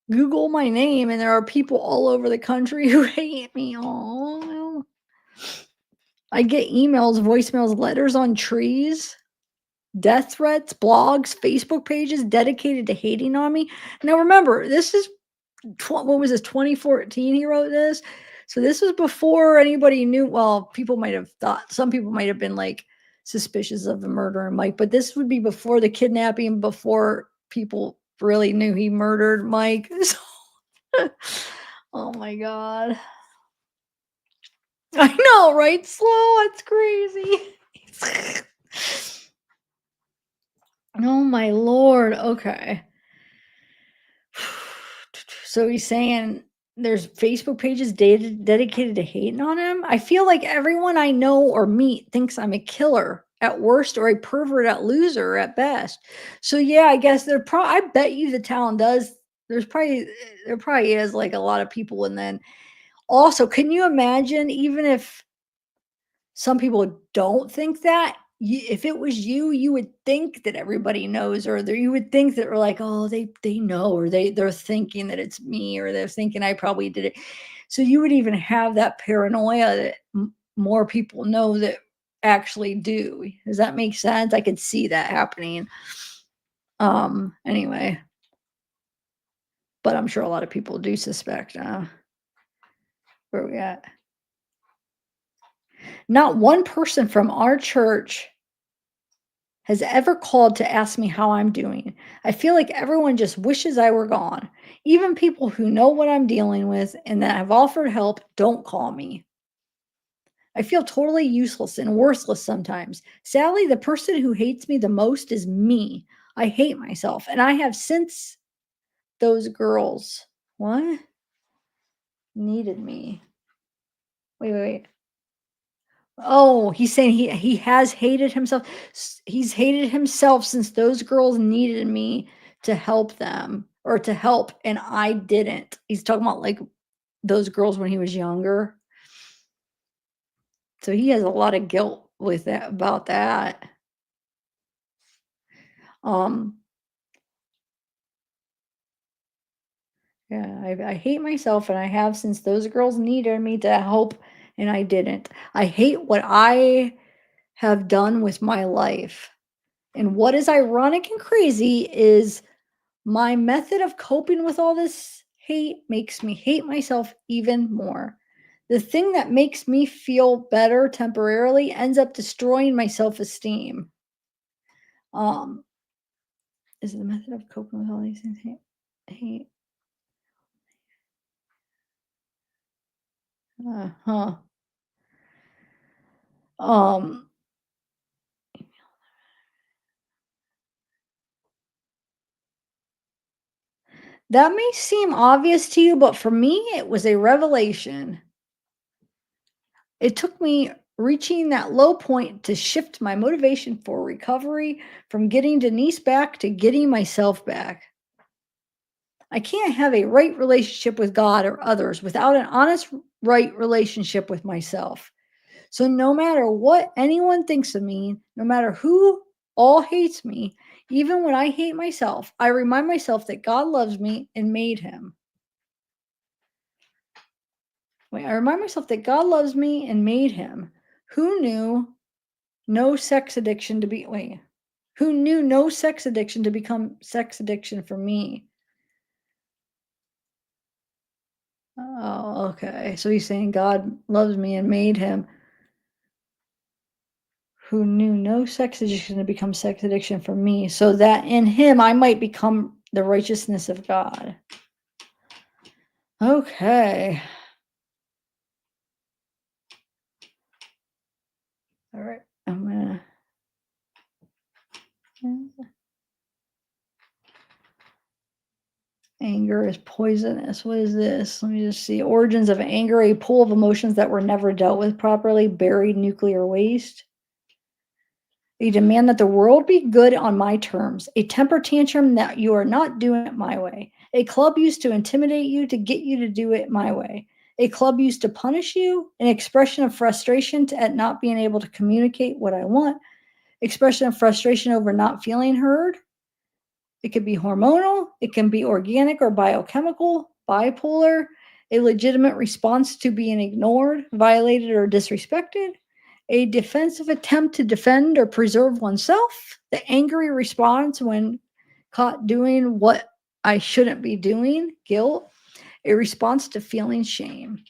Speaker 1: Google my name, and there are people all over the country who hate me. Oh, I get emails, voicemails, letters on trees, death threats, blogs, Facebook pages dedicated to hating on me. Now, remember, this is what was this, 2014? He wrote this. So this was before anybody knew. Well, people might have thought, some people might have been like suspicious of the murder of Mike, but this would be before the kidnapping, before people really knew he murdered Mike. Oh my God. I know, right? Slow. It's crazy. Oh my Lord. Okay. So he's saying there's Facebook pages dedicated to hating on him. I feel like everyone I know or meet thinks I'm a killer. at worst or a pervert at loser at best. So yeah, I guess I bet you the town does. There probably is like a lot of people. And then also, can you imagine, even if some people don't think that, if it was you, you would think that everybody knows, or you would think that we're like, oh, they know, or they're thinking that it's me, or they're thinking I probably did it. So you would even have that paranoia that more people know that actually do. Does that make sense? I could see that happening. Anyway, but I'm sure a lot of people do suspect. Where are we at? Not one person from our church has ever called to ask me how I'm doing. I feel like everyone just wishes I were gone. Even people who know what I'm dealing with and that have offered help don't call me. I feel totally useless and worthless sometimes. Sadly, the person who hates me the most is me. I hate myself, and I have since those girls. What? Needed me. Wait. Oh, he's saying he has hated himself. He's hated himself since those girls needed me to help them, or to help, and I didn't. He's talking about like those girls when he was younger. So he has a lot of guilt with that, about that. Yeah, I hate myself, and I have since those girls needed me to help, and I didn't. I hate what I have done with my life. And what is ironic and crazy is my method of coping with all this hate makes me hate myself even more. The thing that makes me feel better temporarily ends up destroying my self-esteem. Is the method of coping with all these things hate? That may seem obvious to you, but for me, it was a revelation. It took me reaching that low point to shift my motivation for recovery from getting Denise back to getting myself back. I can't have a right relationship with God or others without an honest, right relationship with myself. So no matter what anyone thinks of me, no matter who all hates me, even when I hate myself, I remind myself that God loves me and made him. I remind myself that God loves me and made him. Who knew no sex addiction to be, who knew no sex addiction to become sex addiction for me? Oh, okay. So he's saying God loves me and made him. Who knew no sex addiction to become sex addiction for me, so that in him I might become the righteousness of God. Okay. All right. I'm gonna. Anger is poisonous. What is this? Let me just see. Origins of anger, a pool of emotions that were never dealt with properly, buried nuclear waste. A demand that the world be good on my terms. A temper tantrum that you are not doing it my way. A club used to intimidate you to get you to do it my way. A club used to punish you. An expression of frustration at not being able to communicate what I want. Expression of frustration over not feeling heard. It could be hormonal, it can be organic or biochemical, bipolar, a legitimate response to being ignored, violated, or disrespected, a defensive attempt to defend or preserve oneself, the angry response when caught doing what I shouldn't be doing, guilt, a response to feeling shame.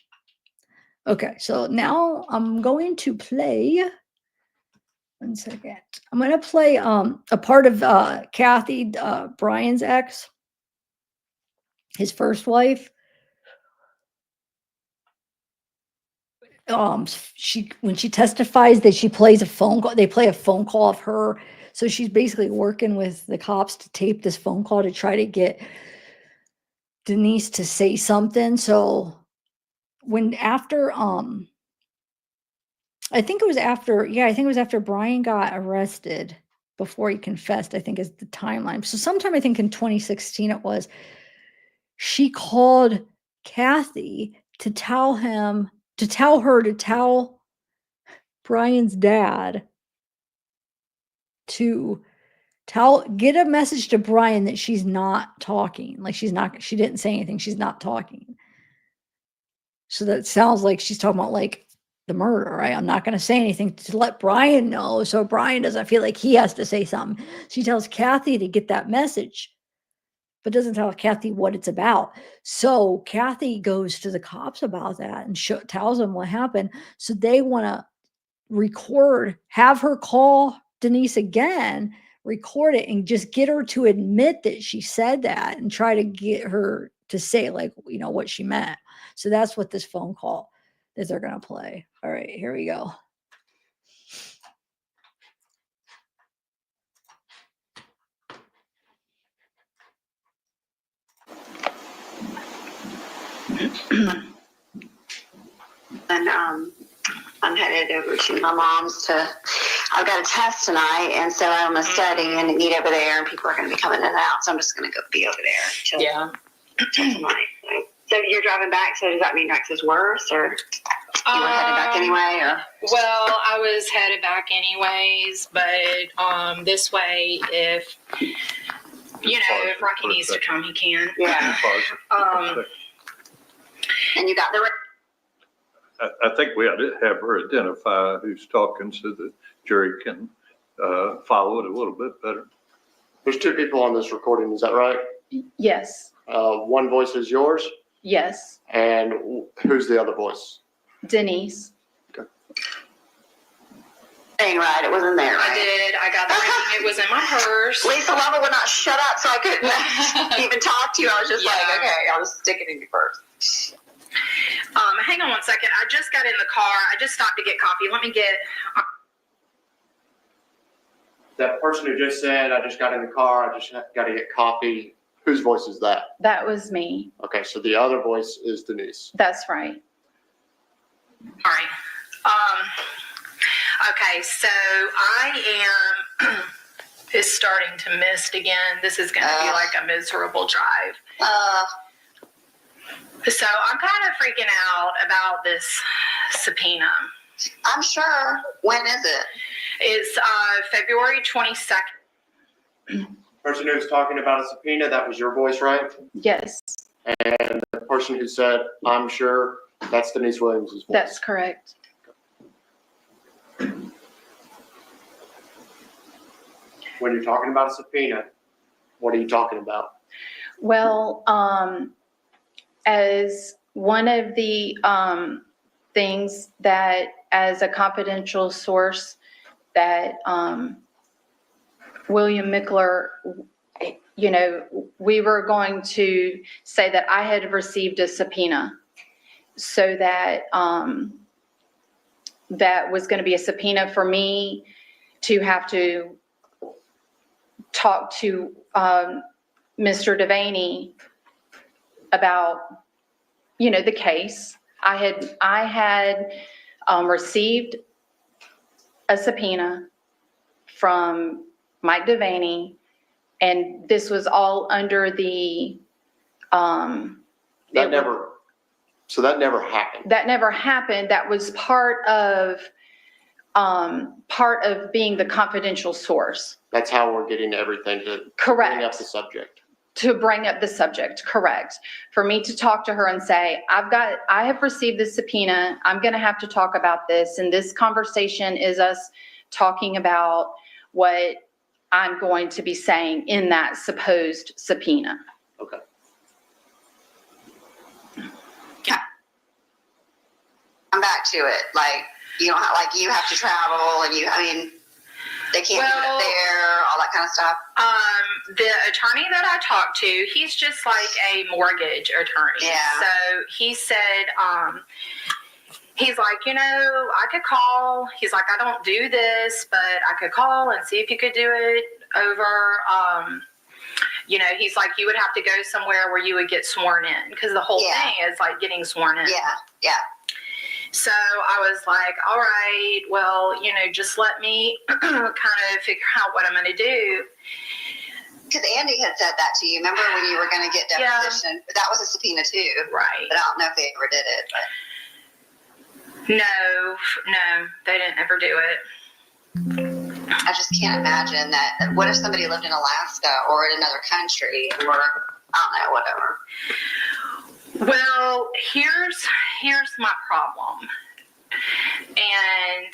Speaker 1: Okay, so now I'm going to play. 1 second. I'm going to play a part of Kathy, Brian's ex, his first wife. When she testifies that she plays a phone call, they play a phone call of her. So she's basically working with the cops to tape this phone call to try to get Denise to say something. So after I think it was after, I think it was after Brian got arrested before he confessed, I think is the timeline. So sometime I think in 2016 it was, she called Kathy to tell her to tell Brian's dad to get a message to Brian that she's not talking. Like she didn't say anything. She's not talking. So that sounds like she's talking about like the murder, right? I'm not going to say anything to let Brian know. So Brian doesn't feel like he has to say something. She tells Kathy to get that message, but doesn't tell Kathy what it's about. So Kathy goes to the cops about that and tells them what happened. So they want to have her call Denise again, record it, and just get her to admit that she said that and try to get her to say like, what she meant. So that's what this phone call that they're going to play. All right, here we go.
Speaker 14: And I'm headed over to my mom's I've got a test tonight, and so I'm going to study and eat over there, and people are going to be coming in and out, so I'm just going to be over there till tonight. So you're driving back, so does that mean Rex is worse, or you were headed back anyway? Or?
Speaker 8: Well, I was headed back anyways, but this way, if Rocky needs to come, he can.
Speaker 14: Yeah. And you got the.
Speaker 9: I think we ought to have her identify who's talking so the jury can follow it a little bit better.
Speaker 15: There's two people on this recording, is that right?
Speaker 8: Yes.
Speaker 15: One voice is yours?
Speaker 8: Yes.
Speaker 15: And who's the other voice?
Speaker 8: Denise.
Speaker 15: Okay.
Speaker 14: Saying right, it wasn't there, right?
Speaker 8: I did. I got the ring. It was in my purse.
Speaker 14: Lisa Lava would not shut up, so I couldn't even talk to you. I was just like, okay, I'll just stick it in your purse.
Speaker 8: Hang on one second. I just got in the car. I just stopped to get coffee. Let me get.
Speaker 15: That person who just said, I just got in the car, I just got to get coffee, whose voice is that?
Speaker 8: That was me.
Speaker 15: Okay, so the other voice is Denise.
Speaker 8: That's right. All right. Okay, so I am is starting to mist again. This is going to be like a miserable drive. So I'm kind of freaking out about this subpoena.
Speaker 14: I'm sure. When is it?
Speaker 8: It's February 22nd.
Speaker 15: Person who's talking about a subpoena, that was your voice, right?
Speaker 8: Yes.
Speaker 15: And the person who said, I'm sure, that's Denise Williams' voice.
Speaker 8: That's correct.
Speaker 15: When you're talking about a subpoena, what are you talking about?
Speaker 8: Well, as one of the things that, as a confidential source, that William Mickler, we were going to say that I had received a subpoena, so that that was going to be a subpoena for me to have to talk to Mr. Devaney about, the case. I had received a subpoena from Mike Devaney, and this was all under the.
Speaker 15: That never happened.
Speaker 8: That never happened. That was part of being the confidential source.
Speaker 15: That's how we're getting everything to
Speaker 8: Correct.
Speaker 15: bring up the subject.
Speaker 8: To bring up the subject, correct. For me to talk to her and say, I have received this subpoena. I'm going to have to talk about this. And this conversation is us talking about what I'm going to be saying in that supposed subpoena.
Speaker 15: Okay.
Speaker 14: I'm back to it. Like, you have to travel, and they can't do it up there, all that kind of stuff.
Speaker 8: The attorney that I talked to, he's just like a mortgage attorney.
Speaker 14: Yeah.
Speaker 8: So he said, he's like, I could call. He's like, I don't do this, but I could call and see if you could do it over. He's like, you would have to go somewhere where you would get sworn in, because the whole thing is like getting sworn in.
Speaker 14: Yeah, yeah.
Speaker 8: So I was like, all right, well, just let me kind of figure out what I'm going to do.
Speaker 14: Because Andy had said that to you. Remember when you were going to get deposition? Yeah. That was a subpoena too.
Speaker 8: Right.
Speaker 14: But I don't know if they ever did it. But
Speaker 8: No, they didn't ever do it.
Speaker 14: I just can't imagine that. What if somebody lived in Alaska or in another country or, I don't know, whatever.
Speaker 8: Well, here's my problem. And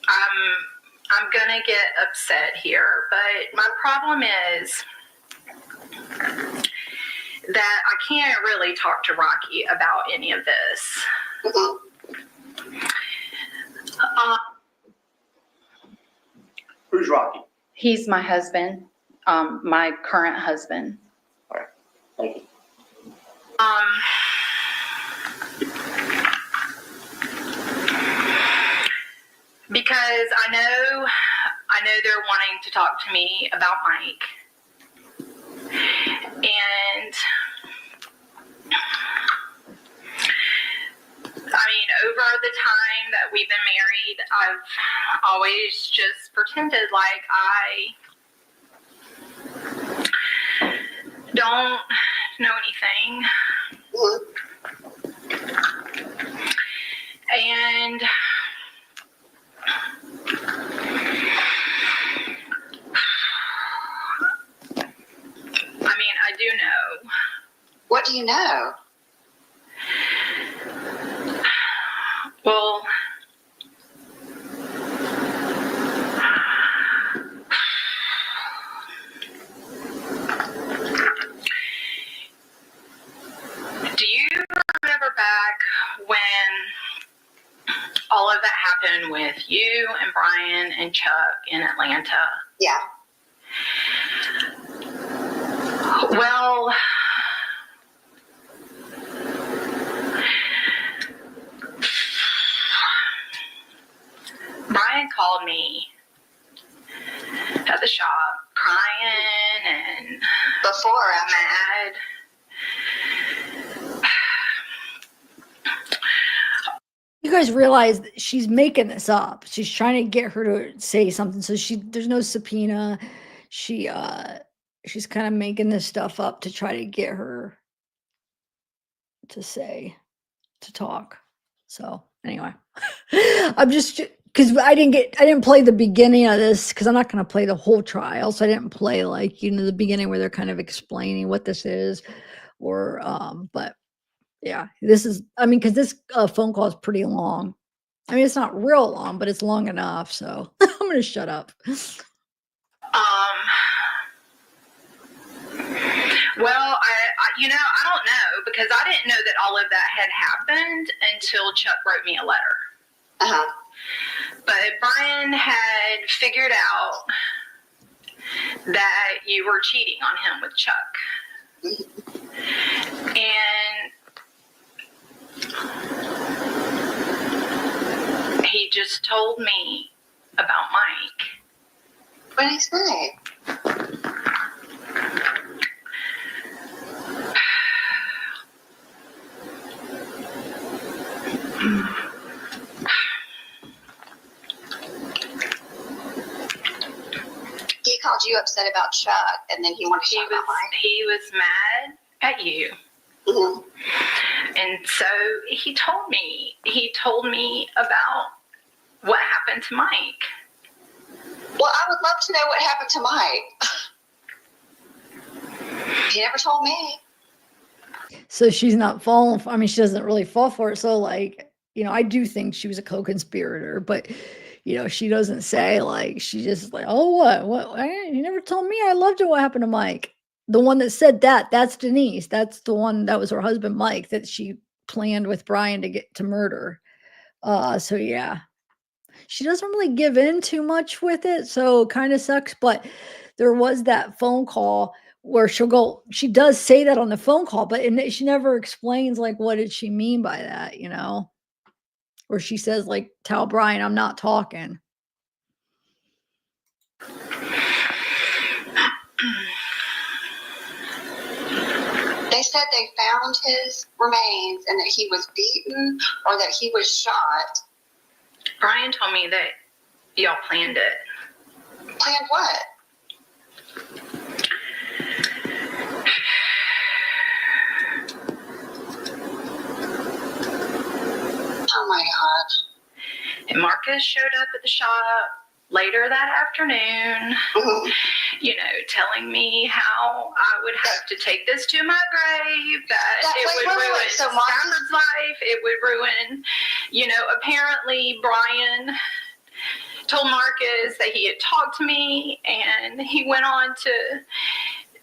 Speaker 8: I'm gonna get upset here, but my problem is that I can't really talk to Rocky about any of this.
Speaker 15: Who's Rocky?
Speaker 8: He's my husband, my current husband.
Speaker 15: All right. Thank you.
Speaker 8: Because I know they're wanting to talk to me about Mike. And I mean, over the time that we've been married, I've always just pretended like I don't know anything. And I mean, I do know.
Speaker 14: What do you know?
Speaker 8: Well, do you remember back when all of that happened with you and Brian and Chuck in Atlanta?
Speaker 14: Yeah.
Speaker 8: Well, Brian called me at the shop crying and
Speaker 14: before
Speaker 8: mad.
Speaker 1: You guys realize that she's making this up. She's trying to get her to say something. So there's no subpoena. She's kind of making this stuff up to try to get her to talk. So anyway, I'm just, because I didn't play the beginning of this, because I'm not going to play the whole trial. So I didn't play the beginning where they're kind of explaining what this is, or but yeah, this is, because this phone call is pretty long. It's not real long, but it's long enough. So I'm going to shut up.
Speaker 8: Well, I don't know, because I didn't know that all of that had happened until Chuck wrote me a letter.
Speaker 14: Uh-huh.
Speaker 8: But Brian had figured out that you were cheating on him with Chuck. And he just told me about Mike.
Speaker 14: What did he say? He called you upset about Chuck, and then he wanted to talk about Mike.
Speaker 8: He was mad at you.
Speaker 14: Mm-hmm.
Speaker 8: And so he told me about what happened to Mike.
Speaker 14: Well, I would love to know what happened to Mike. He never told me.
Speaker 1: So she's not falling for, she doesn't really fall for it. So I do think she was a co-conspirator, but she doesn't say, she just oh, what, you never told me. I loved it. What happened to Mike? The one that said that's Denise. That's the one that was her husband, Mike, that she planned with Brian to get to murder. So yeah, she doesn't really give in too much with it. So it kind of sucks, but there was that phone call where she does say that on the phone call, but she never explains what did she mean by that, where she says tell Brian I'm not talking.
Speaker 14: They said they found his remains and that he was beaten or that he was shot.
Speaker 8: Brian told me that y'all planned it.
Speaker 14: Planned what? Oh my God.
Speaker 8: And Marcus showed up at the shop later that afternoon, telling me how I would have to take this to my grave, that it would ruin Stafford's life, it would ruin, apparently Brian told Marcus that he had talked to me, and he went on to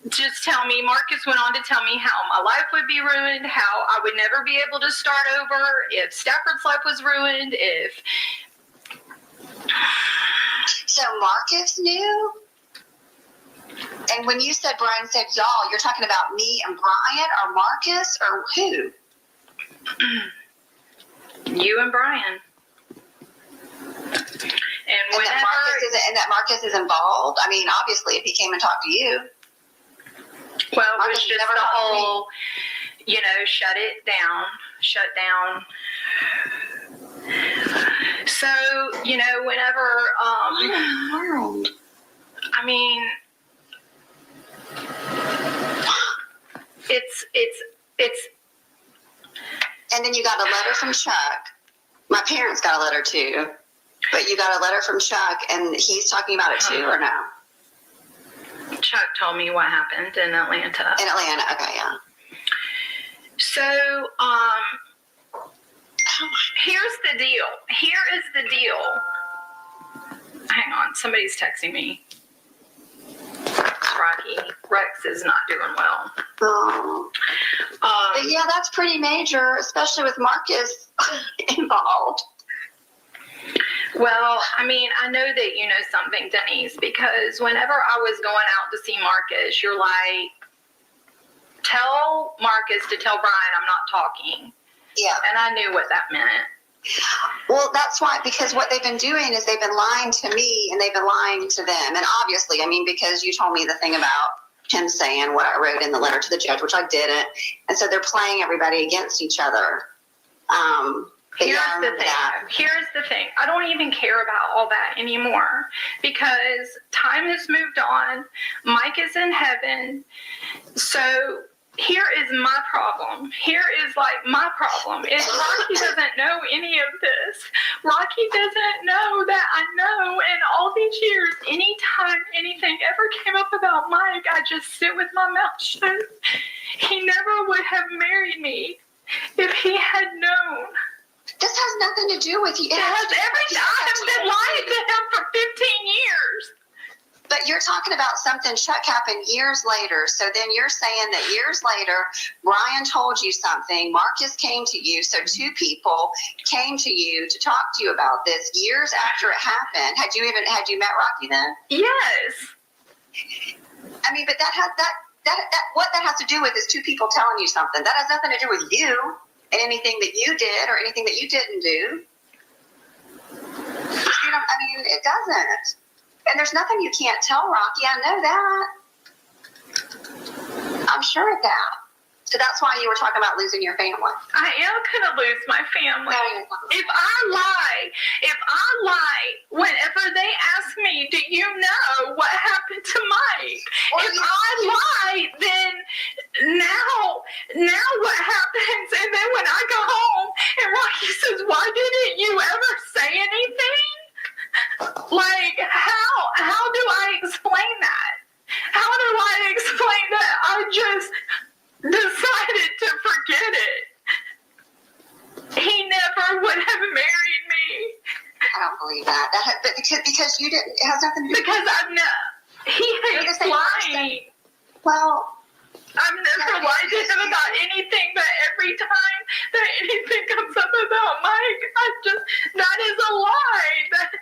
Speaker 8: just tell me, Marcus went on to tell me how my life would be ruined, how I would never be able to start over, if Stafford's life was ruined, if...
Speaker 14: So Marcus knew? And when you said Brian said y'all, you're talking about me and Brian or Marcus or who?
Speaker 8: You and Brian. And
Speaker 14: that Marcus is involved? I mean, obviously, if he came and talked to you.
Speaker 8: Well, it was just the whole, shut down. So, whenever, I mean, it's.
Speaker 14: And then you got a letter from Chuck. My parents got a letter too, but you got a letter from Chuck, and he's talking about it too, or no?
Speaker 8: Chuck told me what happened in Atlanta.
Speaker 14: In Atlanta, okay, yeah.
Speaker 8: So, here's the deal. Here is the deal. Hang on, somebody's texting me. Rocky. Rex is not doing well.
Speaker 14: But yeah, that's pretty major, especially with Marcus involved.
Speaker 8: Well, I mean, I know that you know something, Denise, because whenever I was going out to see Marcus, you're like, tell Marcus to tell Brian I'm not talking.
Speaker 14: Yeah.
Speaker 8: And I knew what that meant.
Speaker 14: Well, that's why, because what they've been doing is they've been lying to me and they've been lying to them. And obviously, I mean, because you told me the thing about him saying what I wrote in the letter to the judge, which I didn't. And so they're playing everybody against each other.
Speaker 8: Here's the thing. I don't even care about all that anymore because time has moved on. Mike is in heaven. So here is my problem. Here is my problem is Rocky doesn't know any of this. Rocky doesn't know that I know. And all these years, anytime anything ever came up about Mike, I just sit with my mouth shut. He never would have married me if he had known.
Speaker 14: This has nothing to do with you.
Speaker 8: It has everything. I have been lying to him for 15 years.
Speaker 14: But you're talking about something Chuck happened years later. So then you're saying that years later, Brian told you something, Marcus came to you. So two people came to you to talk to you about this years after it happened. Had you met Rocky then?
Speaker 8: Yes.
Speaker 14: I mean, but what that has to do with is two people telling you something. That has nothing to do with you and anything that you did or anything that you didn't do. It doesn't. And there's nothing you can't tell Rocky. I know that. I'm sure of that. So that's why you were talking about losing your family.
Speaker 8: I am going to lose my family. If I lie, whenever they ask me, do you know what happened to Mike? If I lie, then now what happens? And then when I go home and Rocky says, why didn't you ever say anything? How do I explain that? How do I explain that I just decided to forget it? He never would have married me.
Speaker 14: I don't believe that. Because you didn't. It has nothing to do.
Speaker 8: Because he hates lying.
Speaker 14: Well,
Speaker 8: I've never lied to him about anything, but every time that anything comes up about Mike, that is a lie.
Speaker 14: That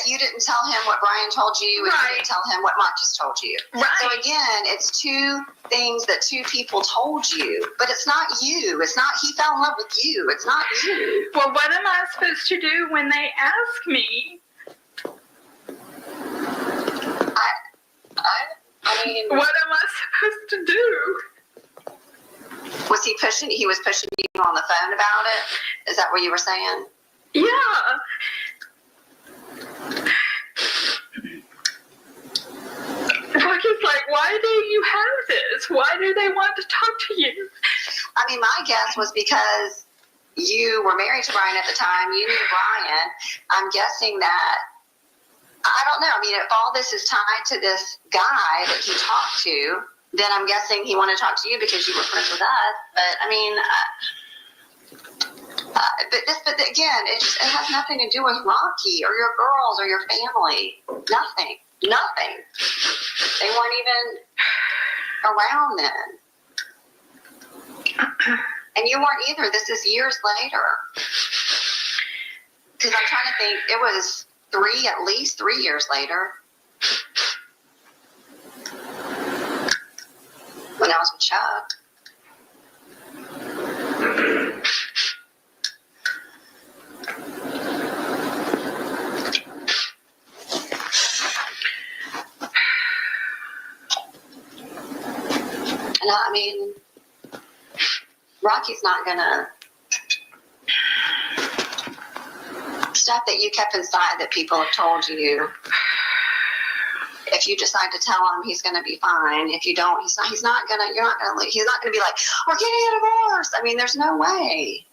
Speaker 14: you didn't tell him what Brian told you, and you didn't tell him what Marcus told you.
Speaker 8: Right.
Speaker 14: So again, it's two things that two people told you, but it's not you. It's not he fell in love with you. It's not you.
Speaker 8: Well, what am I supposed to do when they ask me?
Speaker 14: I mean,
Speaker 8: What am I supposed to do?
Speaker 14: was he pushing? He was pushing you on the phone about it. Is that what you were saying?
Speaker 8: Yeah. Rocky's like, why do you have this? Why do they want to talk to you?
Speaker 14: I mean, my guess was because you were married to Brian at the time. You knew Brian. I'm guessing that, I don't know. I mean, if all this is tied to this guy that he talked to, then I'm guessing he wanted to talk to you because you were friends with us. But I mean, but again, it has nothing to do with Rocky or your girls or your family. Nothing. They weren't even around then. And you weren't either. This is years later. Because I'm trying to think, it was at least 3 years later. When I was with Chuck. And I mean, Rocky's not gonna, stuff that you kept inside that people have told you, if you decide to tell him, he's gonna be fine. If you don't, he's not gonna be like, we're getting a divorce. I mean, there's no way.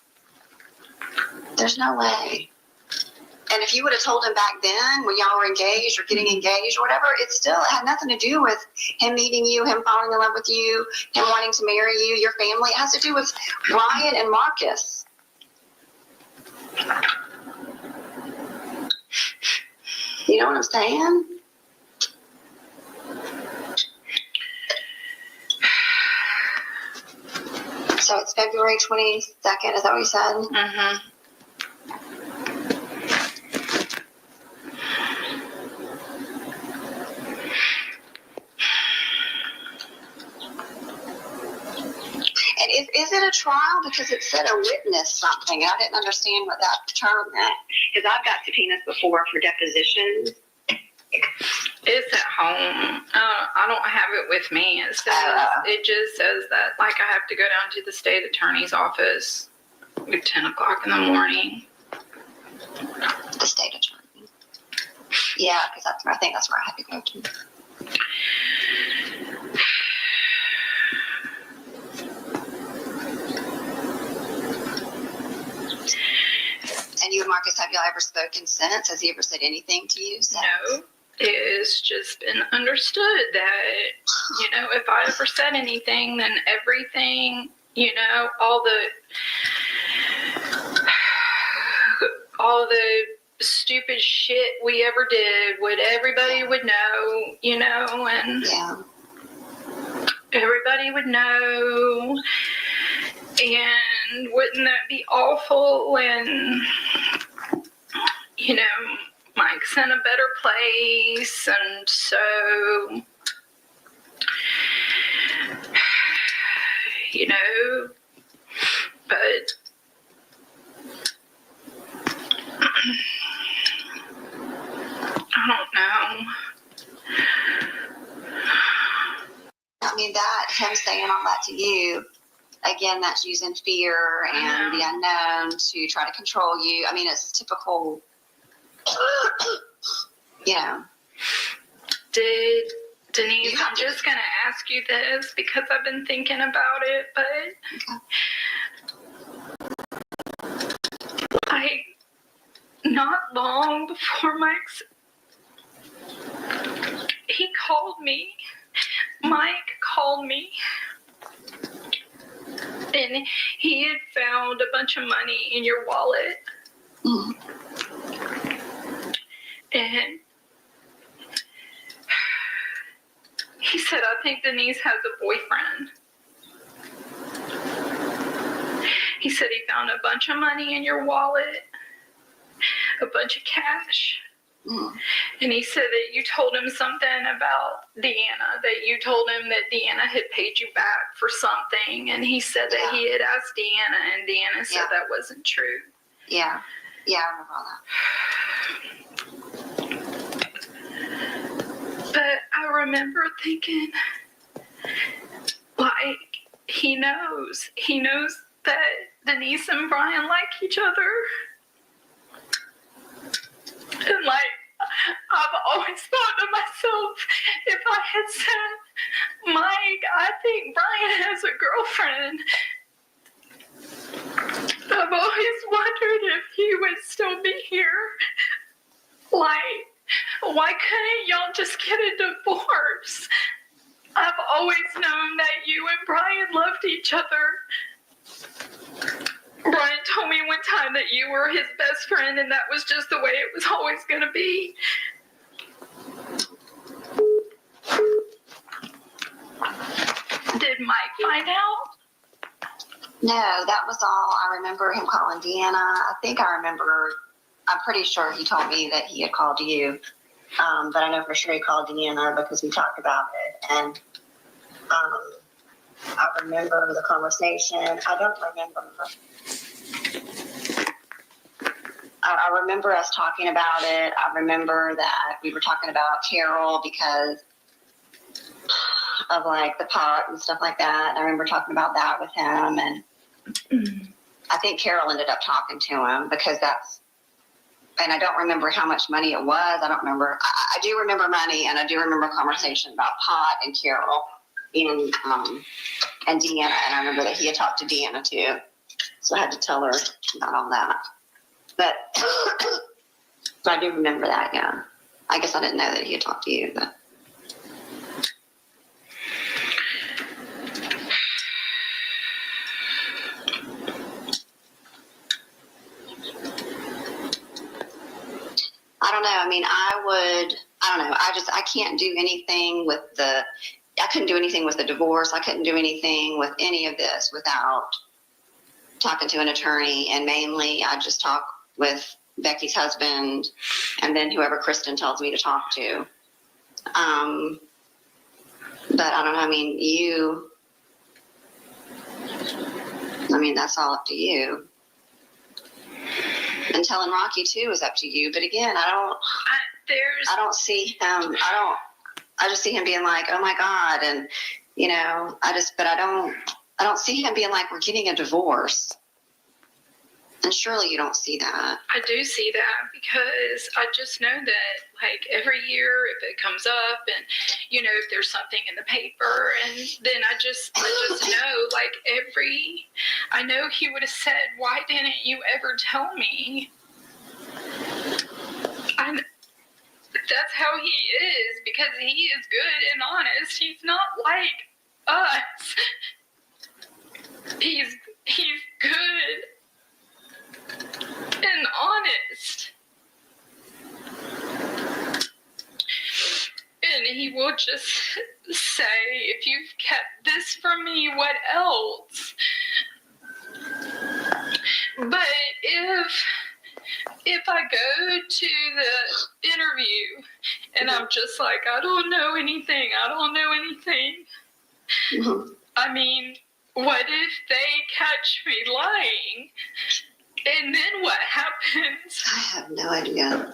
Speaker 14: And if you would have told him back then when y'all were engaged or getting engaged or whatever, it had nothing to do with him meeting you, him falling in love with you, him wanting to marry you, your family. It has to do with Ryan and Marcus. You know what I'm saying? So it's February 22nd, is that what you said?
Speaker 8: Mm-hmm.
Speaker 14: And is it a trial? Because it said a witness something. I didn't understand what that term meant. Because I've got subpoenas before for depositions.
Speaker 8: It's at home. I don't have it with me. It just says that, like, I have to go down to the state attorney's office at 10 o'clock in the morning.
Speaker 14: The state attorney. Yeah, because I think that's where I have to go to. And you and Marcus, have y'all ever spoken since? Has he ever said anything to you since?
Speaker 8: No. It's just been understood that, if I ever said anything, then everything, all the stupid shit we ever did, everybody would know, and
Speaker 14: yeah.
Speaker 8: Everybody would know, and wouldn't that be awful? And, Mike's in a better place, and so, but I don't know.
Speaker 14: I mean, him saying all that to you, again, that's using fear and the unknown to try to control you. I mean, it's typical.
Speaker 8: Did Denise, I'm just going to ask you this because I've been thinking about it, but not long before Mike called me, and he had found a bunch of money in your wallet. And he said, I think Denise has a boyfriend. He said he found a bunch of money in your wallet, a bunch of cash. And he said that you told him something about Deanna, that you told him that Deanna had paid you back for something. And he said that he had asked Deanna, and Deanna said that wasn't true.
Speaker 14: Yeah. Yeah, I remember all that.
Speaker 8: But I remember thinking, like, he knows that Denise and Brian like each other. And like, I've always thought to myself, if I had said, Mike, I think Brian has a girlfriend, I've always wondered if he would still be here. Like, why couldn't y'all just get a divorce? I've always known that you and Brian loved each other. Brian told me one time that you were his best friend and that was just the way it was always going to be. Did Mike find out?
Speaker 14: No, that was all. I remember him calling Deanna. I'm pretty sure he told me that he had called you. But I know for sure he called Deanna because we talked about it. And I remember the conversation. I don't remember. I remember us talking about it. I remember that we were talking about Carol because of like the pot and stuff like that. I remember talking about that with him. And I think Carol ended up talking to him because and I don't remember how much money it was. I don't remember. I do remember money, and I do remember a conversation about pot and Carol and Deanna. And I remember that he had talked to Deanna too. So I had to tell her about all that. But I do remember that, yeah. I guess I didn't know that he had talked to you, but. I don't know. I mean, I don't know. I can't do anything with I couldn't do anything with the divorce. I couldn't do anything with any of this without talking to an attorney. And mainly I just talk with Becky's husband and then whoever Kristen tells me to talk to. But I don't know. I mean, that's all up to you. And telling Rocky too is up to you. But again, I don't see him. I just see him being like, oh my God. And, you know, I don't see him being like, we're getting a divorce. And surely you don't see that.
Speaker 8: I do see that because I just know that like every year if it comes up and, you know, if there's something in the paper and then I just know like I know he would have said, why didn't you ever tell me? That's how he is because he is good and honest. He's not like us. He's good and honest. And he will just say, if you've kept this from me, what else? But if I go to the interview and I'm just like, I don't know anything.
Speaker 14: Mm-hmm.
Speaker 8: I mean, what if they catch me lying? And then what happens?
Speaker 14: I have no idea.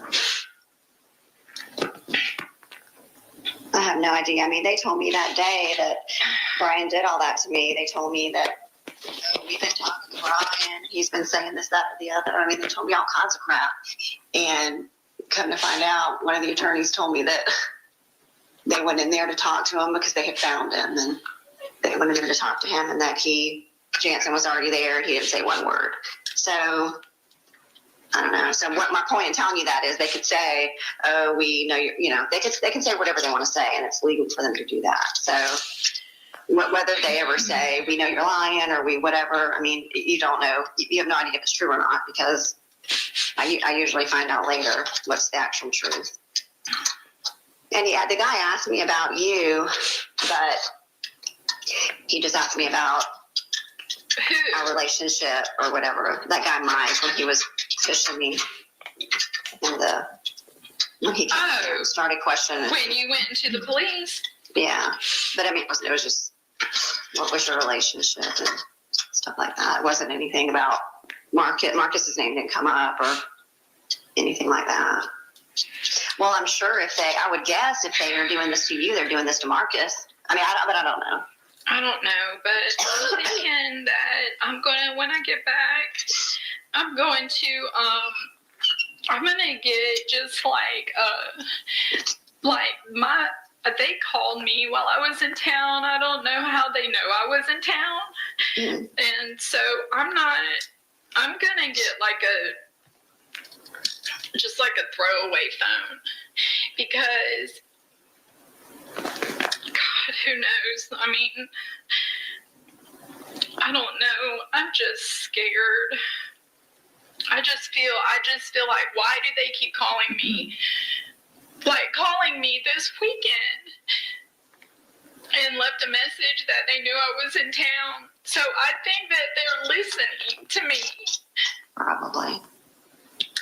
Speaker 14: I mean, they told me that day that Brian did all that to me. They told me that we've been talking to Brian. He's been saying this, that, or the other. I mean, they told me all kinds of crap. And come to find out, one of the attorneys told me that they went in there to talk to him because they had found him. And they went in there to talk to him and that Jansen was already there and he didn't say one word. So, I don't know. So what my point in telling you that is they could say, oh, we know they can say whatever they want to say and it's legal for them to do that. So whether they ever say, we know you're lying or we whatever, I mean, you don't know. You have no idea if it's true or not because I usually find out later what's the actual truth. And yeah, the guy asked me about you, but he just asked me about our relationship or whatever. That guy Mike, when he was fishing me when he started questioning.
Speaker 8: When you went into the police?
Speaker 14: Yeah, but I mean, it was just what was your relationship and stuff like that. It wasn't anything about Marcus's name didn't come up or anything like that. Well, I'm sure I would guess if they are doing this to you, they're doing this to Marcus. I mean, I don't know.
Speaker 8: I don't know, but I'm thinking that when I get back, I'm going to get just they called me while I was in town. I don't know how they know I was in town. And so I'm going to get just like a throwaway phone, because God, who knows? I mean, I don't know. I'm just scared. I just feel like, why do they keep calling me? Like calling me this weekend, and left a message that they knew I was in town. So I think that they're listening to me.
Speaker 14: Probably.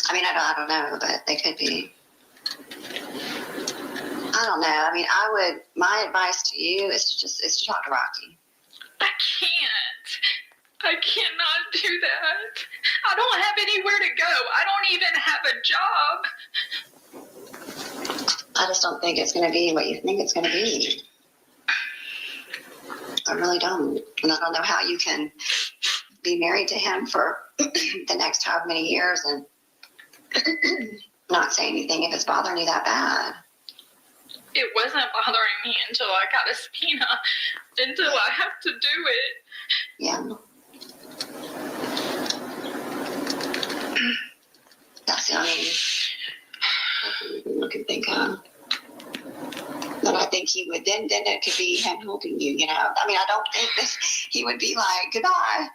Speaker 14: I mean, I don't know, but they could be. I don't know. I mean, my advice to you is to talk to Rocky.
Speaker 8: I can't. I cannot do that. I don't have anywhere to go. I don't even have a job.
Speaker 14: I just don't think it's going to be what you think it's going to be. I really don't. And I don't know how you can be married to him for the next however many years and not say anything if it's bothering you that bad.
Speaker 8: It wasn't bothering me until I got a subpoena, until I have to do it.
Speaker 14: Yeah. That's the only thing I can think of. But I think he would, then it could be him helping you, you know. I mean, I don't think that he would be like, goodbye.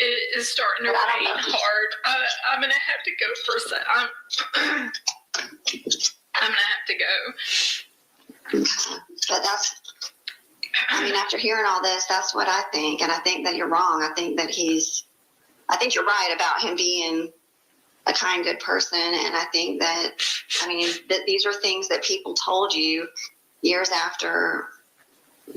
Speaker 8: It is starting to rain hard. I'm going to have to go for a second. I'm going to have to go.
Speaker 14: But I mean, after hearing all this, that's what I think. And I think that you're wrong. I think you're right about him being a kind, good person. And I think that these are things that people told you years after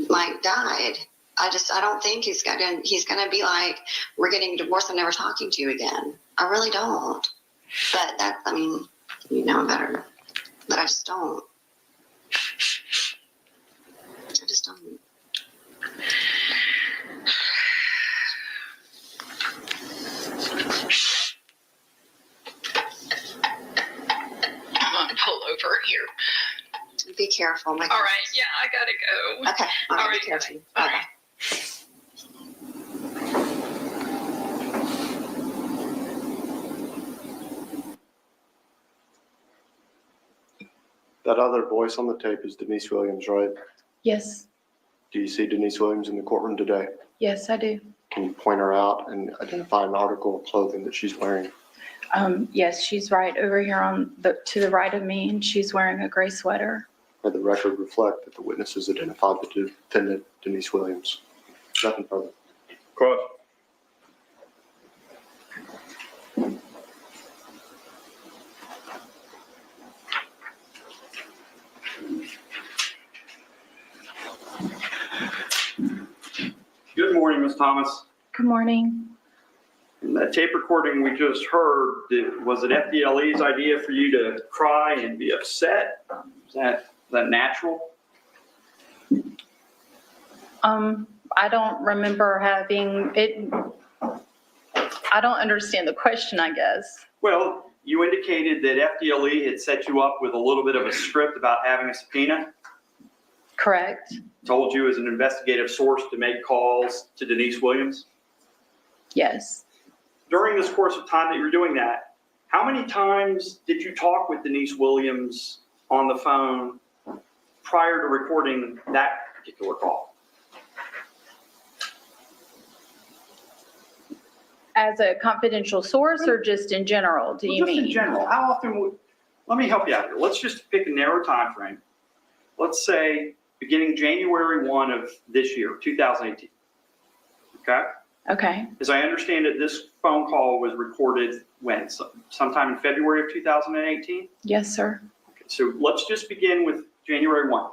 Speaker 14: Mike died. I don't think he's going to be like, we're getting divorced, I'm never talking to you again. I really don't. But you know better. But I just don't.
Speaker 8: I'm going to pull over here.
Speaker 14: Be careful, Mike.
Speaker 8: All right. Yeah, I got to go.
Speaker 14: Okay. All right. Be careful.
Speaker 8: All right.
Speaker 15: That other voice on the tape is Denise Williams, right?
Speaker 16: Yes.
Speaker 15: Do you see Denise Williams in the courtroom today?
Speaker 16: Yes, I do.
Speaker 15: Can you point her out and identify an article of clothing that she's wearing?
Speaker 16: Yes, she's right over here to the right of me, and she's wearing a gray sweater.
Speaker 15: May the record reflect that the witnesses identified the defendant, Denise Williams. Nothing further.
Speaker 9: Cross.
Speaker 17: Good morning, Ms. Thomas.
Speaker 16: Good morning.
Speaker 17: In that tape recording we just heard, was it FDLE's idea for you to cry and be upset? Is that natural?
Speaker 16: I don't remember having it. I don't understand the question, I guess.
Speaker 17: Well, you indicated that FDLE had set you up with a little bit of a script about having a subpoena.
Speaker 16: Correct.
Speaker 17: Told you as an investigative source to make calls to Denise Williams.
Speaker 16: Yes.
Speaker 17: During this course of time that you were doing that, how many times did you talk with Denise Williams on the phone prior to recording that particular call?
Speaker 16: As a confidential source or just in general, do you mean?
Speaker 17: Just in general. How often let me help you out here. Let's just pick a narrow time frame. Let's say beginning January 1 of this year, 2018. Okay?
Speaker 16: Okay.
Speaker 17: As I understand it, this phone call was recorded when? Sometime in February of 2018?
Speaker 16: Yes, sir.
Speaker 17: Okay, so let's just begin with January 1.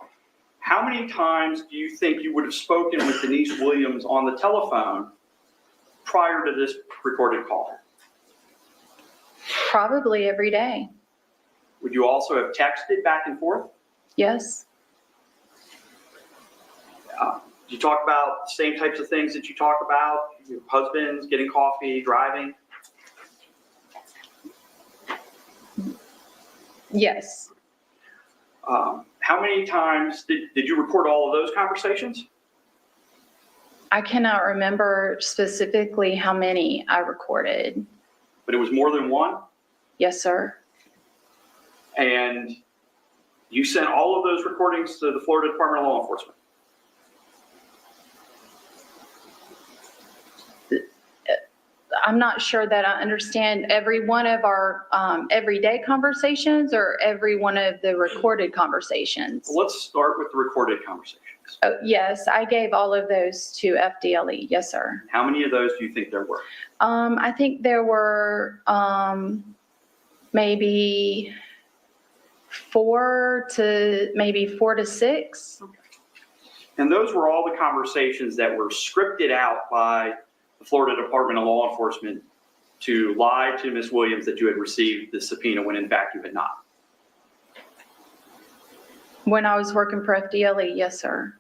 Speaker 17: How many times do you think you would have spoken with Denise Williams on the telephone prior to this recorded call?
Speaker 16: Probably every day.
Speaker 17: Would you also have texted back and forth?
Speaker 16: Yes.
Speaker 17: Did you talk about the same types of things that you talk about? Your husbands, getting coffee, driving?
Speaker 16: Yes.
Speaker 17: How many times did you record all of those conversations?
Speaker 16: I cannot remember specifically how many I recorded.
Speaker 17: But it was more than one?
Speaker 16: Yes, sir.
Speaker 17: And you sent all of those recordings to the Florida Department of Law Enforcement?
Speaker 16: I'm not sure that I understand every one of our everyday conversations or every one of the recorded conversations.
Speaker 17: Let's start with the recorded conversations.
Speaker 16: Oh, yes, I gave all of those to FDLE. Yes, sir.
Speaker 17: How many of those do you think there were?
Speaker 16: I think there were maybe 4 to 6.
Speaker 17: And those were all the conversations that were scripted out by the Florida Department of Law Enforcement to lie to Ms. Williams that you had received the subpoena when in fact you had not.
Speaker 16: When I was working for FDLE, yes, sir.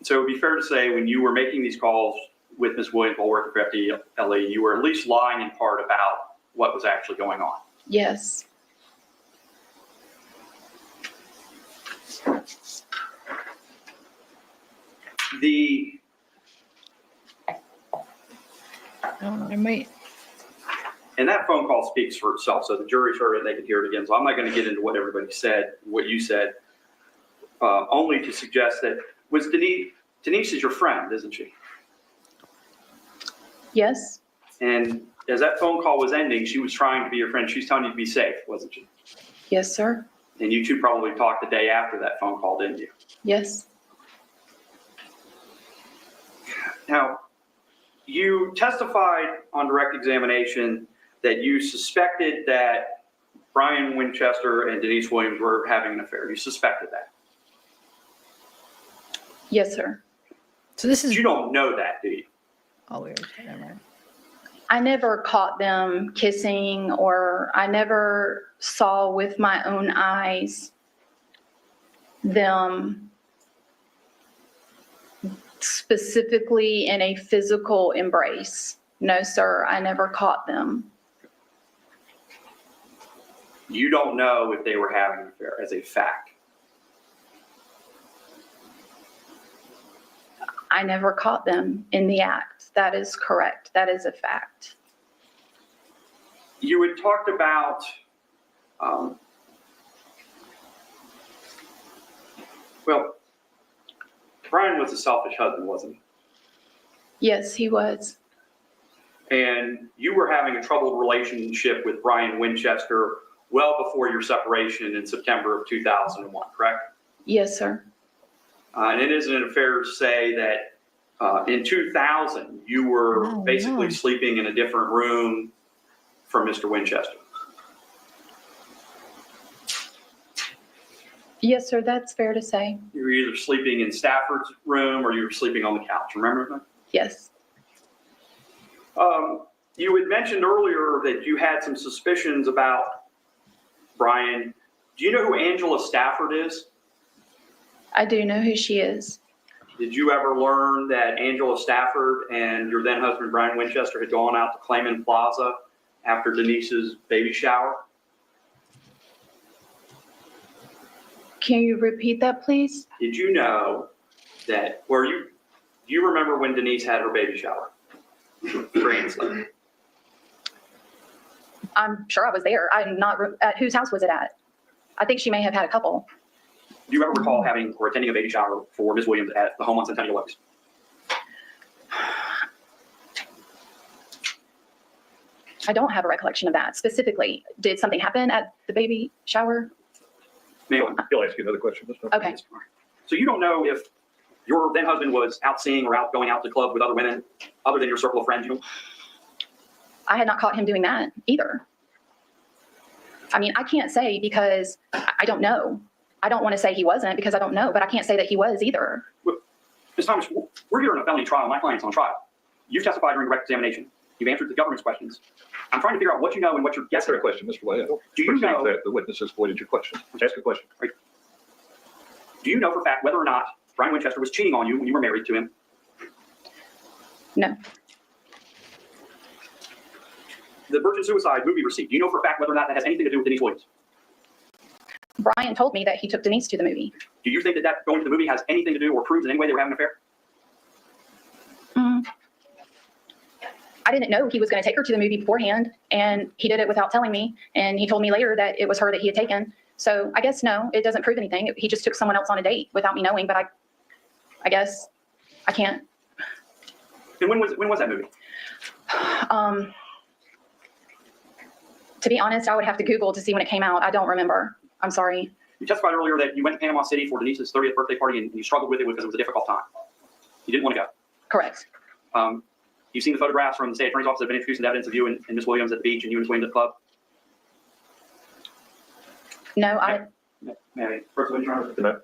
Speaker 17: So it would be fair to say when you were making these calls with Ms. Williams while working for FDLE, you were at least lying in part about what was actually going on.
Speaker 16: Yes.
Speaker 17: And that phone call speaks for itself. So the jury's heard it, they can hear it again. So I'm not going to get into what everybody said, what you said, only to suggest that was Denise is your friend, isn't she?
Speaker 16: Yes.
Speaker 17: And as that phone call was ending, she was trying to be your friend. She was telling you to be safe, wasn't she?
Speaker 16: Yes, sir.
Speaker 17: And you two probably talked the day after that phone call, didn't you?
Speaker 16: Yes.
Speaker 17: Now, you testified on direct examination that you suspected that Brian Winchester and Denise Williams were having an affair. You suspected that.
Speaker 16: Yes, sir.
Speaker 1: So this is.
Speaker 17: You don't know that, do you?
Speaker 1: Oh, weird.
Speaker 16: I never caught them kissing, or I never saw with my own eyes them specifically in a physical embrace. No, sir, I never caught them.
Speaker 17: You don't know if they were having an affair as a fact.
Speaker 16: I never caught them in the act. That is correct. That is a fact.
Speaker 17: You had talked about well, Brian was a selfish husband, wasn't he?
Speaker 16: Yes, he was.
Speaker 17: And you were having a troubled relationship with Brian Winchester well before your separation in September of 2001, correct?
Speaker 16: Yes, sir.
Speaker 17: And it isn't fair to say that in 2000, you were basically sleeping in a different room from Mr. Winchester.
Speaker 16: Yes, sir, that's fair to say.
Speaker 17: You were either sleeping in Stafford's room or you were sleeping on the couch. Remember that?
Speaker 16: Yes.
Speaker 17: You had mentioned earlier that you had some suspicions about Brian. Do you know who Angela Stafford is?
Speaker 16: I do know who she is.
Speaker 17: Did you ever learn that Angela Stafford and your then husband Brian Winchester had gone out to Clayman Plaza after Denise's baby shower?
Speaker 16: Can you repeat that, please?
Speaker 17: Did you know that, do you remember when Denise had her baby shower? Grandson.
Speaker 16: I'm sure I was there. I'm not, at whose house was it at? I think she may have had a couple.
Speaker 17: Do you ever recall having or attending a baby shower for Ms. Williams at the home on Centennial Oaks?
Speaker 16: I don't have a recollection of that specifically. Did something happen at the baby shower?
Speaker 17: Ma'am,
Speaker 9: He'll ask you another question.
Speaker 16: Okay.
Speaker 17: So you don't know if your then husband was out seeing or out going out to the club with other women other than your circle of friends? You know?
Speaker 16: I had not caught him doing that either. I mean, I can't say because I don't know. I don't want to say he wasn't because I don't know, but I can't say that he was either.
Speaker 17: Ms. Thomas, we're here in a felony trial. My client's on trial. You've testified during direct examination You've answered the government's questions. I'm trying to figure out what you know and what you're
Speaker 9: That's
Speaker 17: guessing.
Speaker 9: a question, Mr. Way. I don't
Speaker 17: Do you
Speaker 9: perceive
Speaker 17: know-
Speaker 9: that the witnesses voided your question. Ask a question.
Speaker 17: Do you know for a fact whether or not Brian Winchester was cheating on you when you were married to him?
Speaker 16: No.
Speaker 17: The virgin suicide movie receipt, do you know for a fact whether or not that has anything to do with Denise Williams?
Speaker 16: Brian told me that he took Denise to the movie.
Speaker 17: Do you think that that going to the movie has anything to do or proves in any way they were having an affair?
Speaker 16: I didn't know he was going to take her to the movie beforehand, and he did it without telling me. And he told me later that it was her that he had taken. So I guess no, it doesn't prove anything. He just took someone else on a date without me knowing. But I guess I can't.
Speaker 17: And when was that movie?
Speaker 16: To be honest, I would have to Google to see when it came out. I don't remember. I'm sorry.
Speaker 17: You testified earlier that you went to Panama City for Denise's 30th birthday party and you struggled with it because it was a difficult time. You didn't want to go.
Speaker 16: Correct.
Speaker 17: You've seen the photographs from the state attorney's office that have been introduced into evidence of you and Ms. Williams at the beach and you and Ms. Williams at the club?
Speaker 16: No, I.
Speaker 17: Mary, first of all, you know.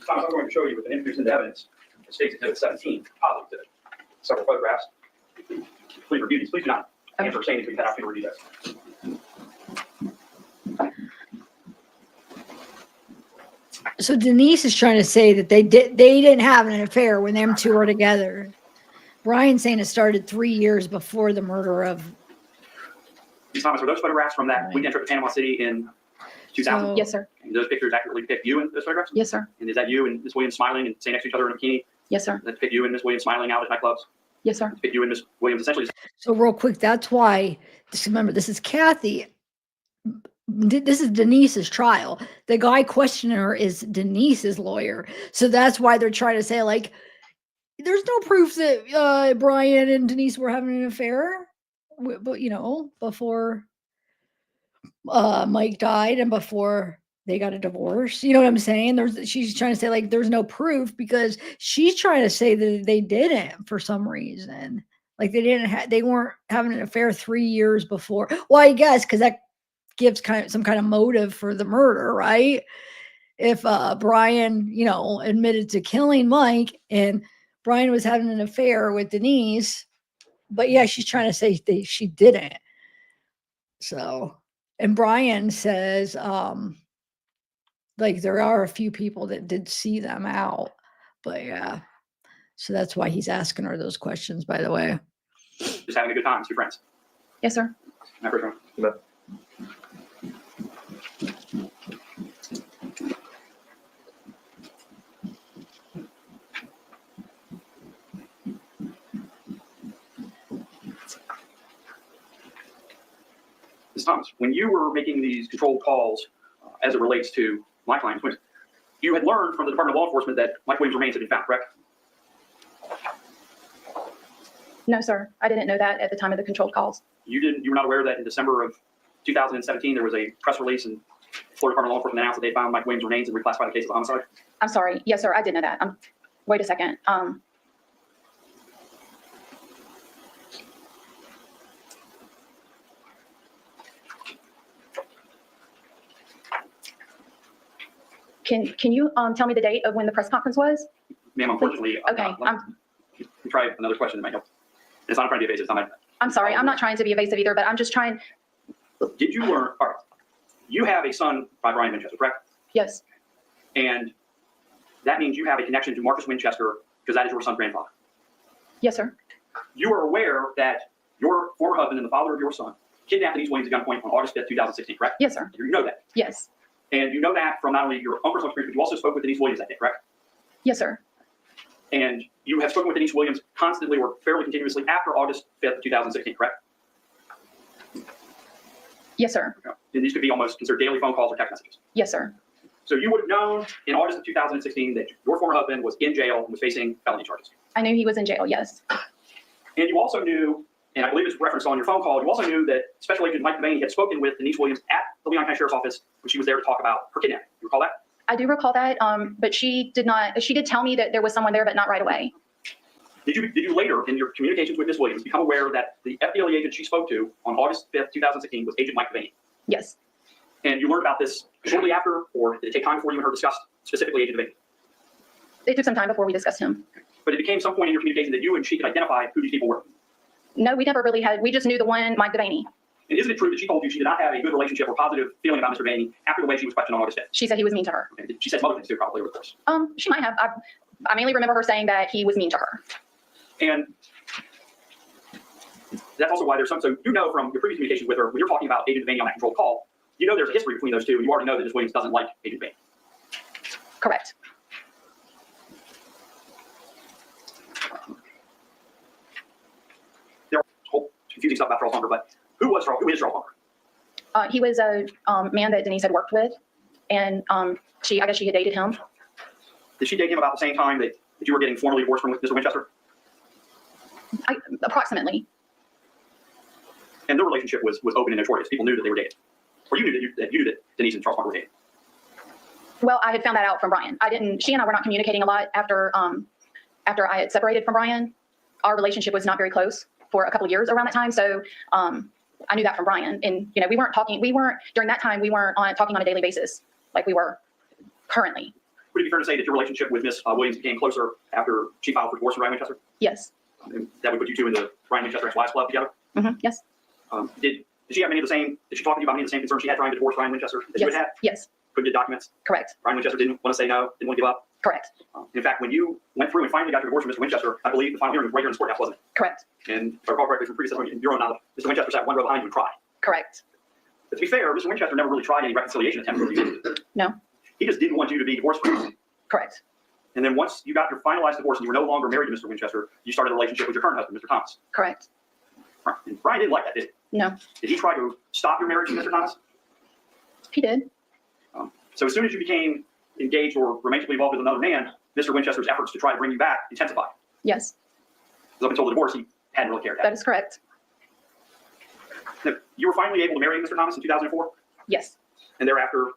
Speaker 17: I'm going to show you with an introduced into evidence. The state's exhibit 17, positive exhibit. Several photographs. Please review these. Please do not answer or say anything until you review this.
Speaker 1: So Denise is trying to say that they didn't have an affair when them two were together. Brian's saying it started 3 years before the murder of.
Speaker 17: Ms. Thomas, were those photographs from that weekend trip to Panama City in 2000?
Speaker 1: So-
Speaker 16: Yes, sir.
Speaker 17: And those pictures accurately depict you in those photographs?
Speaker 16: Yes, sir.
Speaker 17: And is that you and Ms. Williams smiling and sitting next to each other in a bikini?
Speaker 16: Yes, sir.
Speaker 17: That depict you and Ms. Williams smiling out at nightclubs?
Speaker 16: Yes, sir.
Speaker 17: Depict you and Ms. Williams essentially.
Speaker 1: So real quick, that's why. Just remember, this is Kathy. This is Denise's trial. The guy questioning her is Denise's lawyer. So that's why they're trying to say, like, there's no proof that Brian and Denise were having an affair, but before Mike died and before they got a divorce. You know what I'm saying? She's trying to say, like, there's no proof because she's trying to say that they didn't for some reason. Like they weren't having an affair 3 years before. Well, I guess because that gives some kind of motive for the murder, right? If Brian, admitted to killing Mike and Brian was having an affair with Denise, but yeah, she's trying to say she didn't. So, and Brian says, like there are a few people that did see them out, but yeah. So that's why he's asking her those questions, by the way.
Speaker 17: Just having a good time, two friends.
Speaker 16: Yes, sir.
Speaker 17: My first one. Ms. Thomas, when you were making these controlled calls as it relates to my client, you had learned from the Department of Law Enforcement that Mike Williams' remains had been found, correct?
Speaker 16: No, sir. I didn't know that at the time of the controlled calls.
Speaker 17: You were not aware that in December of 2017 there was a press release and Florida Department of Law Enforcement announced that they found Mike Williams' remains and reclassified the case as a homicide?
Speaker 16: I'm sorry. Yes, sir. I did know that. Wait a second. Can you tell me the date of when the press conference was?
Speaker 17: Ma'am, unfortunately,
Speaker 16: Okay.
Speaker 17: let me try another question that might help. It's not trying to be evasive.
Speaker 16: I'm sorry. I'm not trying to be evasive either, but I'm just trying.
Speaker 17: Did you learn? All right. You have a son by Brian Winchester, correct?
Speaker 16: Yes.
Speaker 17: And that means you have a connection to Marcus Winchester because that is your son's grandfather.
Speaker 16: Yes, sir.
Speaker 17: You are aware that your former husband and the father of your son kidnapped Denise Williams at gunpoint on August 5th, 2016, correct?
Speaker 16: Yes, sir.
Speaker 17: You know that.
Speaker 16: Yes.
Speaker 17: And you know that from not only your own personal experience, but you also spoke with Denise Williams that day, correct?
Speaker 16: Yes, sir.
Speaker 17: And you have spoken with Denise Williams constantly or fairly continuously after August 5th, 2016, correct?
Speaker 16: Yes, sir.
Speaker 17: Okay. And these could be almost considered daily phone calls or text messages.
Speaker 16: Yes, sir.
Speaker 17: So you would have known in August of 2016 that your former husband was in jail and was facing felony charges.
Speaker 16: I knew he was in jail, yes.
Speaker 17: And you also knew, and I believe it's referenced on your phone call, you also knew that Special Agent Mike Denise had spoken with Denise Williams at the Leon County Sheriff's Office when she was there to talk about her kidnapping. You recall that?
Speaker 16: I do recall that, but she did tell me that there was someone there, but not right away.
Speaker 17: Did you later, in your communications with Ms. Williams, become aware that the FDLE agent she spoke to on August 5th, 2016 was Agent Mike Denise?
Speaker 16: Yes.
Speaker 17: And you learned about this shortly after, or did it take time before you and her discussed specifically Agent Devane?
Speaker 16: It took some time before we discussed him.
Speaker 17: But it became some point in your communication that you and she could identify who these people were.
Speaker 16: No, we never really had, we just knew the one, Mike Devaney.
Speaker 17: And isn't it true that she told you she did not have a good relationship or positive feeling about Mr. Devaney after the way she was questioned on August 5th?
Speaker 16: She said he was mean to her.
Speaker 17: Okay. She said some other things too, probably, of course.
Speaker 16: She might have. I mainly remember her saying that he was mean to her.
Speaker 17: And that's also why there's some, so you know from your previous communications with her, when you're talking about Agent Devaney on that controlled call, you know there's a history between those two, and you already know that Ms. Williams doesn't like Agent Devaney.
Speaker 16: Correct.
Speaker 17: There whole confusing stuff about Charles Bunker, but who is Charles Bunker?
Speaker 16: He was a man that Denise had worked with, and I guess she had dated him.
Speaker 17: Did she date him about the same time that you were getting formally divorced from Mr. Winchester?
Speaker 16: Approximately.
Speaker 17: And their relationship was open and notorious. People knew that they were dating. Or you knew that Denise and Charles Bunker were dating.
Speaker 16: Well, I had found that out from Brian. She and I were not communicating a lot after I had separated from Brian. Our relationship was not very close for a couple of years around that time. So I knew that from Brian. And, we weren't talking, during that time, we weren't talking on a daily basis like we were currently.
Speaker 17: Would it be fair to say that your relationship with Miss Williams became closer after she filed for divorce from Brian Winchester?
Speaker 16: Yes.
Speaker 17: And that would put you two in the Brian Winchester ex-wives club together?
Speaker 16: Mm-hmm. Yes.
Speaker 17: Did she have did she talk to you about any of the same concerns she had trying to divorce Brian Winchester that you
Speaker 16: Yes.
Speaker 17: had?
Speaker 16: Yes.
Speaker 17: Couldn't get documents?
Speaker 16: Correct.
Speaker 17: Brian Winchester didn't want to say no, didn't want to give up?
Speaker 16: Correct.
Speaker 17: In fact, when you went through and finally got your divorce from Mr. Winchester, I believe the final hearing was right here in the courthouse, wasn't it?
Speaker 16: Correct.
Speaker 17: And if I recall correctly from previous testimony in your own knowledge, Mr. Winchester sat one row behind you and cried.
Speaker 16: Correct.
Speaker 17: But to be fair, Mr. Winchester never really tried any reconciliation attempts with you.
Speaker 16: No.
Speaker 17: He just didn't want you to be divorced from him.
Speaker 16: Correct.
Speaker 17: And then once you got your finalized divorce and you were no longer married to Mr. Winchester, you started a relationship with your current husband, Mr. Thomas.
Speaker 16: Correct.
Speaker 17: And Brian didn't like that, did he?
Speaker 16: No.
Speaker 17: Did he try to stop your marriage to Mr. Thomas?
Speaker 16: He did.
Speaker 17: So as soon as you became engaged or romantically involved with another man, Mr. Winchester's efforts to try to bring you back intensified.
Speaker 16: Yes.
Speaker 17: Because up until the divorce, he hadn't really cared.
Speaker 16: That is correct.
Speaker 17: Now, you were finally able to marry Mr. Thomas in 2004?
Speaker 16: Yes.
Speaker 17: And thereafter,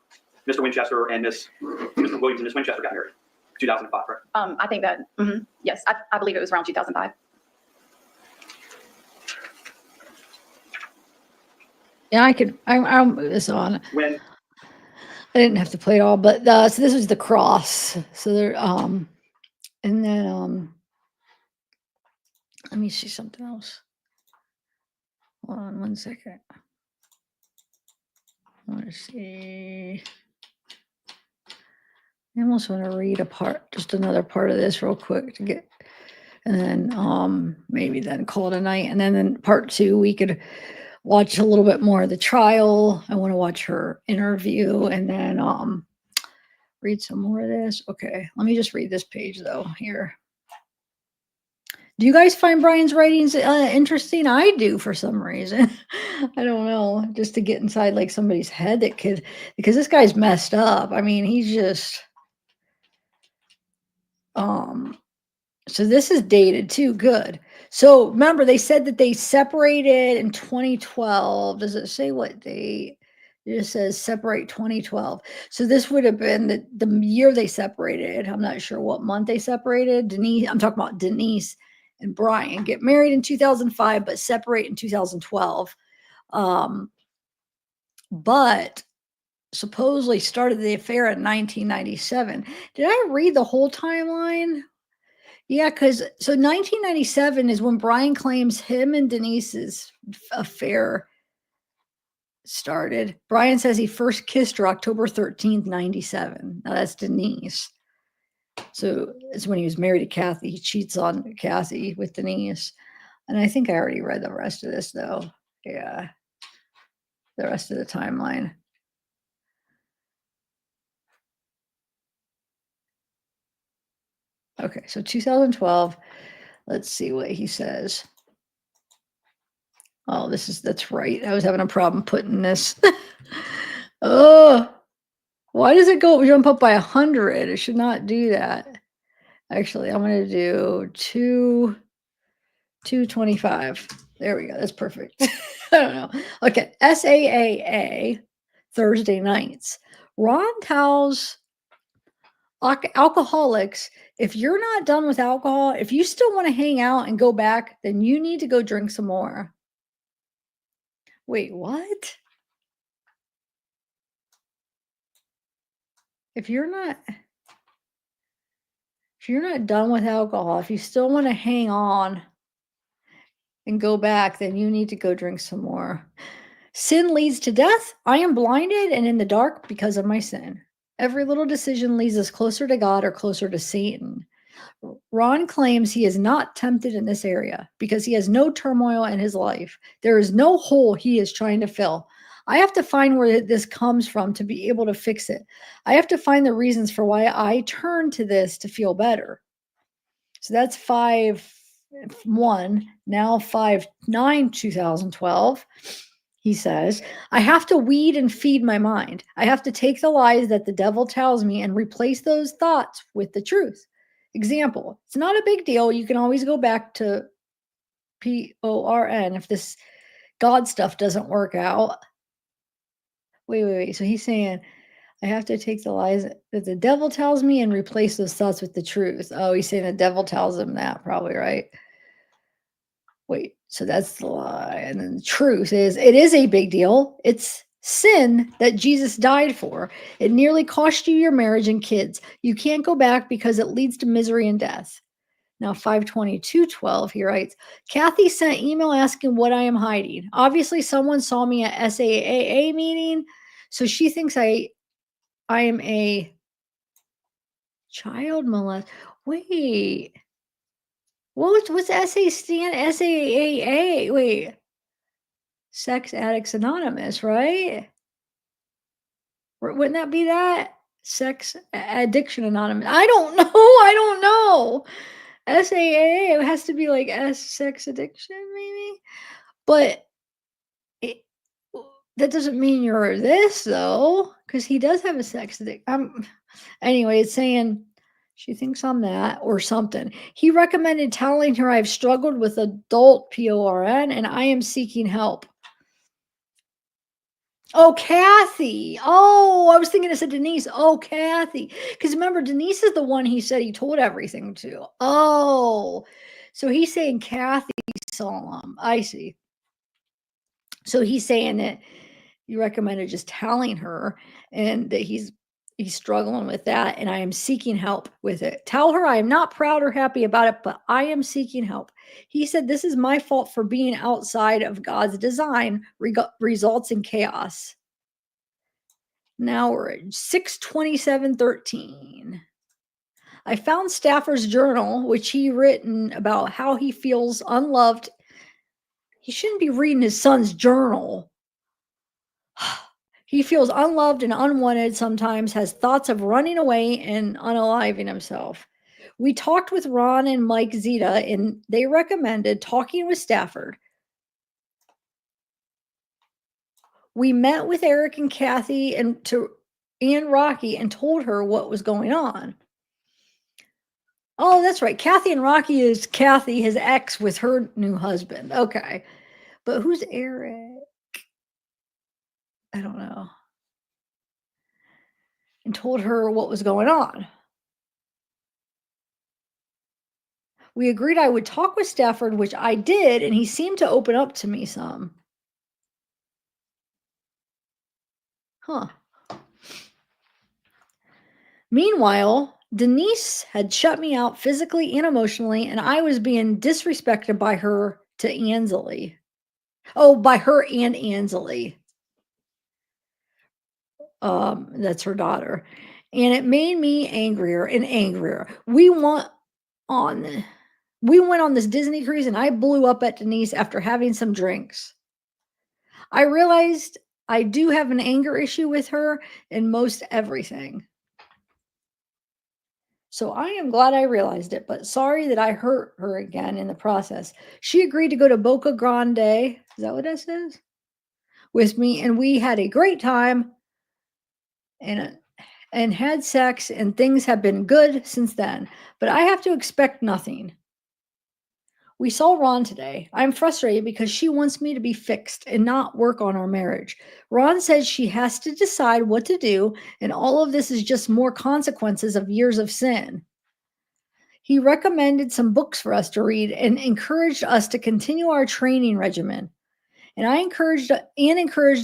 Speaker 17: Mr. Winchester and Mr. Williams and Miss Winchester got married. 2005, correct?
Speaker 16: I think that, yes, I believe it was around 2005.
Speaker 1: Yeah, I'll move this on.
Speaker 17: When
Speaker 1: I didn't have to play it all, but so this was the cross. So there, and then let me see something else. Hold on 1 second. I want to see. I almost want to read just another part of this real quick to get, and then maybe then call it a night. And then in part 2, we could watch a little bit more of the trial. I want to watch her interview and then read some more of this. Okay, let me just read this page though here. Do you guys find Brian's writings interesting? I do for some reason. I don't know, just to get inside like somebody's head that could, because this guy's messed up. I mean, he's just, so this is dated too. Good. So remember, they said that they separated in 2012. Does it say what date? It just says separate 2012. So this would have been the year they separated. I'm not sure what month they separated. Denise, I'm talking about Denise and Brian get married in 2005, but separate in 2012. But supposedly started the affair in 1997. Did I read the whole timeline? Yeah, because so 1997 is when Brian claims him and Denise's affair started. Brian says he first kissed her October 13th, 97. Now that's Denise. So it's when he was married to Kathy. He cheats on Kathy with Denise. And I think I already read the rest of this though. Yeah. The rest of the timeline. Okay, so 2012. Let's see what he says. Oh, that's right. I was having a problem putting this. Oh, why does it jump up by 100? It should not do that. Actually, I'm going to do 225. There we go. That's perfect. I don't know. Okay, SAAA, Thursday nights. Ron tells alcoholics, if you're not done with alcohol, if you still want to hang out and go back, then you need to go drink some more. Wait, what? if you're not done with alcohol, if you still want to hang on and go back, then you need to go drink some more. Sin leads to death. I am blinded and in the dark because of my sin. Every little decision leads us closer to God or closer to Satan. Ron claims he is not tempted in this area because he has no turmoil in his life. There is no hole he is trying to fill. I have to find where this comes from to be able to fix it. I have to find the reasons for why I turn to this to feel better. So that's 5-1, now 5-9, 2012. He says, I have to weed and feed my mind. I have to take the lies that the devil tells me and replace those thoughts with the truth. Example, it's not a big deal. You can always go back to pnone if this God stuff doesn't work out. Wait. So he's saying, I have to take the lies that the devil tells me and replace those thoughts with the truth. Oh, he's saying the devil tells him that, probably, right? Wait, so that's the lie. And then the truth is, it is a big deal. It's sin that Jesus died for. It nearly cost you your marriage and kids. You can't go back because it leads to misery and death. Now, 5/22/12, he writes, Kathy sent email asking what I am hiding. Obviously, someone saw me at SAAA meeting, so she thinks I am a child molester. Wait. What's SA stand? SAAA. Wait. Sex Addicts Anonymous, right? Wouldn't that be that? Sex Addiction Anonymous. I don't know. SAAA. It has to be like sex addiction, maybe. But that doesn't mean you're this, though, because he does have a sex addiction. Anyway, it's saying she thinks I'm that or something. He recommended telling her I've struggled with adult PORN and I am seeking help. Oh, Kathy. Oh, I was thinking it said Denise. Oh, Kathy. Because remember, Denise is the one he said he told everything to. Oh, so he's saying Kathy saw him. I see. So he's saying that you recommended just telling her and that he's struggling with that and I am seeking help with it. Tell her I am not proud or happy about it, but I am seeking help. He said this is my fault for being outside of God's design results in chaos. Now we're at 6/27/13. I found Stafford's journal, which he written about how he feels unloved. He shouldn't be reading his son's journal. He feels unloved and unwanted sometimes, has thoughts of running away and unaliving himself. We talked with Ron and Mike Zeta, and they recommended talking with Stafford. We met with Eric and Kathy and Rocky and told her what was going on. Oh, that's right. Kathy and Rocky is Kathy, his ex, with her new husband. Okay. But who's Eric? I don't know. And told her what was going on. We agreed I would talk with Stafford, which I did, and he seemed to open up to me some. Huh. Meanwhile, Denise had shut me out physically and emotionally, and I was being disrespected by her to Ansley. Oh, by her and Ansley. That's her daughter. And it made me angrier and angrier. We went on this Disney cruise and I blew up at Denise after having some drinks. I realized I do have an anger issue with her in most everything. So I am glad I realized it, but sorry that I hurt her again in the process. She agreed to go to Boca Grande. Is that what that says? With me, and we had a great time and had sex, and things have been good since then. But I have to expect nothing. We saw Ron today. I'm frustrated because she wants me to be fixed and not work on our marriage. Ron says she has to decide what to do, and all of this is just more consequences of years of sin. He recommended some books for us to read and encouraged us to continue our training regimen. And I encouraged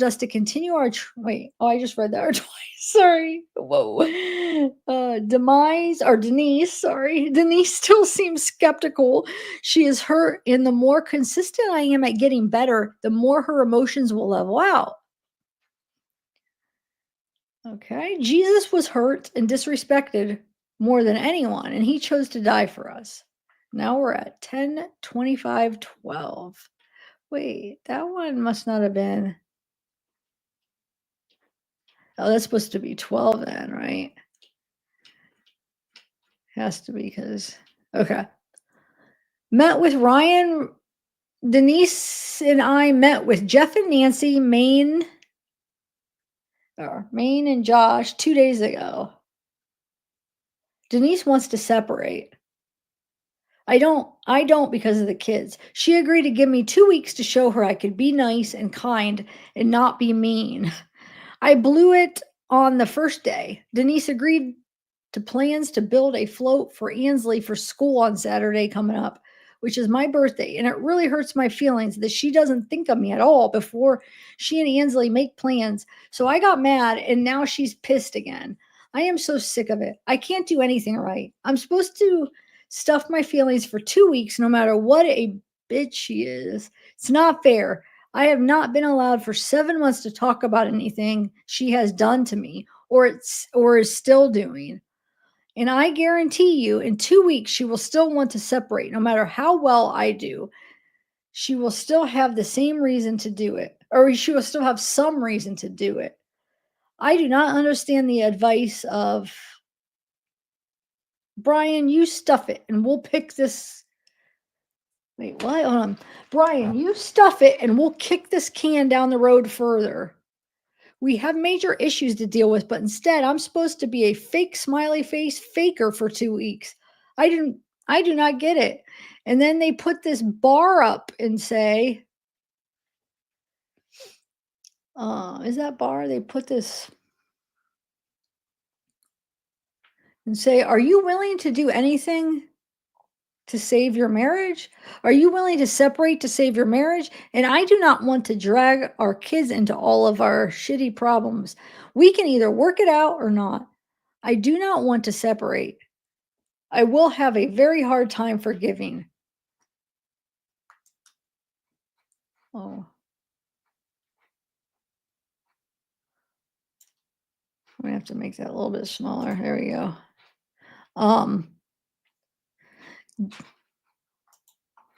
Speaker 1: us to continue our wait. Oh, I just read that twice. Sorry. Whoa. Demise or Denise. Sorry, Denise still seems skeptical. She is hurt, and the more consistent I am at getting better, the more her emotions will level out. Okay. Jesus was hurt and disrespected more than anyone, and he chose to die for us. Now we're at 10:25:12. Wait, that one must not have been. Oh, that's supposed to be 12 then, right? Has to be because, okay. Met with Ryan. Denise and I met with Jeff and Nancy, Maine and Josh 2 days ago. Denise wants to separate. I don't because of the kids. She agreed to give me 2 weeks to show her I could be nice and kind and not be mean. I blew it on the first day. Denise agreed to plans to build a float for Ansley for school on Saturday coming up, which is my birthday. And it really hurts my feelings that she doesn't think of me at all before she and Ansley make plans. So I got mad and now she's pissed again. I am so sick of it. I can't do anything right. I'm supposed to stuff my feelings for 2 weeks no matter what a bitch she is. It's not fair. I have not been allowed for 7 months to talk about anything she has done to me or is still doing. And I guarantee you in 2 weeks she will still want to separate no matter how well I do. She will still have the same reason to do it, or she will still have some reason to do it. I do not understand the advice of Brian, you stuff it and we'll pick this. Wait, what? Hold on. Brian, you stuff it and we'll kick this can down the road further. We have major issues to deal with, but instead I'm supposed to be a fake smiley face faker for 2 weeks. I do not get it. And then they put this bar up and say, is that bar? They put this and say, are you willing to do anything to save your marriage? Are you willing to separate to save your marriage? And I do not want to drag our kids into all of our shitty problems. We can either work it out or not. I do not want to separate. I will have a very hard time forgiving. Oh. I'm gonna have to make that a little bit smaller. There we go.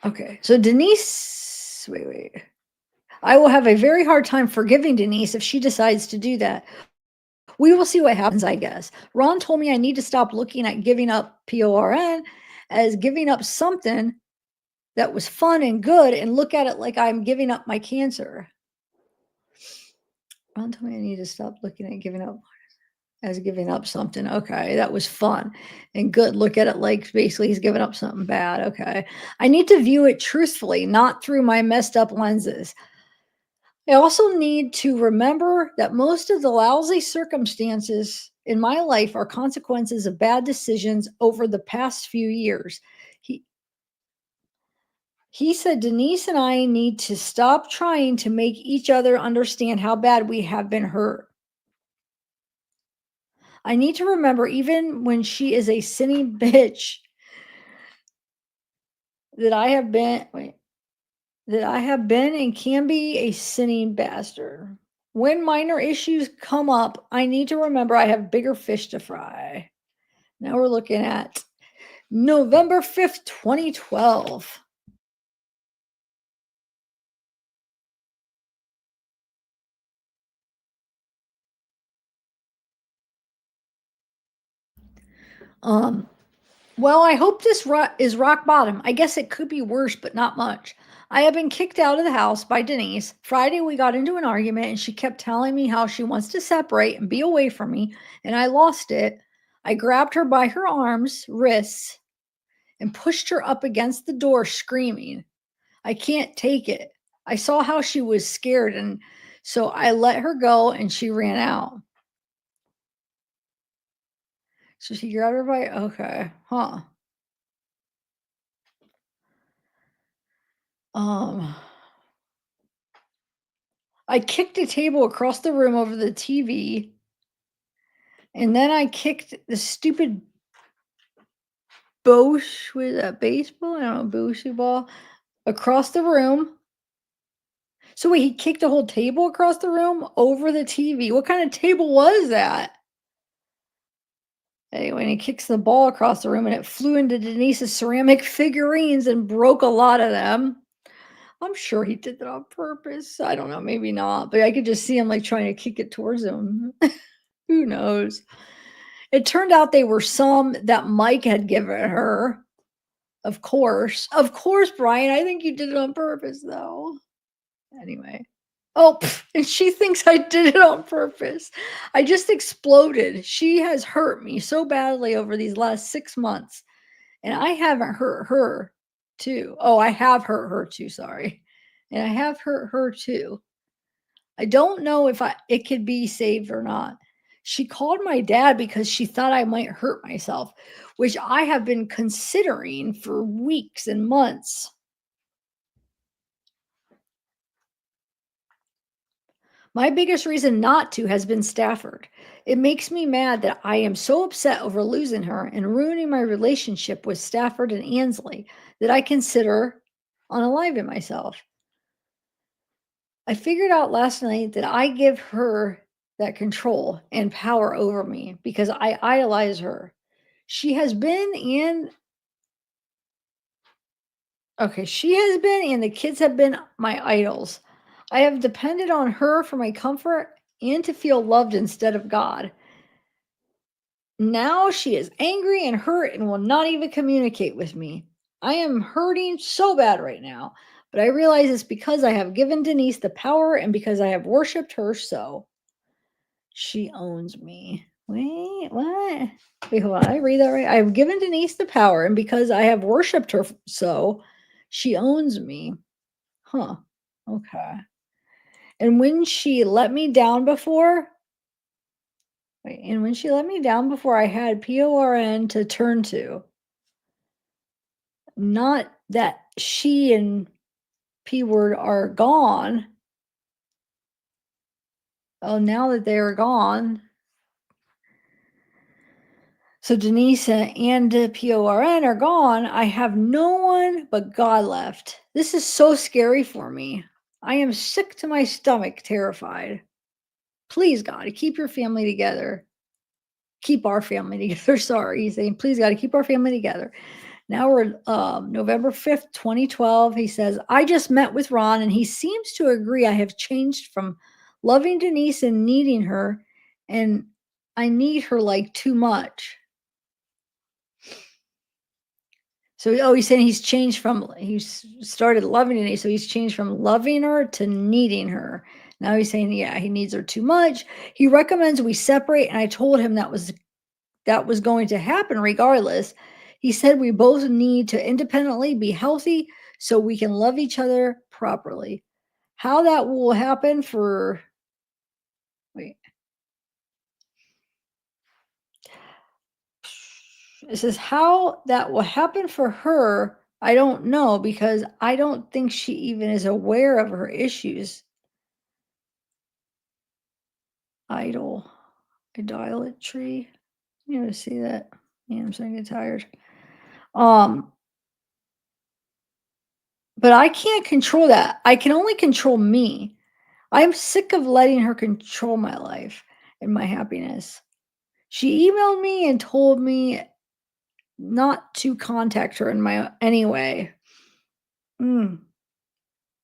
Speaker 1: Okay, so Denise, wait. I will have a very hard time forgiving Denise if she decides to do that. We will see what happens, I guess. Ron told me I need to stop looking at giving up PORN as giving up something that was fun and good and look at it like I'm giving up my cancer. Ron told me I need to stop looking at giving up as giving up something. Okay, that was fun and good. Look at it like basically he's giving up something bad. Okay. I need to view it truthfully, not through my messed up lenses. I also need to remember that most of the lousy circumstances in my life are consequences of bad decisions over the past few years. He said Denise and I need to stop trying to make each other understand how bad we have been hurt. I need to remember, even when she is a sinny bitch, that I have been and can be a sinning bastard. When minor issues come up, I need to remember I have bigger fish to fry. Now we're looking at November 5th, 2012. Well, I hope this is rock bottom. I guess it could be worse, but not much. I have been kicked out of the house by Denise. Friday, we got into an argument and she kept telling me how she wants to separate and be away from me, and I lost it. I grabbed her by her arms, wrists, and pushed her up against the door, screaming. I can't take it. I saw how she was scared, and so I let her go and she ran out. So she grabbed her by, okay, huh. I kicked a table across the room over the TV. And then I kicked the stupid Bosch with a baseball, I don't know, Bosch ball across the room. So wait, he kicked a whole table across the room over the TV. What kind of table was that? Anyway, and he kicks the ball across the room and it flew into Denise's ceramic figurines and broke a lot of them. I'm sure he did that on purpose. I don't know, maybe not, but I could just see him like trying to kick it towards him. Who knows? It turned out they were some that Mike had given her. Of course, Brian. I think you did it on purpose, though. Anyway. Oh, and she thinks I did it on purpose. I just exploded. She has hurt me so badly over these last 6 months. And I haven't hurt her, too. Oh, I have hurt her, too. Sorry. And I have hurt her, too. I don't know if it could be saved or not. She called my dad because she thought I might hurt myself, which I have been considering for weeks and months. My biggest reason not to has been Stafford. It makes me mad that I am so upset over losing her and ruining my relationship with Stafford and Ansley that I consider unaliving myself. I figured out last night that I give her that control and power over me because I idolize her. She has been and the kids have been my idols. I have depended on her for my comfort and to feel loved instead of God. Now she is angry and hurt and will not even communicate with me. I am hurting so bad right now, but I realize it's because I have given Denise the power and because I have worshipped her so. She owns me. Wait, what? Wait, hold on. I read that right. I have given Denise the power, and because I have worshipped her so, she owns me. Huh. Okay. And when she let me down before, I had PORN to turn to. Not that she and P word are gone. Oh, now that they are gone. So Denise and PORN are gone. I have no one but God left. This is so scary for me. I am sick to my stomach, terrified. Please, God, keep your family together. Keep our family together. Sorry, he's saying, please, God, keep our family together. Now we're November 5th, 2012. He says, I just met with Ron and he seems to agree I have changed from loving Denise and needing her, and I need her like too much. So, he's saying he's started loving Denise, so he's changed from loving her to needing her. Now he's saying, yeah, he needs her too much. He recommends we separate, and I told him that was going to happen regardless. He said we both need to independently be healthy so we can love each other properly. How that will happen It says how that will happen for her, I don't know, because I don't think she even is aware of her issues. Idolatry. You know, see that? Man, I'm starting to get tired. But I can't control that. I can only control me. I'm sick of letting her control my life and my happiness. She emailed me and told me not to contact her in any way. I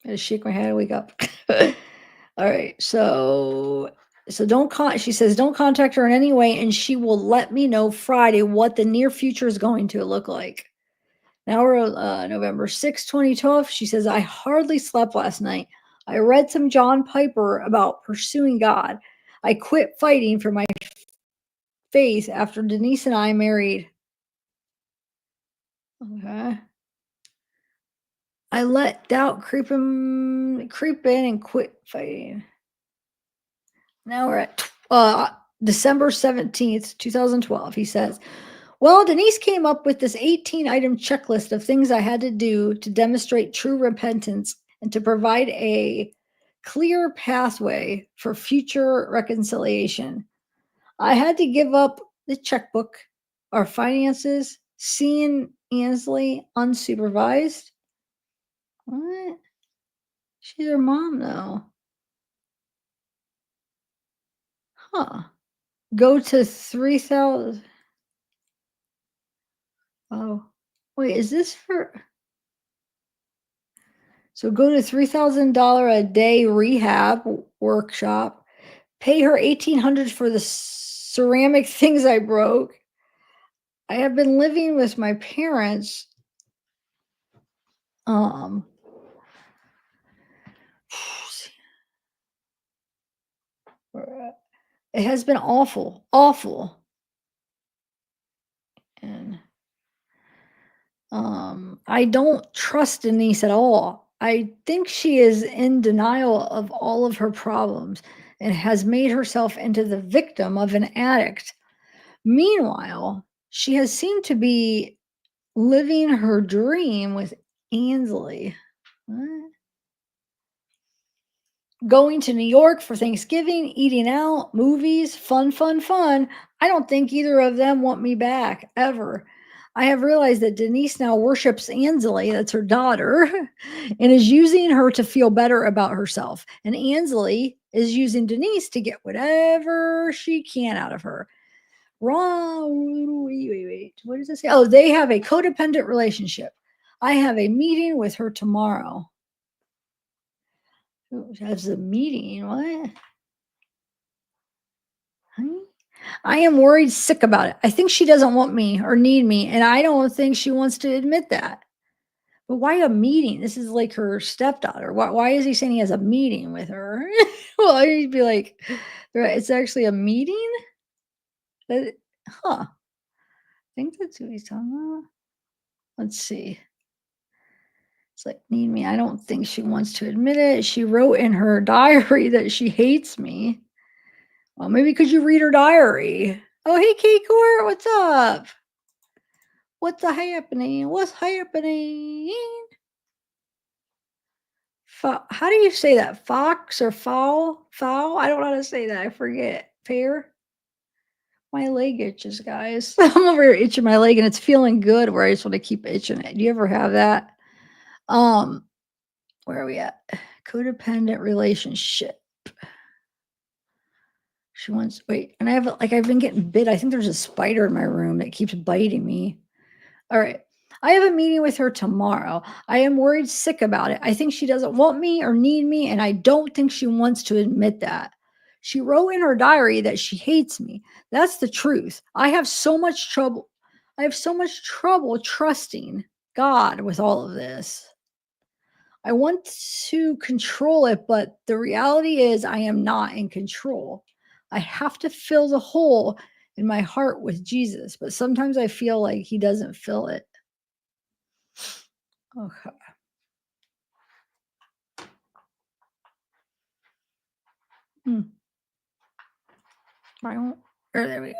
Speaker 1: just shake my head, wake up. All right, so she says don't contact her in any way, and she will let me know Friday what the near future is going to look like. Now we're November 6, 2012. She says, I hardly slept last night. I read some John Piper about pursuing God. I quit fighting for my faith after Denise and I married. Okay. I let doubt creep in and quit fighting. Now we're at December 17th, 2012. He says, well, Denise came up with this 18-item checklist of things I had to do to demonstrate true repentance and to provide a clear pathway for future reconciliation. I had to give up the checkbook, our finances, seeing Ansley unsupervised. What? She's her mom, though. Huh. Go to 3,000. Oh, wait, is this for? So go to $3,000 a day rehab workshop. Pay her $1,800 for the ceramic things I broke. I have been living with my parents. It has been awful, awful. And I don't trust Denise at all. I think she is in denial of all of her problems and has made herself into the victim of an addict. Meanwhile, she has seemed to be living her dream with Ansley. What? Going to New York for Thanksgiving, eating out, movies, fun, fun, fun. I don't think either of them want me back, ever. I have realized that Denise now worships Ansley, that's her daughter, and is using her to feel better about herself. And Ansley is using Denise to get whatever she can out of her. Wrong. Wait. What does it say? Oh, they have a codependent relationship. I have a meeting with her tomorrow. Who has a meeting? What? Honey? I am worried sick about it. I think she doesn't want me or need me, and I don't think she wants to admit that. But why a meeting? This is like her stepdaughter. Why is he saying he has a meeting with her? Well, he'd be like, it's actually a meeting? I think that's what he's talking about. Let's see. It's like, need me. I don't think she wants to admit it. She wrote in her diary that she hates me. Well, maybe could you read her diary? Oh, hey, K-Core, what's up? What's happening? What's happening? How do you say that? Fox or foul? Foul? I don't know how to say that. I forget. Pear? My leg itches, guys. I'm over here itching my leg, and it's feeling good where I just want to keep itching it. Do you ever have that? Where are we at? Codependent relationship. She wants, wait, and I've been getting bit. I think there's a spider in my room that keeps biting me. All right. I have a meeting with her tomorrow. I am worried sick about it. I think she doesn't want me or need me, and I don't think she wants to admit that. She wrote in her diary that she hates me. That's the truth. I have so much trouble. I have so much trouble trusting God with all of this. I want to control it, but the reality is I am not in control. I have to fill the hole in my heart with Jesus, but sometimes I feel like he doesn't fill it. Okay. There we go.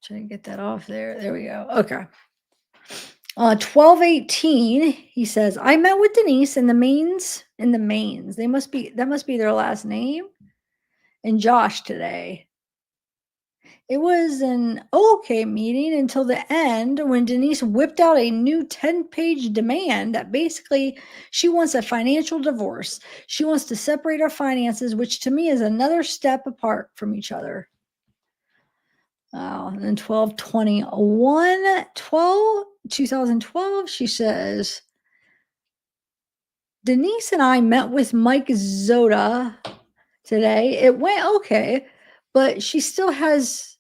Speaker 1: Try to get that off there. There we go. Okay. 12:18, he says, I met with Denise in the mains. That must be their last name. And Josh today. It was an okay meeting until the end when Denise whipped out a new 10-page demand that basically she wants a financial divorce. She wants to separate our finances, which to me is another step apart from each other. And then 2012, she says, Denise and I met with Mike Zoda today. It went okay, but she still has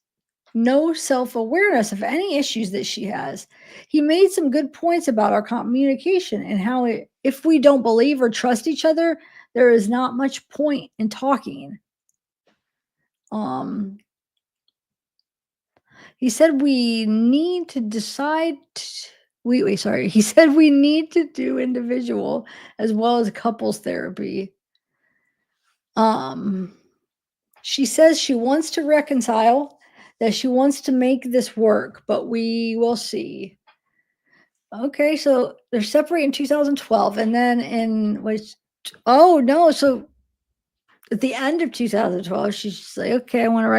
Speaker 1: no self-awareness of any issues that she has. He made some good points about our communication and how if we don't believe or trust each other, there is not much point in talking. He said we need to decide. He said we need to do individual as well as couples therapy. She says she wants to reconcile, that she wants to make this work, but we will see. Okay, so they're separated in 2012, and then Oh no! So at the end of 2012, she's just like, okay, I want to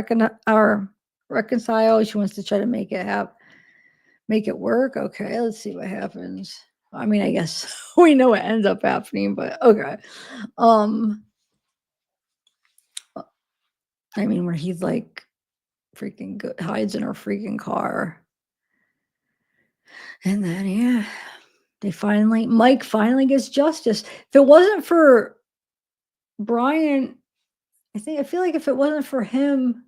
Speaker 1: reconcile. She wants to try to make it work. Okay, let's see what happens. I mean, I guess we know what ends up happening, but okay. I mean, where he's like freaking hides in her freaking car. And then, yeah, Mike finally gets justice. If it wasn't for Brian, I feel like if it wasn't for him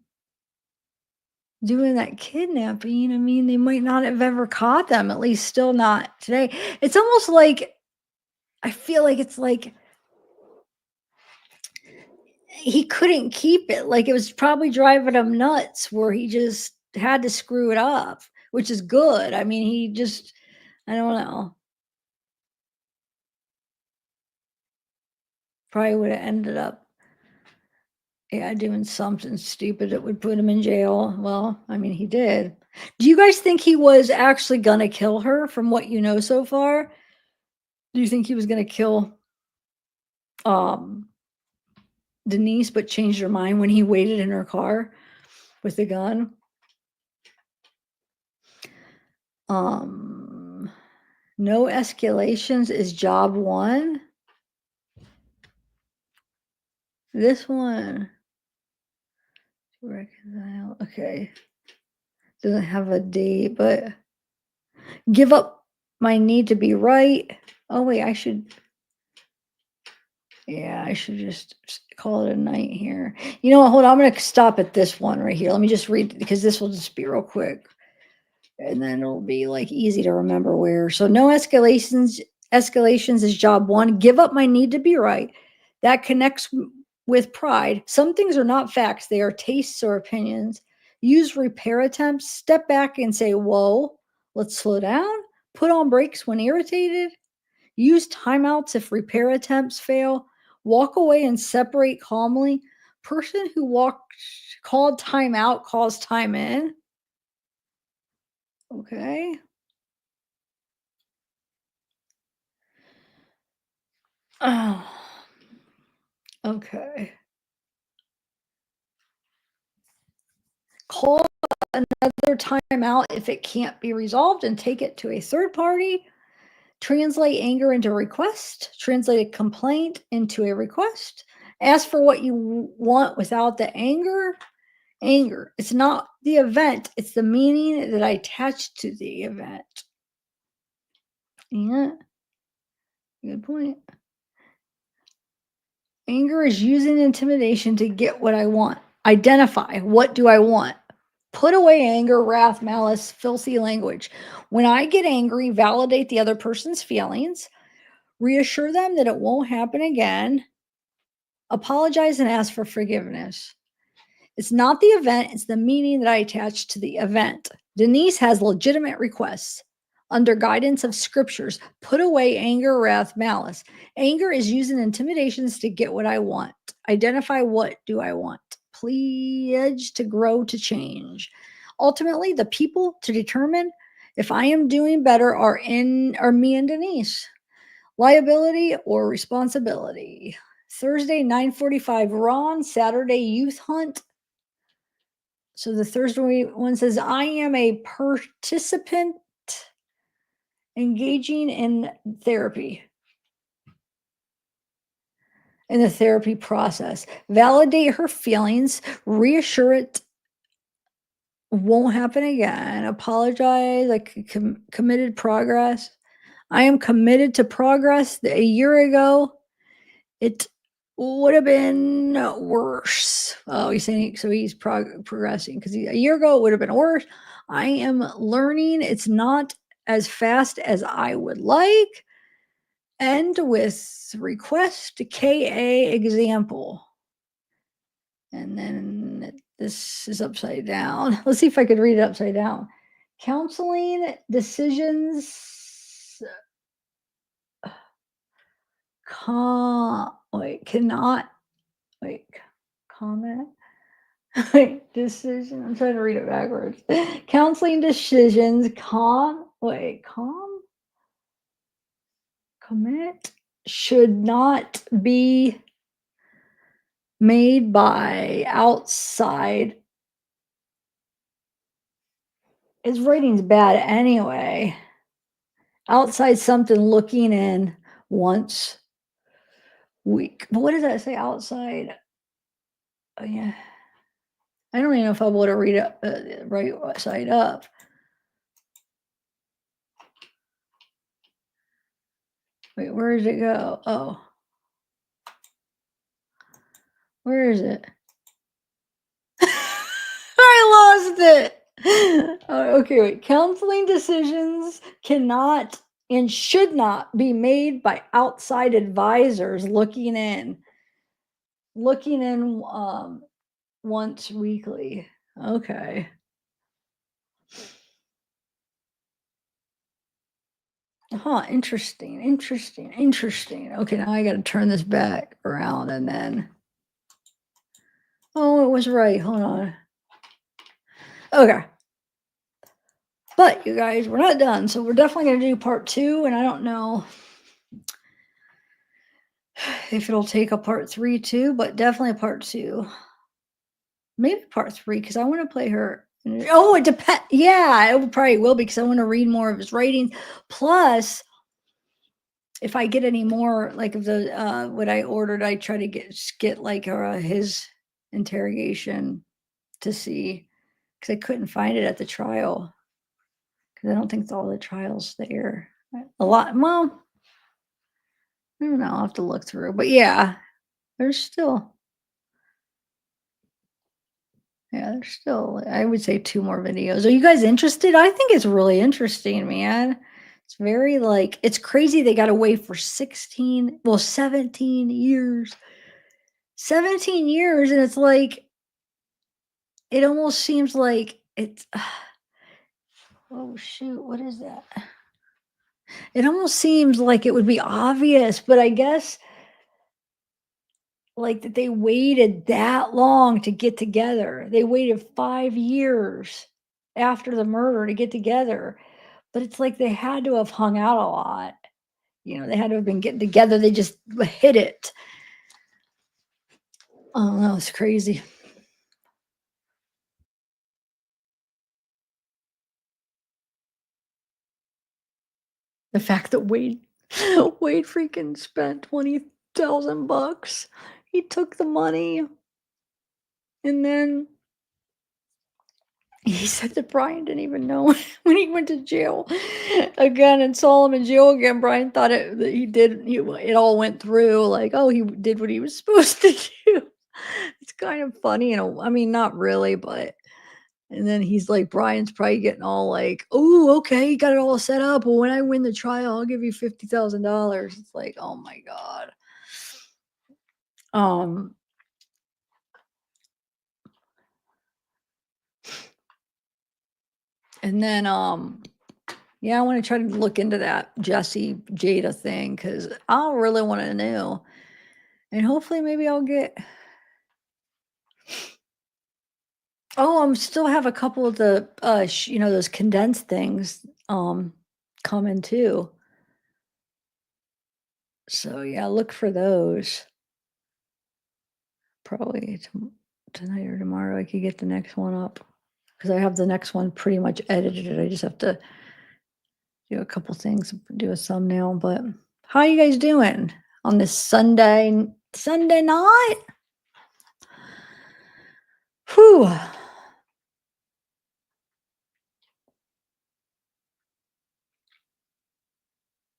Speaker 1: doing that kidnapping, I mean, they might not have ever caught them, at least still not today. It's almost like, I feel like it's like he couldn't keep it. Like it was probably driving him nuts where he just had to screw it up, which is good. I mean, I don't know. Probably would have ended up doing something stupid that would put him in jail. Well, I mean, he did. Do you guys think he was actually going to kill her from what you know so far? Do you think he was going to kill Denise, but changed her mind when he waited in her car with the gun? No escalations is job 1. This one. Reconcile. Okay. Doesn't have a date, but give up my need to be right. Oh, wait, I should just call it a night here. You know what? Hold on. I'm going to stop at this one right here. Let me just read, because this will just be real quick. And then it'll be like easy to remember where. So no escalations is job 1. Give up my need to be right. That connects with pride. Some things are not facts. They are tastes or opinions. Use repair attempts. Step back and say, whoa, let's slow down. Put on brakes when irritated. Use timeouts if repair attempts fail. Walk away and separate calmly. Person who called time out calls time in. Okay. Oh. Okay. Call another time out if it can't be resolved and take it to a third party. Translate anger into request. Translate a complaint into a request. Ask for what you want without the anger. Anger. It's not the event. It's the meaning that I attach to the event. Yeah. Good point. Anger is using intimidation to get what I want. Identify, what do I want? Put away anger, wrath, malice, filthy language. When I get angry, validate the other person's feelings. Reassure them that it won't happen again. Apologize and ask for forgiveness. It's not the event, it's the meaning that I attach to the event. Denise has legitimate requests. Under guidance of scriptures, put away anger, wrath, malice. Anger is using intimidations to get what I want. Identify, what do I want? Pledge to grow, to change. Ultimately, the people to determine if I am doing better are me and Denise. Liability or responsibility. Thursday, 9:45 Ron, Saturday youth hunt. So the Thursday one says, I am a participant engaging in therapy, in the therapy process. Validate her feelings, reassure it won't happen again. Apologize, like committed progress. I am committed to progress. A year ago, it would have been worse. Oh, he's saying, so he's progressing because a year ago it would have been worse. I am learning. It's not as fast as I would like. End with request KA example. And then this is upside down. Let's see if I could read it upside down. Counseling decisions comment. Decision. I'm trying to read it backwards. Counseling decisions. Commit should not be made by outside. His writing's bad anyway. Outside something looking in once week. But what does that say outside? Oh, yeah. I don't even know if I'll be able to read it right side up. Wait, where does it go? Oh. Where is it? I lost it. Okay, wait. Counseling decisions cannot and should not be made by outside advisors looking in once weekly. Okay. Huh, interesting. Okay, now I got to turn this back around and then. Oh, it was right. Hold on. Okay. But you guys, we're not done. So we're definitely going to do part 2. And I don't know if it'll take a part 3 too, but definitely a part 2. Maybe part 3, because I want to play her. Oh, it depends. Yeah, it probably will, because I want to read more of his writings. Plus, if I get any more, like of the what I ordered, I try to get like his interrogation to see, because I couldn't find it at the trial, because I don't think all the trials there. A lot. Well, I don't know. I'll have to look through. But yeah, there's still. Yeah, there's still, I would say 2 more videos. Are you guys interested? I think it's really interesting, man. It's very like, it's crazy they got away for 17 years. 17 years, and it's like, it almost seems like it's, oh shoot, what is that? It almost seems like it would be obvious, but I guess like that they waited that long to get together. They waited 5 years after the murder to get together. But it's like they had to have hung out a lot. You know, they had to have been getting together. They just hit it. Oh, that was crazy. The fact that Wade freaking spent $20,000. He took the money, and then he said that Brian didn't even know when he went to jail again and saw him in jail again. Brian thought it all went through, like, oh, he did what he was supposed to do. It's kind of funny, I mean, not really, but. And then he's like, Brian's probably getting all like, oh, okay, got it all set up. Well, when I win the trial, I'll give you $50,000. It's like, oh my God. And then, yeah, I want to try to look into that Jesse Jada thing, because I really want to know. And hopefully maybe I'll get. Oh, I'm still have a couple of the, those condensed things coming too. So yeah, look for those. Probably tonight or tomorrow I could get the next one up, because I have the next one pretty much edited. I just have to do a couple things, do a thumbnail. But how you guys doing on this Sunday night? Whew.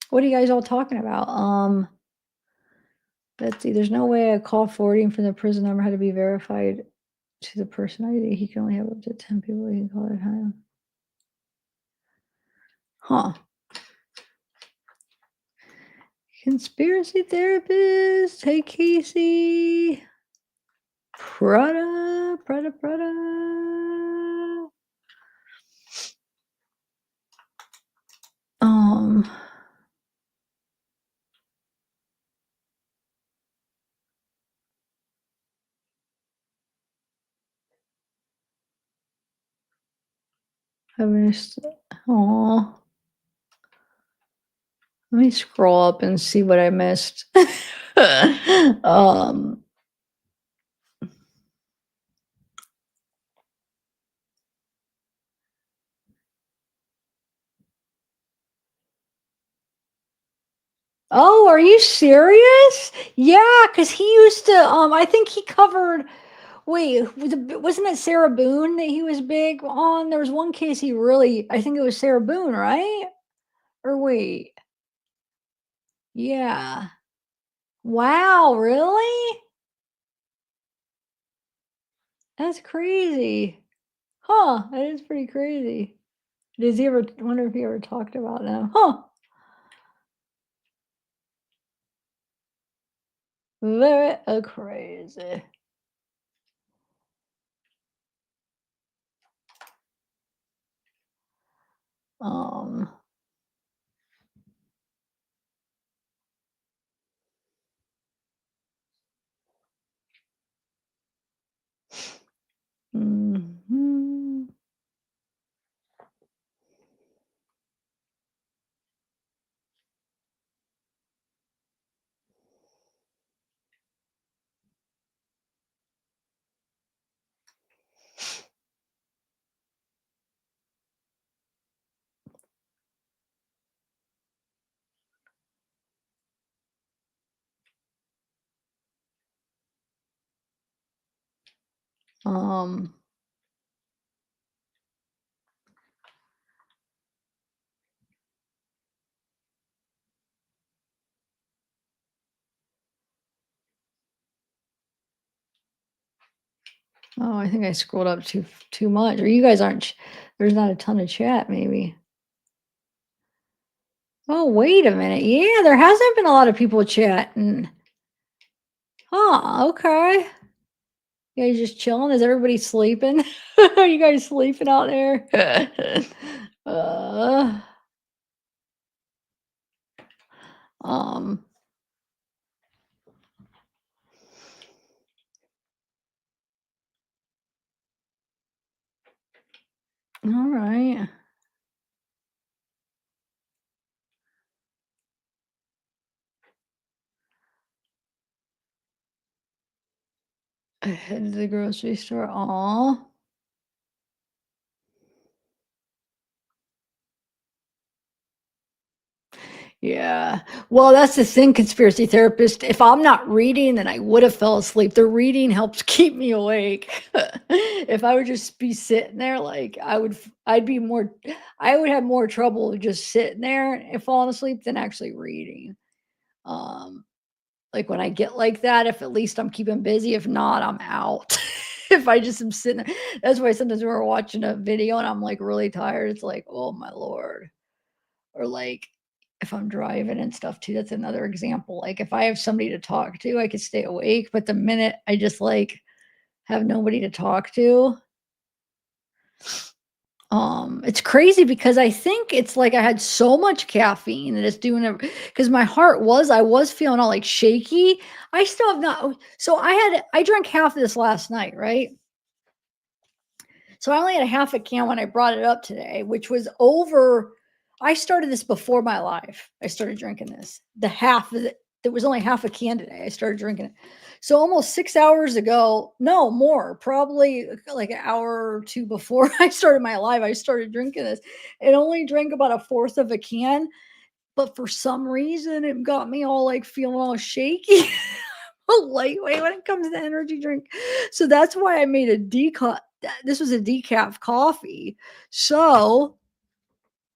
Speaker 1: What are you guys all talking about? Betsy, there's no way a call forwarding from the prison number had to be verified to the person ID. He can only have up to 10 people he can call at a time. Huh. Conspiracy therapist. Hey, Casey. Prada. I missed. Aw. Let me scroll up and see what I missed. Oh, are you serious? Yeah, because he used to, I think he covered, wait, wasn't it Sarah Boone that he was big on? There was one case he really, I think it was Sarah Boone, right? Or wait. Yeah. Wow, really? That's crazy. Huh, that is pretty crazy. Does he ever, wonder if he ever talked about them? Huh. Very crazy. Um, mhm. Um, oh, I think I scrolled up too much. Or you guys aren't, there's not a ton of chat, maybe. Oh, wait a minute. Yeah, there hasn't been a lot of people chatting. Huh, okay. You guys just chilling? Is everybody sleeping? Are you guys sleeping out there? uh, um, all right. I headed to the grocery store. Aw. Yeah. Well, that's the thing, conspiracy therapist. If I'm not reading, then I would have fell asleep. The reading helps keep me awake. If I would just be sitting there, like I'd be more, I would have more trouble just sitting there and falling asleep than actually reading. Um, like when I get like that, if at least I'm keeping busy, if not, I'm out. If I just am sitting, that's why sometimes when we're watching a video and I'm like really tired, it's like, oh my Lord. Or like if I'm driving and stuff too, that's another example. Like if I have somebody to talk to, I could stay awake, but the minute I just like have nobody to talk to, it's crazy because I think it's like I had so much caffeine that it's doing it because my heart was, I was feeling all like shaky. I still have not, so I drank half of this last night, right? So I only had a half a can when I brought it up today, which was over. I started this before my life. I started drinking this. The half of it, there was only half a can today. I started drinking it. So almost 6 hours ago, no more, probably like an hour or two before I started my life, I started drinking this. It only drank about a fourth of a can, but for some reason it got me all like feeling all shaky. A lightweight when it comes to energy drink. So that's why I made a decaf. This was a decaf coffee. So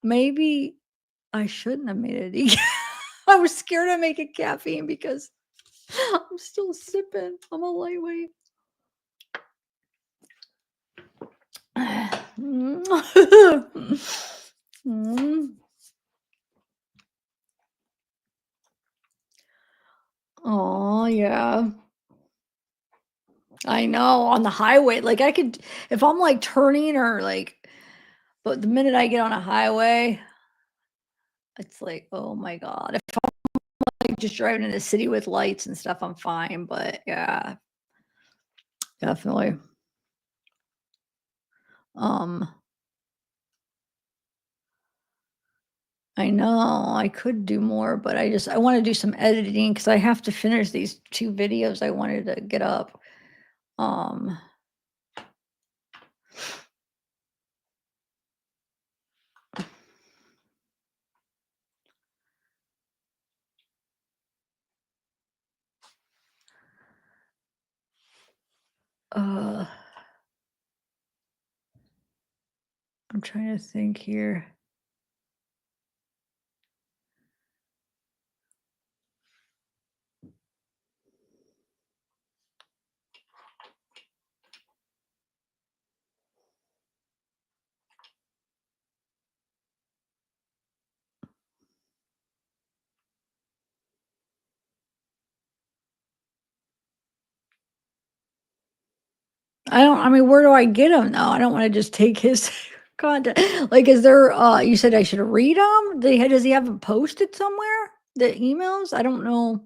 Speaker 1: maybe I shouldn't have made a decaf. I was scared to make it caffeine because I'm still sipping. I'm a lightweight. Oh, yeah. I know on the highway, like I could, if I'm like turning or like, but the minute I get on a highway, it's like, oh my God. If I'm like just driving in the city with lights and stuff, I'm fine. But yeah, definitely. Um, I know I could do more, but I want to do some editing because I have to finish these 2 videos I wanted to get up. Um, uh, I'm trying to think here. I mean, where do I get them though? I don't want to just take his content. Like, is there, you said I should read them? Does he have them posted somewhere? The emails? I don't know.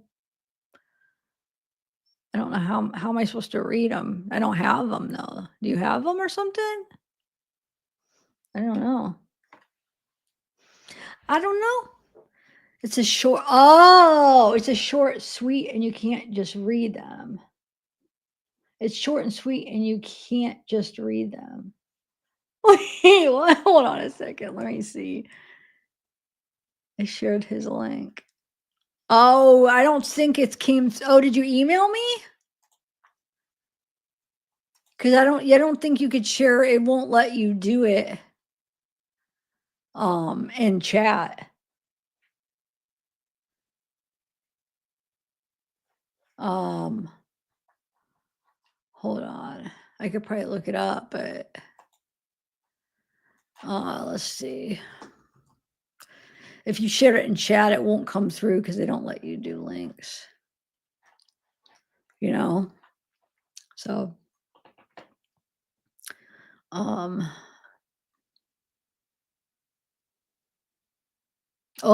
Speaker 1: I don't know how am I supposed to read them? I don't have them though. Do you have them or something? I don't know. I don't know. It's a short, oh, it's a short, sweet, and you can't just read them. It's short and sweet, and you can't just read them. Wait, what? Hold on a second. Let me see. I shared his link. Oh, I don't think it came. Oh, did you email me? Because I don't think you could share. It won't let you do it. In chat. Hold on. I could probably look it up, but let's see. If you share it in chat, it won't come through because they don't let you do links. You know? So oh,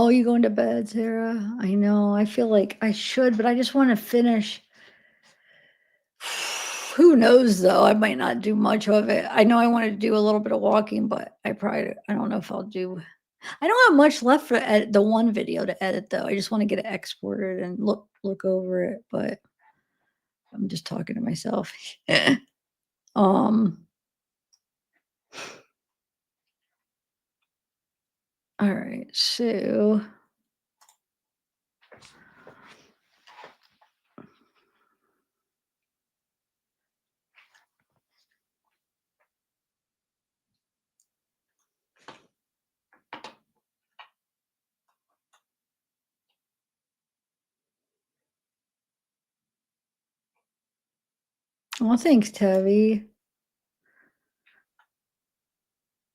Speaker 1: you going to bed, Sarah? I know. I feel like I should, but I just want to finish. Who knows though? I might not do much of it. I know I want to do a little bit of walking, but I don't know if I'll do. I don't have much left for the one video to edit though. I just want to get it exported and look over it, but I'm just talking to myself. All right, so well, thanks, Tabby.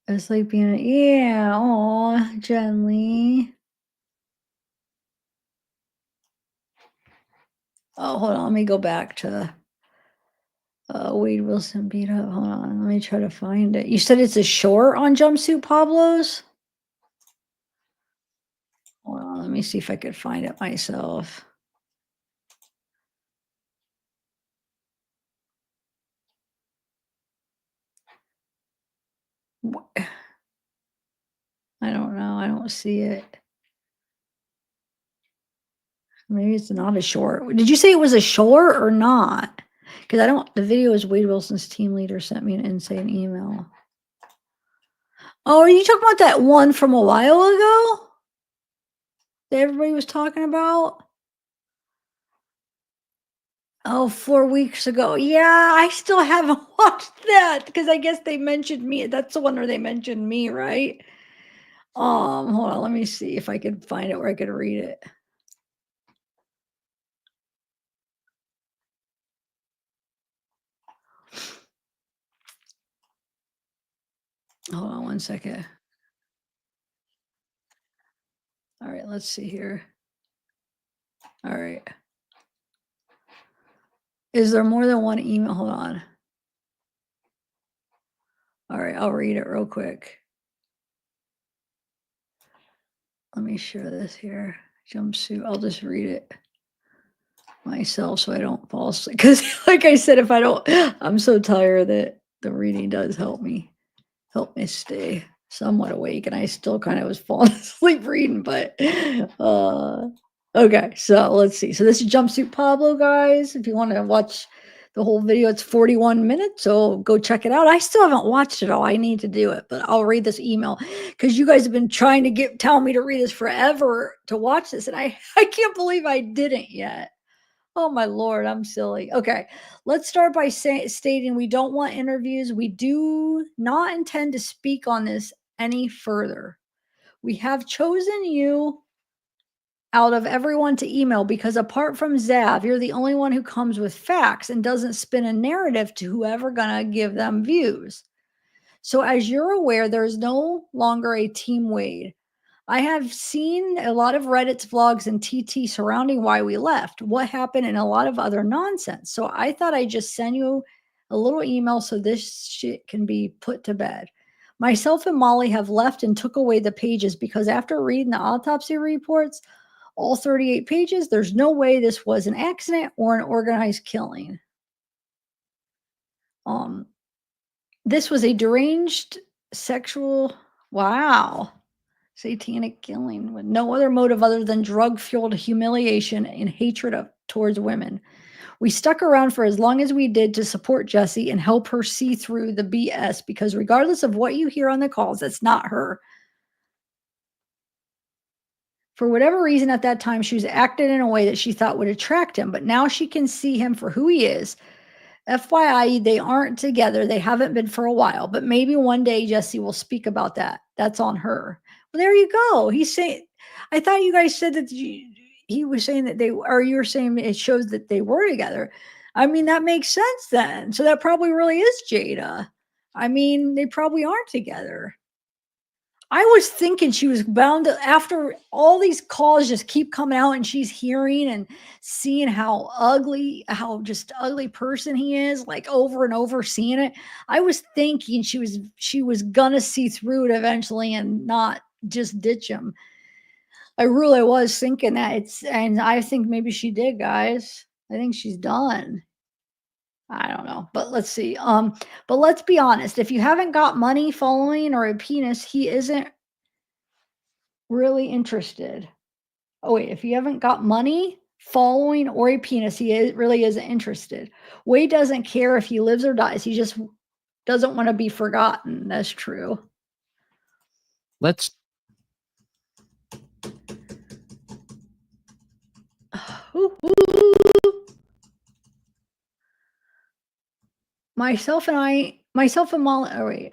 Speaker 1: It's like being yeah, oh, gently. Oh, hold on, let me go back to Wade Wilson beat up. Hold on, let me try to find it. You said it's a short on Jumpsuit Pablo's? Hold on, let me see if I could find it myself. I don't know. I don't see it. Maybe it's not a short. Did you say it was a short or not? Because the video is Wade Wilson's team leader sent me an insane email. Oh, are you talking about that one from a while ago? That everybody was talking about? Oh, 4 weeks ago. Yeah, I still haven't watched that because I guess they mentioned me. That's the one where they mentioned me, right? Hold on, let me see if I can find it where I could read it. Hold on one second. All right, let's see here. All right. Is there more than one email? Hold on. All right, I'll read it real quick. Let me share this here. Jumpsuit. I'll just read it myself so I don't fall asleep. Because like I said, if I don't, I'm so tired that the reading does help me stay. somewhat awake, and I still kind of was falling asleep reading, but okay, so let's see. So this is Jumpsuit Pablo, guys. If you want to watch the whole video, it's 41 minutes, so go check it out. I still haven't watched it all. I need to do it, but I'll read this email because you guys have been trying to tell me to read this forever to watch this, and I can't believe I didn't yet. Oh my Lord, I'm silly. Okay, let's start by stating we don't want interviews. We do not intend to speak on this any further. We have chosen you out of everyone to email because apart from Zav, you're the only one who comes with facts and doesn't spin a narrative to whoever gonna give them views. So as you're aware, there's no longer a Team Wade. I have seen a lot of Reddit's vlogs and TT surrounding why we left, what happened, and a lot of other nonsense. So I thought I'd just send you a little email so this shit can be put to bed. Myself and Molly have left and took away the pages because after reading the autopsy reports, all 38 pages, there's no way this was an accident or an organized killing. This was a deranged sexual, satanic killing with no other motive other than drug-fueled humiliation and hatred towards women. We stuck around for as long as we did to support Jessie and help her see through the BS because regardless of what you hear on the calls, that's not her. For whatever reason at that time, she was acting in a way that she thought would attract him, but now she can see him for who he is. FYI, they aren't together. They haven't been for a while, but maybe one day Jessie will speak about that. That's on her. Well, there you go. He's saying, I thought you guys said that he was saying that you were saying it shows that they were together. I mean, that makes sense then. So that probably really is Jada. I mean, they probably aren't together. I was thinking she was bound to, after all these calls just keep coming out and she's hearing and seeing how just ugly person he is, like over and over seeing it. I was thinking she was gonna see through it eventually and not just ditch him. I really was thinking that and I think maybe she did, guys. I think she's done. I don't know, but let's see. But let's be honest. If you haven't got money following or a penis, he isn't really interested. Oh wait, if you haven't got money following or a penis, he really isn't interested. Wade doesn't care if he lives or dies. He just doesn't want to be forgotten. That's true.
Speaker 18: Let's
Speaker 1: Myself and Molly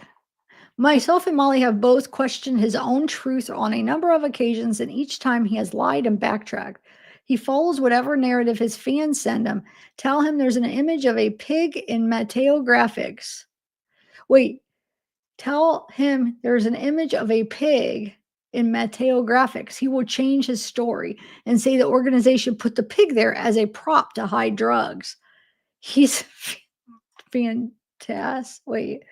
Speaker 1: have both questioned his own truth on a number of occasions, and each time he has lied and backtracked. He follows whatever narrative his fans send him. Tell him there's an image of a pig in Mateo graphics. Wait, tell him there's an image of a pig in Mateo graphics. He will change his story and say the organization put the pig there as a prop to hide drugs. He's fantastic. Wait.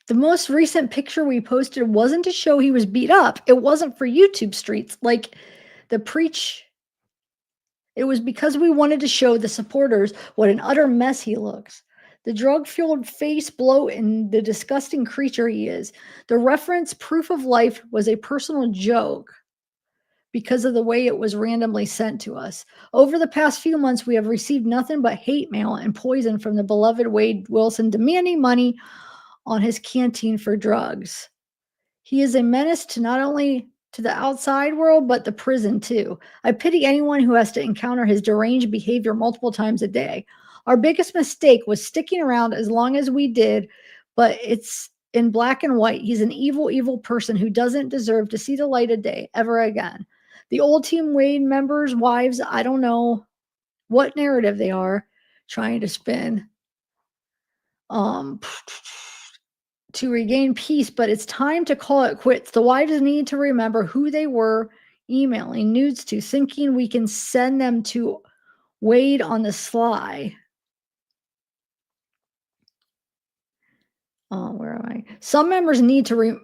Speaker 1: The most recent picture we posted wasn't to show he was beat up. It wasn't for YouTube streets like the preach. It was because we wanted to show the supporters what an utter mess he looks. The drug-fueled face bloat and the disgusting creature he is. The reference proof of life was a personal joke because of the way it was randomly sent to us. Over the past few months, we have received nothing but hate mail and poison from the beloved Wade Wilson demanding money on his canteen for drugs. He is a menace to not only to the outside world, but the prison too. I pity anyone who has to encounter his deranged behavior multiple times a day. Our biggest mistake was sticking around as long as we did, but it's in black and white. He's an evil, evil person who doesn't deserve to see the light of day ever again. The old Team Wade members' wives, I don't know what narrative they are trying to spin. To regain peace, but it's time to call it quits. The wives need to remember who they were emailing nudes to, thinking we can send them to Wade on the sly. Where am I? Some members need to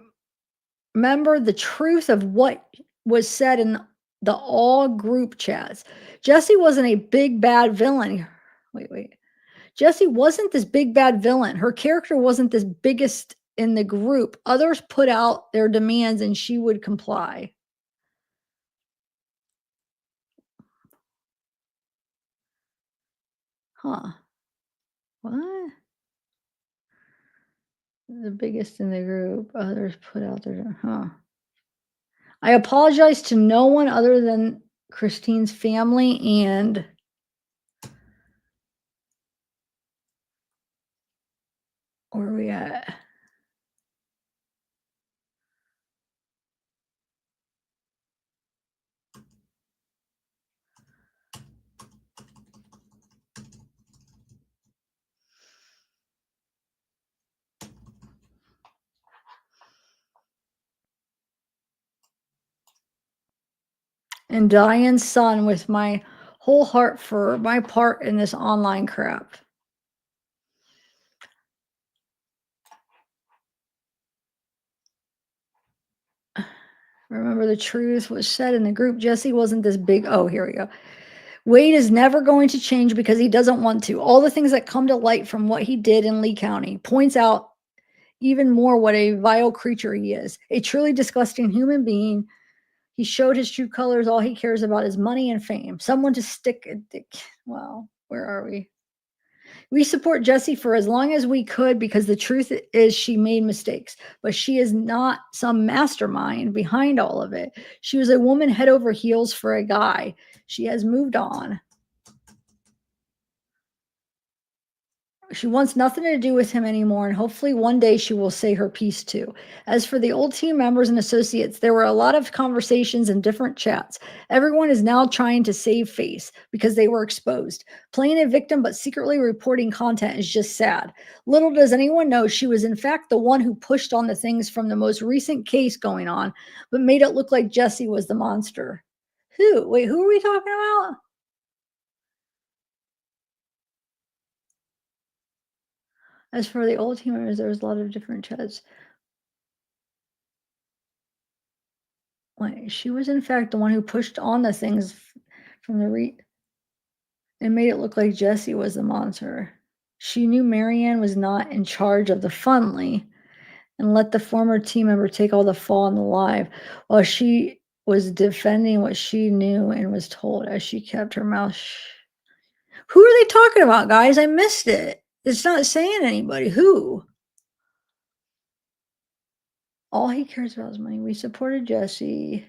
Speaker 1: remember the truth of what was said in the all group chats. Jessie wasn't a big bad villain. Wait. Jessie wasn't this big bad villain. Her character wasn't this biggest in the group. Others put out their demands and she would comply. Huh. What? The biggest in the group. Others put out their, huh. I apologize to no one other than Christine's family and where are we at? And Diane's son with my whole heart for my part in this online crap. Remember, the truth was said in the group. Jessie wasn't this big. Oh, here we go. Wade is never going to change because he doesn't want to. All the things that come to light from what he did in Lee County points out even more what a vile creature he is. A truly disgusting human being. He showed his true colors. All he cares about is money and fame. Someone to stick a dick. Well, where are we? We support Jessie for as long as we could because the truth is she made mistakes, but she is not some mastermind behind all of it. She was a woman head over heels for a guy. She has moved on. She wants nothing to do with him anymore, and hopefully one day she will say her piece too. As for the old team members and associates, there were a lot of conversations and different chats. Everyone is now trying to save face because they were exposed. Playing a victim but secretly reporting content is just sad. Little does anyone know she was in fact the one who pushed on the things from the most recent case going on, but made it look like Jessie was the monster. Who? Wait, who are we talking about? As for the old team members, there was a lot of different chats. Wait, she was in fact the one who pushed on the things from the and made it look like Jessie was the monster. She knew Marianne was not in charge of the Funley and let the former team member take all the fall in the live while she was defending what she knew and was told as she kept her mouth Who are they talking about, guys? I missed it. It's not saying anybody. Who? All he cares about is money. We supported Jessie.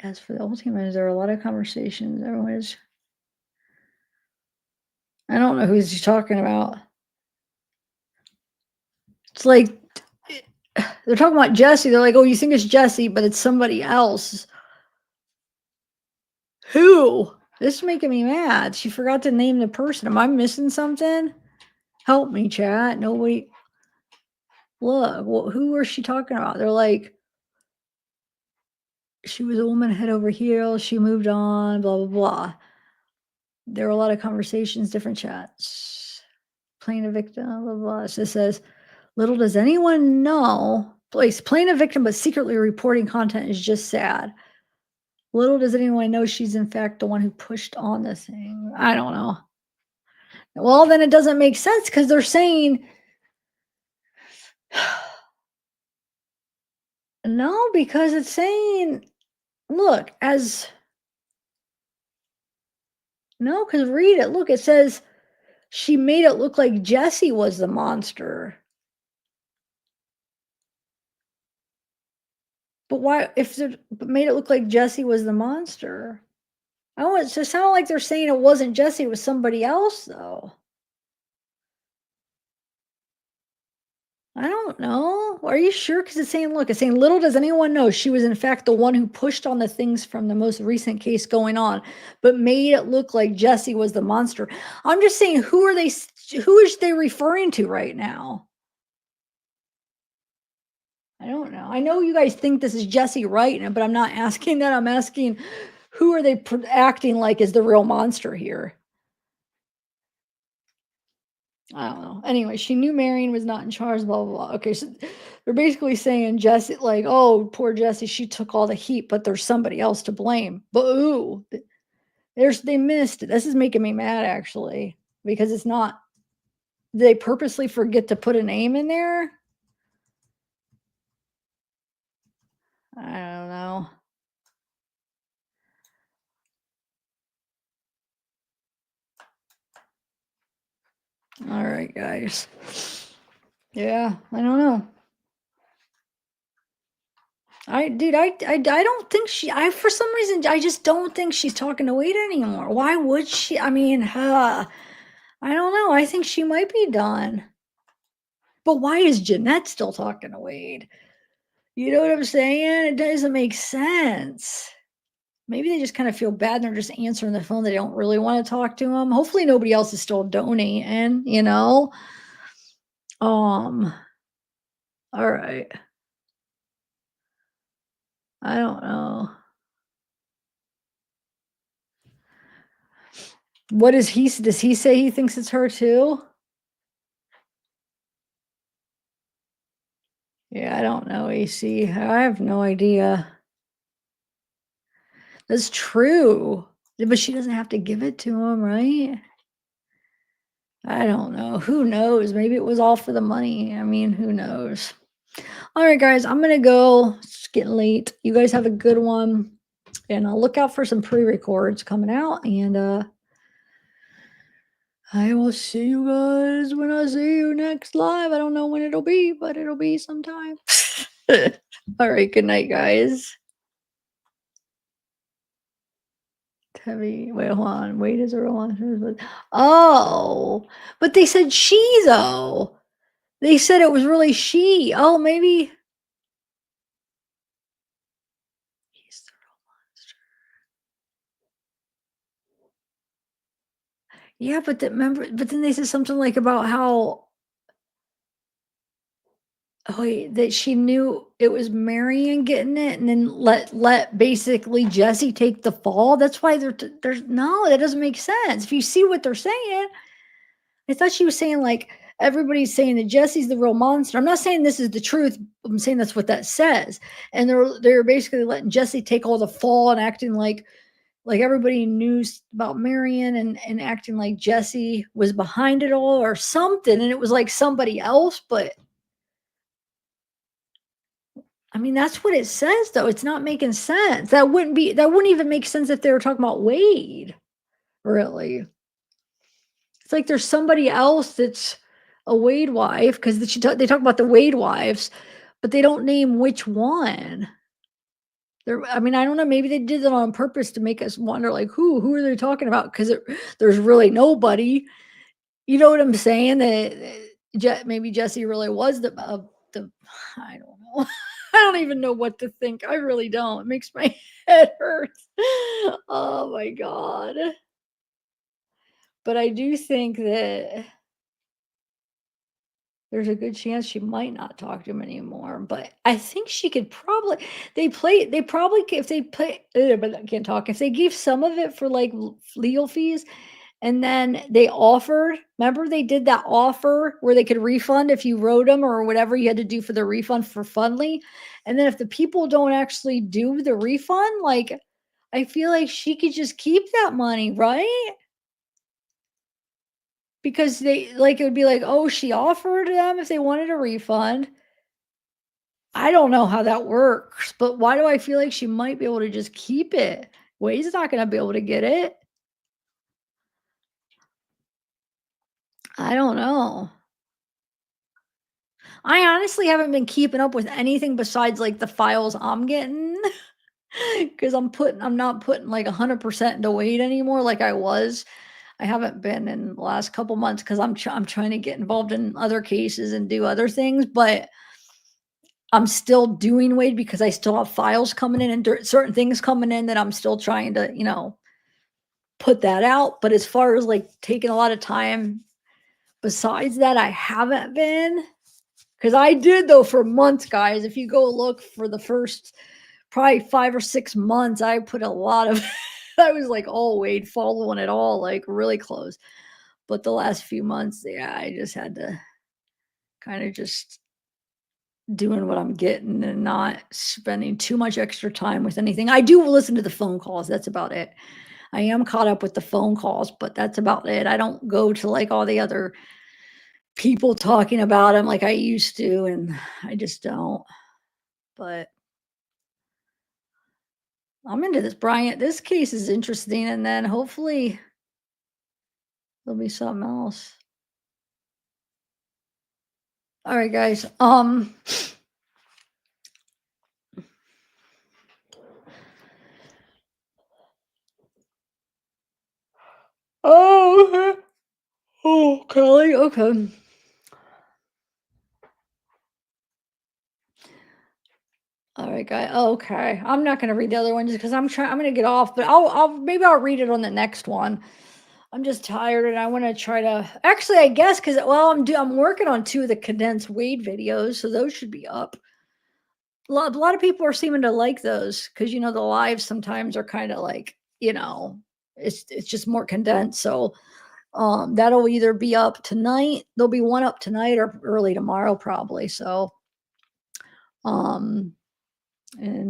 Speaker 1: As for the old team members, there are a lot of conversations. Everyone is. I don't know who he's talking about. It's like they're talking about Jessie. They're like, oh, you think it's Jessie, but it's somebody else. Who? This is making me mad. She forgot to name the person. Am I missing something? Help me, chat. Nobody. Look, well, who was she talking about? They're like, she was a woman head over heels. She moved on, blah, blah, blah. There were a lot of conversations, different chats. Playing a victim, blah, blah, blah. So it says, little does anyone know. Playing a victim, but secretly reporting content is just sad. Little does anyone know she's in fact the one who pushed on the thing. I don't know. Well, then it doesn't make sense because they're saying no, because it's saying, look, as no, because read it. Look, it says she made it look like Jessie was the monster. But why, if it made it look like Jessie was the monster? I want it to sound like they're saying it wasn't Jessie, it was somebody else, though. I don't know. Are you sure? Because it's saying, look, it's saying, little does anyone know she was in fact the one who pushed on the things from the most recent case going on, but made it look like Jessie was the monster. I'm just saying, who is they referring to right now? I don't know. I know you guys think this is Jessie Wright, but I'm not asking that. I'm asking, who are they acting like is the real monster here? I don't know. Anyway, she knew Marion was not in charge, blah, blah, blah. Okay, so they're basically saying Jessie, like, oh, poor Jessie, she took all the heat, but there's somebody else to blame. But ooh, They missed it. This is making me mad actually, because it's not, they purposely forget to put a name in there. I don't know. All right, guys. Yeah, I don't know. I don't think for some reason, I just don't think she's talking to Wade anymore. Why would she? I mean, I don't know. I think she might be done. But why is Jeanette still talking to Wade? You know what I'm saying? It doesn't make sense. Maybe they just kind of feel bad and they're just answering the phone. They don't really want to talk to him. Hopefully nobody else is still donating, you know? All right. I don't know. What does he say he thinks it's her too? Yeah, I don't know, AC. I have no idea. That's true. But she doesn't have to give it to him, right? I don't know. Who knows? Maybe it was all for the money. I mean, who knows? All right, guys, I'm going to go. It's getting late. You guys have a good one. And I'll look out for some pre-records coming out. And I will see you guys when I see you next live. I don't know when it'll be, but it'll be sometime. All right, good night, guys. Heavy. Wait, hold on. Wait, is there one? Oh, but they said she, though. They said it was really she. Oh, maybe. He's the real monster. Yeah, but remember, but then they said something like about how, oh, wait, that she knew it was Marion getting it, and then let basically Jesse take the fall. That's why there's no, that doesn't make sense. If you see what they're saying, I thought she was saying like everybody's saying that Jesse's the real monster. I'm not saying this is the truth. I'm saying that's what that says, and they're basically letting Jesse take all the fall and acting like everybody knew about Marion and acting like Jesse was behind it all or something, and it was like somebody else, but. I mean, that's what it says, though. It's not making sense. That wouldn't even make sense if they were talking about Wade, really. It's like there's somebody else that's a Wade wife, because they talk about the Wade wives, but they don't name which one. I mean, I don't know. Maybe they did that on purpose to make us wonder, like, who are they talking about? Because there's really nobody. You know what I'm saying? That maybe Jesse really was the I don't know. I don't even know what to think. I really don't. It makes my head hurt. Oh my God. But I do think that there's a good chance she might not talk to him anymore. But I think she could probably, if they play, but I can't talk. If they gave some of it for like legal fees, and then they offered, remember they did that offer where they could refund if you wrote them or whatever you had to do for the refund for Fundly. And then if the people don't actually do the refund, like, I feel like she could just keep that money, right? Because it would be like, oh, she offered them if they wanted a refund. I don't know how that works, but why do I feel like she might be able to just keep it? Wade's not going to be able to get it. I don't know. I honestly haven't been keeping up with anything besides like the files I'm getting, because I'm not putting like 100% into Wade anymore like I was. I haven't been in the last couple months because I'm trying to get involved in other cases and do other things, but I'm still doing Wade because I still have files coming in and certain things coming in that I'm still trying to, put that out. But as far as like taking a lot of time besides that, I haven't been, because I did though for months, guys. If you go look for the first probably 5 or 6 months, I put a lot of, I was like all Wade, following it all like really close. But the last few months, yeah, I just had to kind of just doing what I'm getting and not spending too much extra time with anything. I do listen to the phone calls. That's about it. I am caught up with the phone calls, but that's about it. I don't go to like all the other people talking about him like I used to, and I just don't. But I'm into this, Bryant. This case is interesting, and then hopefully there'll be something else. All right, guys. Oh, okay. Oh, Kelly. Okay. All right, guy. Okay. I'm not going to read the other one just because I'm going to get off, but maybe I'll read it on the next one. I'm just tired and I want to try to, actually, I guess, because, well, I'm working on 2 of the condensed Wade videos, so those should be up. A lot of people are seeming to like those because, the lives sometimes are kind of like, it's just more condensed. So, that'll either be up tonight. There'll be one up tonight or early tomorrow, probably. So, and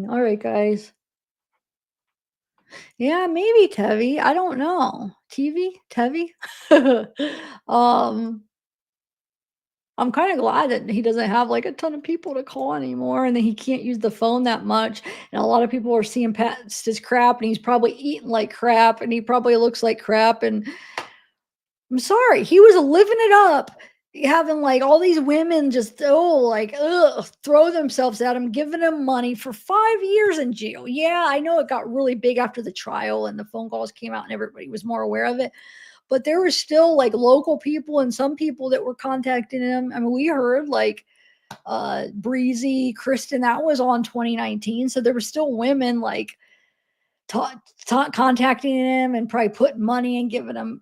Speaker 1: all right, guys. Yeah, maybe Tevi. I don't know. Tevi? um, I'm kind of glad that he doesn't have like a ton of people to call anymore and that he can't use the phone that much. And a lot of people are seeing past his crap and he's probably eating like crap and he probably looks like crap. And I'm sorry, he was living it up, having like all these women just throw themselves at him, giving him money for 5 years in jail. Yeah, I know it got really big after the trial and the phone calls came out and everybody was more aware of it. But there were still like local people and some people that were contacting him. I mean, we heard like Breezy, Kristen, that was on 2019. So there were still women like contacting him and probably putting money and giving him,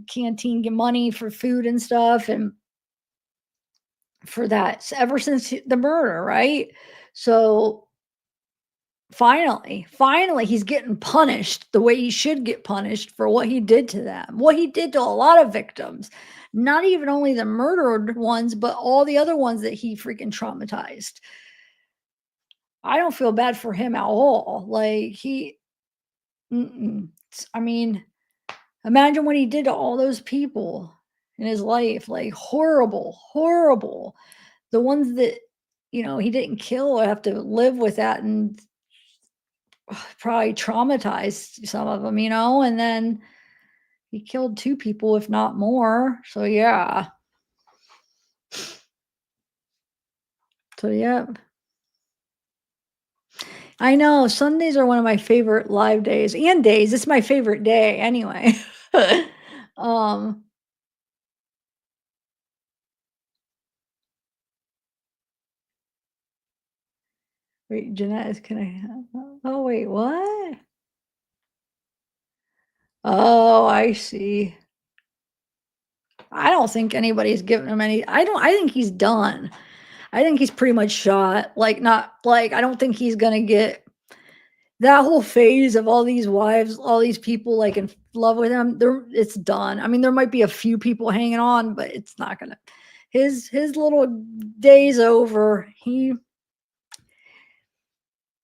Speaker 1: canteen money for food and stuff. And for that, so ever since the murder, right? So finally he's getting punished the way he should get punished for what he did to them, what he did to a lot of victims, not even only the murdered ones, but all the other ones that he freaking traumatized. I don't feel bad for him at all. Like I mean, imagine what he did to all those people in his life. Like horrible. The ones that, he didn't kill have to live with that and probably traumatized some of them, and then he killed 2 people, if not more. So yeah. So yeah. I know Sundays are one of my favorite live days and days. It's my favorite day anyway. Wait, Jeanette, can I? Oh, wait, what? Oh, I see. I don't think anybody's given him any. I think he's done. I think he's pretty much shot. Like, not like, I don't think he's going to get that whole phase of all these wives, all these people like in love with him. It's done. I mean, there might be a few people hanging on, but it's not going to. His little day's over. He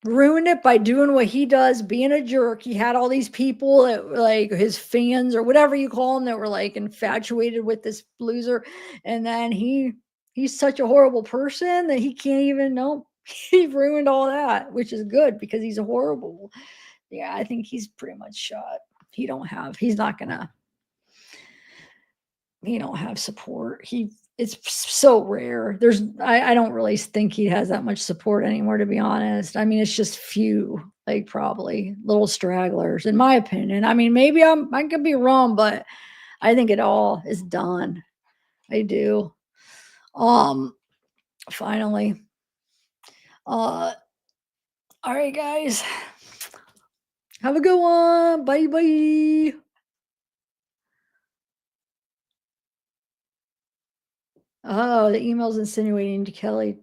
Speaker 1: ruined it by doing what he does, being a jerk. He had all these people that were like his fans or whatever you call them that were like infatuated with this loser. And then he's such a horrible person that he can't even know. He ruined all that, which is good because he's a horrible. Yeah, I think he's pretty much shot. He don't have support. It's so rare. I don't really think he has that much support anymore, to be honest. I mean, it's just few, like probably little stragglers, in my opinion. I mean, maybe I could be wrong, but I think it all is done. I do. Finally. All right, guys. Have a good one. Bye. Oh, the email's insinuating to Kelly.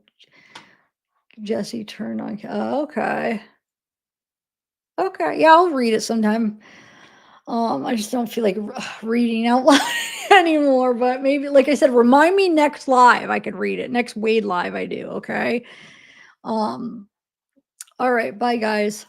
Speaker 1: Jesse turned on. Okay. Okay. Yeah, I'll read it sometime. I just don't feel like reading out loud anymore, but maybe, like I said, remind me next live. I could read it. Next Wade live I do. Okay. All right. Bye, guys.